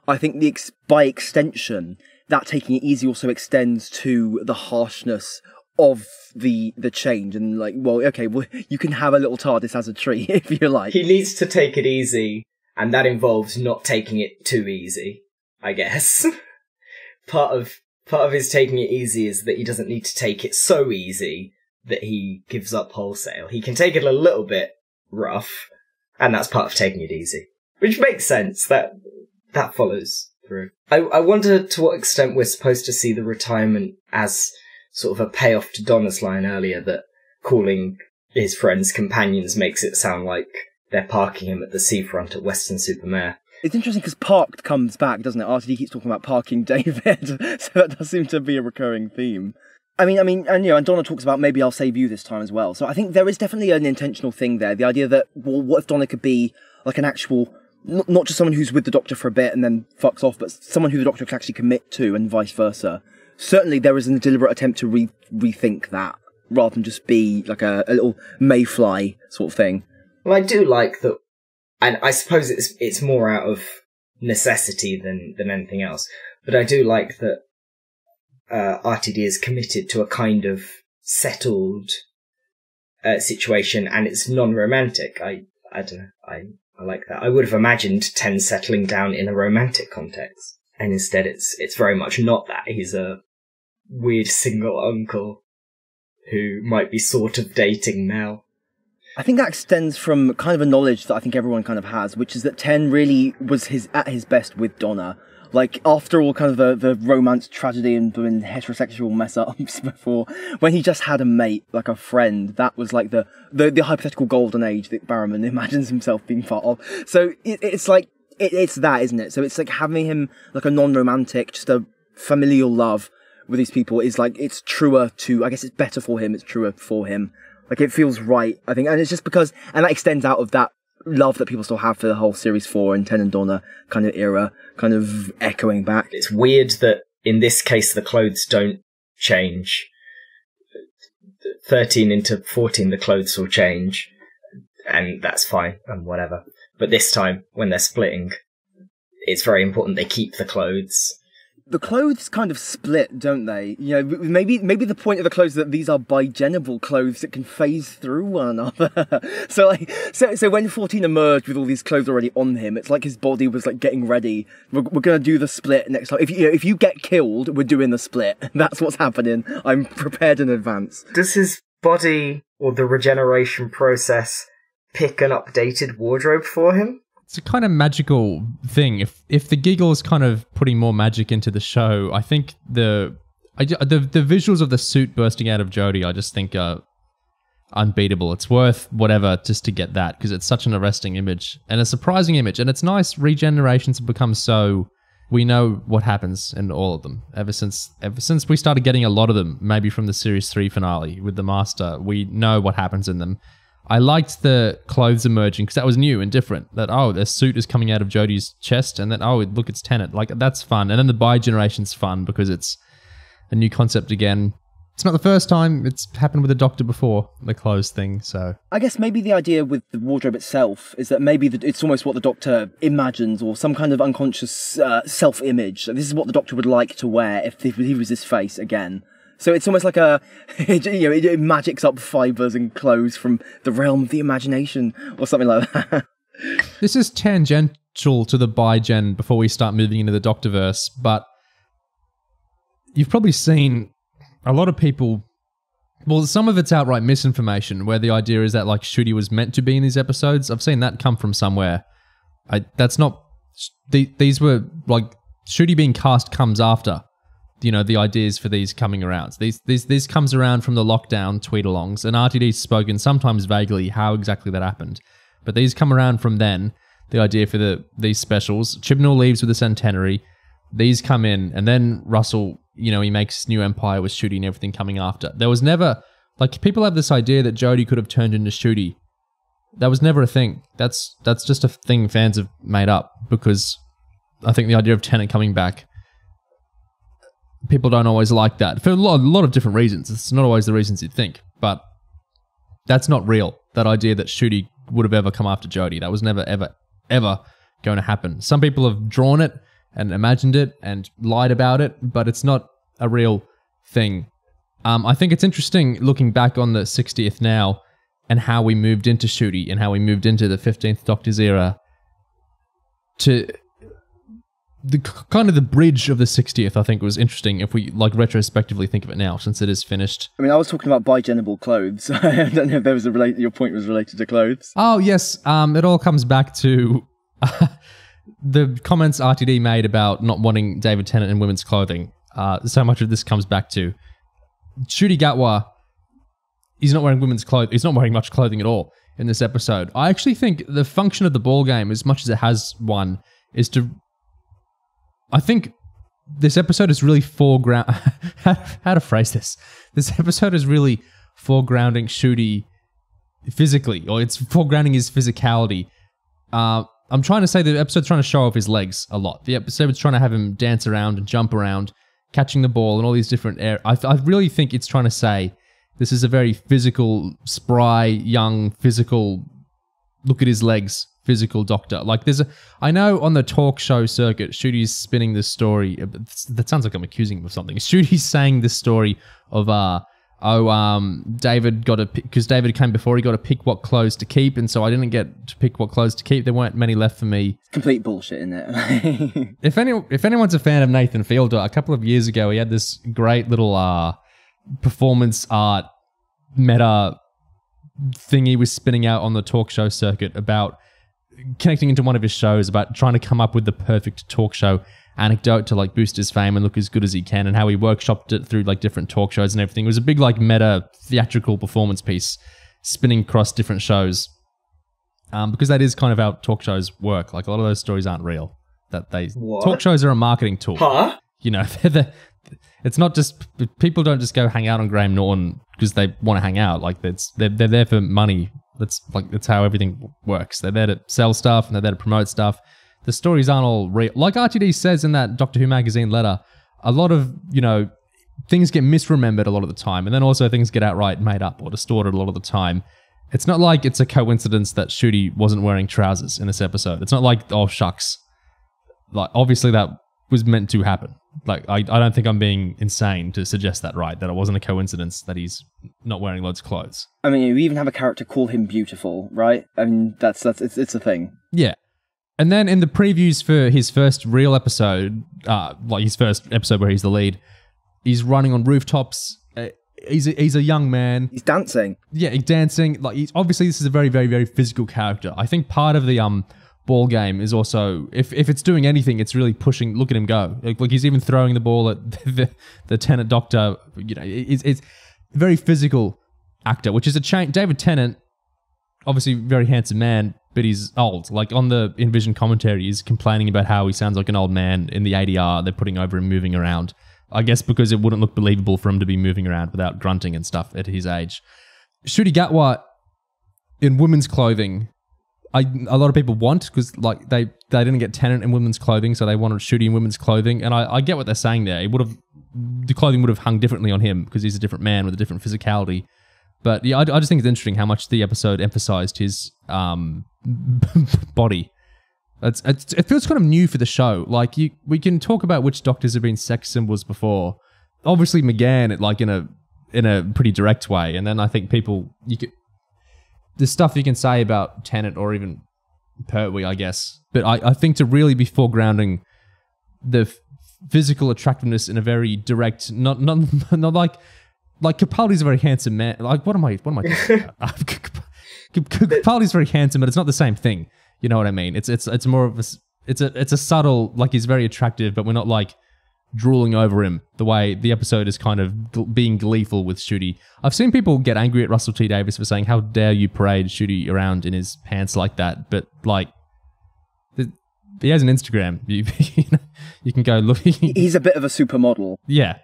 I think by extension, that taking it easy also extends to the harshness of the change, and like, well, okay, well, you can have a little TARDIS as a tree if you like. He needs to take it easy, and that involves not taking it too easy, I guess. Part of his taking it easy is that he doesn't need to take it so easy that he gives up wholesale. He can take it a little bit rough, and that's part of taking it easy. Which makes sense, that follows through. I wonder to what extent we're supposed to see the retirement as sort of a payoff to Donna's line earlier that calling his friends companions makes it sound like they're parking him at the seafront at Weston-super-Mare. It's interesting because Parked comes back, doesn't it? RTD keeps talking about parking David, so that does seem to be a recurring theme. I mean, and you know, and Donna talks about maybe I'll save you this time as well. So I think there is definitely an intentional thing there. The idea that, well, what if Donna could be like an actual, not just someone who's with the Doctor for a bit and then fucks off, but someone who the Doctor can actually commit to, and vice versa. Certainly, there is a deliberate attempt to rethink that rather than just be like a little mayfly sort of thing. Well, I do like that. And I suppose it's more out of necessity than anything else. But I do like that RTD is committed to a kind of settled situation, and it's non-romantic. I don't know. I like that. I would have imagined Ten settling down in a romantic context, and instead it's very much not that. He's a weird single uncle who might be sort of dating Mel. I think that extends from kind of a knowledge that I think everyone kind of has, which is that Ten really was at his best with Donna. Like, after all kind of the romance tragedy and heterosexual mess-ups before, when he just had a mate, like a friend, that was like the hypothetical golden age that Barrowman imagines himself being part of. So it's like, it's that, isn't it? So it's like having him like a non-romantic, just a familial love with these people is like, it's truer to, I guess it's better for him, it's truer for him. Like, it feels right, I think, and it's just because, and that extends out of that love that people still have for the whole Series 4 and Ten and Donna kind of era, kind of echoing back. It's weird that, in this case, the clothes don't change. 13 into 14, the clothes will change, and that's fine, and whatever. But this time, when they're splitting, it's very important they keep the clothes. The clothes kind of split, don't they? You know, maybe the point of the clothes is that these are bigenital clothes that can phase through one another. So when 14 emerged with all these clothes already on him, it's like his body was like getting ready. We're gonna do the split next time. If you get killed, we're doing the split. That's what's happening. I'm prepared in advance. Does his body or the regeneration process pick an updated wardrobe for him? It's a kind of magical thing. If the Giggle is kind of putting more magic into the show, I think the visuals of the suit bursting out of Jodie, I just think are unbeatable. It's worth whatever just to get that, because it's such an arresting image and a surprising image, and it's nice. Regenerations have become so, we know what happens in all of them ever since we started getting a lot of them. Maybe from the Series 3 finale with the Master, we know what happens in them. I liked the clothes emerging because that was new and different. That, oh, the suit is coming out of Jodie's chest, and then, oh, look, it's Tennant. Like, that's fun. And then the bi-generation's fun because it's a new concept again. It's not the first time it's happened with the Doctor before, the clothes thing, so... I guess maybe the idea with the wardrobe itself is that maybe it's almost what the Doctor imagines, or some kind of unconscious self-image. This is what the Doctor would like to wear if he was his face again. So it's almost like it magics up fibres and clothes from the realm of the imagination, or something like that. This is tangential to the bi-gen before we start moving into the Doctorverse, but you've probably seen a lot of people Well, some of it's outright misinformation, where the idea is that like Ncuti was meant to be in these episodes. I've seen that come from somewhere. That's not. These were like Ncuti being cast comes after, you know, the ideas for these coming around. This comes around from the lockdown tweet-alongs, and RTD's spoken sometimes vaguely how exactly that happened, but these come around from then. The idea for these specials. Chibnall leaves with the centenary. These come in, and then Russell, you know, he makes New Empire with Ncuti and everything coming after. There was never, like, people have this idea that Jodie could have turned into Ncuti. That was never a thing. That's just a thing fans have made up, because I think the idea of Tennant coming back, people don't always like that for a lot of different reasons. It's not always the reasons you'd think, but that's not real. That idea that Ncuti would have ever come after Jodie, that was never ever going to happen. Some people have drawn it and imagined it and lied about it, but it's not a real thing. I think it's interesting looking back on the 60th now and how we moved into Ncuti and how we moved into the 15th Doctor's era to the kind of the bridge of the 60th. I think was interesting if we like retrospectively think of it now, since it is finished. I mean, I was talking about bi-genable clothes. I don't know if there was your point was related to clothes. Oh yes, it all comes back to the comments RTD made about not wanting David Tennant in women's clothing. So much of this comes back to Ncuti Gatwa. He's not wearing women's clothes. He's not wearing much clothing at all in this episode. I actually think the function of the ball game, as much as it has one, is to. I think this episode is really foreground. How to phrase this? This episode is really foregrounding Ncuti physically, or it's foregrounding his physicality. I'm trying to say the episode's trying to show off his legs a lot. The episode's trying to have him dance around and jump around, catching the ball and all these different areas. I really think it's trying to say this is a very physical, spry, young, physical, look at his legs, physical Doctor. Like I know on the talk show circuit, Ncuti's spinning this story. That sounds like I'm accusing him of something. Ncuti's saying this story of, David got to pick, because David came before, he got to pick what clothes to keep, and so I didn't get to pick what clothes to keep. There weren't many left for me. Complete bullshit, isn't it? If anyone's a fan of Nathan Fielder, a couple of years ago, he had this great little performance art meta thing he was spinning out on the talk show circuit about connecting into one of his shows, about trying to come up with the perfect talk show anecdote to like boost his fame and look as good as he can, and how he workshopped it through like different talk shows and everything. It was a big like meta theatrical performance piece spinning across different shows, because that is kind of how talk shows work. Like a lot of those stories aren't real. Talk shows are a marketing tool. Huh? You know, it's not just, people don't just go hang out on Graham Norton because they want to hang out. Like they're there for money. That's how everything works. They're there to sell stuff and they're there to promote stuff. The stories aren't all real. Like RTD says in that Doctor Who magazine letter, a lot of, you know, things get misremembered a lot of the time, and then also things get outright made up or distorted a lot of the time. It's not like it's a coincidence that Ncuti wasn't wearing trousers in this episode. It's not like, oh shucks. Like obviously that was meant to happen. Like I don't think I'm being insane to suggest that, right? That it wasn't a coincidence that he's not wearing loads of clothes. I mean, you even have a character call him beautiful, right? I mean, it's a thing. Yeah. And then in the previews for his first real episode, like his first episode where he's the lead, he's running on rooftops. He's a young man. He's dancing. Yeah, he's dancing. Like obviously this is a very, very, very physical character. I think part of the ball game is also, if it's doing anything, it's really pushing. Look at him go. Like he's even throwing the ball at the Tennant Doctor. You know, it's a very physical actor, which is a change. David Tennant, obviously very handsome man, but he's old. Like on the Envision commentary, he's complaining about how he sounds like an old man in the ADR they're putting over him moving around. I guess because it wouldn't look believable for him to be moving around without grunting and stuff at his age. Ncuti Gatwa in women's clothing, a lot of people want, because like they didn't get Tennant in women's clothing, so they wanted Ncuti in women's clothing, and I get what they're saying there. The clothing would have hung differently on him because he's a different man with a different physicality. But yeah, I just think it's interesting how much the episode emphasized his body. It feels kind of new for the show. Like we can talk about which Doctors have been sex symbols before. Obviously McGann, like in a pretty direct way, and then I think the stuff you can say about Tennant or even Pertwee, I guess. But I think to really be foregrounding the physical attractiveness in a very direct, not like like Capaldi's a very handsome man. Like, what am I talking about? Capaldi's very handsome, but it's not the same thing. You know what I mean? It's more of it's a subtle, like, he's very attractive, but we're not like drooling over him the way the episode is kind of being gleeful with Ncuti. I've seen people get angry at Russell T Davies for saying, how dare you parade Ncuti around in his pants like that? But like, he has an Instagram. You can go look. He's a bit of a supermodel. Yeah.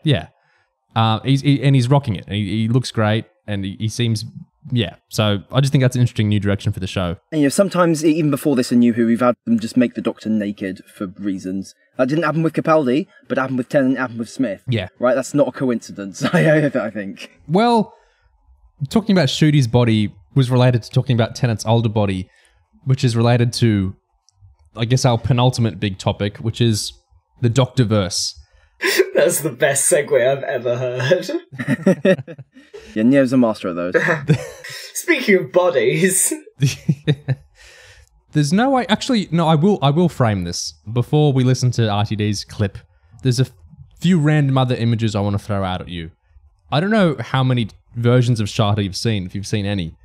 He's rocking it. He looks great, and he seems. Yeah, so I just think that's an interesting new direction for the show. And you know, sometimes even before this in New Who, we've had them just make the Doctor naked for reasons. That didn't happen with Capaldi, but it happened with Tennant, happened with Smith. Yeah. Right, that's not a coincidence, I think. Well, talking about Ncuti's body was related to talking about Tennant's older body, which is related to, I guess, our penultimate big topic, which is the Doctorverse. That's the best segue I've ever heard. Yeah, Neo's a master of those. Speaking of bodies. There's no way... Actually, no, I will frame this. Before we listen to RTD's clip, there's a few random other images I want to throw out at you. I don't know how many versions of Shada you've seen, if you've seen any.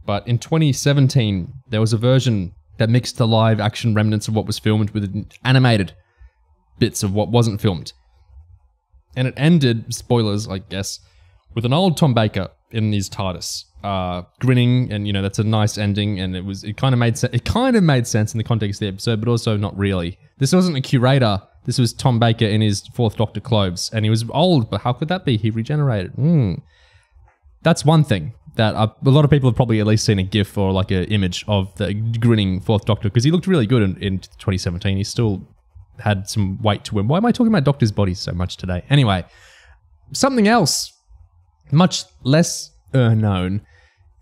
But in 2017, there was a version that mixed the live action remnants of what was filmed with animated bits of what wasn't filmed. And it ended, spoilers, I guess, with an old Tom Baker in his TARDIS, grinning, and, you know, that's a nice ending, and it kind of made sense in the context of the episode, but also not really. This wasn't a curator, this was Tom Baker in his Fourth Doctor clothes, and he was old, but how could that be? He regenerated. That's one thing that a lot of people have probably at least seen a GIF or like an image of the grinning Fourth Doctor, because he looked really good in 2017. He still had some weight to him. Why am I talking about Doctor's bodies so much today? Anyway, something else much less known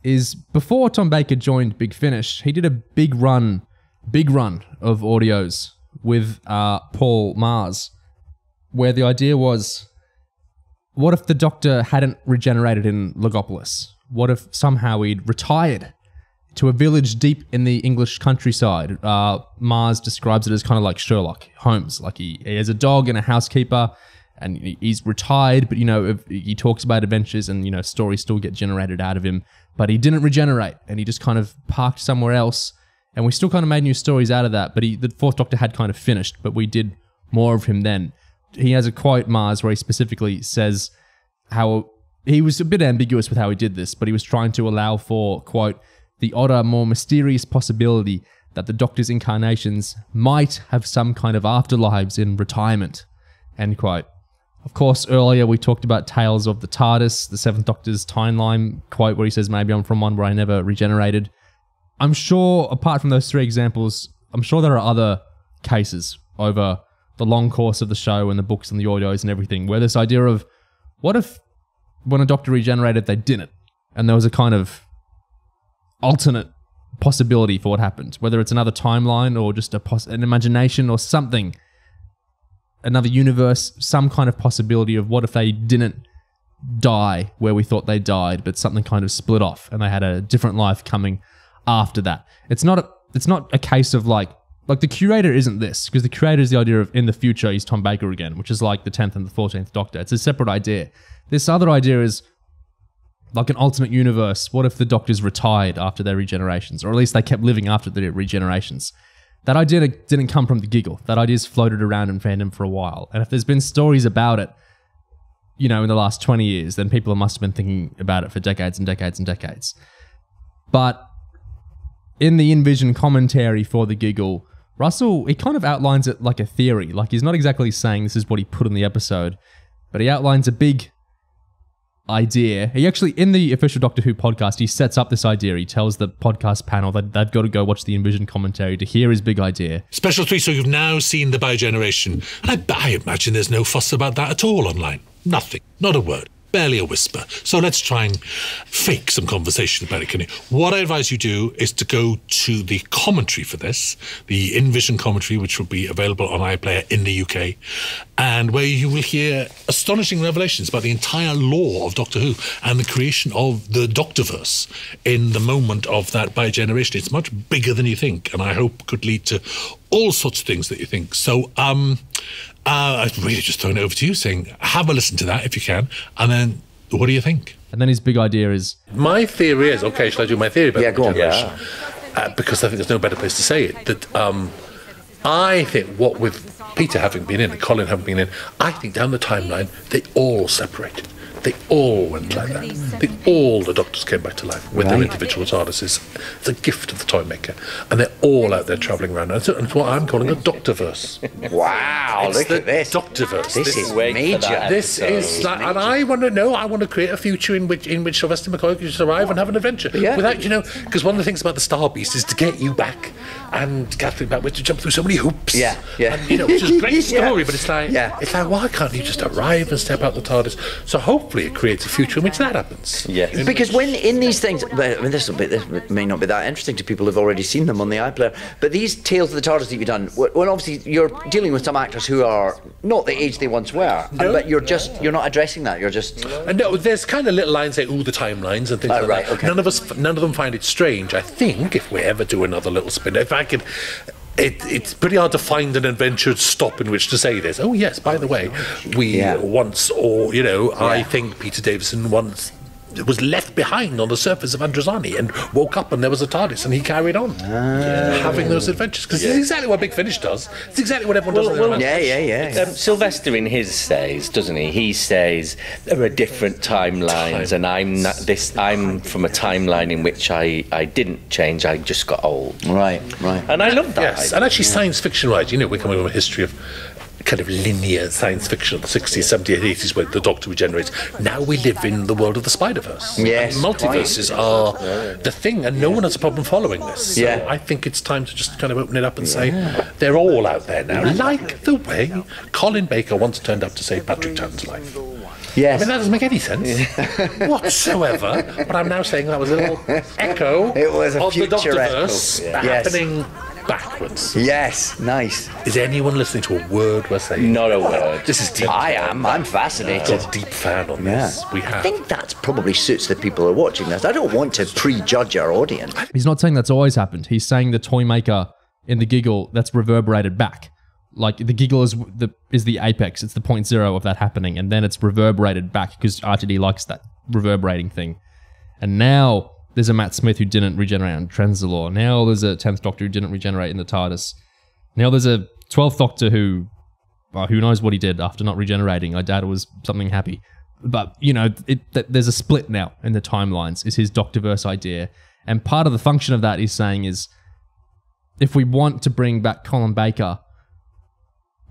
is before Tom Baker joined Big Finish, he did a big run of audios with Paul Mars, where the idea was, what if the Doctor hadn't regenerated in Logopolis? What if somehow he'd retired to a village deep in the English countryside? Mars describes it as kind of like Sherlock Holmes. Like he has a dog and a housekeeper, and he's retired, but, you know, he talks about adventures and, you know, stories still get generated out of him, but he didn't regenerate, and he just kind of parked somewhere else, and we still kind of made new stories out of that, but the Fourth Doctor had kind of finished, but we did more of him then. He has a quote, Mars, where he specifically says how he was a bit ambiguous with how he did this, but he was trying to allow for, quote, the odder, more mysterious possibility that the Doctor's incarnations might have some kind of afterlives in retirement, end quote. Of course, earlier we talked about Tales of the TARDIS, the Seventh Doctor's timeline quote where he says, maybe I'm from one where I never regenerated. I'm sure, apart from those three examples, I'm sure there are other cases over the long course of the show and the books and the audios and everything, where this idea of, what if when a Doctor regenerated, they didn't? And there was a kind of alternate possibility for what happened, whether it's another timeline or just an imagination or something. Another universe, some kind of possibility of what if they didn't die where we thought they died, but something kind of split off and they had a different life coming after that. It's not a case of like the curator isn't this, because the curator is the idea of in the future he's Tom Baker again, which is like the 10th and the 14th Doctor. It's a separate idea. This other idea is like an alternate universe. What if the Doctors retired after their regenerations, or at least they kept living after their regenerations? That idea didn't come from the giggle. That idea's floated around in fandom for a while. And if there's been stories about it, you know, in the last 20 years, then people must have been thinking about it for decades and decades and decades. But in the InVision commentary for the giggle, Russell, he kind of outlines it like a theory. Like, he's not exactly saying this is what he put in the episode, but he outlines a big idea. He actually, in the official Doctor Who podcast, he sets up this idea. He tells the podcast panel that they've got to go watch the InVision commentary to hear his big idea. Special 3, so you've now seen the Biogeneration. And I imagine there's no fuss about that at all online. Nothing. Not a word. Barely a whisper. So let's try and fake some conversation about it, can you? What I advise you do is to go to the commentary for this, the InVision commentary, which will be available on iPlayer in the UK, and where you will hear astonishing revelations about the entire lore of Doctor Who and the creation of the Doctorverse in the moment of that Biogeneration. It's much bigger than you think, and I hope could lead to all sorts of things that you think. So, I've really just thrown it over to you, saying have a listen to that if you can, and then What do you think? And then his big idea is... My theory is, okay, shall I do my theory about go on. regeneration? Because I think there's no better place to say it. That I think what with Peter having been in and Colin having been in, I think down the timeline, they all separated. They all went like that. All the Doctors came back to life with their individual TARDISes. It's a gift of the Toymaker. And they're all out there travelling around. And it's what I'm calling a Doctorverse. Wow, It's look the at this. Doctorverse. This is major. This is like, and I want to know. I want to create a future in which Sylvester McCoy can just arrive and have an adventure without, because one of the things about the Star Beast is to get you back and Catherine back to jump through so many hoops. Yeah. And, which is a great story, but it's like, why can't you just arrive and step out the TARDIS? So hopefully it creates a future in which that happens. Yes. Because when in these things, I mean, this may not be that interesting to people who've already seen them on the iPlayer, but these Tales of the TARDIS that you've done, well, obviously you're dealing with some actors who are not the age they once were, but you're not addressing that. You're just no. There's kind of little lines like the timelines and things like that. Okay. None of them find it strange. I think if we ever do another little spin, if I could. It's pretty hard to find an adventure stop in which to say this. Oh yes, by the way, we once, I think Peter Davison once was left behind on the surface of Androzani and woke up and there was a TARDIS and he carried on having those adventures, because it's exactly what Big Finish does. It's exactly what everyone does. Sylvester in his says, doesn't he? He says there are different timelines, and I'm from a timeline in which I didn't change. I just got old. Right. And I love that. Yes, and actually, science fiction-wise, we're coming from a history of kind of linear science fiction of the 60s, 70s, 80s where the Doctor regenerates. Now we live in the world of the Spider-Verse. Yes. And multiverses are the thing, and no one has a problem following this. So Yeah. I think it's time to just kind of open it up and say they're all out there now, like the way Colin Baker once turned up to save Patrick Chan's life. Yes. I mean, that doesn't make any sense whatsoever, but I'm now saying that was a little echo It was a of the future echo. Doctorverse Yes. happening backwards. Yes, nice. Is anyone listening to a word we're saying? Not a word. This is deep. I am. I'm fascinated. I'm a deep fan on this. We I have. think that probably suits the people who are watching this. I don't want to prejudge our audience. He's not saying that's always happened. He's saying the Toymaker in the giggle, that's reverberated back. Like, the giggle is the apex. It's the 0.0 of that happening, and then it's reverberated back because RTD likes that reverberating thing. And now there's a Matt Smith who didn't regenerate on Trenzalore. Now there's a 10th Doctor who didn't regenerate in the TARDIS. Now there's a 12th Doctor who knows what he did after not regenerating. I doubt it was something happy. But, there's a split now in the timelines, is his Doctorverse idea. And part of the function of that he's saying is, if we want to bring back Colin Baker,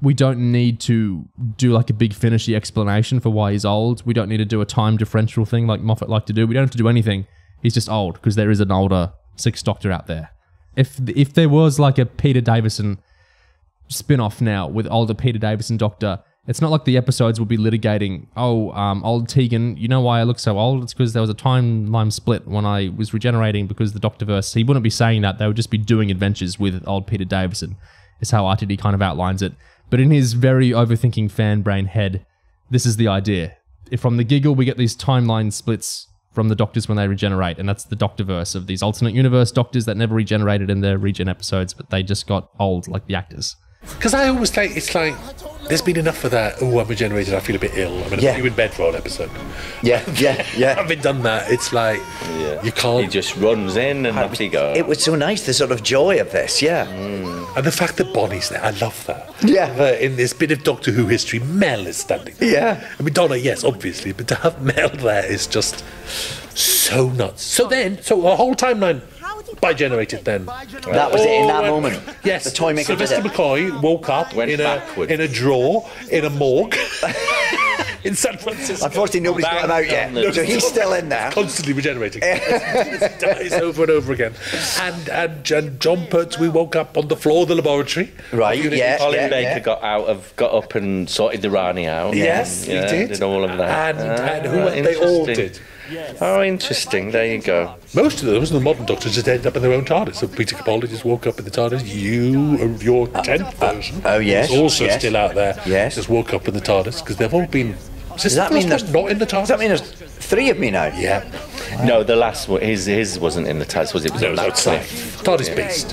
we don't need to do like a big finishy explanation for why he's old. We don't need to do a time differential thing like Moffat liked to do. We don't have to do anything. He's just old because there is an older 6th Doctor out there. If there was like a Peter Davison spin-off now with older Peter Davison Doctor, it's not like the episodes will be litigating, old Tegan, you know why I look so old? It's because there was a timeline split when I was regenerating because the Doctorverse. He wouldn't be saying that. They would just be doing adventures with old Peter Davison, is how RTD kind of outlines it. But in his very overthinking fan brain head, this is the idea. If from the giggle, we get these timeline splits from the Doctors when they regenerate, and that's the Doctorverse of these alternate universe Doctors that never regenerated in their regen episodes, but they just got old like the actors. Because I always think it's like, there's been enough of that, I'm regenerated, I feel a bit ill, I'm going to put you in bed for an episode. Yeah. Having done that, it's like, you can't... He just runs in and off he goes. It was so nice, the sort of joy of this, And the fact that Bonnie's there, I love that. Yeah. In this bit of Doctor Who history, Mel is standing there. Yeah. I mean, Donna, yes, obviously, but to have Mel there is just so nuts. So a whole timeline bi-generated then. That was it in that moment. Yes. The Toymaker Sylvester did it. McCoy woke up in a drawer in a morgue in San Francisco. Unfortunately, nobody's got him out yet, so he's still in there. Constantly regenerating. He dies over and over again. And John Pertwee woke up on the floor of the laboratory. Right, Colin Baker got up and sorted the Rani out. Yes, he did. Did all of that. And who they all did. Oh, interesting. There you go. Most of those, the modern Doctors, just ended up in their own TARDIS. So Peter Capaldi just woke up in the TARDIS. Your 10th version, yes, is also yes. still out there. Yes. Just woke up in the TARDIS because they've all been. Does that mean there's not in the TARDIS? Does that mean there's 3 of me now? Yeah. No, the last one, his wasn't in the TARDIS, was it? It was outside. TARDIS based.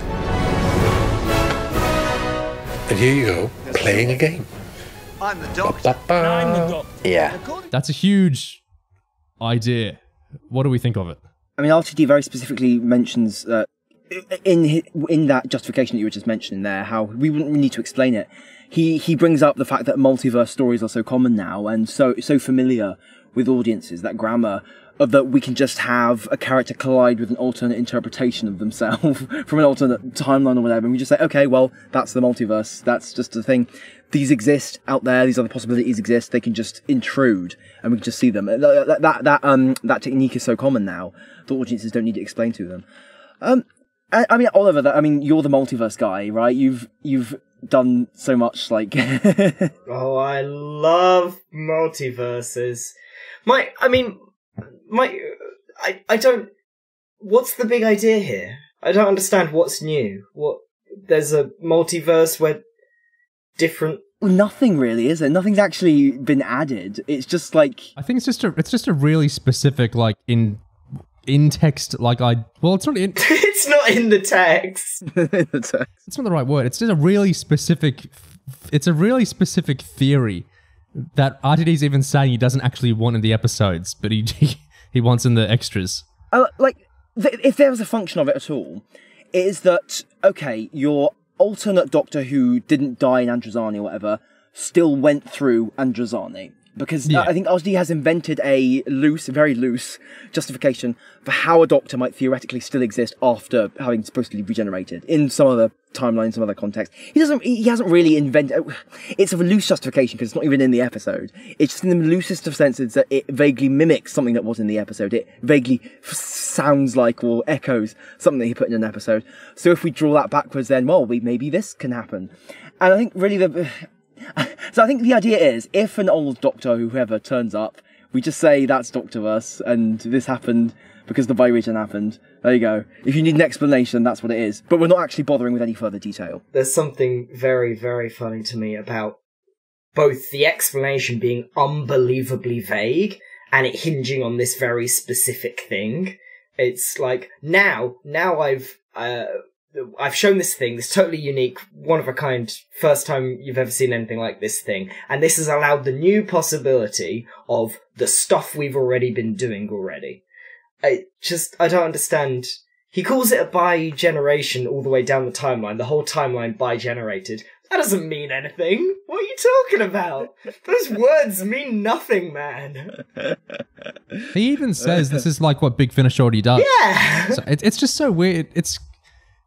And here you go, playing a game. I'm the Doctor. Ba-ba-ba. Yeah. That's a huge idea. What do we think of it? I mean, RTD very specifically mentions in that justification that you were just mentioning there, how we wouldn't need to explain it. He brings up the fact that multiverse stories are so common now and so familiar with audiences, that grammar of that we can just have a character collide with an alternate interpretation of themselves from an alternate timeline or whatever, and we just say, okay, well, that's the multiverse. That's just a thing. These exist out there. These other possibilities exist. They can just intrude, and we can just see them. That technique is so common now. The audiences don't need to explain to them. I mean, Oliver, you're the multiverse guy, right? You've done so much, like. Oh, I love multiverses. I don't. What's the big idea here? I don't understand what's new. There's a multiverse where different. Nothing really, is it? Nothing's actually been added. It's just like. I think it's just a really specific, like, in text, like it's not in. It's not in the text. It's not the right word. It's just a really specific. It's a really specific theory that RTD's even saying he doesn't actually want in the episodes, but he wants in the extras. If there was a function of it at all, it is that, okay, your alternate Doctor who didn't die in Androzani or whatever still went through Androzani. Because I think RTD has invented a very loose justification for how a Doctor might theoretically still exist after having supposedly regenerated in some other timeline, some other context. He hasn't really invented. It's a loose justification because it's not even in the episode. It's just in the loosest of senses that it vaguely mimics something that was in the episode. It vaguely sounds like or echoes something that he put in an episode. So if we draw that backwards, then maybe this can happen. And I think really So I think the idea is, if an old Doctor, whoever, turns up, we just say that's Doctorverse, and this happened because the Bioregion happened. There you go. If you need an explanation, that's what it is. But we're not actually bothering with any further detail. There's something very, very funny to me about both the explanation being unbelievably vague and it hinging on this very specific thing. It's like, now I've shown this thing, this totally unique, one of a kind, first time you've ever seen anything like this thing, and this has allowed the new possibility of the stuff we've already been doing already. I don't understand. He calls it a bi-generation all the way down the timeline, the whole timeline bi-generated. That doesn't mean anything. What are you talking about? Those words mean nothing, man. He even says this is like what Big Finish already does. Yeah! So it's just so weird.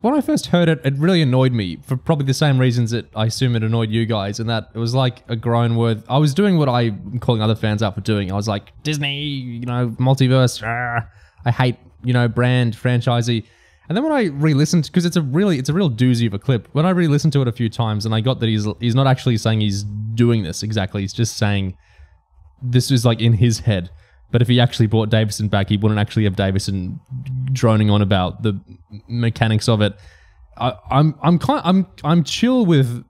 When I first heard it, it really annoyed me for probably the same reasons that I assume it annoyed you guys, and that it was like a groan word. I was doing what I'm calling other fans out for doing. I was like, Disney, multiverse, I hate, brand, franchisee. And then when I re-listened, because it's a real doozy of a clip, when I re-listened to it a few times and I got that he's not actually saying he's doing this exactly, he's just saying this is like in his head. But if he actually brought Davison back, he wouldn't actually have Davison droning on about the mechanics of it. I'm chill with,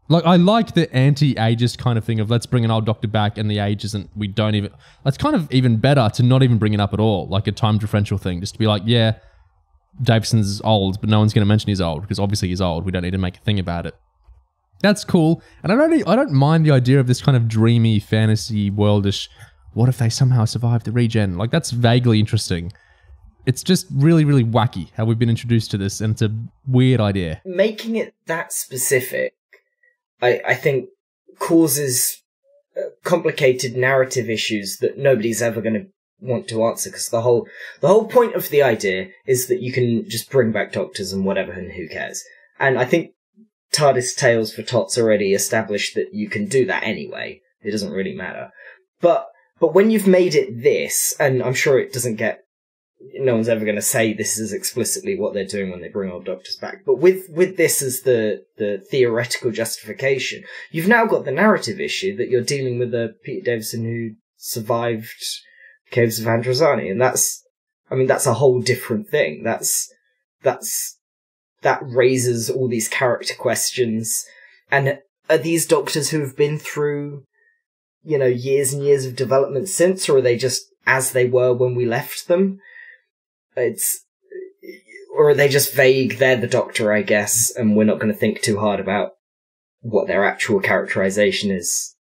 like, I like the anti-ageist kind of thing of let's bring an old Doctor back and the age isn't, that's kind of even better to not even bring it up at all, like a time differential thing, just to be like, yeah, Davison's old, but no one's going to mention he's old because obviously he's old. We don't need to make a thing about it. That's cool, and I don't mind the idea of this kind of dreamy fantasy worldish. What if they somehow survive the regen? Like, that's vaguely interesting. It's just really, really wacky how we've been introduced to this, and it's a weird idea. Making it that specific, I think, causes complicated narrative issues that nobody's ever going to want to answer, because the whole point of the idea is that you can just bring back Doctors and whatever, and who cares? And I think TARDIS Tales for Tots already established that you can do that anyway. It doesn't really matter. But when you've made it this, and I'm sure it doesn't get, no one's ever going to say this is explicitly what they're doing when they bring old Doctors back, but with this as the theoretical justification, you've now got the narrative issue that you're dealing with a Peter Davison who survived Caves of Androzani, and that's a whole different thing. That raises all these character questions, and are these Doctors who have been through, years and years of development since, or are they just as they were when we left them? Or are they just vague? They're the Doctor, I guess, and we're not going to think too hard about what their actual characterization is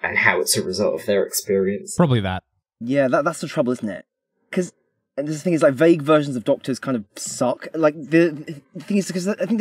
and how it's a result of their experience. Probably that. Yeah, that's the trouble, isn't it? Because the thing is, like, vague versions of Doctors kind of suck. Like, the thing is, because I think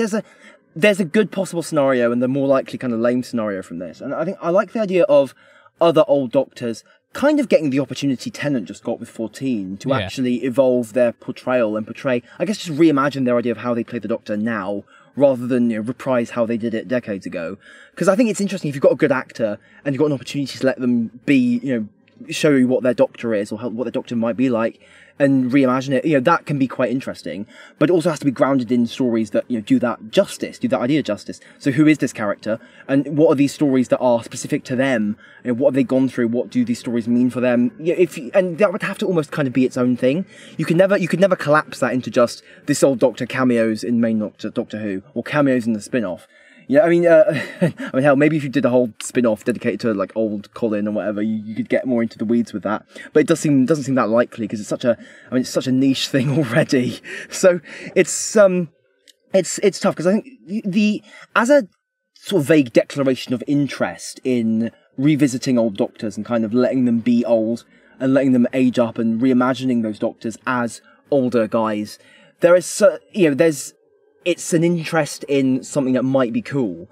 there's a good possible scenario and the more likely kind of lame scenario from this. And I think I like the idea of other old Doctors kind of getting the opportunity Tennant just got with 14 to actually evolve their portrayal and portray, I guess, just reimagine their idea of how they play the Doctor now, rather than, you know, reprise how they did it decades ago. Because I think it's interesting if you've got a good actor and you've got an opportunity to let them be, you know, show you what their Doctor is or what their Doctor might be like, and reimagine it, you know, that can be quite interesting. But it also has to be grounded in stories that, you know, do that justice, do that idea justice. So who is this character? And what are these stories that are specific to them? You know, what have they gone through? What do these stories mean for them? You know, and that would have to almost kind of be its own thing. You could never collapse that into just this old Doctor cameos in main Doctor Who, or cameos in the spin-off. Yeah, I mean, hell, maybe if you did a whole spin-off dedicated to, like, old Colin or whatever, you could get more into the weeds with that. But it doesn't seem that likely, because it's such a niche thing already. So it's tough, because I think as a sort of vague declaration of interest in revisiting old Doctors and kind of letting them be old and letting them age up and reimagining those Doctors as older guys, it's an interest in something that might be cool,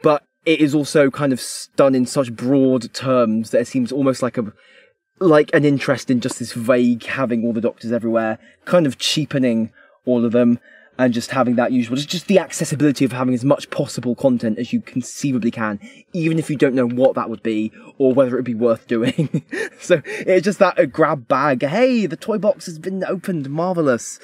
but it is also kind of done in such broad terms that it seems almost like an interest in just this vague having all the Doctors everywhere, kind of cheapening all of them, and just having that usual, just the accessibility of having as much possible content as you conceivably can, even if you don't know what that would be or whether it would be worth doing. So it's just that a grab bag, hey, the toy box has been opened, marvellous,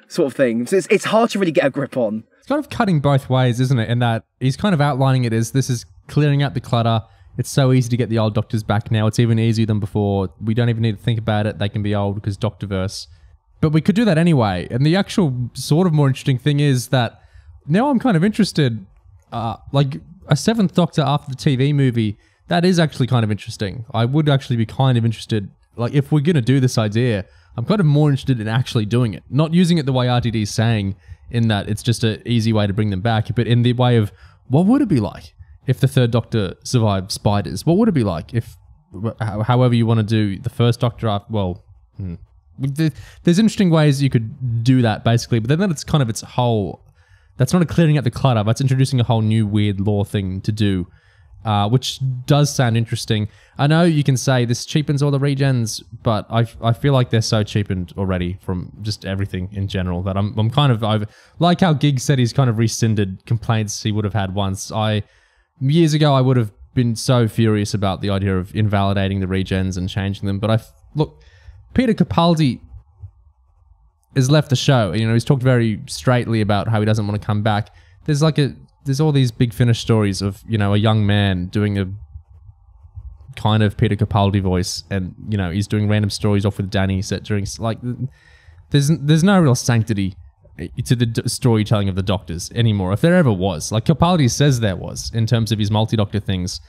sort of thing. So it's hard to really get a grip on. It's kind of cutting both ways, isn't it? In that he's kind of outlining it as this is clearing out the clutter. It's so easy to get the old Doctors back now. It's even easier than before. We don't even need to think about it. They can be old because Doctorverse. But we could do that anyway. And the actual sort of more interesting thing is that now I'm kind of interested, like a seventh Doctor after the TV movie, that is actually kind of interesting. I would actually be kind of interested, like if we're going to do this idea, I'm kind of more interested in actually doing it. Not using it the way RTD is saying, in that it's just an easy way to bring them back, but in the way of, what would it be like if the third Doctor survived spiders? What would it be like if, however you want to do the first Doctor after, there's interesting ways you could do that, basically, but then it's kind of its whole, that's not a clearing out the clutter, that's introducing a whole new weird lore thing to do. Which does sound interesting. I know you can say this cheapens all the regens, but I feel like they're so cheapened already from just everything in general that I'm kind of over. Like how Gig said he's kind of rescinded complaints he would have had once. Years ago I would have been so furious about the idea of invalidating the regens and changing them, but look, Peter Capaldi has left the show. You know, he's talked very straightly about how he doesn't want to come back. There's all these Big Finish stories of, you know, a young man doing a kind of Peter Capaldi voice, and, you know, he's doing random stories off with Danny set during, like, there's no real sanctity to the storytelling of the Doctors anymore, if there ever was. Like, Capaldi says there was, in terms of his multi-Doctor things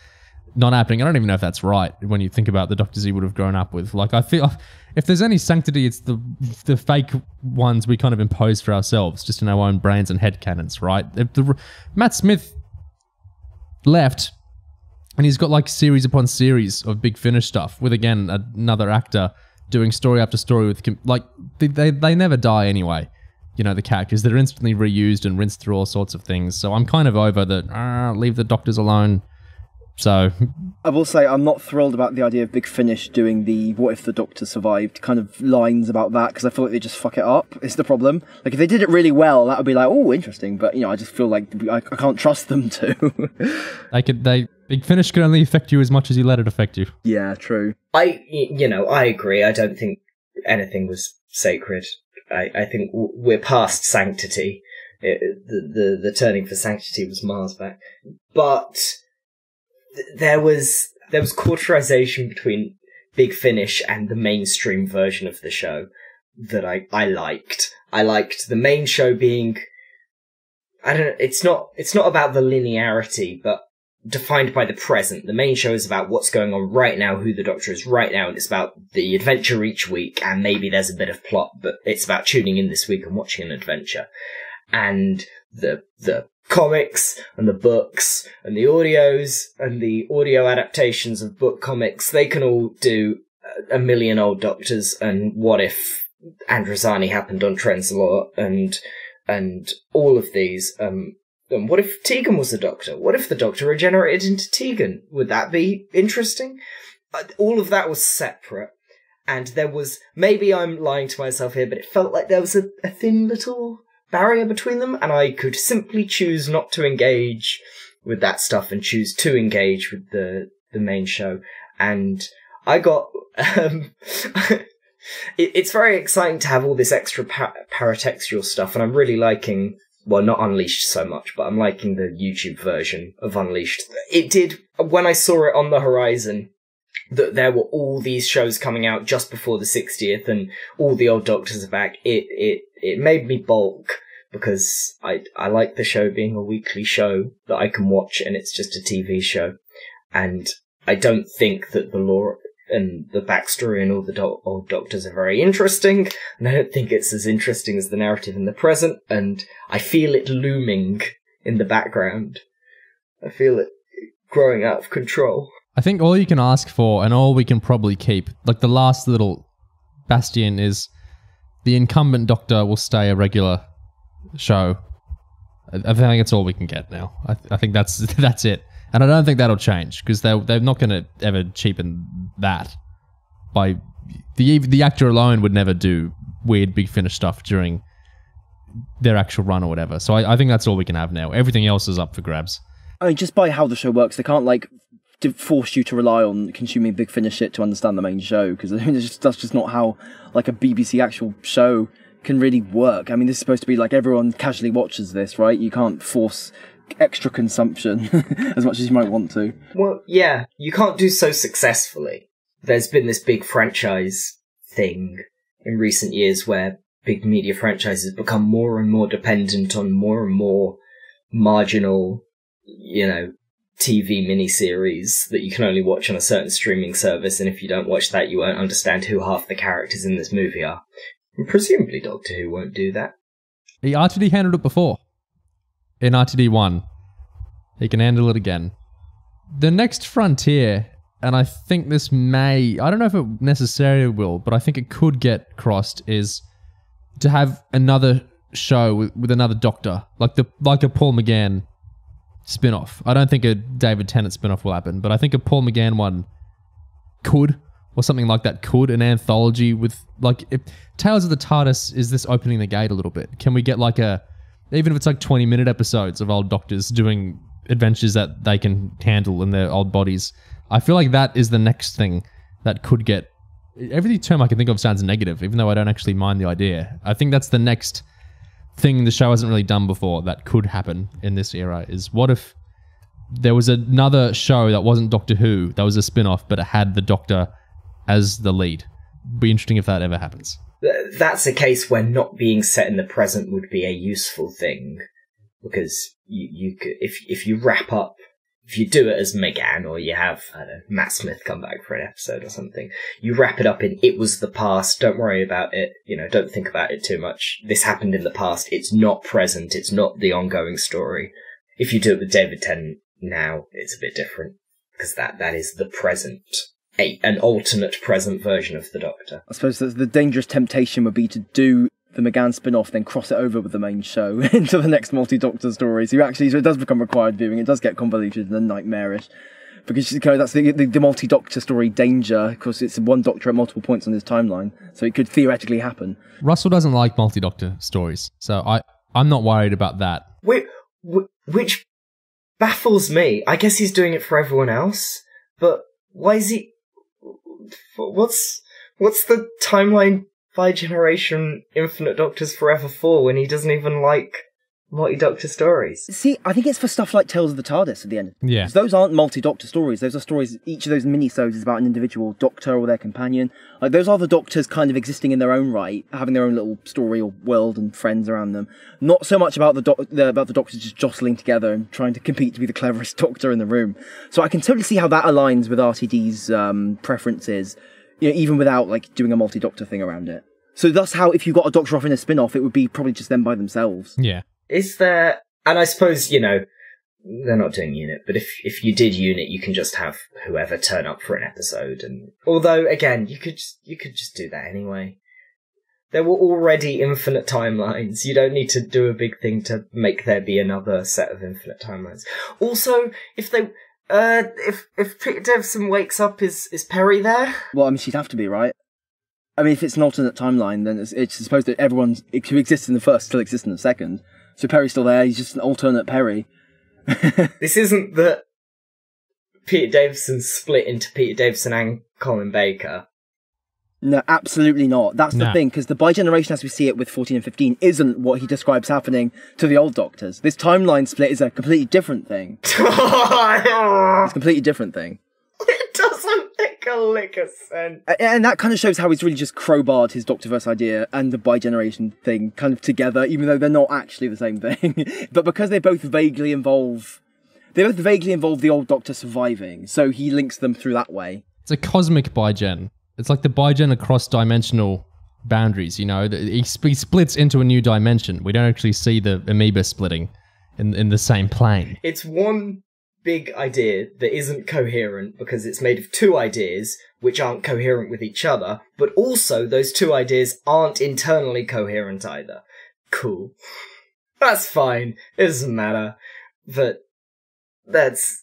not happening. I don't even know if that's right when you think about the Doctors he would have grown up with. Like, I feel if there's any sanctity, it's the fake ones we kind of impose for ourselves, just in our own brains and headcanons, right? Matt Smith left, and he's got like series upon series of Big Finish stuff with, again, another actor doing story after story with, like, they never die anyway. You know, the characters, they're instantly reused and rinsed through all sorts of things. So I'm kind of over the, leave the Doctors alone. So I will say I'm not thrilled about the idea of Big Finish doing the what if the Doctor survived kind of lines about that, because I feel like they just fuck it up. It's the problem. Like, if they did it really well, that would be like, oh, interesting. But, you know, I just feel like I can't trust them to. Big Finish can only affect you as much as you let it affect you. Yeah, true. I agree. I don't think anything was sacred. I think we're past sanctity. The turning for sanctity was miles back. But there was cauterization between Big Finish and the mainstream version of the show that I liked. I liked the main show being, I don't know, it's not about the linearity, but defined by the present. The main show is about what's going on right now, who the Doctor is right now, and it's about the adventure each week, and maybe there's a bit of plot, but it's about tuning in this week and watching an adventure. And the comics and the books and the audios and the audio adaptations of book comics, they can all do a million old doctors, and what if Androzani happened on Trenzalore, and all of these. And what if Tegan was the Doctor? What if the Doctor regenerated into Tegan? Would that be interesting? All of that was separate. And there was, maybe I'm lying to myself here, but it felt like there was a thin little barrier between them, and I could simply choose not to engage with that stuff and choose to engage with the main show. And I got, it's very exciting to have all this extra paratextual stuff, and I'm really liking, well, not Unleashed so much, but I'm liking the YouTube version of Unleashed. It did, when I saw it on the horizon, that there were all these shows coming out just before the 60th and all the old Doctors are back, it made me balk, because I like the show being a weekly show that I can watch, and it's just a TV show. And I don't think that the lore and the backstory and all the old Doctors are very interesting, and I don't think it's as interesting as the narrative in the present, and I feel it looming in the background. I feel it growing out of control. I think all you can ask for, and all we can probably keep, like the last little bastion, is the incumbent Doctor will stay a regular show. I think that's all we can get now. I think that's it. And I don't think that'll change, because they're not going to ever cheapen that. By the actor alone would never do weird Big Finish stuff during their actual run or whatever. So I think that's all we can have now. Everything else is up for grabs. I mean, just by how the show works, they can't to force you to rely on consuming Big Finish shit to understand the main show, because that's just not how a BBC actual show can really work. I mean, this is supposed to be everyone casually watches this, right? You can't force extra consumption as much as you might want to. Well, yeah, you can't do so successfully. There's been this big franchise thing in recent years where big media franchises become more and more dependent on more and more marginal, TV miniseries that you can only watch on a certain streaming service, and if you don't watch that, you won't understand who half the characters in this movie are. And presumably Doctor Who won't do that. RTD handled it before. In RTD1. He can handle it again. The next frontier, and I think this I don't know if it necessarily will, but I think it could get crossed, is to have another show with another Doctor, like a Paul McGann spin-off. I don't think a David Tennant spin-off will happen, but I think a Paul McGann one could, or something like that could, an anthology with, if Tales of the TARDIS is this opening the gate a little bit. Can we get even if it's 20-minute episodes of old Doctors doing adventures that they can handle in their old bodies? I feel like that is the next thing that could get... Every term I can think of sounds negative, even though I don't actually mind the idea. I think that's the next thing the show hasn't really done before that could happen in this era, is what if there was another show that wasn't Doctor Who, that was a spin-off, but it had the Doctor as the lead. Be interesting if that ever happens. That's a case where not being set in the present would be a useful thing, because you could, if you wrap up, if you do it as McGann, or you have, I don't know, Matt Smith come back for an episode or something, you wrap it up in, it was the past, don't worry about it, don't think about it too much. This happened in the past, it's not present, it's not the ongoing story. If you do it with David Tennant now, it's a bit different, because that is the present. An alternate present version of the Doctor. I suppose the dangerous temptation would be to do the McGann spin-off, then cross it over with the main show into the next multi-Doctor story. So it does become required viewing. It does get convoluted and nightmarish. Because that's the multi-Doctor story danger. Of course, it's one Doctor at multiple points on his timeline. So it could theoretically happen. Russell doesn't like multi-Doctor stories. So I'm not worried about that. Which baffles me. I guess he's doing it for everyone else. But why is he... What's the timeline by generation Infinite Doctors Forever for when he doesn't even like multi-Doctor stories? See, I think it's for stuff like Tales of the TARDIS at the end. Yeah. Because those aren't multi-Doctor stories. Those are stories, each of those mini-sodes is about an individual Doctor or their companion. Those are the Doctors kind of existing in their own right, having their own little story or world and friends around them. Not so much about the Doctors just jostling together and trying to compete to be the cleverest Doctor in the room. So I can totally see how that aligns with RTD's preferences, even without doing a multi-Doctor thing around it. So that's how, if you got a Doctor off in a spin-off, it would be probably just them by themselves. Yeah. Is there... And I suppose, they're not doing Unit, but if you did Unit, you can just have whoever turn up for an episode. And although, again, you could just do that anyway. There were already infinite timelines. You don't need to do a big thing to make there be another set of infinite timelines. Also, if Peter Davison wakes up, is Perry there? Well, I mean, she'd have to be, right? I mean, if it's an alternate timeline, then it's supposed that everyone who exists in the first still exists in the second. So Perry's still there, he's just an alternate Perry. This isn't that Peter Davison split into Peter Davison and Colin Baker. No, absolutely not. That's the thing, because the bi-generation as we see it with 14 and 15 isn't what he describes happening to the old Doctors. This timeline split is a completely different thing. It's a completely different thing. It doesn't make a lick of sense. And that kind of shows how he's really just crowbarred his Doctorverse idea and the bi-generation thing kind of together, even though they're not actually the same thing. But because they both vaguely involve the old Doctor surviving, so he links them through that way. It's a cosmic bi-gen. It's like the bi-gen across dimensional boundaries, you know? He splits into a new dimension. We don't actually see the amoeba splitting in the same plane. It's one big idea that isn't coherent because it's made of two ideas which aren't coherent with each other, but also those two ideas aren't internally coherent either. Cool. That's fine. It doesn't matter. But that's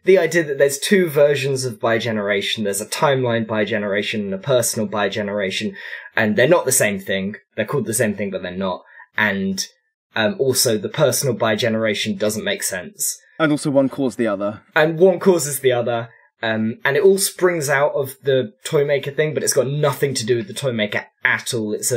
the idea that there's two versions of bi-generation. There's a timeline bi-generation and a personal bi-generation, and they're not the same thing. They're called the same thing, but they're not. And also, the personal bi-generation doesn't make sense. And also one caused the other. And one causes the other. And it all springs out of the Toymaker thing, but it's got nothing to do with the Toymaker at all. It's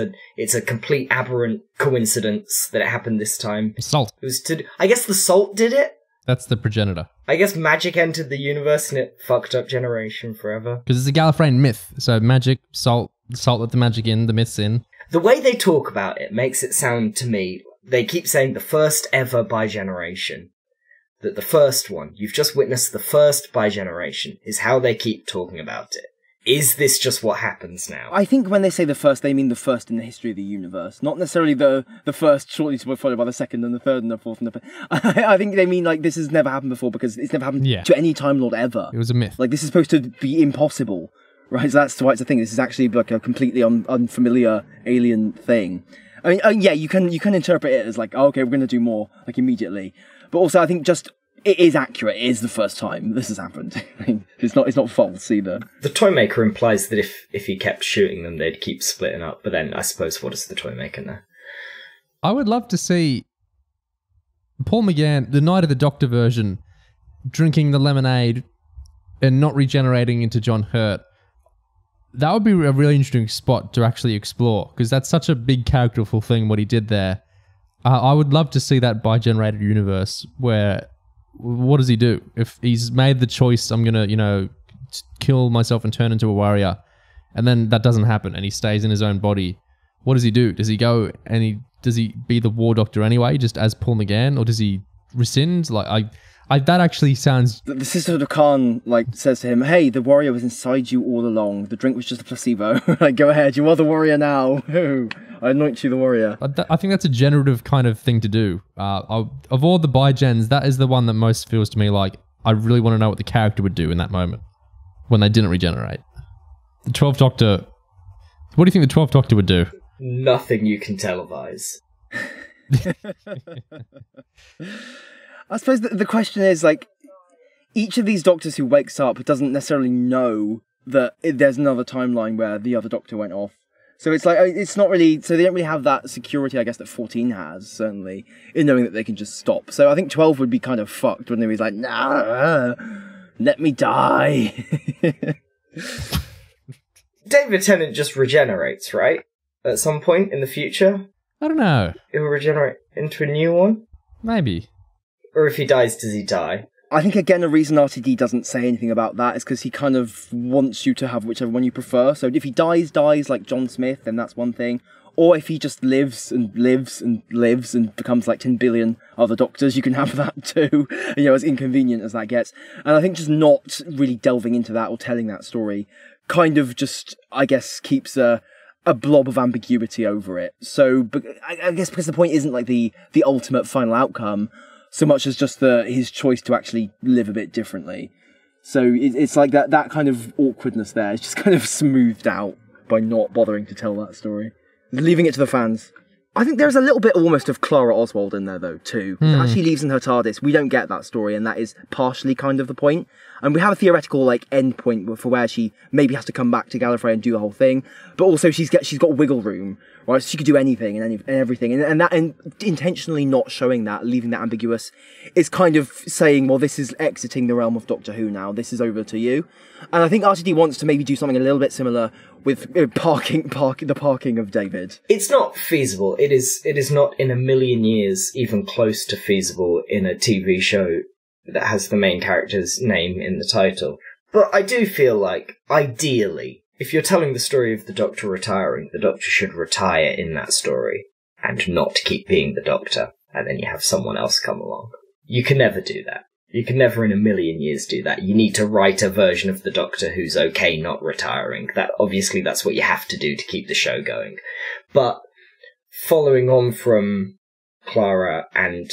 a complete aberrant coincidence that it happened this time. Salt. It was I guess the Salt did it? That's the progenitor. I guess magic entered the universe and it fucked up generation forever. Because it's a Gallifreyan myth. So magic, salt let the magic in, the myth's in. The way they talk about it makes it sound to me, they keep saying the first ever bi-generation. That the first one, you've just witnessed the first bi-generation, is how they keep talking about it. Is this just what happens now? I think when they say the first, they mean the first in the history of the universe. Not necessarily the first shortly to be followed by the second and the third and the fourth and the fifth. I think they mean like this has never happened before because it's never happened to any Time Lord ever. It was a myth. Like this is supposed to be impossible, right? So that's why it's a thing. This is actually like a completely unfamiliar alien thing. I mean, yeah, you can interpret it as like, oh, okay, we're going to do more like immediately. But also I think just it is accurate. It is the first time this has happened. It's not false either. The Toymaker implies that if he kept shooting them, they'd keep splitting up. But then I suppose what does the Toymaker know? I would love to see Paul McGann, the Night of the Doctor version, drinking the lemonade and not regenerating into John Hurt. That would be a really interesting spot to actually explore because that's such a big characterful thing what he did there. I would love to see that bi-generated universe where what does he do? If he's made the choice, I'm going to, kill myself and turn into a warrior, and then that doesn't happen and he stays in his own body, what does he do? Does he go and does he be the War Doctor anyway, just as Paul McGann, or does he rescind? Like, that actually sounds... The Sisterhood of Khan, says to him, hey, the warrior was inside you all along. The drink was just a placebo. Go ahead, you are the warrior now. I anoint you the warrior. I think that's a generative kind of thing to do. Of all the bi-gens, that is the one that most feels to me like I really want to know what the character would do in that moment when they didn't regenerate. The 12th Doctor... What do you think the 12th Doctor would do? Nothing you can televise. I suppose the question is, each of these Doctors who wakes up doesn't necessarily know that there's another timeline where the other Doctor went off. So it's not really, so they don't really have that security, I guess, that 14 has, certainly, in knowing that they can just stop. So I think 12 would be kind of fucked when he was like, nah, let me die. David Tennant just regenerates, right? At some point in the future? I don't know. It will regenerate into a new one? Maybe. Or if he dies, does he die? I think, again, the reason RTD doesn't say anything about that is because he kind of wants you to have whichever one you prefer. So if he dies like John Smith, then that's one thing. Or if he just lives and lives and lives and becomes like 10 billion other Doctors, you can have that too, as inconvenient as that gets. And I think just not really delving into that or telling that story kind of just, I guess, keeps a blob of ambiguity over it. So I guess because the point isn't like the ultimate final outcome, so much as just his choice to actually live a bit differently. So it's like that kind of awkwardness there is just kind of smoothed out by not bothering to tell that story, leaving it to the fans. I think there's a little bit almost of Clara Oswald in there, though, too. As she leaves in her TARDIS, we don't get that story, and that is partially kind of the point. And we have a theoretical, like, end point for where she maybe has to come back to Gallifrey and do the whole thing. But also, she's got wiggle room, right? So she could do anything and everything. And intentionally not showing that, leaving that ambiguous, is kind of saying, well, this is exiting the realm of Doctor Who now. This is over to you. And I think RTD wants to maybe do something a little bit similar with the parking of David. It's not feasible. It is not in a million years even close to feasible in a TV show that has the main character's name in the title. But I do feel like, ideally, if you're telling the story of the Doctor retiring, the Doctor should retire in that story and not keep being the Doctor, and then you have someone else come along. You can never do that. You can never in a million years do that. You need to write a version of the Doctor who's okay not retiring. Obviously that's what you have to do to keep the show going. But following on from Clara and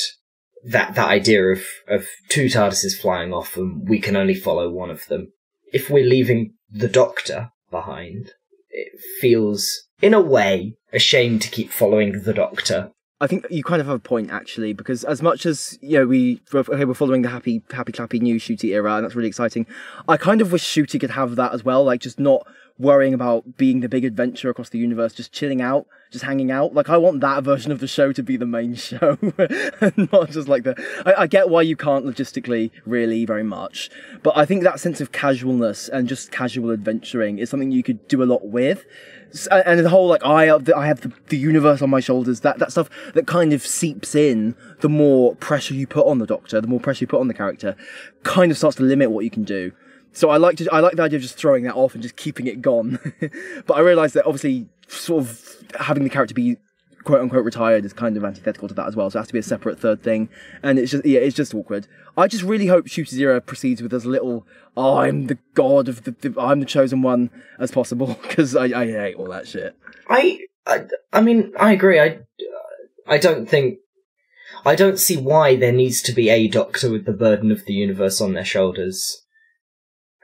that idea of two TARDISes flying off and we can only follow one of them, if we're leaving the Doctor behind, it feels, in a way, a shame to keep following the Doctor. I think you kind of have a point, actually, because as much as, we're following the happy clappy new Ncuti era, and that's really exciting, I kind of wish Ncuti could have that as well, like, just not worrying about being the big adventure across the universe, just chilling out, just hanging out. Like, I want that version of the show to be the main show, and not just like I get why you can't logistically, really, very much, but I think that sense of casualness and just casual adventuring is something you could do a lot with. And the whole, like, I have the universe on my shoulders, that stuff that kind of seeps in the more pressure you put on the Doctor, the more pressure you put on the character, kind of starts to limit what you can do. So I like the idea of just throwing that off and just keeping it gone. But I realise that obviously sort of having the character be quote unquote retired is kind of antithetical to that as well. So it has to be a separate third thing. And it's just awkward. I just really hope Ncuti Zero proceeds with as little, I'm the god of I'm the chosen one as possible, because I hate all that shit. I mean, I agree. I don't see why there needs to be a Doctor with the burden of the universe on their shoulders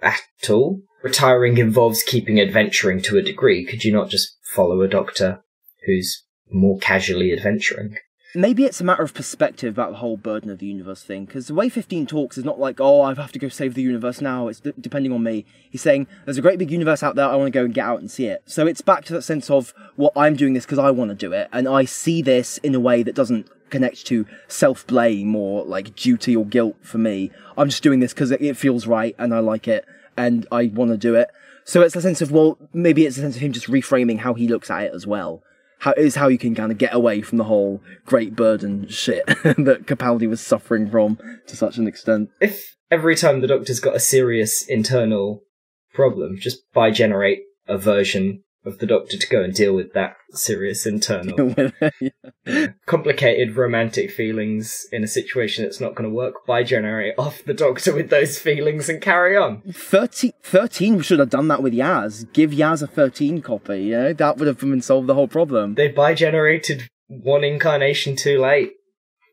at all. Retiring involves keeping adventuring to a degree. Could you not just follow a Doctor who's more casually adventuring? Maybe it's a matter of perspective about the whole burden of the universe thing, because the way 15 talks is not like, oh, I have to go save the universe now, it's depending on me. He's saying, there's a great big universe out there, I want to go and get out and see it. So it's back to that sense of, well, I'm doing this because I want to do it, and I see this in a way that doesn't connect to self-blame or, like, duty or guilt for me. I'm just doing this because it feels right, and I like it, and I want to do it. So it's a sense of, well, maybe it's a sense of him just reframing how he looks at it as well. How you can kind of get away from the whole great burden shit that Capaldi was suffering from to such an extent. If every time the Doctor's got a serious internal problem, just bi-generate a version of the Doctor to go and deal with that serious internal complicated romantic feelings in a situation that's not going to work, bi-generate off the Doctor with those feelings and carry on. 13 should have done that with Yaz. Give Yaz a 13 copy, that would have solved the whole problem. They bi-generated one incarnation too late.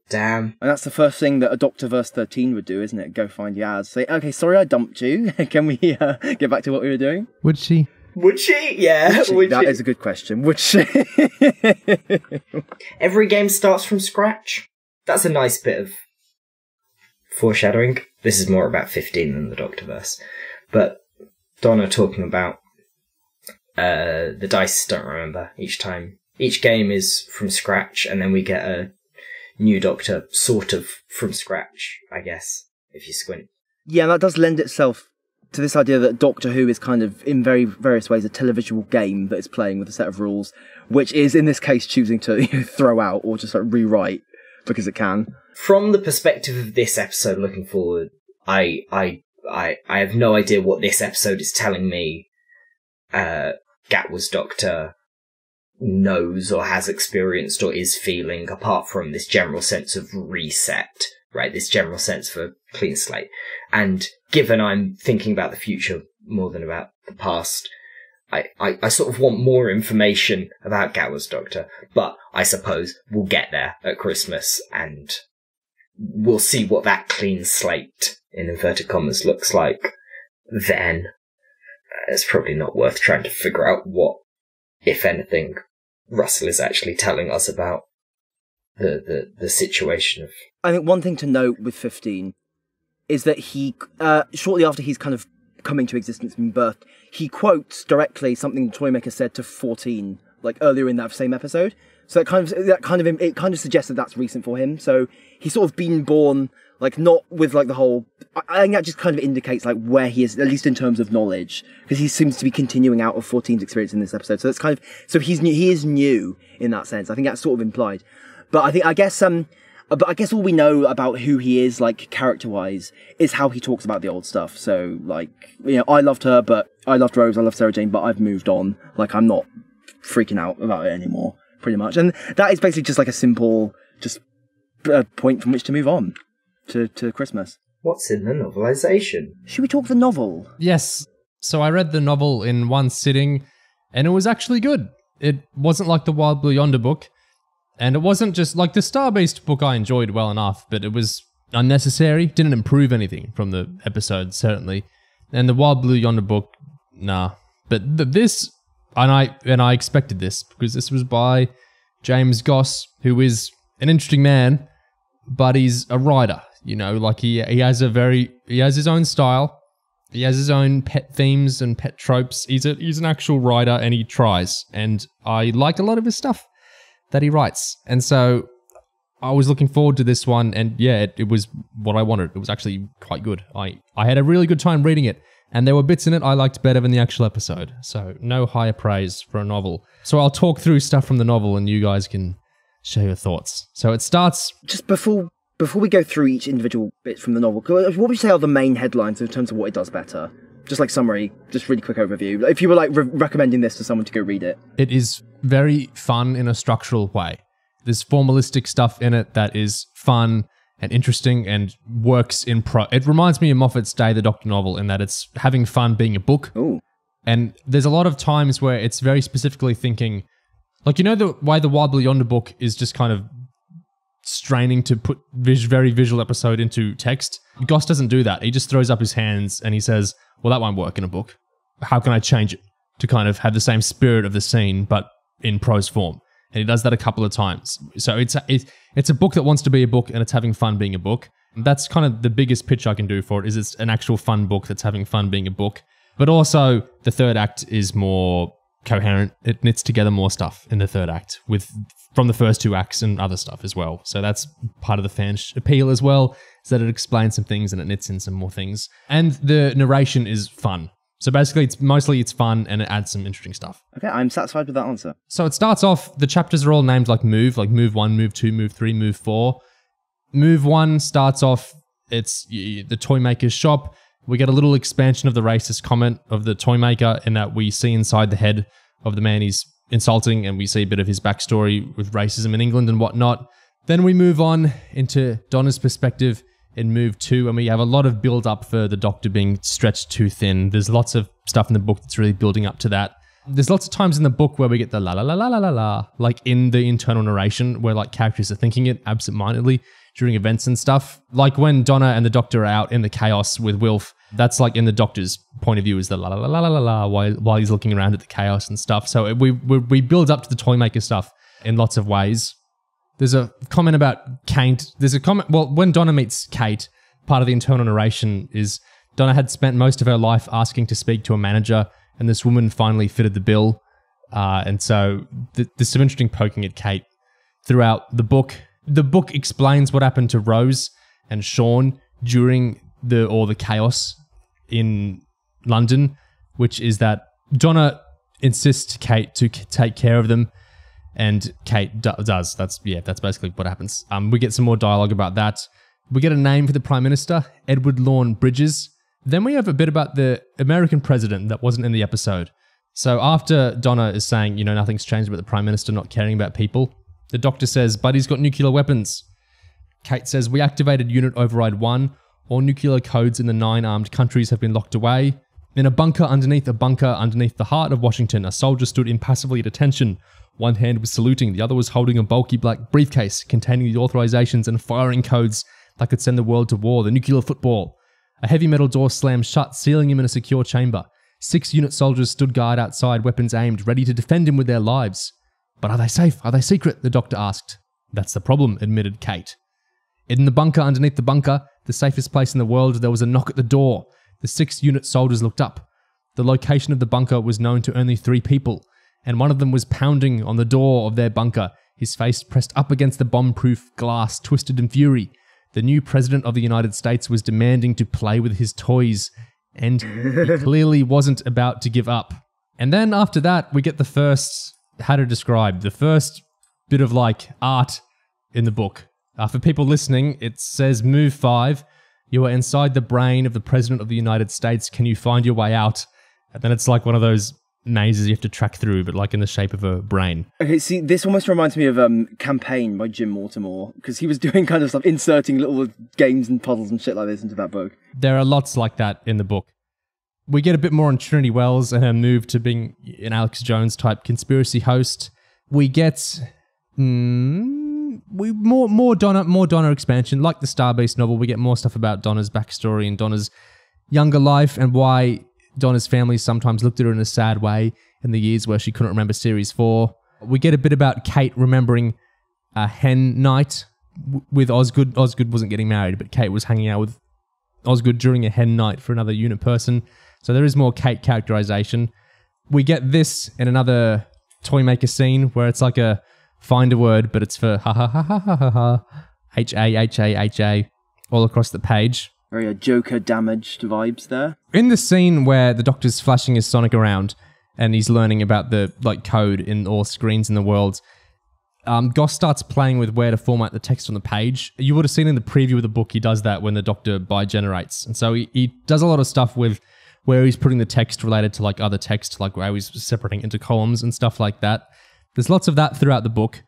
Damn. And that's the first thing that a Doctorverse 13 would do, isn't it? Go find Yaz. Say, okay, sorry I dumped you. Can we get back to what we were doing? Would she? Would she? Yeah. That is a good question. Would she? Every game starts from scratch. That's a nice bit of foreshadowing. This is more about 15 than the Doctorverse. But Donna talking about the dice don't remember each time. Each game is from scratch, and then we get a new Doctor sort of from scratch, I guess, if you squint. Yeah, that does lend itself to this idea that Doctor Who is kind of, in very various ways, a televisual game that is playing with a set of rules, which is, in this case, choosing to throw out or just rewrite because it can. From the perspective of this episode looking forward, I have no idea what this episode is telling me Gatwa's Doctor knows or has experienced or is feeling, apart from this general sense of reset, right? This general sense of a clean slate. And given I'm thinking about the future more than about the past, I sort of want more information about Gatwa's Doctor, but I suppose we'll get there at Christmas, and we'll see what that clean slate, in inverted commas, looks like then. It's probably not worth trying to figure out what, if anything, Russell is actually telling us about the situation of... I think one thing to note with 15 is that he, shortly after he's kind of coming to existence and birth, he quotes directly something the Toymaker said to 14, like earlier in that same episode. So it kind of suggests that that's recent for him. So he's sort of been born, like, not with like the whole. I think that just kind of indicates like where he is, at least in terms of knowledge, because he seems to be continuing out of 14's experience in this episode. So that's kind of, so he's new, he is new in that sense. I think that's sort of implied. But I guess all we know about who he is, like, character-wise, is how he talks about the old stuff. So, like, you know, I loved her, but I loved Rose, I loved Sarah Jane, but I've moved on. Like, I'm not freaking out about it anymore, pretty much. And that is basically just like a simple, just point from which to move on to Christmas. What's in the novelization? Should we talk the novel? Yes. So I read the novel in one sitting, and it was actually good. It wasn't like the Wild Blue Yonder book. And it wasn't just like the Star Beast book I enjoyed well enough, but it was unnecessary. Didn't improve anything from the episode, certainly. And the Wild Blue Yonder book, nah. But this, and I expected this, because this was by James Goss, who is an interesting man, but he's a writer. You know, like he has his own style. He has his own pet themes and pet tropes. He's an actual writer, and he tries. And I like a lot of his stuff that he writes. And so I was looking forward to this one, and yeah, it was what I wanted. It was actually quite good. I had a really good time reading it, and there were bits in it I liked better than the actual episode. So no higher praise for a novel. So I'll talk through stuff from the novel, and you guys can share your thoughts. So it starts... Just before we go through each individual bit from the novel, what would you say are the main headlines in terms of what it does better? Just like summary, just really quick overview. If you were like recommending this to someone to go read it. It is very fun in a structural way. There's formalistic stuff in it that is fun and interesting and works in It reminds me of Moffat's Day the Doctor novel in that it's having fun being a book. Ooh. And there's a lot of times where it's very specifically thinking, like, you know the way the Wild Blue Yonder book is just kind of straining to put very visual episode into text? Goss doesn't do that. He just throws up his hands and he says, well, that won't work in a book. How can I change it to kind of have the same spirit of the scene, but in prose form? And he does that a couple of times. So it's a book that wants to be a book, and it's having fun being a book. That's kind of the biggest pitch I can do for it, is it's an actual fun book that's having fun being a book. But also, the third act is more coherent. It knits together more stuff in the third act from the first two acts and other stuff as well. So that's part of the fan appeal as well, is that it explains some things and it knits in some more things. And the narration is fun. So basically, it's fun and it adds some interesting stuff. Okay, I'm satisfied with that answer. So it starts off, the chapters are all named like Move 1, Move 2, Move 3, Move 4. Move 1 starts off, it's the Toymaker's shop. We get a little expansion of the racist comment of the Toymaker in that we see inside the head of the man he's insulting, and we see a bit of his backstory with racism in England and whatnot. Then we move on into Donna's perspective in Move 2, and we have a lot of build up for the Doctor being stretched too thin. There's lots of stuff in the book that's really building up to that. There's lots of times in the book where we get the la la la la la la la, like in the internal narration, where like characters are thinking it absentmindedly during events and stuff. Like when Donna and the Doctor are out in the chaos with Wilf, that's like in the Doctor's point of view is the la la la la la la while he's looking around at the chaos and stuff. So we build up to the Toymaker stuff in lots of ways. There's a comment about Kate. There's a comment, well, when Donna meets Kate, part of the internal narration is Donna had spent most of her life asking to speak to a manager, and this woman finally fitted the bill. And so there's some interesting poking at Kate throughout the book. The book explains what happened to Rose and Sean during the chaos in London, which is that Donna insists Kate to take care of them, and Kate does. That's basically what happens. We get some more dialogue about that. We get a name for the Prime Minister, Edward Lorne Bridges. Then we have a bit about the American president that wasn't in the episode. So after Donna is saying, you know, nothing's changed about the Prime Minister not caring about people, the Doctor says, but he's got nuclear weapons. Kate says, we activated Unit Override 1. All nuclear codes in the 9 armed countries have been locked away. In a bunker underneath the heart of Washington, a soldier stood impassively at attention. One hand was saluting, the other was holding a bulky black briefcase containing the authorizations and firing codes that could send the world to war, the nuclear football. A heavy metal door slammed shut, sealing him in a secure chamber. 6 unit soldiers stood guard outside, weapons aimed, ready to defend him with their lives. But are they safe? Are they secret? The doctor asked. That's the problem, admitted Kate. In the bunker underneath the bunker, the safest place in the world, there was a knock at the door. The 6 unit soldiers looked up. The location of the bunker was known to only 3 people, and one of them was pounding on the door of their bunker, his face pressed up against the bomb-proof glass, twisted in fury. The new president of the United States was demanding to play with his toys, and he clearly wasn't about to give up. And then after that, we get the first, how to describe, the first bit of like art in the book. For people listening, it says, Move 5, you are inside the brain of the President of the United States. Can you find your way out? And then it's like one of those mazes you have to track through, but like in the shape of a brain. Okay, see, this almost reminds me of Campaign by Jim Mortimore, because he was doing kind of stuff, inserting little games and puzzles and shit like this into that book. There are lots like that in the book. We get a bit more on Trinity Wells and her move to being an Alex Jones type conspiracy host. We get more Donna expansion, like the Star Beast novel. We get more stuff about Donna's backstory and Donna's younger life and why Donna's family sometimes looked at her in a sad way in the years where she couldn't remember Series 4. We get a bit about Kate remembering a hen night with Osgood. Osgood wasn't getting married, but Kate was hanging out with Osgood during a hen night for another unit person. So there is more Kate characterization. We get this in another Toymaker scene where it's like a find a word, but it's for ha ha ha ha ha ha ha, H-A-H-A-H-A, all across the page. Very Joker damaged vibes there. In the scene where the Doctor's flashing his Sonic around and he's learning about the code in all screens in the world, Goss starts playing with where to format the text on the page. You would have seen in the preview of the book, he does that when the Doctor bi-generates. And so he does a lot of stuff with where he's putting the text related to like other text, like where he's separating into columns and stuff like that. There's lots of that throughout the book.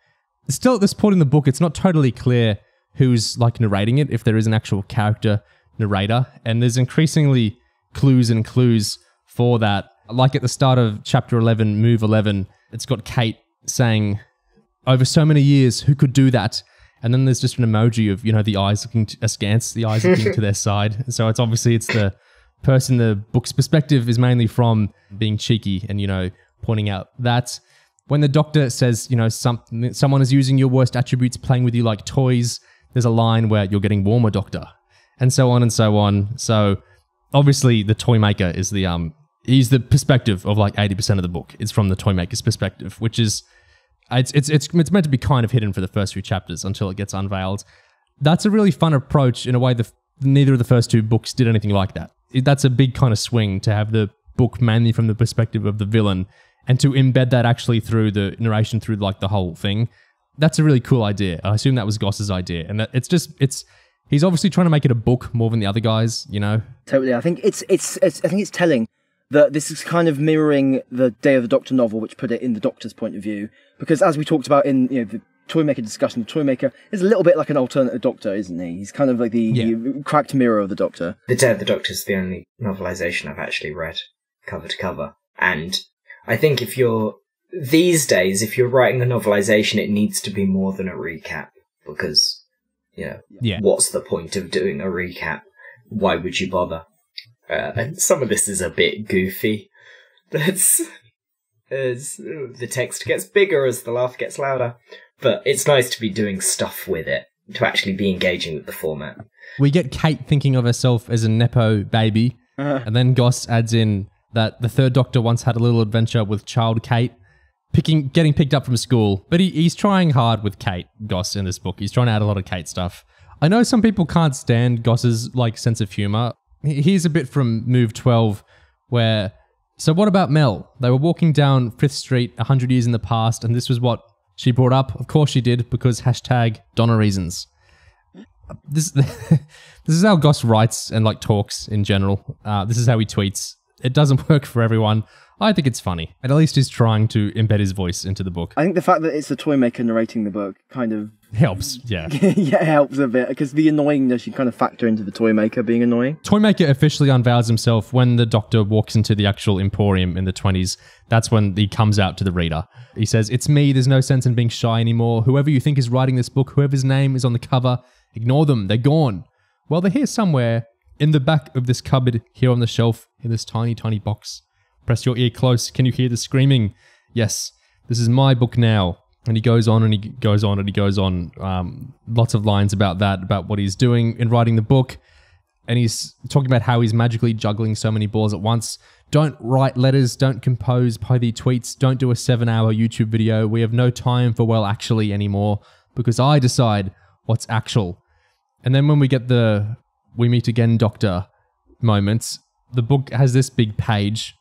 Still at this point in the book, it's not totally clear who's like narrating it, if there is an actual character narrator, and there's increasingly clues and clues for that. Like at the start of chapter 11, Move 11, it's got Kate saying, over so many years, who could do that? And then there's just an emoji of, the eyes looking askance, the eyes looking to their side. So it's obviously it's the person the book's perspective is mainly from being cheeky and, pointing out that. When the Doctor says, someone is using your worst attributes, playing with you like toys, there's a line where you're getting warmer, Doctor. And so on and so on. So obviously the Toymaker is he's the perspective of like 80% of the book. It's from the Toymaker's perspective, which is, it's meant to be kind of hidden for the first few chapters until it gets unveiled. That's a really fun approach in a way neither of the first 2 books did anything like that. That's a big kind of swing to have the book mainly from the perspective of the villain and to embed that actually through the narration through like the whole thing. That's a really cool idea. I assume that was Goss's idea. And that he's obviously trying to make it a book more than the other guys, Totally. I think it's telling that this is kind of mirroring the Day of the Doctor novel, which put it in the Doctor's point of view. Because as we talked about in the Toymaker discussion, the Toymaker is a little bit like an alternative Doctor, isn't he? He's kind of like the cracked mirror of the Doctor. The Day of the Doctor is the only novelisation I've actually read cover to cover. And I think these days, if you're writing a novelisation, it needs to be more than a recap. Because, what's the point of doing a recap? Why would you bother? And some of this is a bit goofy. As the text gets bigger, as the laugh gets louder. But it's nice to be doing stuff with it, to actually be engaging with the format. We get Kate thinking of herself as a Nepo baby, and then Goss adds in that the third Doctor once had a little adventure with child Kate, getting picked up from school. But he's trying hard with Kate, Goss, in this book. He's trying to add a lot of Kate stuff. I know some people can't stand Goss's sense of humour. Here's a bit from Move 12 where, so what about Mel? They were walking down 5th Street 100 years in the past, and this was what she brought up. Of course she did, because #Donna reasons. This is how Goss writes and talks in general. This is how he tweets. It doesn't work for everyone. I think it's funny. And at least he's trying to embed his voice into the book. I think the fact that it's the Toymaker narrating the book kind of helps, yeah. Yeah, it helps a bit, because the annoyingness you kind of factor into the Toymaker being annoying. Toymaker officially unveils himself when the Doctor walks into the actual Emporium in the 20s. That's when he comes out to the reader. He says, "It's me, there's no sense in being shy anymore. Whoever you think is writing this book, whoever's name is on the cover, Ignore them, they're gone. Well, they're here somewhere in the back of this cupboard here on the shelf in this tiny, tiny box. Press your ear close. Can you hear the screaming? Yes, this is my book now. And he goes on and he goes on and he goes on. Lots of lines about that, about what he's doing in writing the book. And he's talking about how he's magically juggling so many balls at once. Don't write letters, don't compose pithy tweets, don't do a 7-hour YouTube video. We have no time for well actually anymore because I decide what's actual. And then when we get the we meet again doctor moments, the book has this big page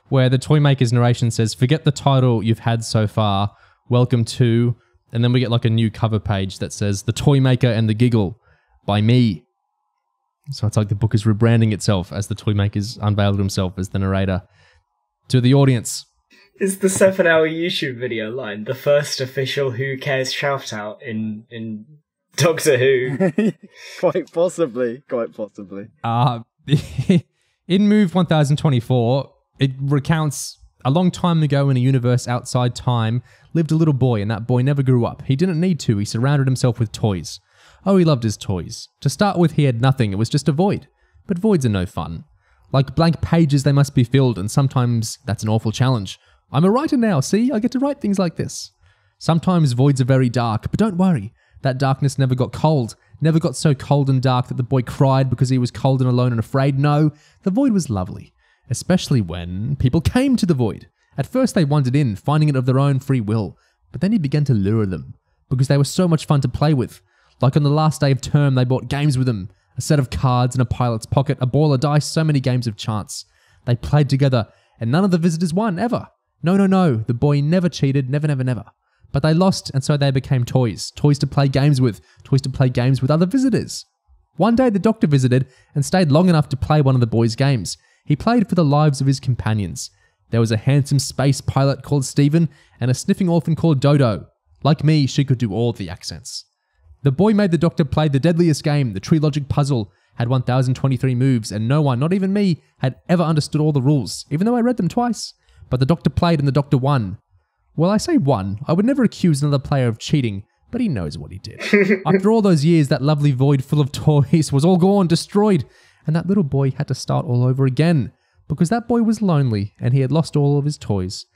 where the Toymaker's narration says, forget the title you've had so far, welcome to, and then we get like a new cover page that says The Toymaker and the Giggle by me. So it's like the book is rebranding itself as the Toymaker's unveiled himself as the narrator to the audience. Is the 7-hour YouTube video line the first official Who Cares shout out in Doctor Who? Quite possibly. Quite possibly. In Move 1024, it recounts a long time ago in a universe outside time lived a little boy, and that boy never grew up. He didn't need to. He surrounded himself with toys. Oh, he loved his toys. To start with, he had nothing. It was just a void. But voids are no fun. Like blank pages, they must be filled, and sometimes that's an awful challenge. I'm a writer now, see? I get to write things like this. Sometimes voids are very dark, but don't worry. That darkness never got cold. Never got so cold and dark that the boy cried because he was cold and alone and afraid. No, the void was lovely. Especially when people came to the void. At first they wandered in, finding it of their own free will. But then he began to lure them, because they were so much fun to play with. Like on the last day of term, they brought games with them. A set of cards in a pilot's pocket, a ball of dice, so many games of chance. They played together, and none of the visitors won, ever. No. The boy never cheated, never. But they lost, and so they became toys. Toys to play games with. Toys to play games with other visitors. One day the doctor visited and stayed long enough to play one of the boys' games. He played for the lives of his companions. There was a handsome space pilot called Stephen and a sniffing orphan called Dodo. Like me, she could do all the accents. The boy made the doctor play the deadliest game, the Tree Logic Puzzle, had 1023 moves, and no one, not even me, had ever understood all the rules, even though I read them twice. But the doctor played and the doctor won. Well, I say won. I would never accuse another player of cheating, but he knows what he did. After all those years, that lovely void full of toys was all gone, destroyed, and that little boy had to start all over again, because that boy was lonely and he had lost all of his toys.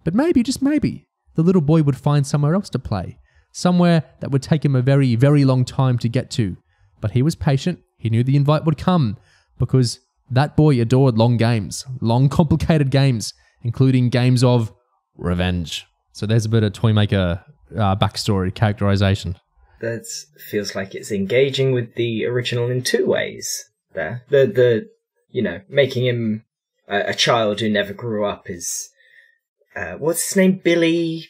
But maybe, just maybe, the little boy would find somewhere else to play, somewhere that would take him a very, very long time to get to. But he was patient, he knew the invite would come, because that boy adored long games, long complicated games, including games of revenge. So there's a bit of Toymaker backstory, characterization. That feels like it's engaging with the original in two ways there. The making him a child who never grew up is, what's his name? Billy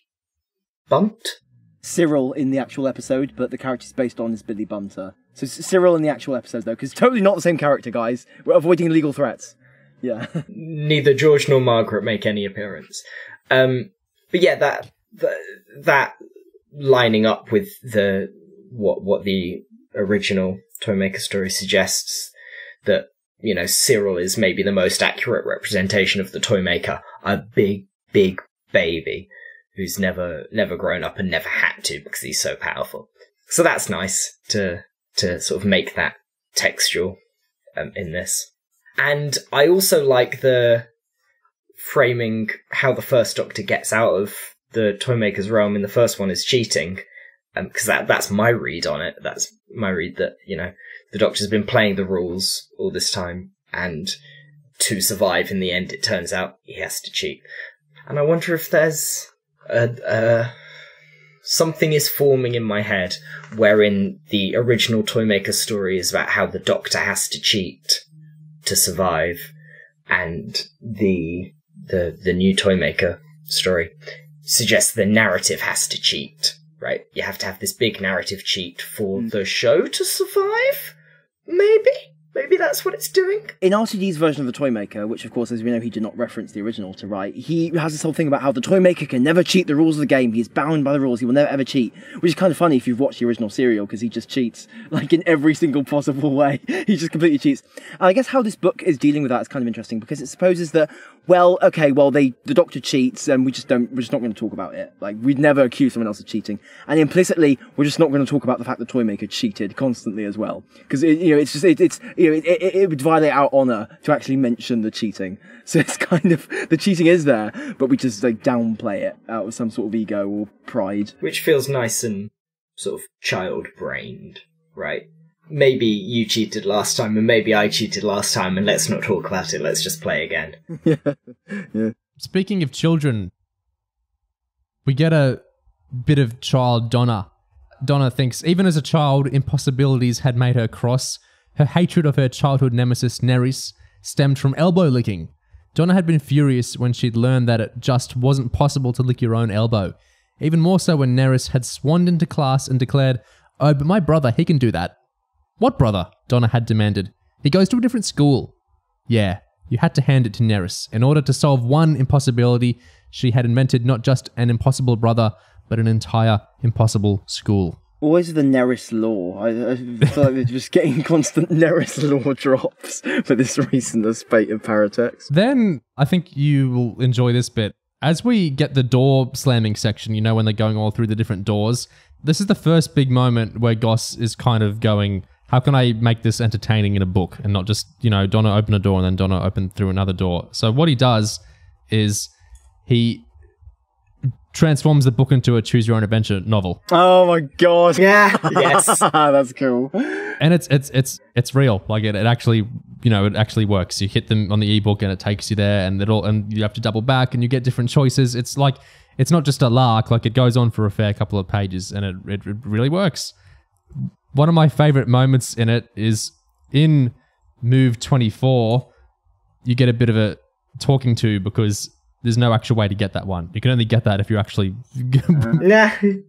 Bunt? Cyril in the actual episode, but the character is based on is Billy Bunter. So Cyril in the actual episode, though, because totally not the same character, guys. We're avoiding legal threats. Yeah. Neither George nor Margaret make any appearance. But yeah, that lining up with the what the original Toymaker story suggests, that Cyril is maybe the most accurate representation of the Toymaker, a big baby who's never grown up and never had to because he's so powerful. So that's nice to sort of make that textual in this. And I also like the framing how the first Doctor gets out of the Toymaker's realm in the first one is cheating, because that's my read on it. That's my read that, the Doctor's been playing the rules all this time, and to survive in the end, it turns out he has to cheat. And I wonder if there's something is forming in my head wherein the original Toymaker story is about how the Doctor has to cheat to survive, and the new Toymaker story suggests the narrative has to cheat, right? You have to have this big narrative cheat for the show to survive, maybe? Maybe that's what it's doing? In RTD's version of the Toymaker, which of course, as we know, he did not reference the original to write, he has this whole thing about how the Toymaker can never cheat the rules of the game. He is bound by the rules. He will never ever cheat. Which is kind of funny if you've watched the original serial, because he just cheats, like, in every single possible way. He just completely cheats. And I guess how this book is dealing with that is kind of interesting, because it supposes that, well, okay, well, the Doctor cheats, and we're just not going to talk about it. Like, we'd never accuse someone else of cheating. And implicitly, we're just not going to talk about the fact that Toymaker cheated constantly as well. Because, it would violate our honour to actually mention the cheating. So it's kind of, the cheating is there, but we just like downplay it out of some sort of ego or pride. Which feels nice and sort of child-brained, right? Maybe you cheated last time and maybe I cheated last time, and let's not talk about it, let's just play again. Yeah. Speaking of children, we get a bit of child Donna. Donna thinks, even as a child, impossibilities had made her cross. Her hatred of her childhood nemesis, Nerys, stemmed from elbow licking. Donna had been furious when she'd learned that it just wasn't possible to lick your own elbow. Even more so when Nerys had swanned into class and declared, "Oh, but my brother, he can do that." "What brother?" Donna had demanded. "He goes to a different school." Yeah, you had to hand it to Nerys. In order to solve one impossibility, she had invented not just an impossible brother, but an entire impossible school. Always the Nerys law. I feel like they're just getting constant Nerys law drops for this recent spate of Paratext. Then, I think you will enjoy this bit. As we get the door slamming section, you know, when they're going all through the different doors, this is the first big moment where Goss is kind of going, how can I make this entertaining in a book and not just, you know, Donna open a door and then Donna open through another door. So what he does is he transforms the book into a choose your own adventure novel. Oh my god. Yeah. Yes. That's cool. And it's real. Like it actually, you know, it actually works. You hit them on the ebook and it takes you there, and you have to double back and you get different choices. It's like, it's not just a lark, like it goes on for a fair couple of pages, and it really works. One of my favorite moments in it is in Move 24, you get a bit of a talking to, because there's no actual way to get that one. You can only get that if you're actually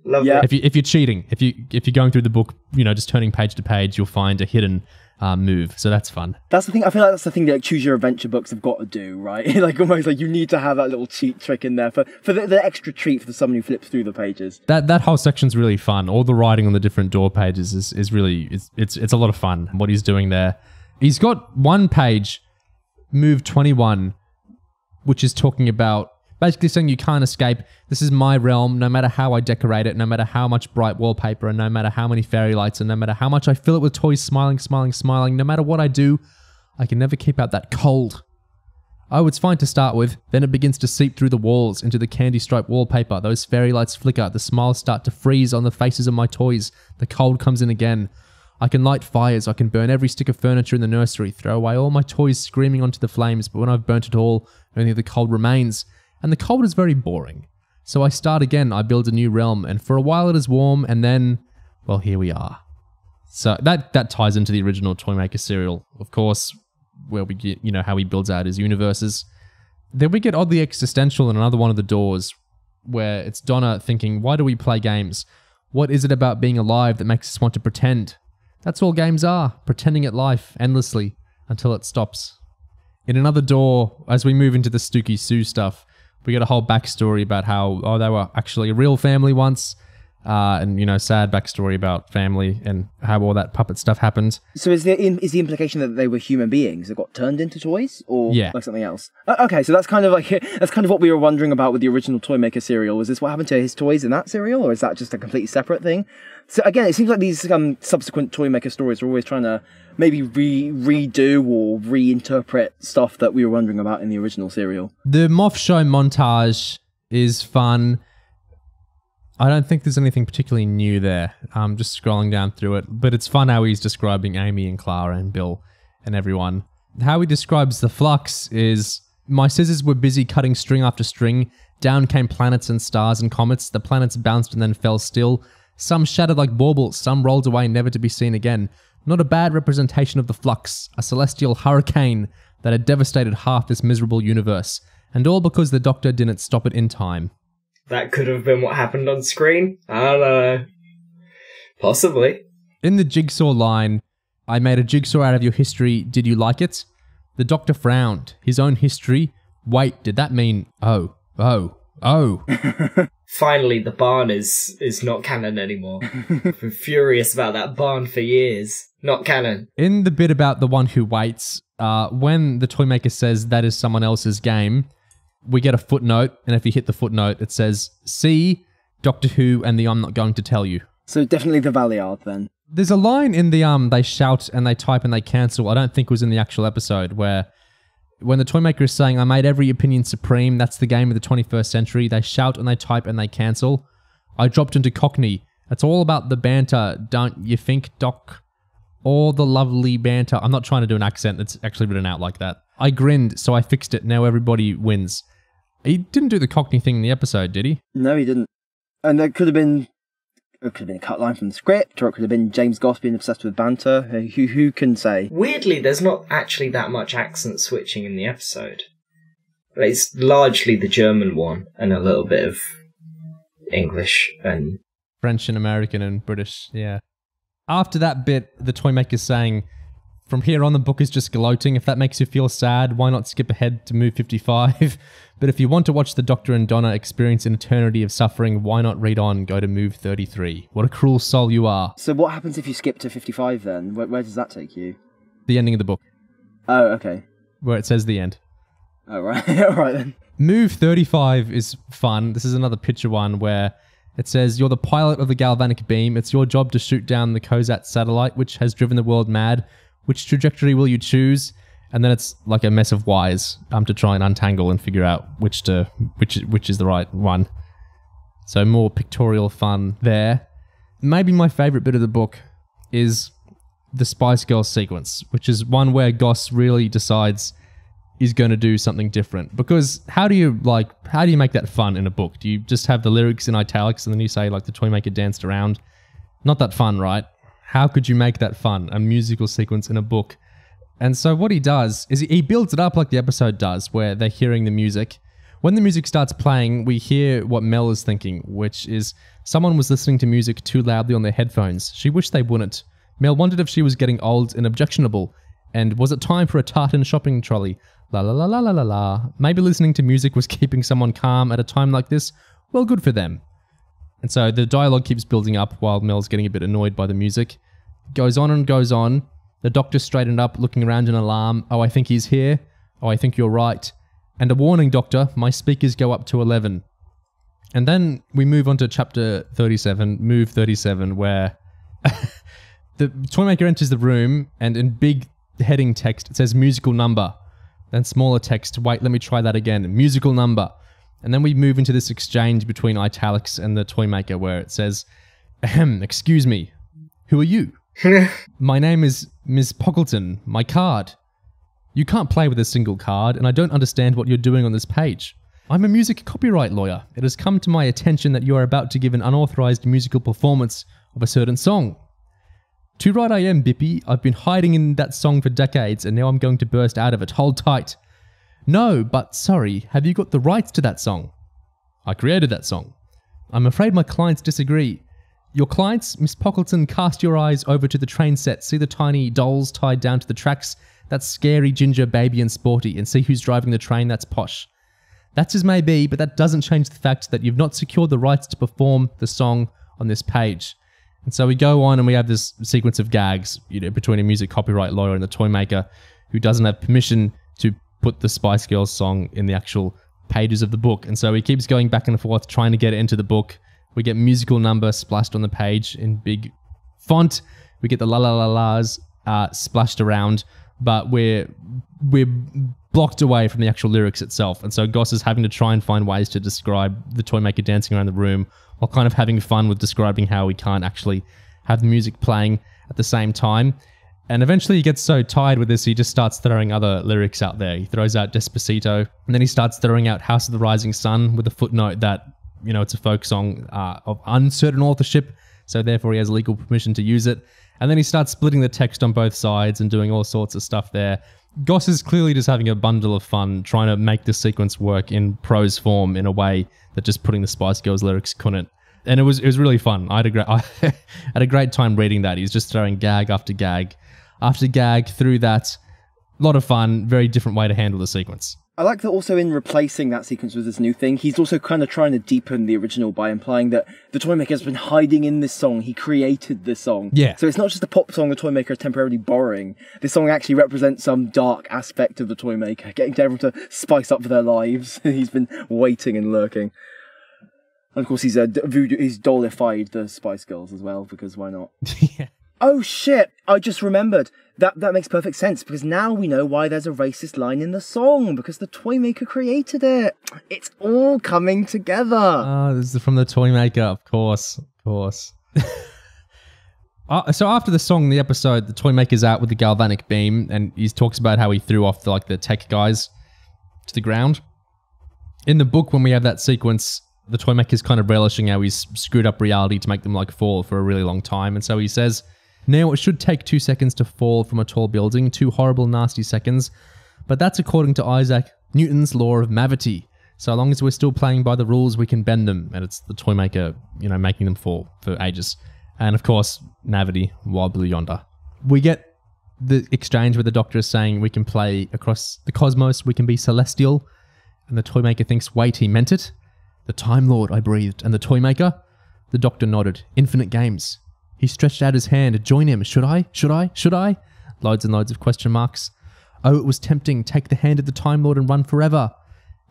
love it. If you're cheating, if you're going through the book, you know, just turning page to page, you'll find a hidden move. So that's fun. That's the thing. I feel like that's the thing that choose your adventure books have got to do, right? Like almost like you need to have that little cheat trick in there for the extra treat for someone who flips through the pages. That whole section's really fun. All the writing on the different door pages is really it's a lot of fun. What he's doing there, he's got one page, Move 21. Which is talking about basically saying you can't escape. This is my realm, no matter how I decorate it, no matter how much bright wallpaper, and no matter how many fairy lights, and no matter how much I fill it with toys smiling, smiling, smiling, no matter what I do, I can never keep out that cold. Oh, it's fine to start with, then it begins to seep through the walls, into the candy stripe wallpaper, those fairy lights flicker, the smiles start to freeze on the faces of my toys, the cold comes in again. I can light fires, I can burn every stick of furniture in the nursery, throw away all my toys screaming onto the flames, but when I've burnt it all, only the cold remains, and the cold is very boring. So I start again, I build a new realm, and for a while it is warm, and then, well, here we are. So that ties into the original Toymaker serial, of course, where we get, you know, how he builds out his universes. Then we get oddly existential in another one of the doors, where it's Donna thinking, why do we play games? What is it about being alive that makes us want to pretend? That's all games are, pretending at life endlessly until it stops. In another door, as we move into the Stooky Sue stuff, we get a whole backstory about how, oh, they were actually a real family once, and, you know, sad backstory about family and how all that puppet stuff happened. So is the implication that they were human beings that got turned into toys, or like something else? Okay, so that's kind of what we were wondering about with the original Toymaker serial. Was this what happened to his toys in that serial, or is that just a completely separate thing? So again, it seems like these subsequent Toymaker stories are always trying to maybe redo or reinterpret stuff that we were wondering about in the original serial. The Moth Show montage is fun. I don't think there's anything particularly new there. I'm just scrolling down through it, but it's fun how he's describing Amy and Clara and Bill and everyone. How he describes the flux is, my scissors were busy cutting string after string. Down came planets and stars and comets. The planets bounced and then fell still. Some shattered like baubles, some rolled away never to be seen again. Not a bad representation of the flux, a celestial hurricane that had devastated half this miserable universe. And all because the Doctor didn't stop it in time. That could have been what happened on screen. I don't know. Possibly. In the Jigsaw line, I made a jigsaw out of your history. Did you like it? The doctor frowned. His own history? Wait, did that mean oh? Finally, the barn is not canon anymore. I've been furious about that barn for years. Not canon. In the bit about the one who waits, when the Toymaker says that is someone else's game, we get a footnote, and if you hit the footnote, it says, see Doctor Who and the I'm not going to tell you. So definitely the Valiard then. There's a line in the they shout and they type and they cancel, I don't think was in the actual episode, where when the Toymaker is saying, I made every opinion supreme, that's the game of the 21st century, they shout and they type and they cancel. I dropped into Cockney. It's all about the banter, don't you think, Doc? All the lovely banter. I'm not trying to do an accent that's actually written out like that. I grinned, so I fixed it, now everybody wins. He didn't do the Cockney thing in the episode, did he? No, he didn't. And there could have been a cut line from the script, or it could have been James Goss being obsessed with banter. Who can say? Weirdly, there's not actually that much accent switching in the episode. It's largely the German one, and a little bit of English and French and American and British, yeah. After that bit, the Toymaker's saying, from here on the book is just gloating. If that makes you feel sad, why not skip ahead to move 55? But if you want to watch the Doctor and Donna experience an eternity of suffering, why not read on, go to move 33. What a cruel soul you are. So what happens if you skip to 55 then? Where does that take you? The ending of the book. Oh, okay. Where it says the end. Oh, right. Alright then. Move 35 is fun. This is another picture one where it says, you're the pilot of the galvanic beam. It's your job to shoot down the Kozat satellite, which has driven the world mad. Which trajectory will you choose? And then it's like a mess of whys to try and untangle and figure out which is the right one. So more pictorial fun there. Maybe my favourite bit of the book is the Spice Girls sequence, which is one where Goss really decides he's going to do something different. Because how do you make that fun in a book? Do you just have the lyrics in italics and then you say like the Toymaker danced around? Not that fun, right? How could you make that fun? A musical sequence in a book. And so what he does is he builds it up like the episode does, where they're hearing the music. When the music starts playing, we hear what Mel is thinking, which is someone was listening to music too loudly on their headphones. She wished they wouldn't. Mel wondered if she was getting old and objectionable. And was it time for a tartan shopping trolley? La la la la la la la. Maybe listening to music was keeping someone calm at a time like this. Well, good for them. And so the dialogue keeps building up while Mel's getting a bit annoyed by the music. Goes on and goes on. The Doctor straightened up, looking around in alarm. Oh, I think he's here. Oh, I think you're right. And a warning, Doctor, my speakers go up to 11. And then we move on to chapter 37, move 37, where the Toymaker enters the room and in big heading text, it says musical number. Then smaller text, wait, let me try that again. Musical number. And then we move into this exchange between italics and the Toymaker where it says, excuse me, who are you? My name is Miss Pockleton, my card. You can't play with a single card, and I don't understand what you're doing on this page. I'm a music copyright lawyer. It has come to my attention that you are about to give an unauthorized musical performance of a certain song. Too right I am, Bippy. I've been hiding in that song for decades, and now I'm going to burst out of it. Hold tight. No, but sorry, have you got the rights to that song? I created that song. I'm afraid my clients disagree. Your clients, Miss Pockleton, cast your eyes over to the train set, see the tiny dolls tied down to the tracks, that's scary, ginger, baby and sporty, and see who's driving the train, that's posh. That's as may be, but that doesn't change the fact that you've not secured the rights to perform the song on this page. And so we go on and we have this sequence of gags, between a music copyright lawyer and the Toymaker, who doesn't have permission to put the Spice Girls song in the actual pages of the book. And so he keeps going back and forth, trying to get it into the book. We get musical number splashed on the page in big font. We get the la la la la's splashed around, but we're blocked away from the actual lyrics itself. And so Goss is having to try and find ways to describe the Toymaker dancing around the room while kind of having fun with describing how he can't actually have the music playing at the same time. And eventually he gets so tired with this, he just starts throwing other lyrics out there. He throws out Despacito, and then he starts throwing out House of the Rising Sun with a footnote that, it's a folk song of uncertain authorship, so therefore he has legal permission to use it. And then he starts splitting the text on both sides and doing all sorts of stuff there. Goss is clearly just having a bundle of fun trying to make this sequence work in prose form in a way that just putting the Spice Girls lyrics couldn't. And it was really fun. I had a great time reading that. He's just throwing gag after gag after gag through that. A lot of fun, very different way to handle the sequence. I like that also in replacing that sequence with this new thing, he's also kind of trying to deepen the original by implying that the Toymaker's been hiding in this song. He created this song. Yeah. So it's not just a pop song the Toymaker is temporarily borrowing. This song actually represents some dark aspect of the Toymaker, getting everyone to spice up their lives. He's been waiting and lurking. And of course he's dolified the Spice Girls as well, because why not? Yeah. Oh shit, I just remembered. That makes perfect sense, because now we know why there's a racist line in the song, because the Toymaker created it. It's all coming together. Oh, this is from the Toymaker, of course. So after the song, the episode, the Toymaker's out with the galvanic beam, and he talks about how he threw off the tech guys to the ground. In the book, when we have that sequence, the Toymaker's kind of relishing how he's screwed up reality to make them fall for a really long time, and so he says, "Now it should take 2 seconds to fall from a tall building, 2 horrible, nasty seconds, but that's according to Isaac Newton's law of gravity. So long as we're still playing by the rules, we can bend them." And it's the Toymaker, making them fall for ages. And of course, gravity, wild blue yonder. We get the exchange where the Doctor is saying we can play across the cosmos, we can be celestial, and the Toymaker thinks, wait, he meant it? "The Time Lord," I breathed. "And the Toymaker?" The Doctor nodded. "Infinite games." He stretched out his hand. "Join him. Should I? Should I? Should I?" Loads and loads of question marks. Oh, it was tempting. Take the hand of the Time Lord and run forever.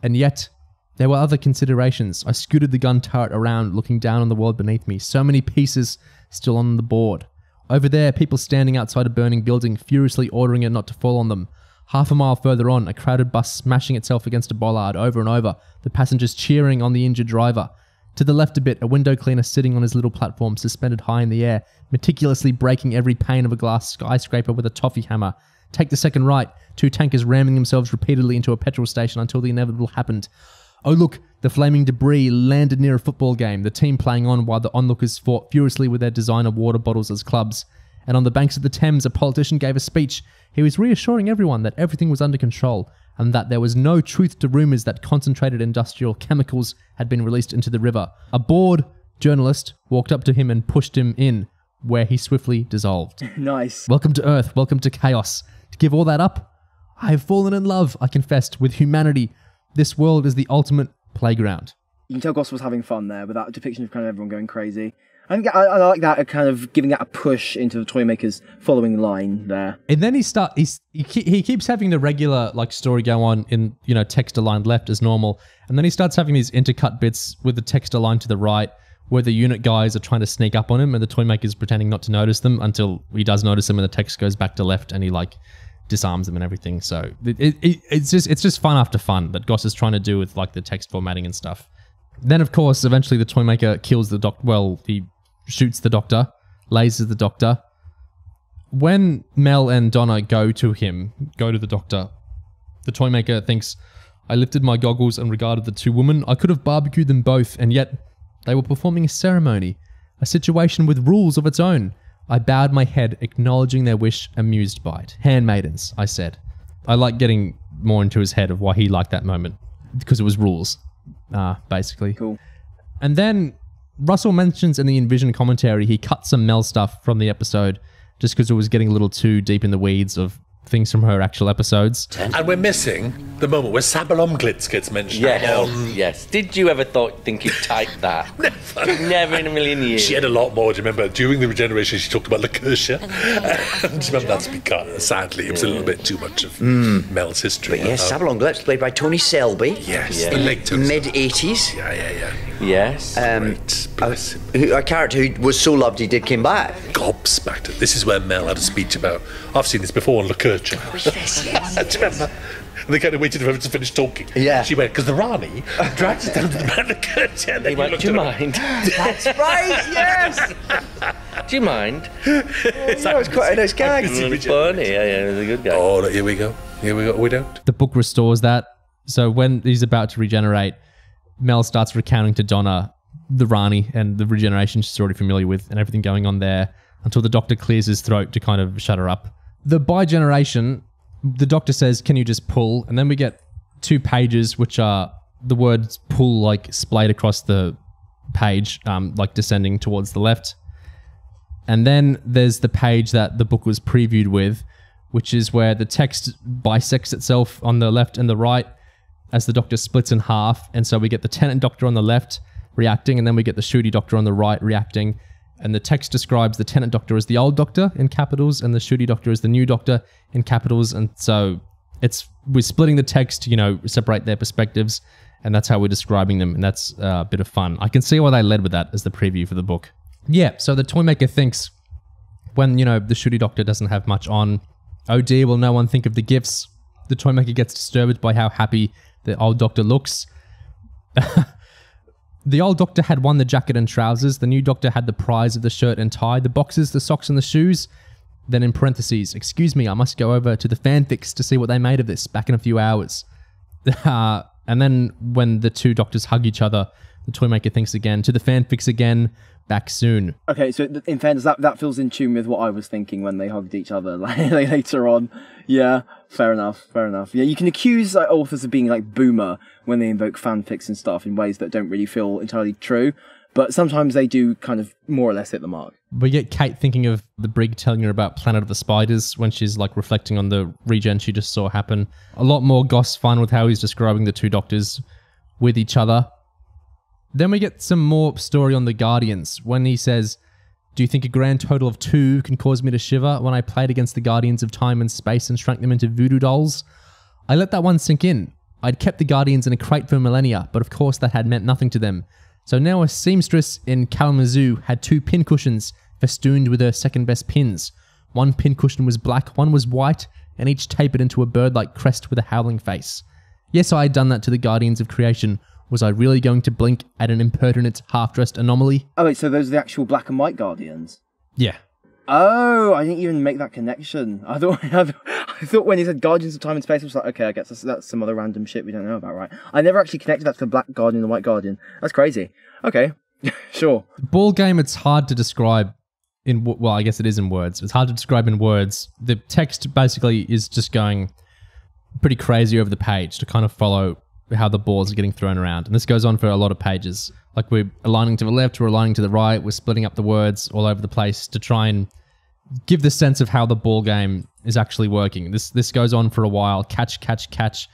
And yet, there were other considerations. I scooted the gun turret around, looking down on the world beneath me. So many pieces still on the board. Over there, people standing outside a burning building, furiously ordering it not to fall on them. Half a mile further on, a crowded bus smashing itself against a bollard over and over, the passengers cheering on the injured driver. To the left a bit, a window cleaner sitting on his little platform, suspended high in the air, meticulously breaking every pane of a glass skyscraper with a toffee hammer. Take the second right, 2 tankers ramming themselves repeatedly into a petrol station until the inevitable happened. Oh look, the flaming debris landed near a football game, the team playing on while the onlookers fought furiously with their designer water bottles as clubs. And on the banks of the Thames, a politician gave a speech. He was reassuring everyone that everything was under control, and that there was no truth to rumours that concentrated industrial chemicals had been released into the river. A bored journalist walked up to him and pushed him in, where he swiftly dissolved. Nice. Welcome to Earth, welcome to chaos. To give all that up, I have fallen in love, I confessed, with humanity. This world is the ultimate playground. You can tell Goss was having fun there with that depiction of kind of everyone going crazy. I like that, kind of giving that a push into the Toymaker's following line there. And then he keeps having the regular story go on in text aligned left as normal, and then he starts having these intercut bits with the text aligned to the right, where the unit guys are trying to sneak up on him, and the Toymaker's pretending not to notice them until he does notice them, and the text goes back to left, and he disarms them and everything. So it's just fun after fun that Goss is trying to do with the text formatting and stuff. Then of course, eventually the Toymaker kills the Doctor. Well, he shoots the Doctor, lasers the Doctor. When Mel and Donna go to the Doctor, the Toymaker thinks, I lifted my goggles and regarded the 2 women. I could have barbecued them both, and yet they were performing a ceremony, a situation with rules of its own. I bowed my head, acknowledging their wish, amused by it. Handmaidens, I said. I like getting more into his head of why he liked that moment, because it was rules, basically. Cool. And then Russell mentions in the Envision commentary he cut some Mel stuff from the episode just because it was getting a little too deep in the weeds of things from her actual episodes. And we're missing the moment where Sabalomglitz gets mentioned. Yes. Did you ever think you'd type that? Never in a million years. She had a lot more. Do you remember? During the regeneration, she talked about Lacutia. And do you remember that's because, sadly, it was a little bit too much of Mel's history. But yes, Sabalomglitz, played by Tony Selby. Yes, in the late mid-80s. Yeah. Yes. A character who was so loved he came back. Gobsmacked. This is where Mel had a speech about, I've seen this before on Lacutia. Do you remember? And they kind of waited for him to finish talking. Yeah. She went, because the Rani dragged us down to the man Lacutia. He went, do you mind? That's right, yes! Do you mind? That was quite a nice gag. It's funny, yeah, it was a good gag. Oh, here we go. We don't. The book restores that. So when he's about to regenerate, Mel starts recounting to Donna the Rani and the regeneration she's already familiar with and everything going on there until the Doctor clears his throat to kind of shut her up. The bi-generation, the Doctor says, can you just pull? And then we get 2 pages which are the words pull splayed across the page, descending towards the left. And then there's the page that the book was previewed with, which is where the text bisects itself on the left and the right as the Doctor splits in half. And so we get the Tenant Doctor on the left reacting, and then we get the Ncuti Doctor on the right reacting. And the text describes the Tenant Doctor as the old Doctor in capitals and the Ncuti Doctor as the new Doctor in capitals. And so we're splitting the text to, separate their perspectives, and that's how we're describing them. And that's a bit of fun. I can see why they led with that as the preview for the book. Yeah, so the Toymaker thinks when, the Ncuti Doctor doesn't have much on, oh dear, will no one think of the gifts? The Toymaker gets disturbed by how happy the old Doctor looks. The old Doctor had won the jacket and trousers. The new Doctor had the prize of the shirt and tie, the boxes, the socks and the shoes. Then in parentheses, excuse me, I must go over to the fanfics to see what they made of this back in a few hours. And then when the two Doctors hug each other, the Toymaker thinks again, to the fanfics again, back soon. Okay, so in fairness, that feels in tune with what I was thinking when they hugged each other later on. Yeah, fair enough. Yeah, you can accuse authors of being like boomer when they invoke fanfics and stuff in ways that don't really feel entirely true, but sometimes they do kind of more or less hit the mark. We get Kate thinking of the Brig telling her about Planet of the Spiders when she's like reflecting on the regen she just saw happen. A lot more Goss fun with how he's describing the two Doctors with each other. Then we get some more story on the Guardians when he says, do you think a grand total of 2 can cause me to shiver when I played against the Guardians of Time and Space and shrank them into voodoo dolls? I let that one sink in. I'd kept the Guardians in a crate for millennia, but of course that had meant nothing to them. So now a seamstress in Kalamazoo had 2 pincushions festooned with her second best pins. One pincushion was black, one was white, and each tapered into a bird-like crest with a howling face. Yes, I had done that to the Guardians of Creation. Was I really going to blink at an impertinent, half-dressed anomaly? Oh wait, so those are the actual black and white Guardians? Yeah. Oh, I didn't even make that connection. I thought when he said Guardians of Time and Space, I was like, okay, I guess that's some other random shit we don't know about, right? I never actually connected that to the Black Guardian and the White Guardian. That's crazy. Okay, sure. Ball game, it's hard to describe in, well, I guess it is in words. It's hard to describe in words. The text basically is just going pretty crazy over the page to kind of follow how the balls are getting thrown around. And this goes on for a lot of pages. Like we're aligning to the left, we're aligning to the right, we're splitting up the words all over the place to try and give the sense of how the ball game is actually working. This goes on for a while. Catch, catch, catch.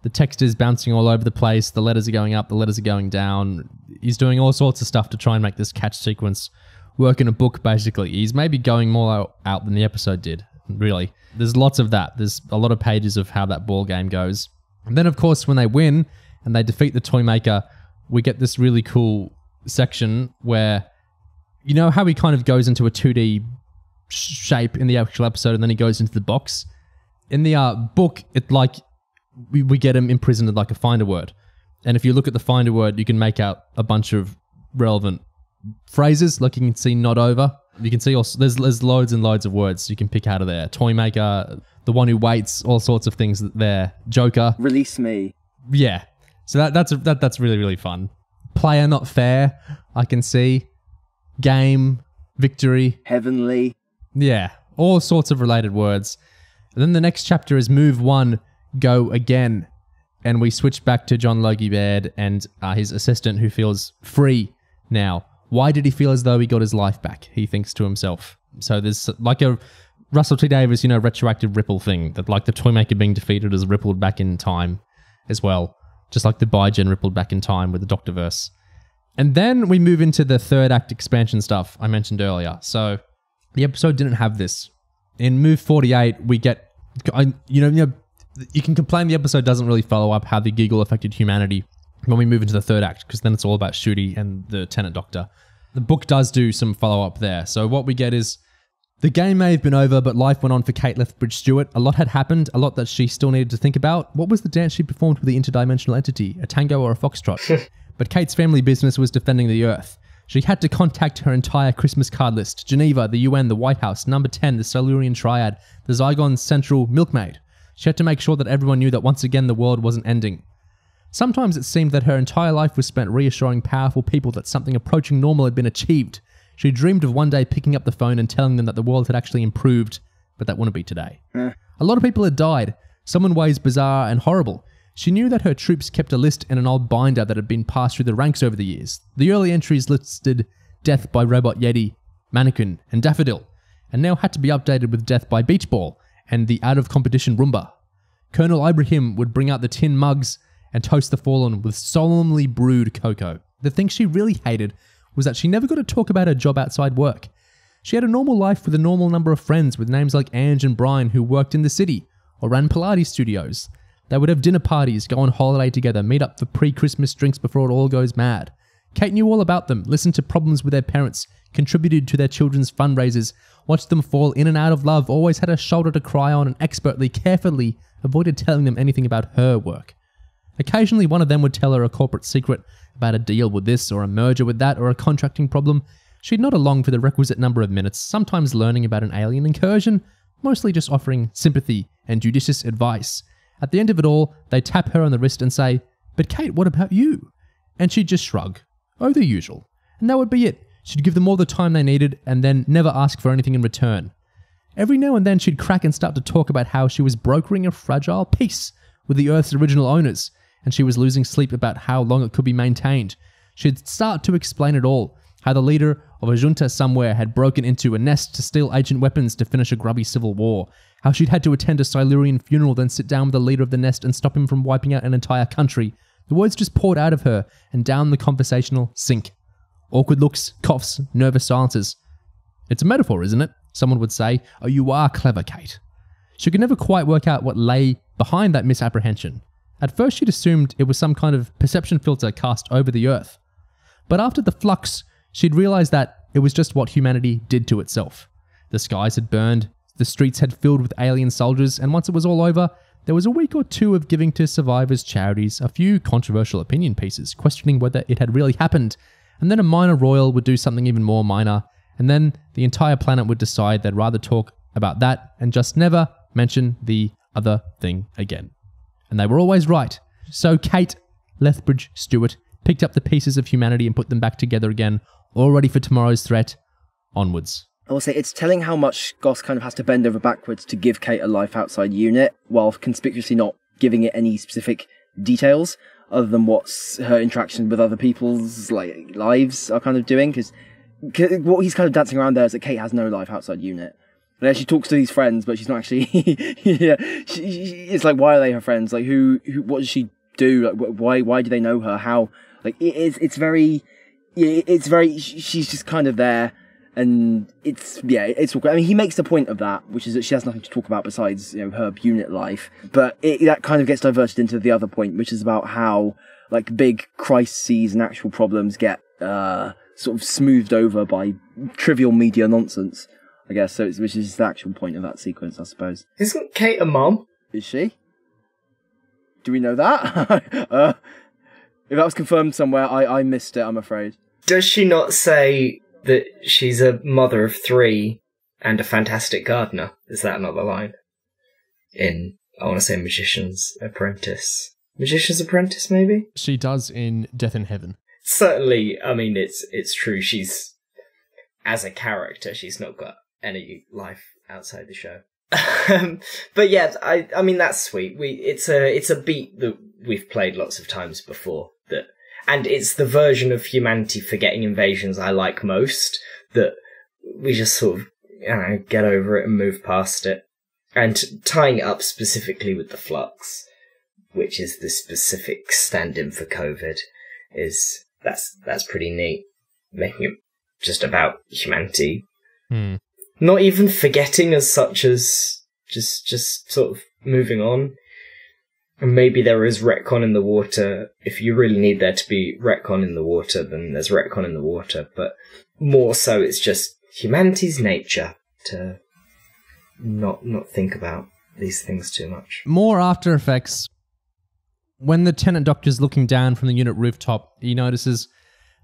The text is bouncing all over the place. The letters are going up, the letters are going down. He's doing all sorts of stuff to try and make this catch sequence work in a book, basically. He's maybe going more out than the episode did, really. There's lots of that. There's a lot of pages of how that ball game goes. And then, of course, when they win and they defeat the Toymaker, we get this really cool section where, you know how he kind of goes into a 2D shape in the actual episode and then he goes into the box? In the book, it like we get him imprisoned in like a finder word. And if you look at the finder word, you can make out a bunch of relevant phrases. Like you can see "not over." You can see also there's loads and loads of words you can pick out of there. Toymaker, the one who waits, all sorts of things there. Joker, release me. Yeah, so that's really, really fun. Player not fair, I can see. Game, victory, heavenly. Yeah, all sorts of related words. And then the next chapter is move 1, go again, and we switch back to John Logie Baird and his assistant who feels free now. Why did he feel as though he got his life back? He thinks to himself. So there's like a Russell T Davies, retroactive ripple thing that like the Toymaker being defeated has rippled back in time as well. Just like the Bi-Gen rippled back in time with the Doctorverse. And then we move into the third act expansion stuff I mentioned earlier. So the episode didn't have this. In move 48, we get, you can complain the episode doesn't really follow up how the giggle affected humanity when we move into the third act, because then it's all about Ncuti and the Tenant Doctor. The book does do some follow-up there. So what we get is, the game may have been over, but life went on for Kate Lethbridge Stewart. A lot had happened, a lot that she still needed to think about. What was the dance she performed with the interdimensional entity? A tango or a foxtrot? But Kate's family business was defending the Earth. She had to contact her entire Christmas card list. Geneva, the UN, the White House, Number 10, the Silurian Triad, the Zygon Central Milkmaid. She had to make sure that everyone knew that once again the world wasn't ending. Sometimes it seemed that her entire life was spent reassuring powerful people that something approaching normal had been achieved. She dreamed of one day picking up the phone and telling them that the world had actually improved, but that wouldn't be today. A lot of people had died, some in ways bizarre and horrible. She knew that her troops kept a list in an old binder that had been passed through the ranks over the years. The early entries listed death by Robot Yeti, Mannequin, and Daffodil, and now had to be updated with Death by Beach Ball and the out-of-competition Roomba. Colonel Ibrahim would bring out the tin mugs and toast the fallen with solemnly brewed cocoa. The thing she really hated was that she never got to talk about her job outside work. She had a normal life with a normal number of friends with names like Ange and Brian who worked in the city or ran Pilates studios. They would have dinner parties, go on holiday together, meet up for pre-Christmas drinks before it all goes mad. Kate knew all about them, listened to problems with their parents, contributed to their children's fundraisers, watched them fall in and out of love, always had a shoulder to cry on, and expertly, carefully avoided telling them anything about her work. Occasionally one of them would tell her a corporate secret about a deal with this or a merger with that or a contracting problem. She'd nod along for the requisite number of minutes, sometimes learning about an alien incursion, mostly just offering sympathy and judicious advice. At the end of it all, they'd tap her on the wrist and say, "But Kate, what about you?" And she'd just shrug. Oh, the usual. And that would be it. She'd give them all the time they needed and then never ask for anything in return. Every now and then she'd crack and start to talk about how she was brokering a fragile peace with the Earth's original owners, and she was losing sleep about how long it could be maintained. She'd start to explain it all, how the leader of a junta somewhere had broken into a nest to steal ancient weapons to finish a grubby civil war, how she'd had to attend a Silurian funeral then sit down with the leader of the nest and stop him from wiping out an entire country. The words just poured out of her and down the conversational sink. Awkward looks, coughs, nervous silences. "It's a metaphor, isn't it?" someone would say. "Oh, you are clever, Kate." She could never quite work out what lay behind that misapprehension. At first she'd assumed it was some kind of perception filter cast over the Earth. But after the flux, she'd realised that it was just what humanity did to itself. The skies had burned, the streets had filled with alien soldiers, and once it was all over, there was a week or two of giving to survivors' charities, a few controversial opinion pieces questioning whether it had really happened, and then a minor royal would do something even more minor, and then the entire planet would decide they'd rather talk about that and just never mention the other thing again. And they were always right. So Kate Lethbridge Stewart picked up the pieces of humanity and put them back together again, all ready for tomorrow's threat. Onwards. I will say it's telling how much Goss kind of has to bend over backwards to give Kate a life outside UNIT, while conspicuously not giving it any specific details other than what's her interaction with other people's lives are kind of doing. Because what he's kind of dancing around there is that Kate has no life outside UNIT. And she talks to these friends, but she's not actually. Yeah, it's like, why are they her friends? Like, who? What does she do? Like, why do they know her? How? Like, it's very. She's just kind of there, and it's awkward. I mean, he makes the point of that, which is that she has nothing to talk about besides her UNIT life. But that kind of gets diverted into the other point, which is about how big crises and actual problems get sort of smoothed over by trivial media nonsense. I guess so, which is the actual point of that sequence, I suppose. Isn't Kate a mom? Is she? Do we know that? If that was confirmed somewhere, I missed it, I'm afraid. Does she not say that she's a mother of 3 and a fantastic gardener? Is that not the line? In, I want to say, Magician's Apprentice. Magician's Apprentice, maybe? She does in Death in Heaven. Certainly, I mean, it's true. She's, as a character, she's not got any life outside the show. But yeah, I mean, that's sweet. It's a beat that we've played lots of times before, and it's the version of humanity forgetting invasions I like most, that we just sort of get over it and move past it. And tying it up specifically with the Flux, which is the specific stand-in for COVID, that's pretty neat. Making it just about humanity. Not even forgetting as such as just sort of moving on. And maybe there is retcon in the water. If you really need there to be retcon in the water, then there's retcon in the water. But more so, it's just humanity's nature to not think about these things too much. More after effects. When the Tenant Doctor's looking down from the unit rooftop, he notices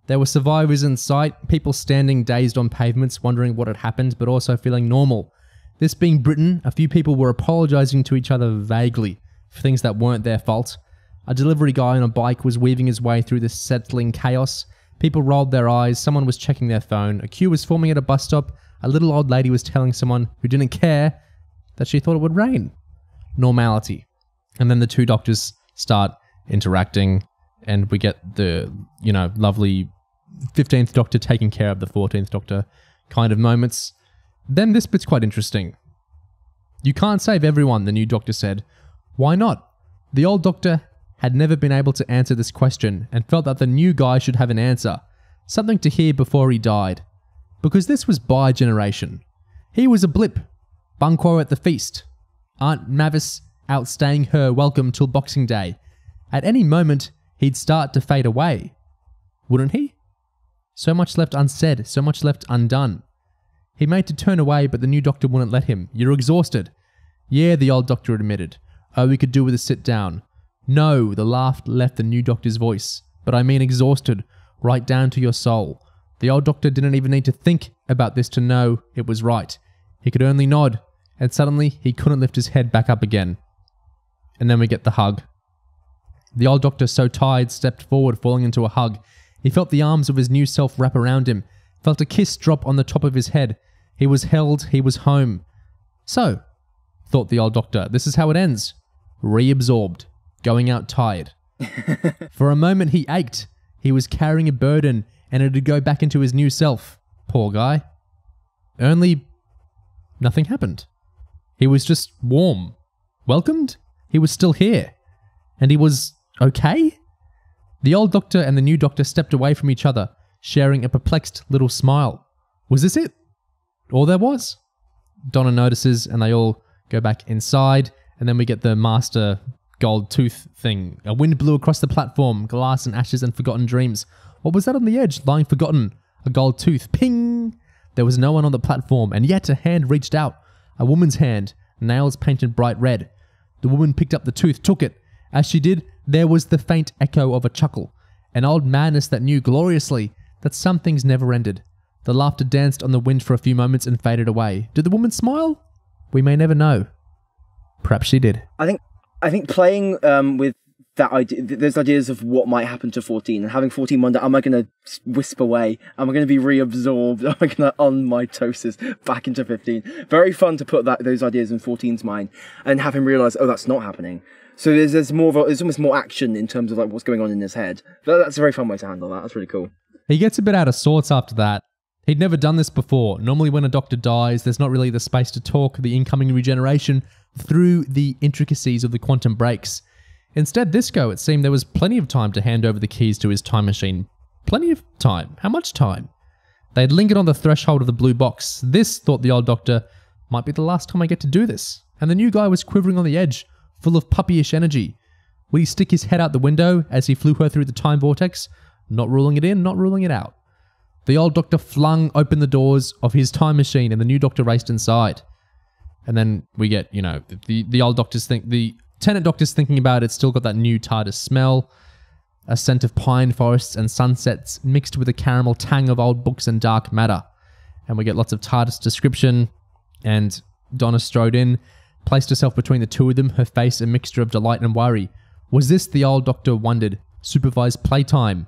there were survivors in sight, people standing dazed on pavements, wondering what had happened, but also feeling normal. This being Britain, a few people were apologising to each other vaguely for things that weren't their fault. A delivery guy on a bike was weaving his way through this settling chaos. People rolled their eyes, someone was checking their phone, a queue was forming at a bus stop, a little old lady was telling someone who didn't care that she thought it would rain. Normality. And then the two doctors start interacting, and we get the, lovely 15th Doctor taking care of the 14th Doctor, kind of moments. Then this bit's quite interesting. You can't save everyone, the new doctor said. Why not? The old doctor had never been able to answer this question and felt that the new guy should have an answer, something to hear before he died. Because this was bi-generation. He was a blip. Banquo at the feast. Aunt Mavis out staying her welcome till Boxing Day. At any moment, he'd start to fade away. Wouldn't he? So much left unsaid, so much left undone. He made to turn away, but the new doctor wouldn't let him. You're exhausted. Yeah, the old doctor admitted. Oh, we could do with a sit down. No, the laugh left the new doctor's voice. But I mean exhausted, right down to your soul. The old doctor didn't even need to think about this to know it was right. He could only nod, and suddenly he couldn't lift his head back up again. And then we get the hug. The old doctor, so tired, stepped forward, falling into a hug. He felt the arms of his new self wrap around him, felt a kiss drop on the top of his head. He was held, he was home. So, thought the old doctor, this is how it ends. Reabsorbed, going out tired. For a moment he ached. He was carrying a burden, and it'd go back into his new self. Poor guy. Only nothing happened. He was just warm. Welcomed? He was still here. And he was okay? The old doctor and the new doctor stepped away from each other, sharing a perplexed little smile. Was this it? All there was? Donna notices, and they all go back inside, and then we get the master gold tooth thing. A wind blew across the platform, glass and ashes and forgotten dreams. What was that on the edge, lying forgotten? A gold tooth. Ping! There was no one on the platform, and yet a hand reached out. A woman's hand, nails painted bright red. The woman picked up the tooth, took it. As she did, there was the faint echo of a chuckle. An old madness that knew gloriously that some things never ended. The laughter danced on the wind for a few moments and faded away. Did the woman smile? We may never know. Perhaps she did. I think playing with that idea, those ideas of what might happen to 14, and having 14 wonder, am I going to wisp away? Am I going to be reabsorbed? Am I going to on mitosis back into 15? Very fun to put those ideas in 14's mind and have him realise, oh, that's not happening. So there's almost more action in terms of like what's going on in his head. That's a very fun way to handle that. That's really cool. He gets a bit out of sorts after that. He'd never done this before. Normally when a doctor dies, there's not really the space to talk the incoming regeneration through the intricacies of the quantum breaks. Instead, this go, it seemed there was plenty of time to hand over the keys to his time machine. Plenty of time. How much time? They'd lingered on the threshold of the blue box. This, thought the old doctor, might be the last time I get to do this. And the new guy was quivering on the edge, full of puppyish energy. Would he stick his head out the window as he flew her through the time vortex? Not ruling it in, not ruling it out. The old doctor flung open the doors of his time machine and the new doctor raced inside. And then we get, you know, the old doctors think, the tenant doctor's thinking about it, still got that new TARDIS smell, a scent of pine forests and sunsets mixed with a caramel tang of old books and dark matter. And we get lots of TARDIS description, and Donna strode in, placed herself between the two of them, her face a mixture of delight and worry. Was this, the old doctor wondered, supervised playtime?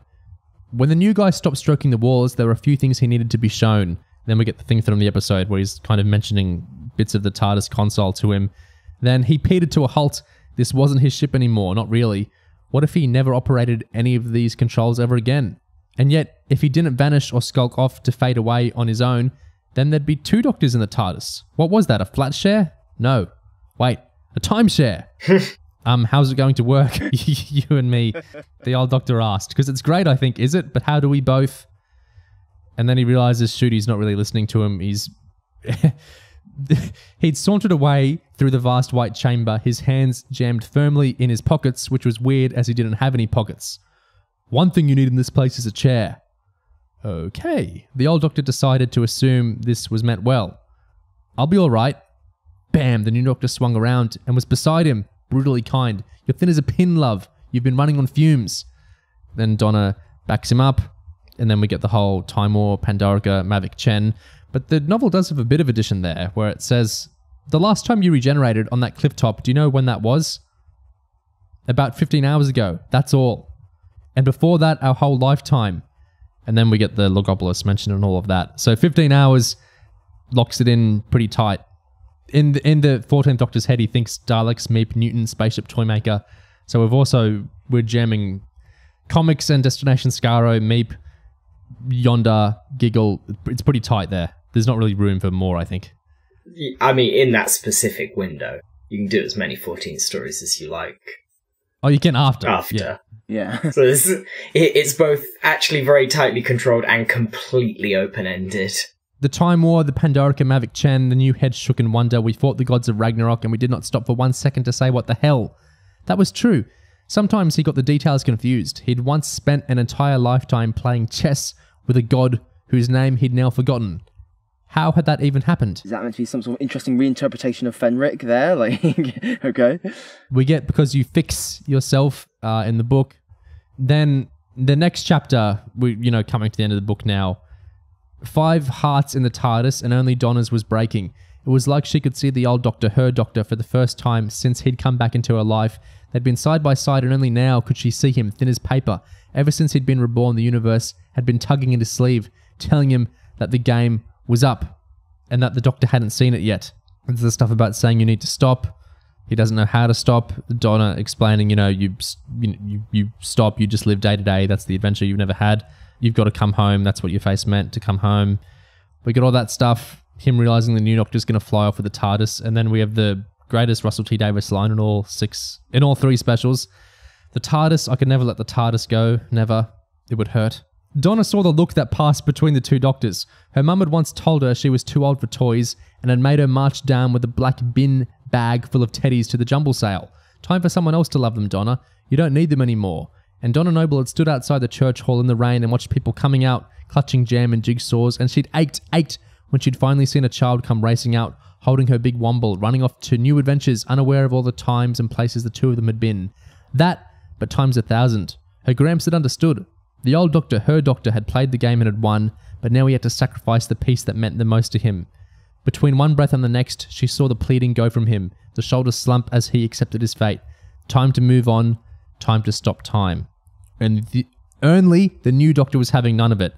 When the new guy stopped stroking the walls, there were a few things he needed to be shown. Then we get the thing from the episode where he's kind of mentioning bits of the TARDIS console to him. Then he petered to a halt. This wasn't his ship anymore, not really. What if he never operated any of these controls ever again? And yet, if he didn't vanish or skulk off to fade away on his own, then there'd be two doctors in the TARDIS. What was that, a flat share? No. Wait, a timeshare. How's it going to work? You and me, the old doctor asked. Because it's great, I think, is it? But how do we both? And then he realizes, shoot, he's not really listening to him. He'd sauntered away through the vast white chamber, his hands jammed firmly in his pockets, which was weird as he didn't have any pockets. One thing you need in this place is a chair. Okay. The old doctor decided to assume this was meant well. I'll be all right. Bam, the new doctor swung around and was beside him, brutally kind. You're thin as a pin, love. You've been running on fumes. Then Donna backs him up, and then we get the whole Timor, Pandorica, Mavic Chen. But the novel does have a bit of addition there, where it says, the last time you regenerated on that cliff top, do you know when that was? About 15 hours ago. That's all. And before that, our whole lifetime. And then we get the Logopolis mentioned and all of that. So 15 hours locks it in pretty tight. In the 14th Doctor's head, he thinks Daleks, Meep, Newton, Spaceship, Toymaker. So we're jamming comics and Destination Skaro, Meep, Yonda, Giggle. It's pretty tight there. There's not really room for more, I think. I mean, in that specific window, you can do as many 14 stories as you like. Oh, you can after. After. Yeah. So it's both actually very tightly controlled and completely open-ended. The Time War, the Pandorica Mavic Chen, the new head shook in wonder. We fought the gods of Ragnarok and we did not stop for 1 second to say what the hell. That was true. Sometimes he got the details confused. He'd once spent an entire lifetime playing chess with a god whose name he'd now forgotten. How had that even happened? Is that meant to be some sort of interesting reinterpretation of Fenric there? Like, okay. We get because you fix yourself in the book. Then the next chapter, coming to the end of the book now, 5 hearts in the TARDIS and only Donna's was breaking. It was like she could see the old doctor, her doctor, for the first time since he'd come back into her life. They'd been side by side and only now could she see him, thin as paper. Ever since he'd been reborn, the universe had been tugging at his sleeve, telling him that the game was up and that the doctor hadn't seen it yet. There's the stuff about saying you need to stop. He doesn't know how to stop. Donna explaining, you stop, you just live day to day. That's the adventure you've never had. You've got to come home. That's what your face meant, to come home. We got all that stuff. Him realizing the new doctor's going to fly off with the TARDIS. And then we have the greatest Russell T Davies line in all 3 specials. The TARDIS, I could never let the TARDIS go. Never. It would hurt. Donna saw the look that passed between the 2 doctors. Her mum had once told her she was too old for toys and had made her march down with a black bin bag full of teddies to the jumble sale. Time for someone else to love them, Donna. You don't need them anymore. And Donna Noble had stood outside the church hall in the rain and watched people coming out, clutching jam and jigsaws, and she'd ached when she'd finally seen a child come racing out, holding her big womble, running off to new adventures, unaware of all the times and places the 2 of them had been. That, but times 1,000. Her Gramps had understood. The old doctor, her doctor, had played the game and had won, but now he had to sacrifice the piece that meant the most to him. Between one breath and the next, she saw the pleading go from him, the shoulders slump as he accepted his fate. Time to move on, time to stop time. And only the new doctor was having none of it.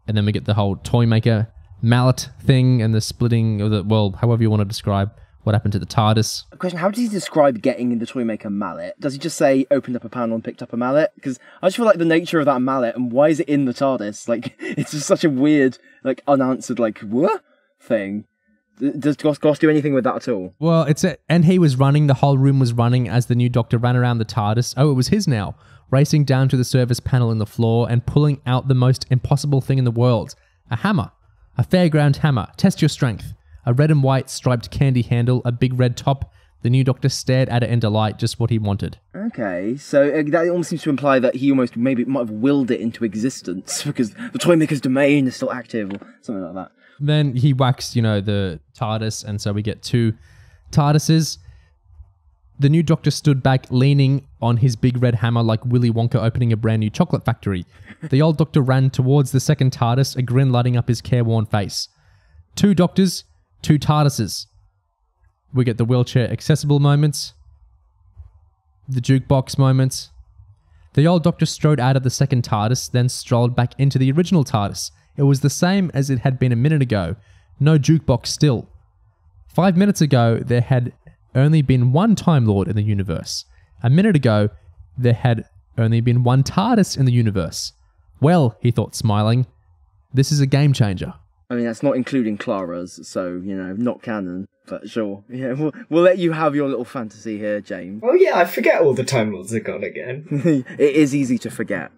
And then we get the whole Toymaker mallet thing and the splitting of however you want to describe what happened to the TARDIS. Question, how does he describe getting in the Toymaker mallet? Does he just say, opened up a panel and picked up a mallet? Because I just feel like the nature of that mallet and why is it in the TARDIS? Like, it's just such a weird, unanswered, what? Thing. Does Goss do anything with that at all? Well, and he was running, the whole room was running as the new doctor ran around the TARDIS. Oh, it was his now. Racing down to the service panel in the floor and pulling out the most impossible thing in the world. A hammer. A fairground hammer. Test your strength. A red and white striped candy handle, a big red top. The new doctor stared at it in delight, just what he wanted. Okay, so that almost seems to imply that he almost maybe might have willed it into existence because the Toymaker's domain is still active or something like that. Then he whacks, the TARDIS, and so we get 2 TARDISes. The new doctor stood back, leaning on his big red hammer like Willy Wonka opening a brand new chocolate factory. The old doctor ran towards the second TARDIS, a grin lighting up his careworn face. 2 doctors, 2 TARDISes. We get the wheelchair accessible moments, the jukebox moments. The old doctor strode out of the second TARDIS, then strolled back into the original TARDIS. It was the same as it had been a minute ago. No jukebox still. 5 minutes ago, there had only been 1 Time Lord in the universe. A minute ago, there had only been 1 TARDIS in the universe. Well, he thought, smiling, this is a game changer. I mean, that's not including Clara's, so, not canon, but sure. Yeah, we'll let you have your little fantasy here, James. Oh yeah, I forget all the Time Lords are gone again. It is easy to forget.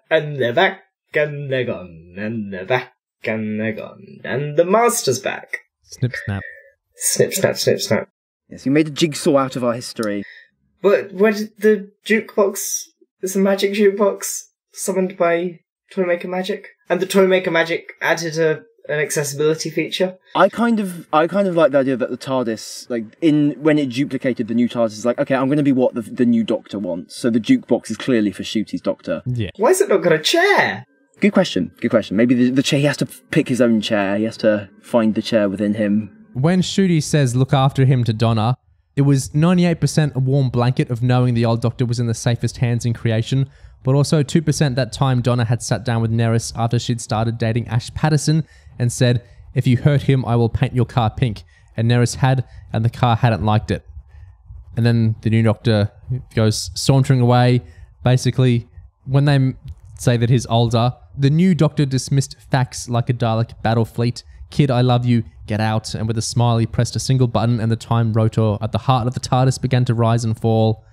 And they're back, and they're gone, and they're back, and they're gone, and the Master's back. Snip, snap. Snip, snap, snip, snap. Yes, you made a jigsaw out of our history. But where did the jukebox... There's a magic jukebox summoned by Toymaker Magic? And the Toymaker Magic added an accessibility feature? I kind of like the idea that the TARDIS, when it duplicated the new TARDIS, is like, okay, I'm going to be what the new Doctor wants. So the jukebox is clearly for Ncuti's Doctor. Yeah. Why has it not got a chair? Good question. Maybe the chair, he has to pick his own chair. He has to find the chair within him. When Ncuti says look after him to Donna, it was 98% a warm blanket of knowing the old doctor was in the safest hands in creation, but also 2% that time Donna had sat down with Neris after she'd started dating Ash Patterson and said, if you hurt him, I will paint your car pink. And Neris had, and the car hadn't liked it. And then the new doctor goes sauntering away. Basically, when they say that he's older, the new doctor dismissed facts like a Dalek battle fleet, "Kid, I love you, get out." And with a smile, he pressed a single button and the time rotor at the heart of the TARDIS began to rise and fall.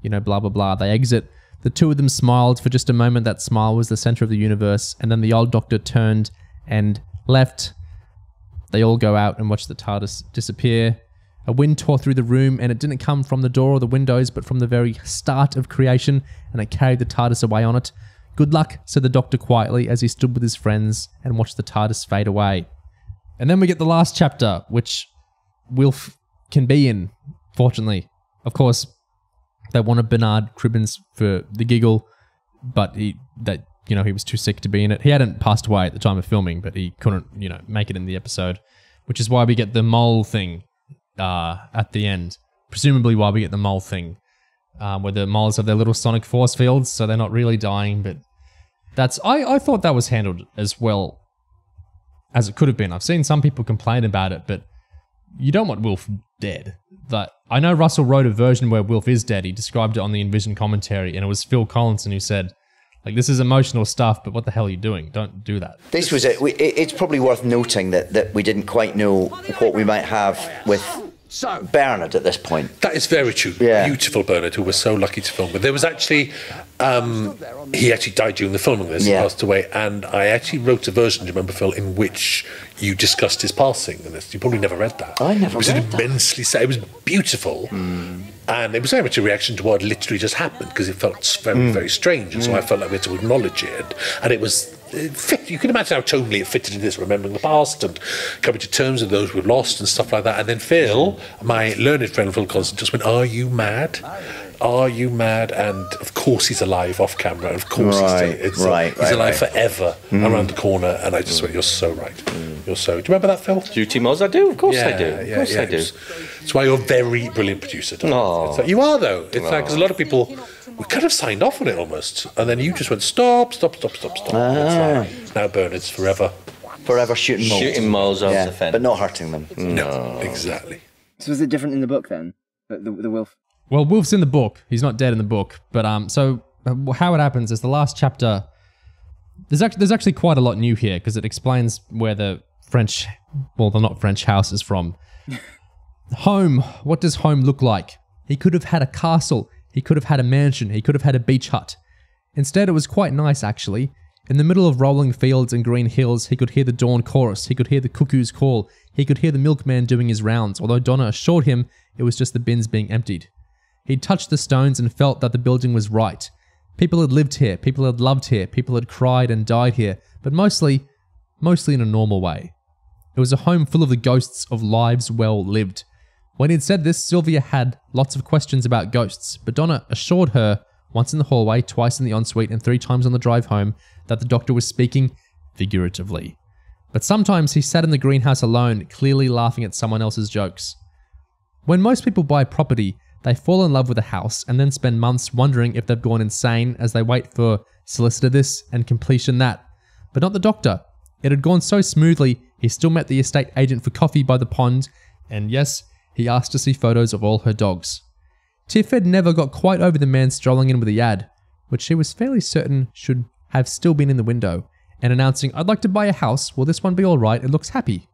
You know, blah, blah, blah. They exit. The two of them smiled. For just a moment, that smile was the center of the universe. And then the old Doctor turned and left. They all go out and watch the TARDIS disappear. A wind tore through the room, and it didn't come from the door or the windows, but from the very start of creation, and it carried the TARDIS away on it. "Good luck," said the Doctor quietly as he stood with his friends and watched the TARDIS fade away. And then we get the last chapter, which Wilf can be in, fortunately. Of course, they wanted Bernard Cribbins for the giggle, but he was too sick to be in it. He hadn't passed away at the time of filming, but he couldn't, make it in the episode, which is why we get the mole thing at the end. Presumably why we get the mole thing, where the moles have their little sonic force fields, so they're not really dying, but I thought that was handled as well as it could have been. I've seen some people complain about it, but you don't want Wilf dead. I know Russell wrote a version where Wilf is dead. He described it on the Envision commentary, and it was Phil Collinson who said, this is emotional stuff, but what the hell are you doing? Don't do that. This was it. It's probably worth noting that we didn't quite know what we might have with Bernard at this point. That is very true. Yeah. Beautiful Bernard, who was so lucky to film with. There was actually, he actually died during the filming of this, he passed away, and I actually wrote a version, do you remember, Phil, in which you discussed his passing in this. You probably never read that. I never read that. It was immensely sad. It was beautiful, and it was very much a reaction to what literally just happened, because it felt very, very strange, and so I felt like we had to acknowledge it, and it was... It fit. You can imagine how tonally it fitted in this, remembering the past and coming to terms with those we've lost and stuff like that. And then Phil, my learned friend Phil Collinson, just went, "Are you mad? Are you mad?" And of course he's alive off camera. Of course he's alive forever around the corner. And I just went, "You're so right. You're so." Do you remember that, Phil? Duty Moz, I do. Of course I do. Of course I do. That's why you're a very brilliant producer. It's like, you are though. It's like, because a lot of people, we could have signed off on it almost, and then you just went stop. It's like, now Bernard's forever shooting moles. Shooting moles over the fence, but not hurting them. No, exactly. So is it different in the book then? The Wilf? Well, Wilf's in the book. He's not dead in the book. But so how it happens is the last chapter. There's actually quite a lot new here because it explains where the not French house is from. Home. What does home look like? He could have had a castle. He could have had a mansion. He could have had a beach hut. Instead, it was quite nice, actually. In the middle of rolling fields and green hills, he could hear the dawn chorus. He could hear the cuckoo's call. He could hear the milkman doing his rounds, although Donna assured him it was just the bins being emptied. He'd touched the stones and felt that the building was right. People had lived here. People had loved here. People had cried and died here. But mostly in a normal way. It was a home full of the ghosts of lives well lived. When he'd said this, Sylvia had lots of questions about ghosts, but Donna assured her, once in the hallway, twice in the ensuite, and 3 times on the drive home, that the Doctor was speaking figuratively. But sometimes he sat in the greenhouse alone, clearly laughing at someone else's jokes. When most people buy property, they fall in love with a house and then spend months wondering if they've gone insane as they wait for solicitor this and completion that. But not the Doctor. It had gone so smoothly, he still met the estate agent for coffee by the pond, and yes, he asked to see photos of all her dogs. Tiff had never got quite over the man strolling in with the ad, which she was fairly certain should have still been in the window, and announcing, "I'd like to buy a house, will this one be alright, it looks happy."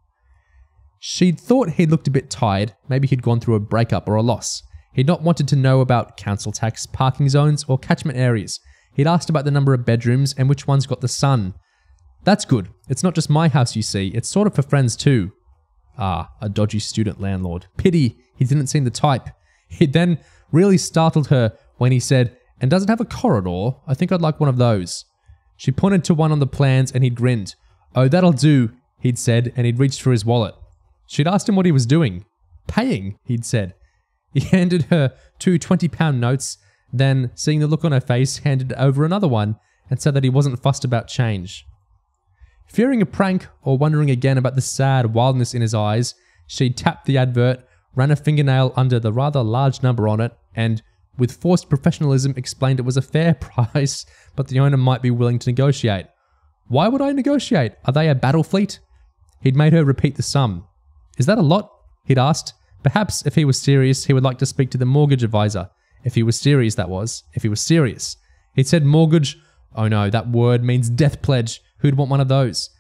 She'd thought he'd looked a bit tired, maybe he'd gone through a breakup or a loss. He'd not wanted to know about council tax, parking zones, or catchment areas. He'd asked about the number of bedrooms and which one's got the sun. "That's good, it's not just my house you see, it's sort of for friends too." Ah, a dodgy student landlord. Pity he didn't seem the type. It then really startled her when he said, "And does it have a corridor? I think I'd like one of those." She pointed to one on the plans and he'd grinned. "Oh, that'll do," he'd said, and he'd reached for his wallet. She'd asked him what he was doing. "Paying," he'd said. He handed her 2 20-pound notes, then, seeing the look on her face, handed over another one and said that he wasn't fussed about change. Fearing a prank or wondering again about the sad wildness in his eyes, she tapped the advert, ran a fingernail under the rather large number on it, and, with forced professionalism, explained it was a fair price, but the owner might be willing to negotiate. "Why would I negotiate? Are they a battle fleet?" He'd made her repeat the sum. "Is that a lot?" he'd asked. Perhaps, if he was serious, he would like to speak to the mortgage advisor. If he was serious, that was. If he was serious. He'd said mortgage. Oh no, that word means death pledge. Who'd want one of those?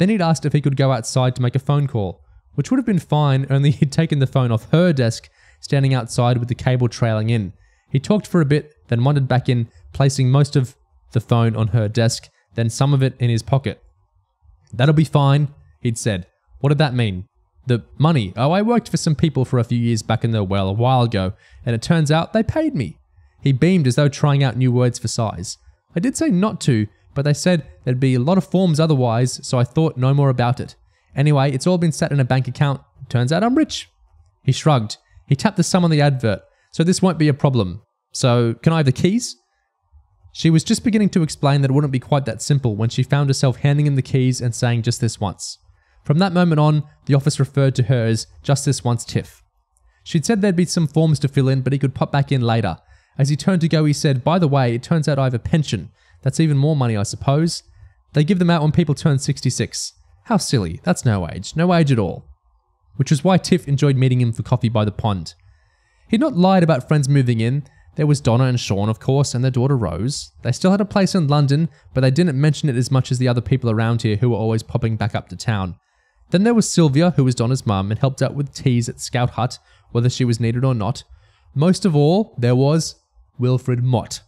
Then he'd asked if he could go outside to make a phone call, which would have been fine, only he'd taken the phone off her desk, standing outside with the cable trailing in. He talked for a bit, then wandered back in, placing most of the phone on her desk, then some of it in his pocket. "That'll be fine," he'd said. What did that mean? The money. "Oh, I worked for some people for a few years back in the well a while ago, and it turns out they paid me." He beamed as though trying out new words for size. "I did say not to, but they said there'd be a lot of forms otherwise, so I thought no more about it. Anyway, it's all been set in a bank account. Turns out I'm rich." He shrugged. He tapped the sum on the advert. "So this won't be a problem. So, can I have the keys?" She was just beginning to explain that it wouldn't be quite that simple when she found herself handing him the keys and saying just this once. From that moment on, the office referred to her as just this once Tiff. She'd said there'd be some forms to fill in, but he could pop back in later. As he turned to go, he said, "By the way, it turns out I have a pension. That's even more money, I suppose. They give them out when people turn 66. How silly. That's no age. No age at all." Which was why Tiff enjoyed meeting him for coffee by the pond. He'd not lied about friends moving in. There was Donna and Sean, of course, and their daughter Rose. They still had a place in London, but they didn't mention it as much as the other people around here who were always popping back up to town. Then there was Sylvia, who was Donna's mum and helped out with teas at Scout Hut, whether she was needed or not. Most of all, there was Wilfred Mott.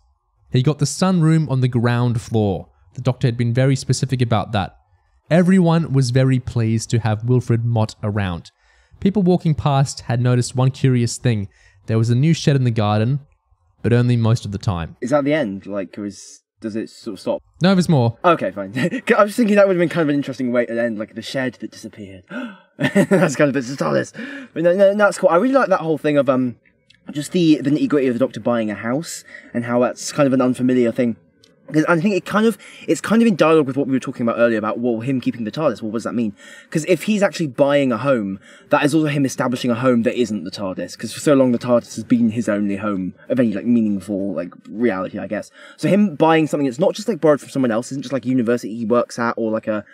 He got the sunroom on the ground floor. The doctor had been very specific about that. Everyone was very pleased to have Wilfred Mott around. People walking past had noticed one curious thing. There was a new shed in the garden, but only most of the time. Is that the end? Like, does it sort of stop? No, there's more. Okay, fine. I was thinking that would have been kind of an interesting way to end, like the shed that disappeared. That's kind of a bit TARDIS. But no, that's cool. I really like that whole thing of just the nitty-gritty of the Doctor buying a house and how that's kind of an unfamiliar thing. Because I think it's kind of in dialogue with what we were talking about earlier about, well, him keeping the TARDIS. Well, what does that mean? Because if he's actually buying a home, that is also him establishing a home that isn't the TARDIS. Because for so long, the TARDIS has been his only home of any like meaningful like reality, I guess. So him buying something that's not just like borrowed from someone else, isn't just like a university he works at or like a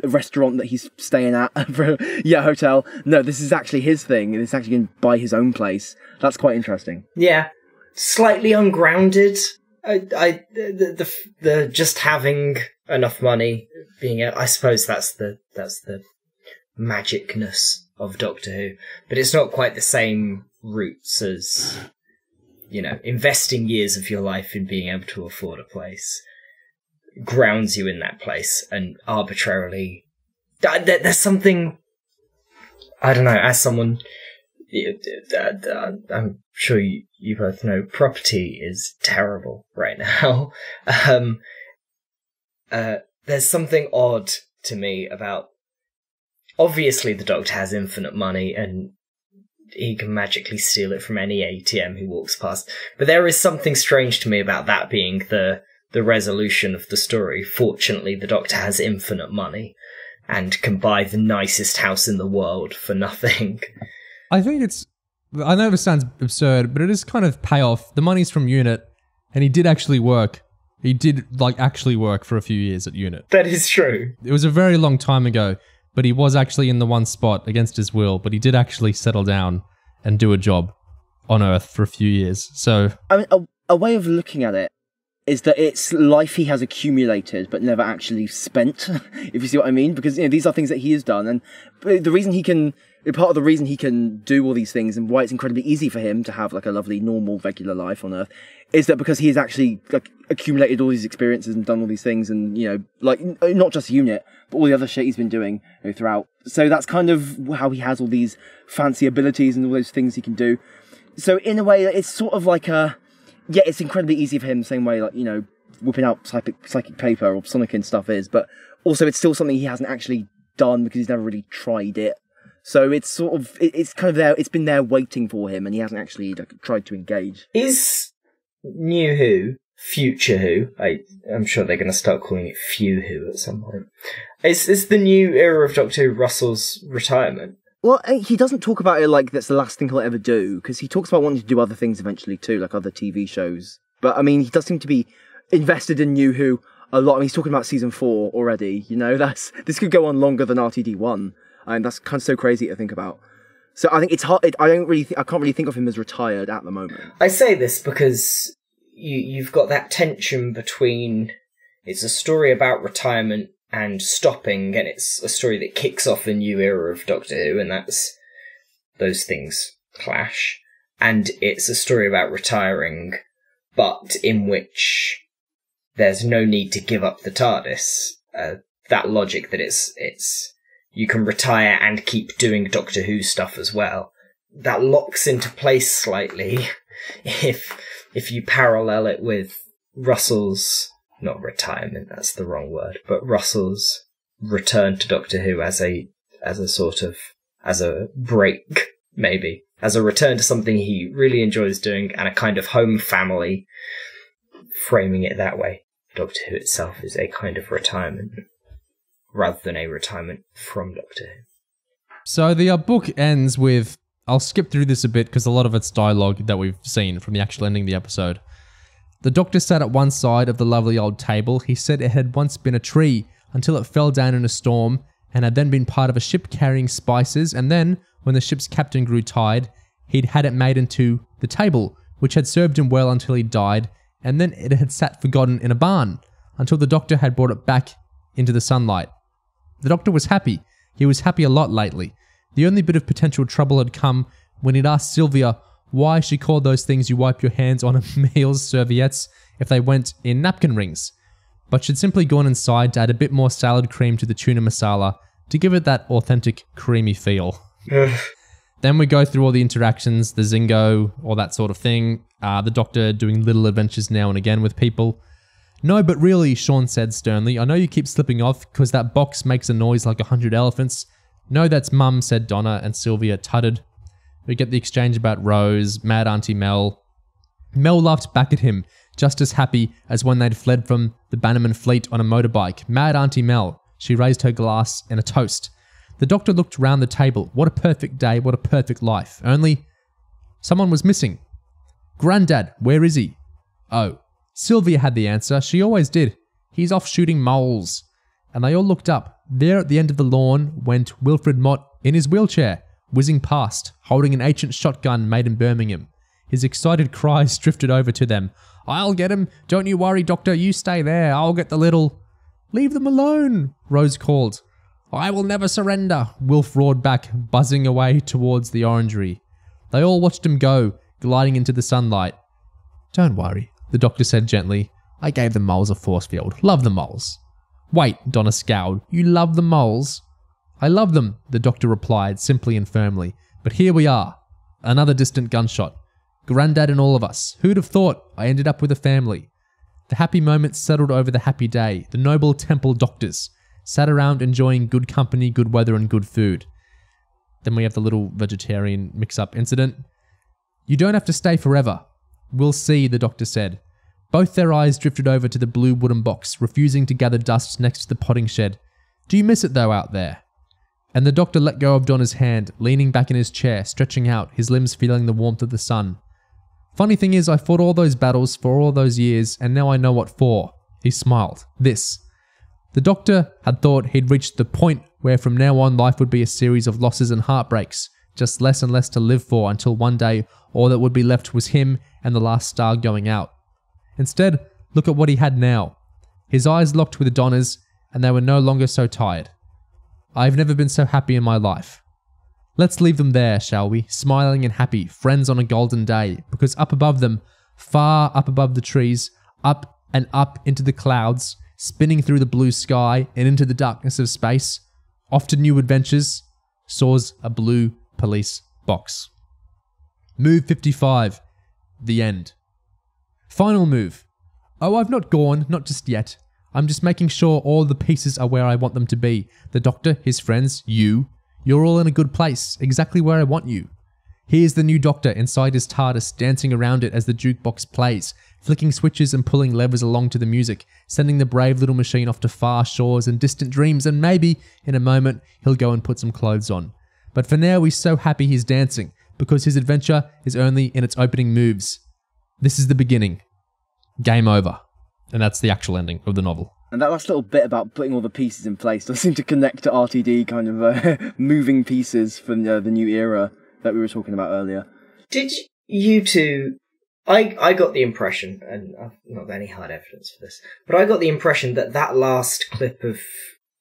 restaurant that he's staying at for a hotel. No, this is actually his thing. It's actually going to buy his own place. That's quite interesting. Yeah, slightly ungrounded. The just having enough money being, I suppose that's the magicness of Doctor Who, but it's not quite the same roots as, investing years of your life in being able to afford a place grounds you in that place and arbitrarily. There's something, I don't know, as someone, I'm sure you both know, property is terrible right now. There's something odd to me about, obviously the Doctor has infinite money and he can magically steal it from any ATM who walks past, but there is something strange to me about that being the resolution of the story. Fortunately, the Doctor has infinite money and can buy the nicest house in the world for nothing. I think I know this sounds absurd, but it is kind of payoff. The money's from UNIT, and he did actually work. He did, actually work for a few years at UNIT. That is true. It was a very long time ago, but he was actually in the one spot against his will, but he did actually settle down and do a job on Earth for a few years, so... I mean, a way of looking at it is that it's life he has accumulated but never actually spent, if you see what I mean, because these are things that he has done, and the reason he can... Part of the reason he can do all these things and why it's incredibly easy for him to have like a lovely, normal, regular life on Earth is that because he has actually accumulated all these experiences and done all these things and, not just UNIT, but all the other shit he's been doing throughout. So that's kind of how he has all these fancy abilities and all those things he can do. So in a way, it's sort of like it's incredibly easy for him, same way, whipping out psychic paper or sonicking stuff is, but also it's still something he hasn't actually done because he's never really tried it. So it's sort of, it's kind of there, it's been there waiting for him and he hasn't actually tried to engage. Is New Who, Future Who, I'm sure they're going to start calling it Few Who at some point, is the new era of Doctor Who Russell's retirement? Well, he doesn't talk about it like that's the last thing he'll ever do, because he talks about wanting to do other things eventually too, like other TV shows. But I mean, he does seem to be invested in New Who a lot. I mean, he's talking about season 4 already, this could go on longer than RTD1. And that's kind of so crazy to think about. So I think it's hard. I can't really think of him as retired at the moment. I say this because you've got that tension between, it's a story about retirement, and stopping, and it's a story that kicks off a new era of Doctor Who, and those things clash. And it's a story about retiring, but in which there's no need to give up the TARDIS. That logic that it's you can retire and keep doing Doctor Who stuff as well. That locks into place slightly if you parallel it with Russell's, not retirement, that's the wrong word, but Russell's return to Doctor Who as a break, maybe. As a return to something he really enjoys doing and a kind of home family, framing it that way. Doctor Who itself is a kind of retirement, rather than a retirement from Doctor Who. So the book ends with, I'll skip through this a bit because a lot of it's dialogue that we've seen from the actual ending of the episode. The Doctor sat at one side of the lovely old table. He said it had once been a tree until it fell down in a storm and had then been part of a ship carrying spices, and then, when the ship's captain grew tired, he'd had it made into the table, which had served him well until he died, and then it had sat forgotten in a barn until the Doctor had brought it back into the sunlight. The Doctor was happy. He was happy a lot lately. The only bit of potential trouble had come when he'd asked Sylvia why she called those things you wipe your hands on at meals serviettes if they went in napkin rings. But she'd simply gone inside to add a bit more salad cream to the tuna masala to give it that authentic creamy feel. Then we go through all the interactions, the Zingo, all that sort of thing. The Doctor doing little adventures now and again with people. No, but really, Sean said sternly, I know you keep slipping off because that box makes a noise like 100 elephants. No, that's Mum, said Donna, and Sylvia tutted. We get the exchange about Rose, Mad Auntie Mel. Mel laughed back at him, just as happy as when they'd fled from the Bannerman fleet on a motorbike. Mad Auntie Mel. She raised her glass in a toast. The Doctor looked round the table. What a perfect day, what a perfect life. Only someone was missing. Grandad, where is he? Oh, Sylvia had the answer. She always did. He's off shooting moles. And they all looked up. There at the end of the lawn went Wilfred Mott in his wheelchair, whizzing past, holding an ancient shotgun made in Birmingham. His excited cries drifted over to them. I'll get him. Don't you worry, Doctor. You stay there. I'll get the little... Leave them alone, Rose called. I will never surrender, Wilf roared back, buzzing away towards the orangery. They all watched him go, gliding into the sunlight. Don't worry, the Doctor said gently. I gave the moles a force field. Love the moles. Wait, Donna scowled. You love the moles? I love them, the Doctor replied, simply and firmly. But here we are. Another distant gunshot. Grandad and all of us. Who'd have thought I ended up with a family? The happy moments settled over the happy day. The noble Temple Doctors sat around enjoying good company, good weather, and good food. Then we have the little vegetarian mix-up incident. You don't have to stay forever. We'll see, the Doctor said. Both their eyes drifted over to the blue wooden box, refusing to gather dust next to the potting shed. Do you miss it though out there? And the Doctor let go of Donna's hand, leaning back in his chair, stretching out, his limbs feeling the warmth of the sun. Funny thing is, I fought all those battles for all those years, and now I know what for. He smiled. This. The Doctor had thought he'd reached the point where from now on life would be a series of losses and heartbreaks, just less and less to live for until one day all that would be left was him and the last star going out. Instead, look at what he had now. His eyes locked with Donna's, and they were no longer so tired. I've never been so happy in my life. Let's leave them there, shall we? Smiling and happy, friends on a golden day, because up above them, far up above the trees, up and up into the clouds, spinning through the blue sky and into the darkness of space, off to new adventures, soars a blue police box. Move 55. The end. Final move. Oh, I've not gone, not just yet. I'm just making sure all the pieces are where I want them to be. The Doctor, his friends, you're all in a good place, exactly where I want you. Here's the new Doctor inside his TARDIS, dancing around it as the jukebox plays, flicking switches and pulling levers along to the music, sending the brave little machine off to far shores and distant dreams, and maybe, in a moment, he'll go and put some clothes on. But for now, he's so happy he's dancing, because his adventure is only in its opening moves. This is the beginning. Game over. And that's the actual ending of the novel. And that last little bit about putting all the pieces in place does seem to connect to RTD kind of moving pieces from the new era that we were talking about earlier. Did you two... I got the impression, and I've not got any hard evidence for this, but I got the impression that that last clip of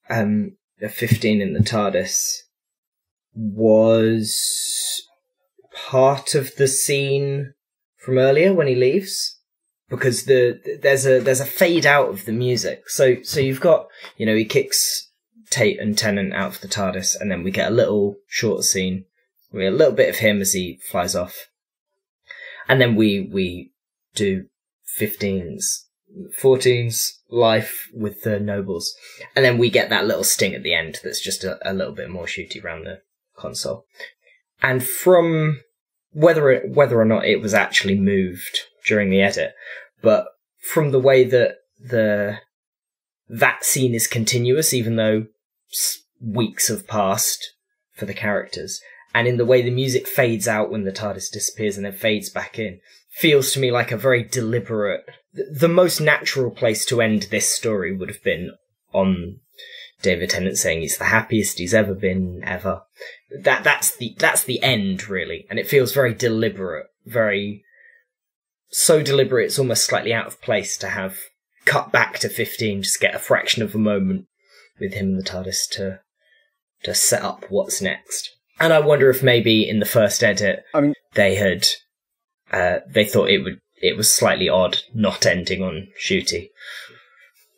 of 15 in the TARDIS was part of the scene from earlier when he leaves, because there's a fade out of the music. So you've got, he kicks Tate and Tennant out of the TARDIS, and then we get a little shorter scene. We get a little bit of him as he flies off, and then we do 14's life with the nobles, and then we get that little sting at the end that's just a little bit more shooty around the console. And from whether or not it was actually moved during the edit, but from the way that that scene is continuous, even though weeks have passed for the characters, and in the way the music fades out when the TARDIS disappears and then fades back in, feels to me like a very deliberate... The most natural place to end this story would have been on David Tennant saying he's the happiest he's ever been, ever. That's the end, really. And it feels very deliberate, so deliberate it's almost slightly out of place to have cut back to 15, just get a fraction of a moment with him and the TARDIS to set up what's next. And I wonder if maybe in the first edit, they thought it was slightly odd not ending on Shooty,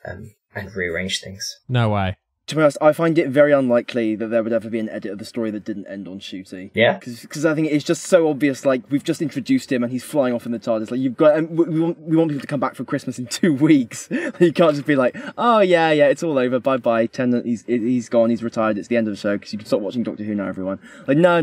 and rearrange things. No way. To be honest, I find it very unlikely that there would ever be an edit of the story that didn't end on Shooty. Yeah. Because I think it's just so obvious, like, we've just introduced him and he's flying off in the TARDIS. Like, you've got... And we want people to come back for Christmas in 2 weeks. You can't just be like, oh, yeah, it's all over, bye-bye, Tennant, he's gone, he's retired, it's the end of the show, because you can stop watching Doctor Who now, everyone. Like, no.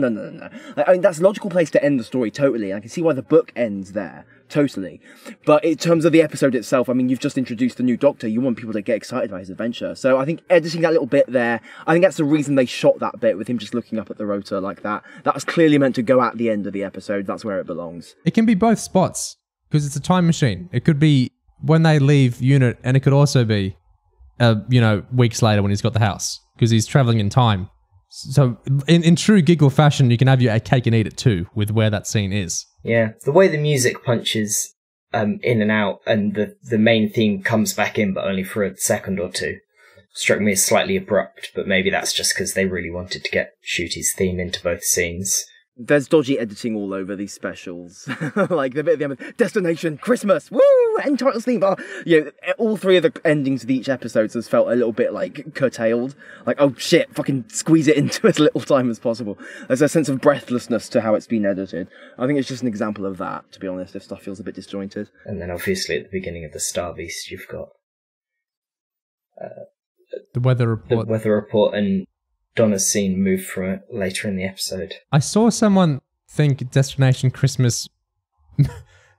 Like, I mean, that's a logical place to end the story, totally. I can see why the book ends there. Totally. But in terms of the episode itself, I mean, you've just introduced the new Doctor. You want people to get excited by his adventure. So I think editing that little bit there, I think that's the reason they shot that bit with him just looking up at the rotor like that. That was clearly meant to go at the end of the episode. That's where it belongs. It can be both spots, because it's a time machine. It could be when they leave unit, and it could also be, weeks later when he's got the house, because he's traveling in time. So in true Giggle fashion, you can have your cake and eat it too, with where that scene is. Yeah, the way the music punches in and out, and the main theme comes back in, but only for a second or two, struck me as slightly abrupt, but maybe that's just because they really wanted to get Shooty's theme into both scenes. There's dodgy editing all over these specials. Like the bit at the end, Destination, Christmas, woo, end titles theme. All 3 of the endings of each episode has felt a little bit like curtailed. Like, oh shit, fucking squeeze it into as little time as possible. There's a sense of breathlessness to how it's been edited. I think it's just an example of that, to be honest, if stuff feels a bit disjointed. And then obviously at the beginning of the Star Beast, you've got the weather report. The weather report and Donna's scene moved from it later in the episode. I saw someone think Destination Christmas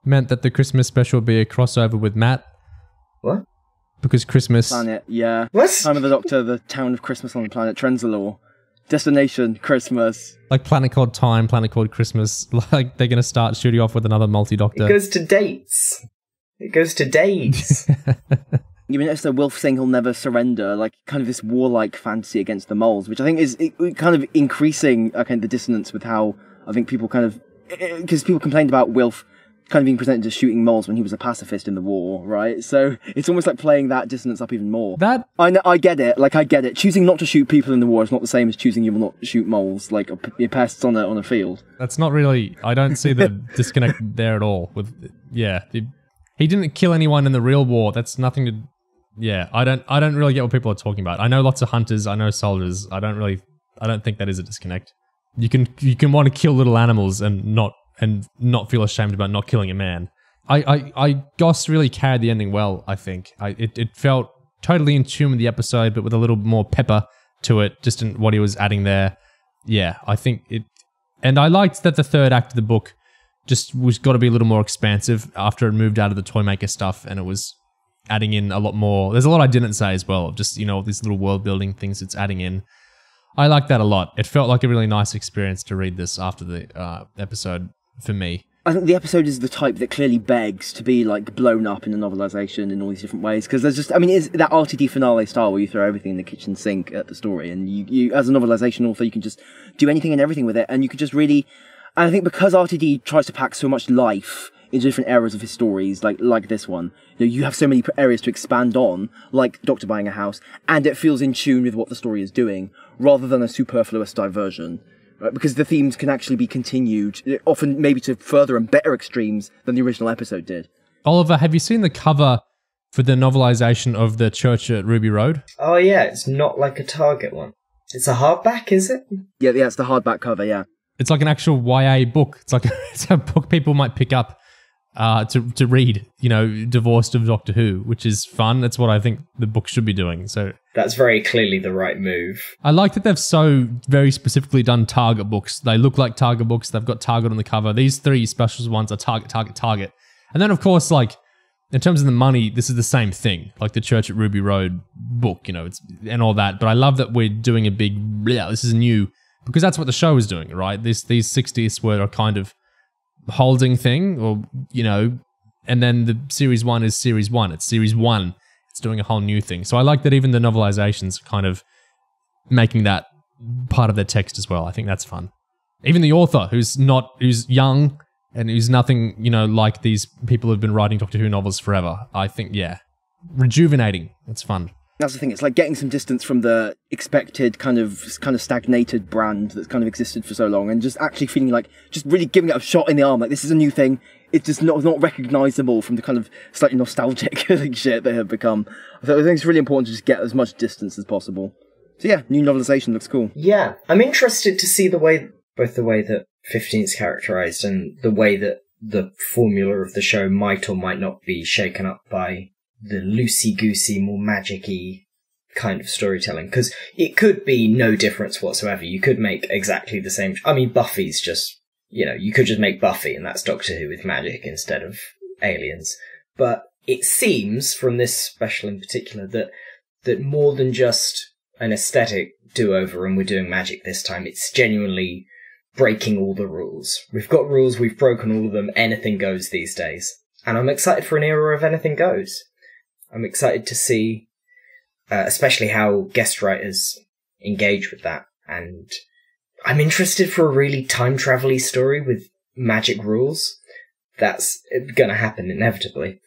meant that the Christmas special would be a crossover with Matt. What? Because Christmas... Planet, yeah. What? Time of the Doctor, the town of Christmas on the planet, Trenzalore. Destination, Christmas. Like Planet called Time, Planet called Christmas. Like they're going to start shooting off with another multi-Doctor. It goes to dates. It goes to days. You notice that Wilf saying he'll never surrender, like kind of this warlike fantasy against the moles, which I think is kind of increasing kind of the dissonance with how I think people kind of... Because people complained about Wilf kind of being presented as shooting moles when he was a pacifist in the war, right? So it's almost like playing that dissonance up even more. I know, I get it. Like, I get it. Choosing not to shoot people in the war is not the same as choosing you will not shoot moles, like pests on a field. That's not really... I don't see the disconnect there at all. He didn't kill anyone in the real war. That's nothing to... Yeah, I don't really get what people are talking about. I know lots of hunters, I know soldiers. I don't think that is a disconnect. You can want to kill little animals and not feel ashamed about not killing a man. Goss really carried the ending well, I think. It felt totally in tune with the episode, but with a little more pepper to it, just in what he was adding there. Yeah, I think it... And I liked that the third act of the book just was got to be a little more expansive after it moved out of the Toymaker stuff, and it was adding in a lot more. There's a lot I didn't say as well, just, these little world building things it's adding in. I like that a lot. It felt like a really nice experience to read this after the episode for me. I think the episode is the type that clearly begs to be like blown up in a novelization in all these different ways, because there's just, it's that RTD finale style where you throw everything in the kitchen sink at the story, and you as a novelization author, you can just do anything and everything with it, and you can just really... And I think because RTD tries to pack so much life into different eras of his stories, like this one. You have so many areas to expand on, like Doctor buying a house, and it feels in tune with what the story is doing, rather than a superfluous diversion. Right? Because the themes can actually be continued, often maybe to further and better extremes than the original episode did. Oliver, have you seen the cover for the novelisation of The Church at Ruby Road? Oh yeah, it's not like a Target one. It's a hardback, is it? Yeah, it's the hardback cover, yeah. It's like an actual YA book. It's like it's a book people might pick up to read, divorced of Doctor Who, which is fun. That's what I think the book should be doing. So that's very clearly the right move. I like that they've so very specifically done Target books. They look like Target books. They've got Target on the cover. These 3 specials ones are Target. And then, of course, in terms of the money, this is the same thing, like the Church at Ruby Road book, it's and all that. But I love that we're doing a big, this is new, because that's what the show is doing, right? These 60ths were a kind of holding thing, or, and then the Series 1 is Series 1. It's Series 1. It's doing a whole new thing. So I like that even the novelizations kind of making that part of their text as well. I think that's fun. Even the author, who's young, and who's nothing, like these people who've been writing Doctor Who novels forever. I think, rejuvenating. It's fun. That's the thing. It's like getting some distance from the expected kind of stagnated brand that's kind of existed for so long, and just actually feeling like just really giving it a shot in the arm. Like, this is a new thing. It's just not recognizable from the kind of slightly nostalgic shit they have become. So I think it's really important to just get as much distance as possible. So yeah, new novelization looks cool. Yeah, I'm interested to see both the way that 15's characterized and the way that the formula of the show might or might not be shaken up by the loosey-goosey, more magic-y kind of storytelling. Because it could be no difference whatsoever. You could make exactly the same... I mean, Buffy's just... you could just make Buffy and that's Doctor Who with magic instead of aliens. But it seems, from this special in particular, that more than just an aesthetic do-over and we're doing magic this time, it's genuinely breaking all the rules. We've got rules, we've broken all of them, anything goes these days. And I'm excited for an era of anything goes. I'm excited to see, especially how guest writers engage with that. And I'm interested for a really time-travel-y story with magic rules. That's going to happen inevitably.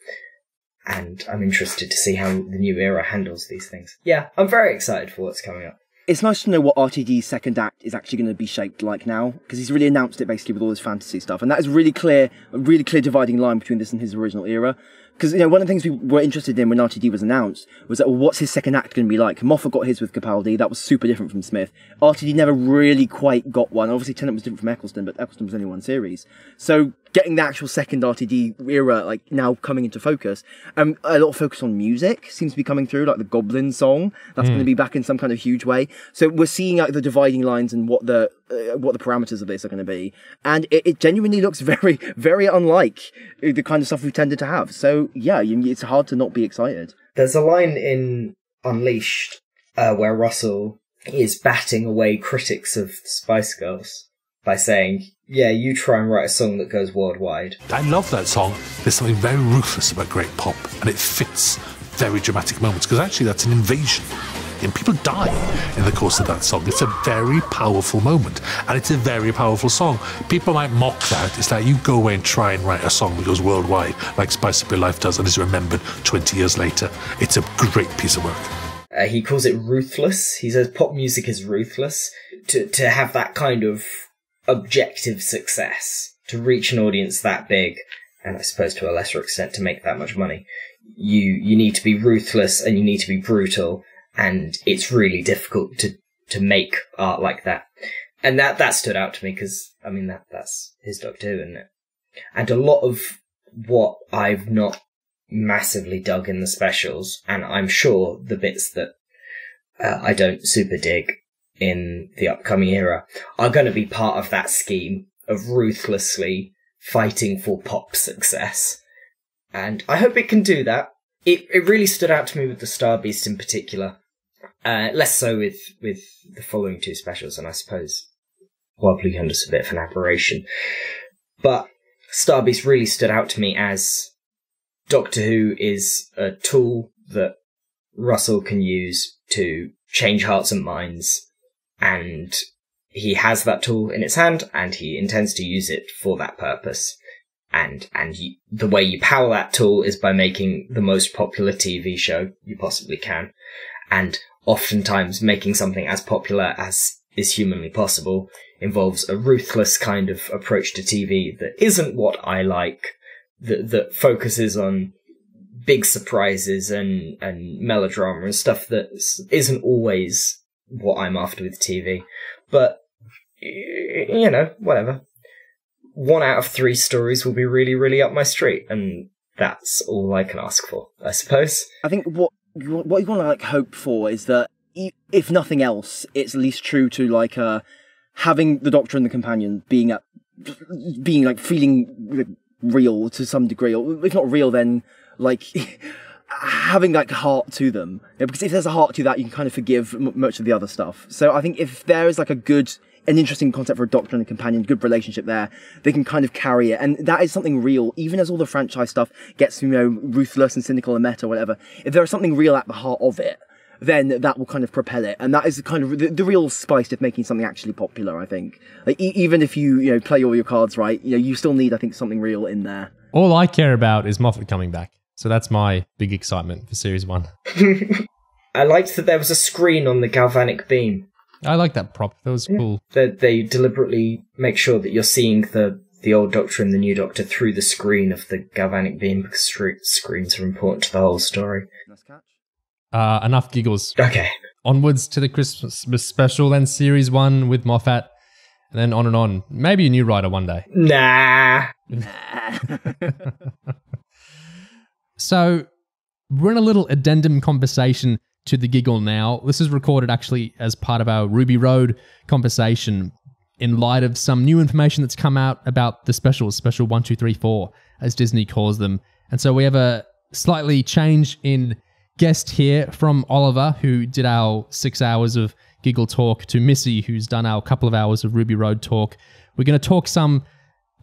And I'm interested to see how the new era handles these things. Yeah, I'm very excited for what's coming up. It's nice to know what RTD's second act is actually going to be shaped like now, because he's really announced it basically with all his fantasy stuff, and that is a really clear dividing line between this and his original era. Because, one of the things we were interested in when RTD was announced was that, well, what's his second act going to be like? Moffat got his with Capaldi. That was super different from Smith. RTD never really quite got one. Obviously, Tennant was different from Eccleston, but Eccleston was only one series. So getting the actual second RTD era, now coming into focus, a lot of focus on music seems to be coming through, like the Goblin song. That's going to be back in some kind of huge way. So we're seeing the dividing lines and what the parameters of this are going to be. And it genuinely looks very, very unlike the kind of stuff we tended to have. So yeah, it's hard to not be excited. There's a line in Unleashed where Russell is batting away critics of Spice Girls by saying, yeah, you try and write a song that goes worldwide. I love that song. There's something very ruthless about great pop, and it fits very dramatic moments, because actually that's an invasion. And people die in the course of that song. It's a very powerful moment, and it's a very powerful song. People might mock that. It's like you go away and try and write a song that goes worldwide, like Spice Up Your Life does, and is remembered 20 years later. It's a great piece of work. He calls it ruthless. He says pop music is ruthless. To have that kind of objective success, to reach an audience that big, and I suppose to a lesser extent to make that much money, you need to be ruthless and you need to be brutal. And it's really difficult to make art like that. And that stood out to me because, that's his Doctor Who, isn't it? And a lot of what I've not massively dug in the specials, and I'm sure the bits that I don't super dig in the upcoming era, are going to be part of that scheme of ruthlessly fighting for pop success. And I hope it can do that. It really stood out to me with the Star Beast in particular. Less so with the following two specials, and I suppose Wild Blue Yonder's a bit of an aberration. But Star Beast really stood out to me as Doctor Who is a tool that Russell can use to change hearts and minds, and he has that tool in his hand, and he intends to use it for that purpose. And the way you power that tool is by making the most popular TV show you possibly can. And oftentimes making something as popular as is humanly possible involves a ruthless kind of approach to TV that isn't what I like, that focuses on big surprises and melodrama and stuff that isn't always what I'm after with TV. But, whatever. 1 out of 3 stories will be really, really up my street, and that's all I can ask for, I suppose. I think what you want to hope for is that, if nothing else, it's at least true to having the Doctor and the Companion being feeling real to some degree, or if not real, then having heart to them. Because if there's a heart to that, you can kind of forgive much of the other stuff. So I think if there is an interesting concept for a Doctor and a Companion, good relationship there, they can kind of carry it. And that is something real, even as all the franchise stuff gets, ruthless and cynical and meta or whatever. If there is something real at the heart of it, then that will kind of propel it. And that is kind of the real spice of making something actually popular, I think. Even if you, play all your cards right, you still need, I think, something real in there. All I care about is Moffat coming back. So that's my big excitement for Series 1. I liked that there was a screen on the galvanic beam. I like that prop. That was cool. They deliberately make sure that you're seeing the old Doctor and the new Doctor through the screen of the galvanic beam, because screens are important to the whole story. Enough giggles. Okay. Onwards to the Christmas special, then Series 1 with Moffat, and then on and on. Maybe a new writer one day. Nah. So, we're in a little addendum conversation to the giggle now. This is recorded actually as part of our Ruby Road conversation in light of some new information that's come out about the specials, Special 1, 2, 3, 4, as Disney calls them. And so we have a slightly change in guest here from Oliver, who did our 6 hours of Giggle talk, to Missy, who's done our couple of hours of Ruby Road talk. We're going to talk some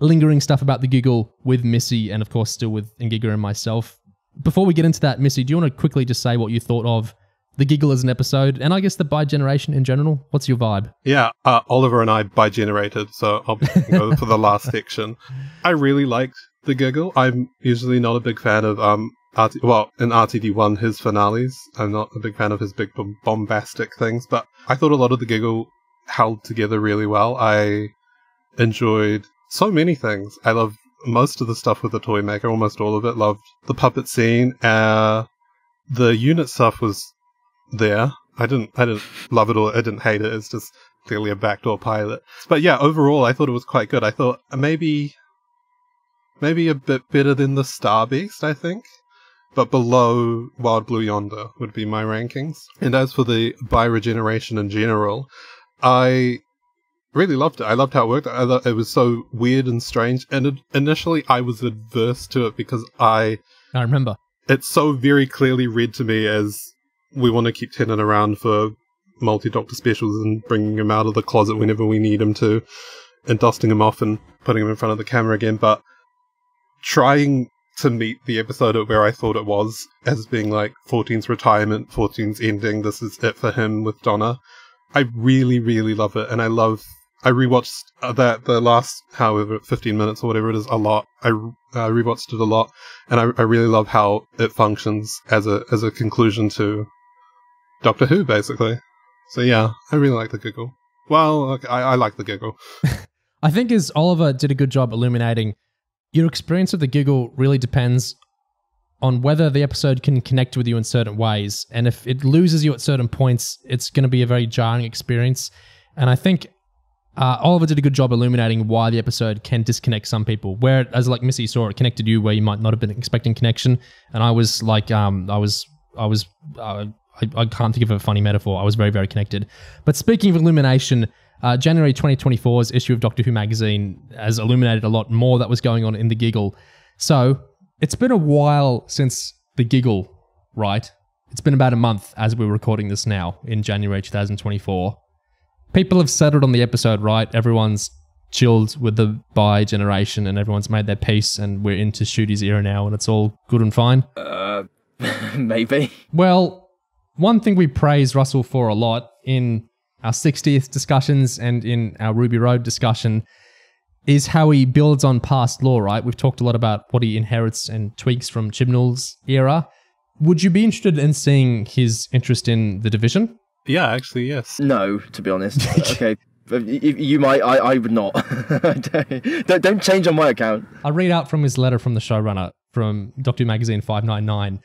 lingering stuff about the Giggle with Missy, and of course still with Ngiga and myself. Before we get into that, Missy, do you want to quickly just say what you thought of the Giggle as an episode, and I guess the bi-generation in general? What's your vibe? Yeah, Oliver and I bi-generated, so I'll go for the last section. I really liked the Giggle. I'm usually not a big fan of in RTD1, his finales. I'm not a big fan of his big bombastic things, but I thought a lot of the Giggle held together really well. I enjoyed so many things. I love most of the stuff with the Toymaker, almost all of it. Loved the puppet scene. The unit stuff was there. I didn't love it or I didn't hate it. It's just clearly a backdoor pilot. But yeah, overall I thought it was quite good. I thought maybe a bit better than the Star Beast, I think. But below Wild Blue Yonder would be my rankings. And as for the bi-regeneration in general, I really loved it. I loved how it worked. I thought it was so weird and strange. And initially I was adverse to it because I remember. It's so very clearly read to me as we want to keep Tennant around for multi-Doctor specials and bringing him out of the closet whenever we need him to, and dusting him off and putting him in front of the camera again. But trying to meet the episode at where I thought it was, as being like 14's retirement, 14's ending, this is it for him with Donna. I really, really love it. And I rewatched the last, 15 minutes or whatever it is, a lot. I rewatched it a lot, and I really love how it functions as a conclusion to Doctor Who, basically. So yeah, I really like the Giggle. Well, I like the Giggle. I think as Oliver did a good job illuminating, your experience of the Giggle really depends on whether the episode can connect with you in certain ways. And if it loses you at certain points, it's going to be a very jarring experience. And I think Oliver did a good job illuminating why the episode can disconnect some people. Whereas, like Missy saw, it connected you where you might not have been expecting connection. And I was like, I can't think of a funny metaphor. I was very, very connected. But speaking of illumination, January 2024's issue of Doctor Who magazine has illuminated a lot more that was going on in the Giggle. So it's been a while since the Giggle, right? It's been about a month as we're recording this now in January 2024. People have settled on the episode, right? Everyone's chilled with the bi-generation and everyone's made their peace and we're into Shooty's era now and it's all good and fine. Maybe. Well, one thing we praise Russell for a lot in our 60th discussions and in our Ruby Road discussion is how he builds on past lore, right? We've talked a lot about what he inherits and tweaks from Chibnall's era. Would you be interested in seeing his interest in The Division? Yeah, actually, yes. No, to be honest. Okay. You might, I would not. don't change on my account. I'll read out from his letter from the showrunner from Doctor Who Magazine 599.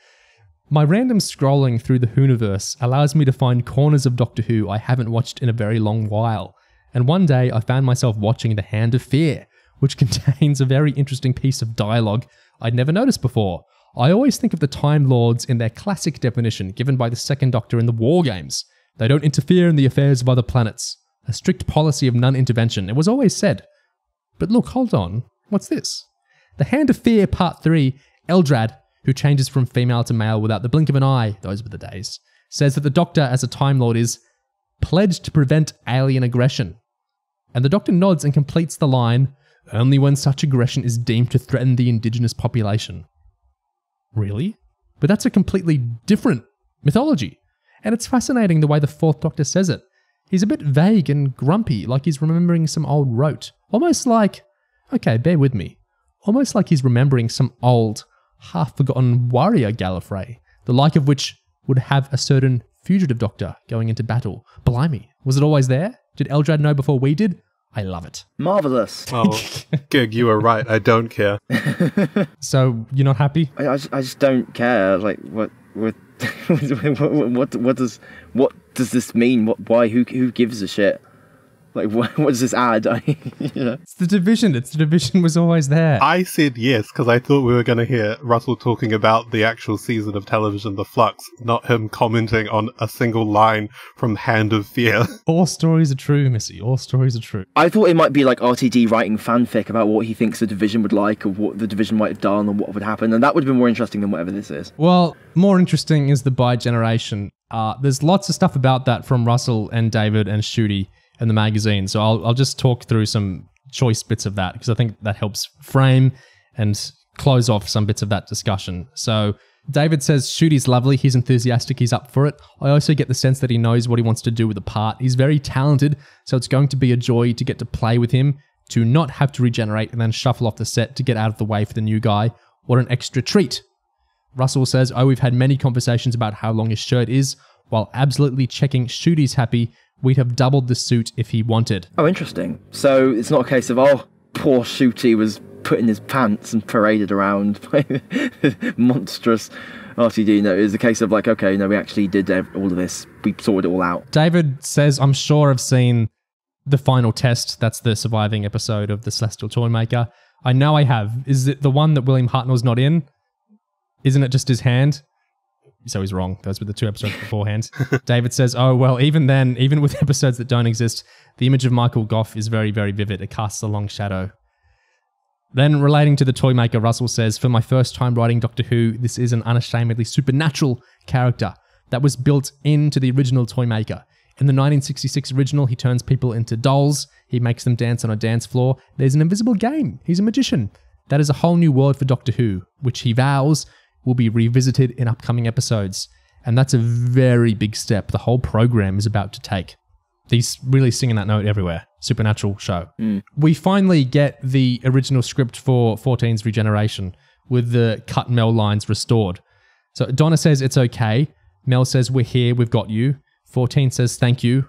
My random scrolling through the Whoniverse allows me to find corners of Doctor Who I haven't watched in a very long while. And one day I found myself watching The Hand of Fear, which contains a very interesting piece of dialogue I'd never noticed before. I always think of the Time Lords in their classic definition given by the Second Doctor in the War Games. They don't interfere in the affairs of other planets. A strict policy of non-intervention, it was always said. But look, hold on. What's this? The Hand of Fear Part 3, Eldrad, who changes from female to male without the blink of an eye, those were the days, says that the Doctor as a Time Lord is pledged to prevent alien aggression. And the Doctor nods and completes the line, only when such aggression is deemed to threaten the indigenous population. Really? But that's a completely different mythology. And it's fascinating the way the Fourth Doctor says it. He's a bit vague and grumpy, like he's remembering some old rote. Almost like, okay, bear with me, almost like he's remembering some old, half-forgotten warrior Gallifrey, the like of which would have a certain fugitive Doctor going into battle. Blimey, was it always there? Did Eldrad know before we did? I love it. Marvellous. Oh, Gig, you were right. I don't care. So, you're not happy? I just don't care. Like, what does this mean? Why? Who gives a shit? Like, what does this add? It's The Division. It's The Division was always there. I said yes because I thought we were going to hear Russell talking about the actual season of television, The Flux, not him commenting on a single line from Hand of Fear. All stories are true, Missy. All stories are true. I thought it might be like RTD writing fanfic about what he thinks The Division would like, or what The Division might have done, or what would happen, and that would have been more interesting than whatever this is. Well, more interesting is the bi-generation. There's lots of stuff about that from Russell and David and Shooty in the magazine. So I'll just talk through some choice bits of that because I think that helps frame and close off some bits of that discussion. So David says Shooty's lovely, he's enthusiastic, he's up for it. I also get the sense that he knows what he wants to do with the part. He's very talented, so it's going to be a joy to get to play with him, to not have to regenerate and then shuffle off the set to get out of the way for the new guy. What an extra treat. Russell says, we've had many conversations about how long his shirt is, while absolutely checking Shooty's happy. We'd have doubled the suit if he wanted. Oh, interesting. So it's not a case of, poor Shooty was put in his pants and paraded around by monstrous RTD. No, it was a case of like, okay, no, we actually did all of this. We sorted it all out. David says, I'm sure I've seen The Final Test. That's the surviving episode of The Celestial Toymaker. I know I have. Is it the one that William Hartnell's not in? Isn't it just his hand? So he's wrong. Those were the 2 episodes beforehand. David says, well, even then, even with episodes that don't exist, the image of Michael Gough is very, very vivid. It casts a long shadow. Then relating to the Toymaker, Russell says, for my first time writing Doctor Who, this is an unashamedly supernatural character that was built into the original Toymaker. In the 1966 original, he turns people into dolls. He makes them dance on a dance floor. There's an invisible game. He's a magician. That is a whole new world for Doctor Who, which he vows will be revisited in upcoming episodes. And that's a very big step the whole program is about to take. He's really singing that note everywhere. Supernatural show. We finally get the original script for 14's regeneration with the cut Mel lines restored. So Donna says it's okay. Mel says we're here, we've got you. 14 says thank you.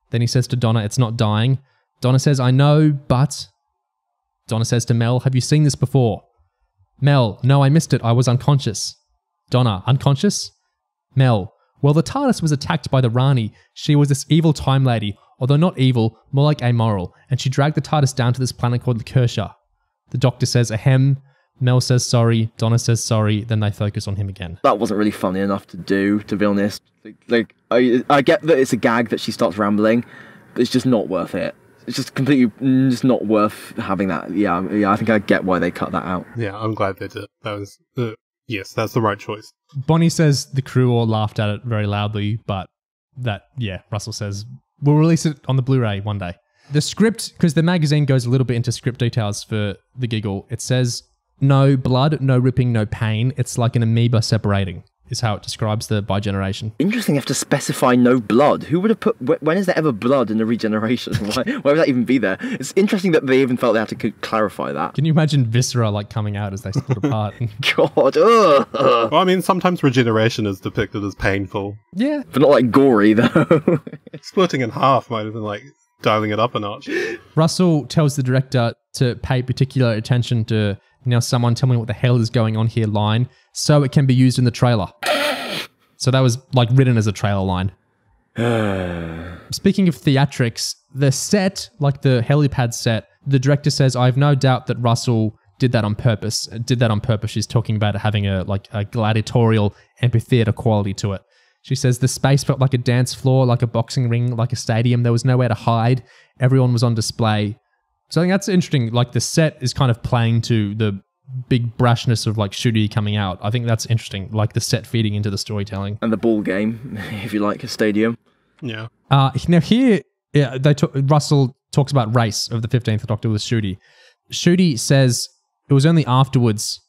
Then he says to Donna it's not dying. Donna says I know, but... Donna says to Mel, have you seen this before? Mel, no, I missed it. I was unconscious. Donna, unconscious? Mel, well, the TARDIS was attacked by the Rani. She was this evil time lady, although not evil, more like amoral, and she dragged the TARDIS down to this planet called Kershaw. The Doctor says ahem. Mel says sorry. Donna says sorry. Then they focus on him again. That wasn't really funny enough to do, to be honest. Like, I get that it's a gag that she starts rambling, but it's just not worth it. It's just completely just not worth having that. Yeah, I think I get why they cut that out. Yeah, I'm glad they did. That was, yes, that's the right choice. Bonnie says the crew all laughed at it very loudly, but Russell says, we'll release it on the Blu-ray one day. The script, because the magazine goes a little bit into script details for the giggle, it says, no blood, no ripping, no pain. It's like an amoeba separating. is how it describes the bi-generation. Interesting, you have to specify no blood. Who would have put... When is there ever blood in the regeneration? Why would that even be there? It's interesting that they even felt they had to clarify that. Can you imagine viscera like coming out as they split apart? God, ugh. Well, I mean, sometimes regeneration is depicted as painful. Yeah. But not like gory, though. Splitting in half might have been like dialing it up a notch. Russell tells the director to pay particular attention to "now someone tell me what the hell is going on here" line, so it can be used in the trailer. So that was like written as a trailer line. Speaking of theatrics, the set, like the helipad set, the director says, "I have no doubt that Russell did that on purpose." She's talking about it having a gladiatorial amphitheater quality to it. She says the space felt like a dance floor, like a boxing ring, like a stadium. There was nowhere to hide. Everyone was on display. So I think that's interesting. Like the set is kind of playing to the big brashness of like Ncuti coming out. I think that's interesting. Like the set feeding into the storytelling. And the ball game, if you like, a stadium. Yeah. Now here, Russell talks about race of the 15th Doctor with Ncuti. Ncuti says it was only afterwards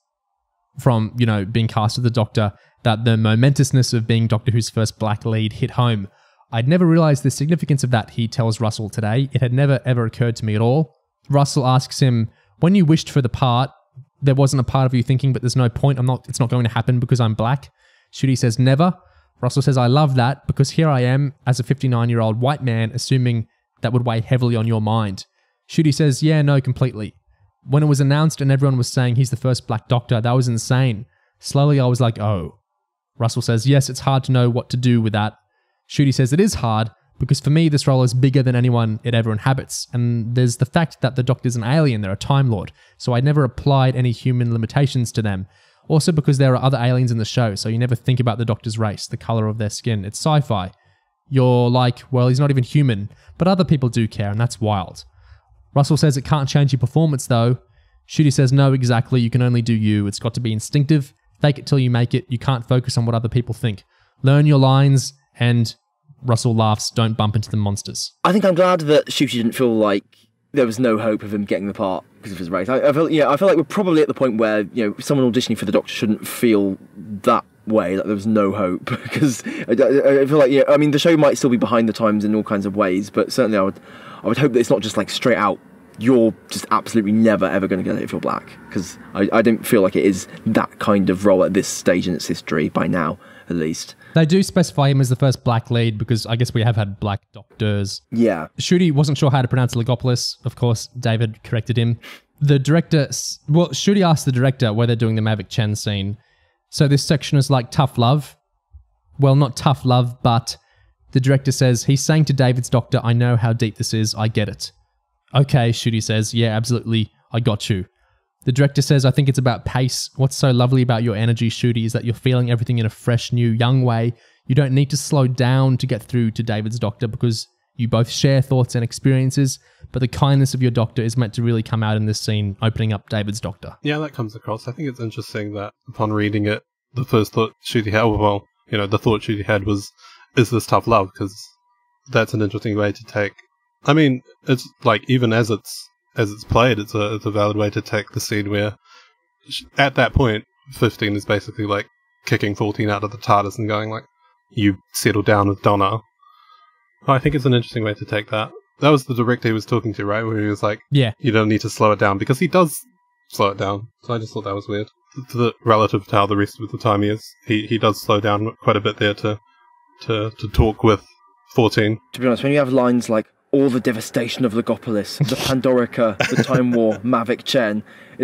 from, being cast as the Doctor that the momentousness of being Doctor Who's first black lead hit home. "I'd never realised the significance of that," he tells Russell today. "It had never ever occurred to me at all." Russell asks him, "When you wished for the part, there wasn't a part of you thinking, but there's no point, it's not going to happen because I'm black?" Ncuti says, "Never." Russell says, "I love that because here I am as a 59-year-old white man assuming that would weigh heavily on your mind." Ncuti says, "Yeah, no, completely. When it was announced and everyone was saying he's the first black Doctor, that was insane. Slowly I was like, oh." Russell says, "Yes, it's hard to know what to do with that." Ncuti says, "It is hard because for me this role is bigger than anyone it ever inhabits. And there's the fact that the Doctor's an alien, they're a Time Lord. So I never applied any human limitations to them. Also because there are other aliens in the show, so you never think about the Doctor's race, the colour of their skin. It's sci-fi. You're like, well, he's not even human, but other people do care, and that's wild." Russell says it can't change your performance though. Ncuti says, "No, exactly, you can only do you. It's got to be instinctive. Fake it till you make it. You can't focus on what other people think. Learn your lines," and Russell laughs, "don't bump into the monsters." I think I'm glad that Ncuti didn't feel like there was no hope of him getting the part because of his race. I feel like we're probably at the point where someone auditioning for the Doctor shouldn't feel that way, that there was no hope, because I feel like the show might still be behind the times in all kinds of ways, but certainly I would hope that it's not just like straight out, you're just absolutely never ever going to get it if you're black, because I don't feel like it is that kind of role at this stage in its history by now, at least. They do specify him as the first black lead because I guess we have had black Doctors. Yeah. Ncuti wasn't sure how to pronounce Logopolis. Of course, David corrected him. The director, Ncuti asked the director where they're doing the Mavic Chen scene. So this section is like tough love. Well, not tough love, but the director says, he's saying to David's Doctor, "I know how deep this is, I get it." "Okay," Ncuti says, "yeah, absolutely, I got you." The director says, "I think it's about pace. What's so lovely about your energy, Ncuti, is that you're feeling everything in a fresh, new, young way. You don't need to slow down to get through to David's Doctor because you both share thoughts and experiences, but the kindness of your Doctor is meant to really come out in this scene, opening up David's Doctor." Yeah, that comes across. I think it's interesting that upon reading it, the first thought Ncuti had, the thought Ncuti had was, is this tough love? Because that's an interesting way to take. I mean, it's like, even as it's played, it's a valid way to take the scene where, at that point, 15 is basically like kicking 14 out of the TARDIS and going like, "You settle down with Donna." I think it's an interesting way to take that. That was the director he was talking to, right? Where he was like, "Yeah, you don't need to slow it down," because he does slow it down. So I just thought that was weird. Relative to how the rest of the time he is, he does slow down quite a bit there to talk with 14. To be honest, when you have lines like, "all the devastation of Logopolis, the Pandorica, the Time War, Mavic Chen,"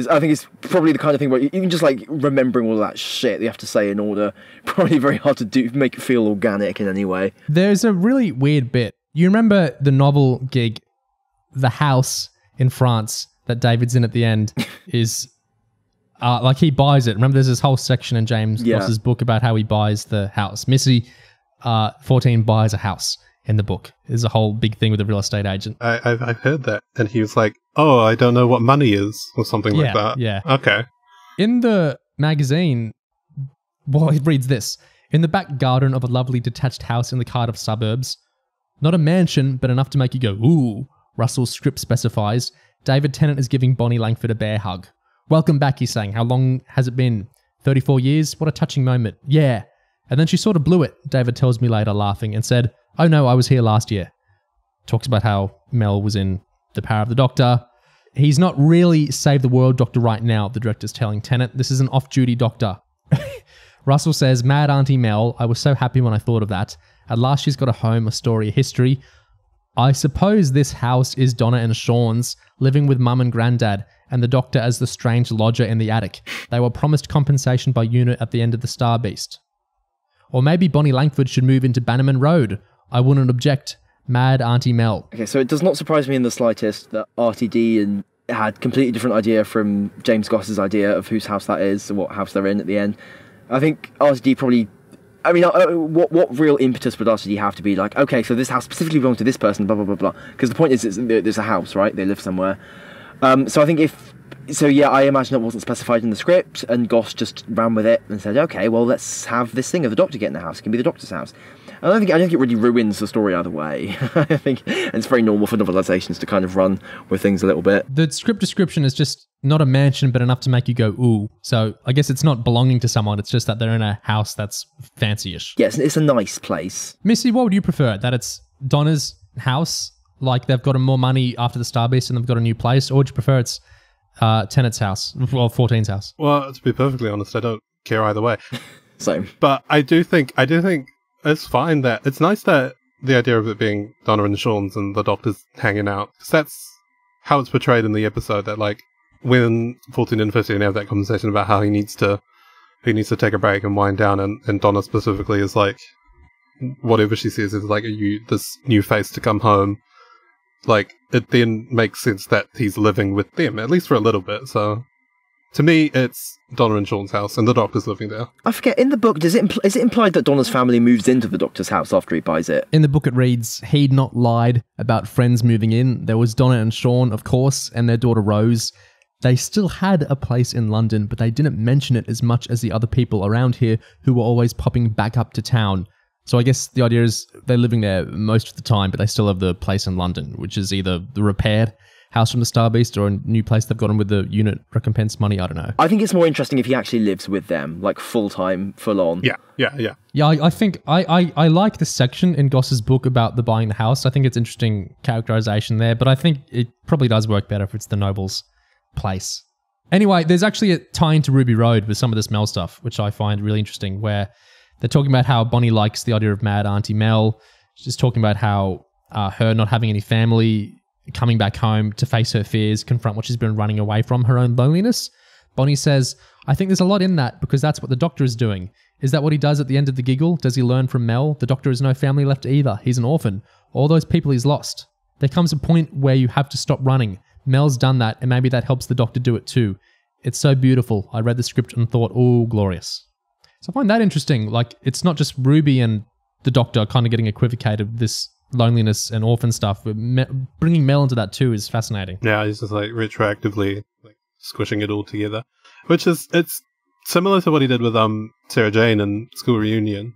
I think it's probably the kind of thing where even just like remembering all of that shit you have to say in order, probably very hard to make it feel organic in any way. There's a really weird bit. You remember the novel gig, the house in France that David's in at the end is like he buys it. Remember there's this whole section in James Ross's book about how he buys the house. Missy 14 buys a house in the book. There's a whole big thing with a real estate agent. I've heard that. And he was like, "Oh, I don't know what money is," or something like that. Yeah. Okay. In the magazine, it reads this. "In the back garden of a lovely detached house in the Cardiff suburbs. Not a mansion, but enough to make you go, ooh," Russell's script specifies. David Tennant is giving Bonnie Langford a bear hug. "Welcome back," he's saying. "How long has it been? 34 years? What a touching moment. Yeah. And then she sort of blew it, David tells me later, laughing, and said, "Oh no, I was here last year." Talks about how Mel was in The Power of the Doctor. He's not really Save the World Doctor right now, the director's telling Tennant. This is an off-duty Doctor. Russell says, "Mad Auntie Mel, I was so happy when I thought of that. At last she's got a home, a story, a history. I suppose this house is Donna and Sean's, living with Mum and Grandad, and the Doctor as the strange lodger in the attic. They were promised compensation by UNIT at the end of the Star Beast. Or maybe Bonnie Langford should move into Bannerman Road. I wouldn't object. Mad Auntie Mel." Okay, so it does not surprise me in the slightest that RTD had completely different idea from James Goss's idea of whose house that is and what house they're in at the end. I think RTD probably... I mean, what real impetus would RTD have to be like, okay, so this house specifically belongs to this person, blah, blah, blah, blah. Because the point is, there's a house, right? They live somewhere. So I think I imagine it wasn't specified in the script, and Goss just ran with it and said, okay, well, let's have this thing of the Doctor get in the house. It can be the Doctor's house. I don't think it really ruins the story either way. I think it's very normal for novelizations to kind of run with things a little bit. The script description is just not a mansion, but enough to make you go, ooh. So I guess it's not belonging to someone. It's just that they're in a house that's fancy-ish. Yes, it's a nice place. Missy, what would you prefer? That it's Donna's house, like they've got more money after the Star Beast and they've got a new place, or would you prefer it's Tennant's house, well, 14's house? Well, to be perfectly honest, I don't care either way. Same. But I do think it's fine that it's nice that the idea of it being Donna and Sean's and the Doctor's hanging out, because that's how it's portrayed in the episode. That like when 14 and 15 have that conversation about how he needs to take a break and wind down, and Donna specifically is like, whatever she says is like this new face to come home. Like it then makes sense that he's living with them at least for a little bit. So to me, it's Donna and Sean's house, and the Doctor's living there. I forget, in the book, is it implied that Donna's family moves into the Doctor's house after he buys it? In the book it reads, he'd not lied about friends moving in. There was Donna and Sean, of course, and their daughter Rose. They still had a place in London, but they didn't mention it as much as the other people around here who were always popping back up to town. So I guess the idea is they're living there most of the time, but they still have the place in London, which is either the repaired house from the Star Beast or a new place they've gotten with the UNIT recompense money. I don't know. I think it's more interesting if he actually lives with them, like full-time, full-on. Yeah. Yeah, I think I like this section in Goss's book about the buying the house. I think it's interesting characterization there, but I think it probably does work better if it's the Noble's place. Anyway, there's actually a tie into Ruby Road with some of this Mel stuff, which I find really interesting, where they're talking about how Bonnie likes the idea of Mad Auntie Mel. She's talking about how her not having any family, coming back home to face her fears, confront what she's been running away from, her own loneliness. Bonnie says, "I think there's a lot in that because that's what the Doctor is doing. Is that what he does at the end of the giggle? Does he learn from Mel? The Doctor has no family left either. He's an orphan. All those people he's lost. There comes a point where you have to stop running. Mel's done that, and maybe that helps the Doctor do it too. It's so beautiful. I read the script and thought, oh, glorious." So I find that interesting. Like, it's not just Ruby and the Doctor kind of getting equivocated with this loneliness and orphan stuff, but bringing Mel into that too is fascinating. Yeah, he's just like retroactively like squishing it all together, which is, it's similar to what he did with Sarah Jane in School Reunion,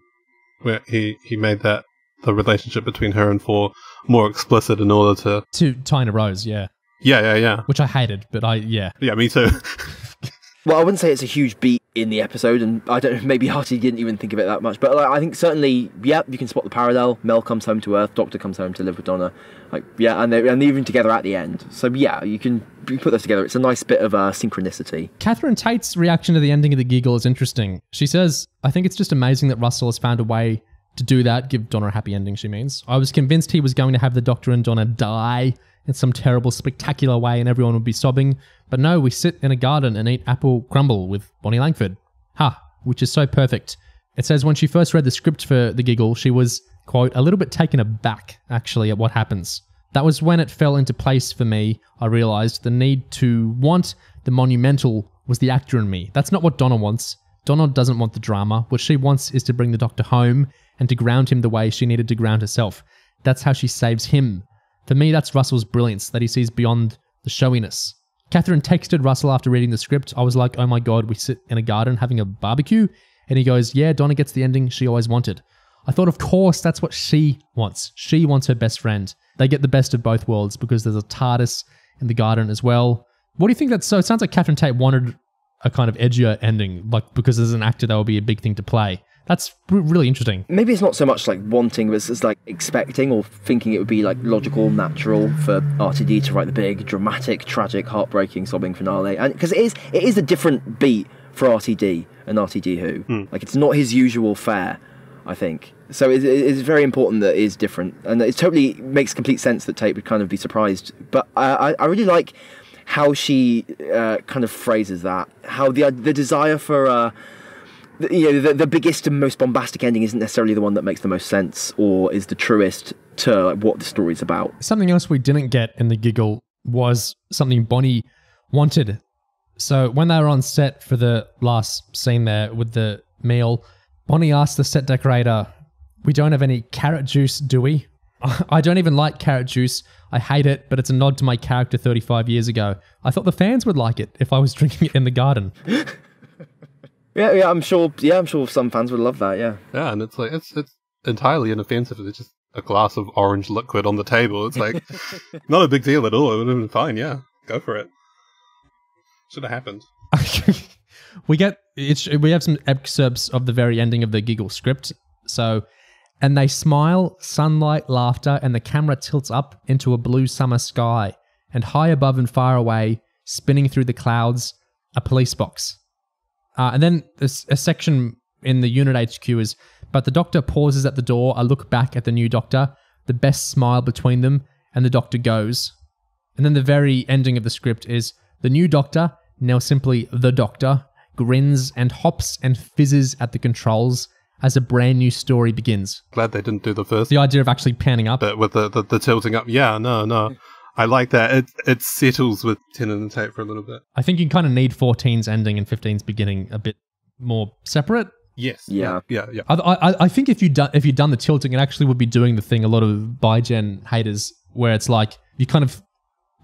where he made that the relationship between her and Four more explicit in order to tie in a Rose, yeah. Yeah. Which I hated, but Yeah, me too. Well, I wouldn't say it's a huge beat in the episode, and I don't know, maybe Harty didn't even think of it that much, but like, I think certainly, yeah, you can spot the parallel. Mel comes home to Earth, Doctor comes home to live with Donna, like, yeah, and they're even together at the end. So yeah, you can put those together. It's a nice bit of synchronicity. Catherine Tate's reaction to the ending of the giggle is interesting. She says, "I think it's just amazing that Russell has found a way to do that, give Donna a happy ending," she means. "I was convinced he was going to have the Doctor and Donna die in some terrible, spectacular way and everyone would be sobbing. But no, we sit in a garden and eat apple crumble with Bonnie Langford. Which is so perfect." It says when she first read the script for the giggle, she was, quote, "a little bit taken aback, actually, at what happens. That was when it fell into place for me. I realised the need to want the monumental was the actor in me. That's not what Donna wants. Donna doesn't want the drama. What she wants is to bring the Doctor home and to ground him the way she needed to ground herself. That's how she saves him. For me, that's Russell's brilliance, that he sees beyond the showiness." Catherine texted Russell after reading the script. I was like, oh my God, we sit in a garden having a barbecue? And he goes, yeah, Donna gets the ending she always wanted. I thought, of course, that's what she wants. She wants her best friend. They get the best of both worlds because there's a TARDIS in the garden as well. What do you think that's so? It sounds like Catherine Tate wanted a kind of edgier ending, like because as an actor, that would be a big thing to play. That's really interesting. Maybe it's not so much like wanting, but it's like expecting or thinking it would be like logical, natural for RTD to write the big, dramatic, tragic, heartbreaking, sobbing finale. And because it is a different beat for RTD and RTD Who. Like, it's not his usual fare, I think. So it's very important that it is different, and it totally makes complete sense that Tate would kind of be surprised. But I really like how she kind of phrases that, how the desire for the biggest and most bombastic ending isn't necessarily the one that makes the most sense or is the truest to like, what the story's about. Something else we didn't get in the giggle was something Bonnie wanted. So when they were on set for the last scene there with the meal, Bonnie asked the set decorator, "We don't have any carrot juice, do we?" I don't even like carrot juice. I hate it, but it's a nod to my character 35 years ago. I thought the fans would like it if I was drinking it in the garden. Yeah, I'm sure some fans would love that, yeah. Yeah, and it's like, it's entirely inoffensive. It's just a glass of orange liquid on the table. It's like, not a big deal at all. It would have been fine, yeah. Go for it. Should have happened. We have some excerpts of the very ending of the giggle script. So, and they smile, sunlight, laughter, and the camera tilts up into a blue summer sky. And high above and far away, spinning through the clouds, a police box. And then there's a section in the unit HQ is, but the doctor pauses at the door, a look back at the new doctor, the best smile between them, and the doctor goes. And then the very ending of the script is, the new doctor, now simply the doctor, grins and hops and fizzes at the controls as a brand new story begins. Glad they didn't do the first. The idea of actually panning up. But with the tilting up, yeah, no. I like that. It settles with Tennant and Tate for a little bit. I think you kind of need 14's ending and 15's beginning a bit more separate. Yes. Yeah. I think if you'd done the tilting, it actually would be doing the thing a lot of bi-gen haters, where it's like you're kind of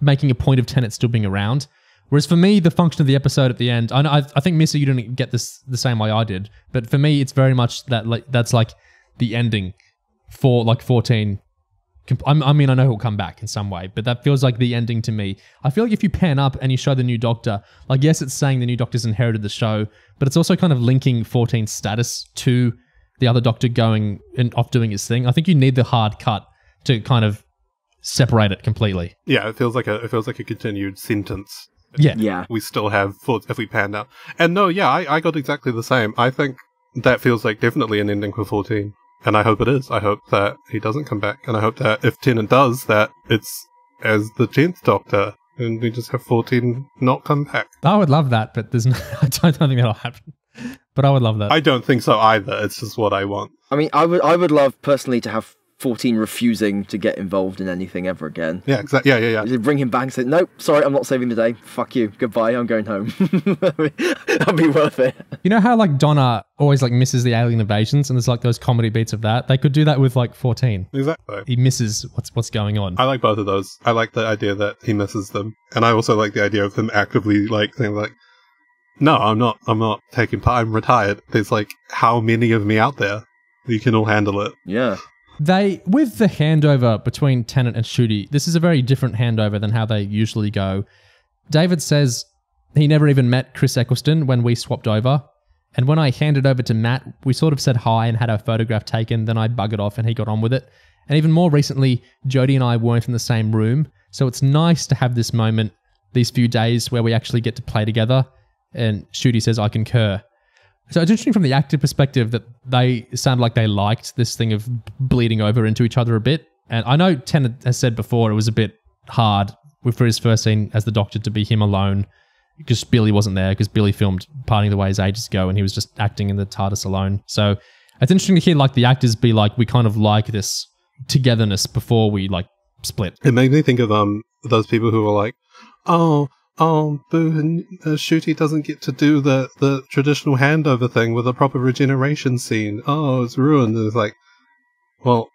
making a point of Tennant still being around. Whereas for me, the function of the episode at the end, I think Missa, you didn't get this the same way I did, but for me, it's very much that that's like the ending for like 14. I mean, I know he'll come back in some way, but that feels like the ending to me. I feel like if you pan up and you show the new Doctor, like, yes, it's saying the new Doctor's inherited the show, but it's also kind of linking 14's status to the other Doctor going and off doing his thing. I think you need the hard cut to kind of separate it completely. Yeah, it feels like a continued sentence. Yeah. We still have if we pan out. And no, yeah, I got exactly the same. I think that feels like definitely an ending for 14. And I hope it is. I hope that he doesn't come back. And I hope that if Tennant does, that it's as the 10th Doctor. And we just have 14 not come back. I would love that, but I don't think that'll happen. But I would love that. I don't think so either. It's just what I want. I mean, I would love personally to have 14 refusing to get involved in anything ever again. Yeah, exactly. Yeah. Bring him back and say, nope, sorry, I'm not saving the day. Fuck you. Goodbye. I'm going home. That'd be worth it. You know how like Donna always like misses the alien invasions and there's like those comedy beats of that? They could do that with like 14. Exactly. He misses what's going on. I like both of those. I like the idea that he misses them. And I also like the idea of him actively like saying like, no, I'm not taking part. I'm retired. There's like how many of me out there? You can all handle it. Yeah. With the handover between Tennant and Ncuti, this is a very different handover than how they usually go. David says he never even met Chris Eccleston when we swapped over. And when I handed over to Matt, we sort of said hi and had our photograph taken, then I buggered off and he got on with it. And even more recently, Jodie and I weren't in the same room. So it's nice to have this moment, these few days where we actually get to play together. And Ncuti says, I concur. So it's interesting from the actor perspective that they sound like they liked this thing of bleeding over into each other a bit. And I know Tennant has said before it was a bit hard for his first scene as the Doctor to be him alone because Billy wasn't there, because Billy filmed Parting the Ways ages ago and he was just acting in the TARDIS alone. So it's interesting to hear like the actors be like, we kind of like this togetherness before we like split. It made me think of those people who were like, oh, boo, Ncuti doesn't get to do the traditional handover thing with a proper regeneration scene. Oh, it's ruined. And it's like, well,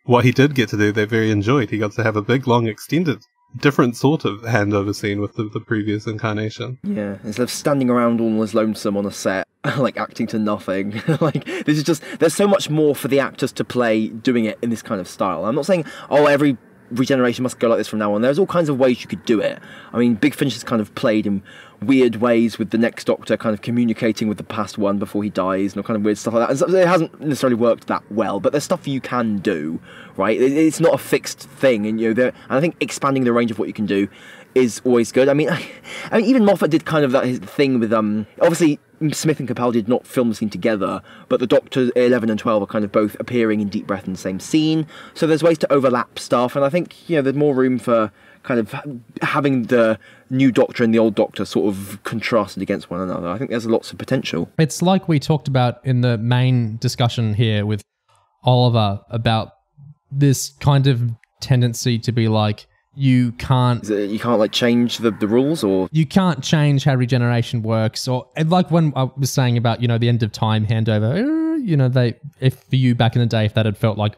what he did get to do, they very enjoyed. He got to have a big, long, extended, different sort of handover scene with the previous incarnation. Yeah, instead of standing around all as lonesome on a set, like acting to nothing. Like, this is just, there's so much more for the actors to play doing it in this kind of style. I'm not saying, every regeneration must go like this from now on. There's all kinds of ways you could do it. I mean, Big Finish has kind of played in weird ways with the next Doctor kind of communicating with the past one before he dies and all kind of weird stuff like that. And so it hasn't necessarily worked that well, but there's stuff you can do, right? It's not a fixed thing, and and I think expanding the range of what you can do is always good. I mean, even Moffat did kind of that thing with obviously Smith and Capaldi did not film the scene together, but the Doctors 11 and 12 are kind of both appearing in Deep Breath in the same scene. So there's ways to overlap stuff, and I think there's more room for kind of having the new Doctor and the old Doctor sort of contrasted against one another. I think there's lots of potential. It's like we talked about in the main discussion here with Oliver about this kind of tendency to be like, you can't like change the rules, or you can't change how regeneration works, or like when I was saying about the end of time handover, if for you back in the day, if that had felt like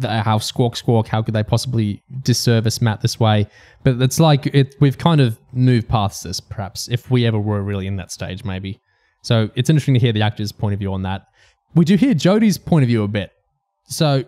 how squawk, how could they possibly disservice Matt this way? But it's like we've kind of moved past this, perhaps, if we ever were really in that stage, maybe. So it's interesting to hear the actor's point of view on that. We do hear Jodie's point of view a bit. So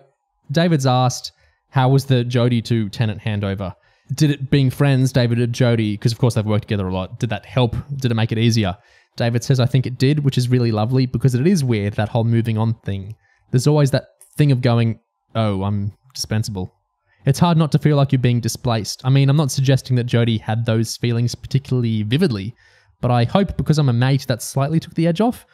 David's asked, how was the Jodie to Tennant handover? Did it, being friends, David and Jodie, because of course they've worked together a lot, did that help? Did it make it easier? David says, I think it did, which is really lovely, because it is weird, that whole moving on thing. There's always that thing of going, oh, I'm dispensable. It's hard not to feel like you're being displaced. I mean, I'm not suggesting that Jodie had those feelings particularly vividly, but I hope because I'm a mate that slightly took the edge off,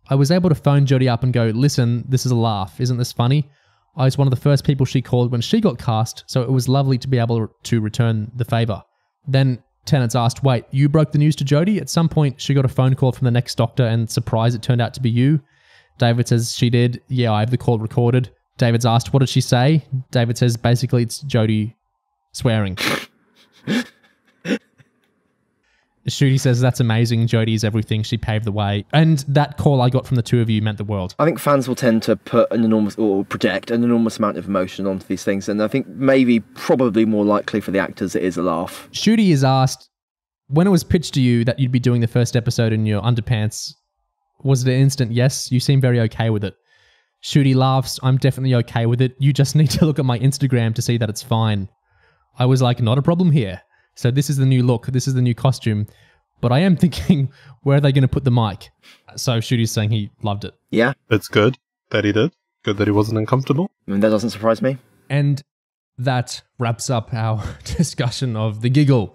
I was able to phone Jodie up and go, listen, this is a laugh. Isn't this funny? I was one of the first people she called when she got cast, so it was lovely to be able to return the favour. Then Tennant's asked, wait, you broke the news to Jodie? At some point, she got a phone call from the next Doctor and surprise, it turned out to be you. David says she did. Yeah, I have the call recorded. David's asked, what did she say? David says, basically, it's Jodie swearing. Shooty says, that's amazing. Jodie's everything. She paved the way. And that call I got from the two of you meant the world. I think fans will tend to put project an enormous amount of emotion onto these things. And I think probably more likely for the actors, it is a laugh. Shooty is asked, when it was pitched to you that you'd be doing the first episode in your underpants, was it an instant yes? You seem very okay with it. Shooty laughs, I'm definitely okay with it. You just need to look at my Instagram to see that it's fine. I was like, not a problem here. So this is the new look. This is the new costume. But I am thinking, where are they going to put the mic? So Shooty's saying he loved it. Yeah. It's good that he did. Good that he wasn't uncomfortable. I mean, that doesn't surprise me. And that wraps up our discussion of The Giggle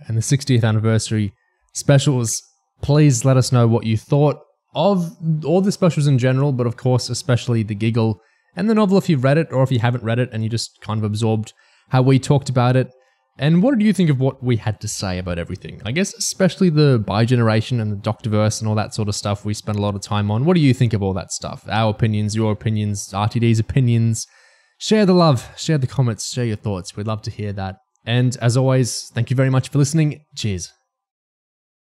and the 60th anniversary specials. Please let us know what you thought of all the specials in general, but of course, especially The Giggle and the novel if you've read it, or if you haven't read it and you just kind of absorbed how we talked about it. And what did you think of what we had to say about everything? I guess especially the bi-generation and the Doctorverse and all that sort of stuff we spent a lot of time on. What do you think of all that stuff? Our opinions, your opinions, RTD's opinions. Share the love, share the comments, share your thoughts. We'd love to hear that. And as always, thank you very much for listening. Cheers.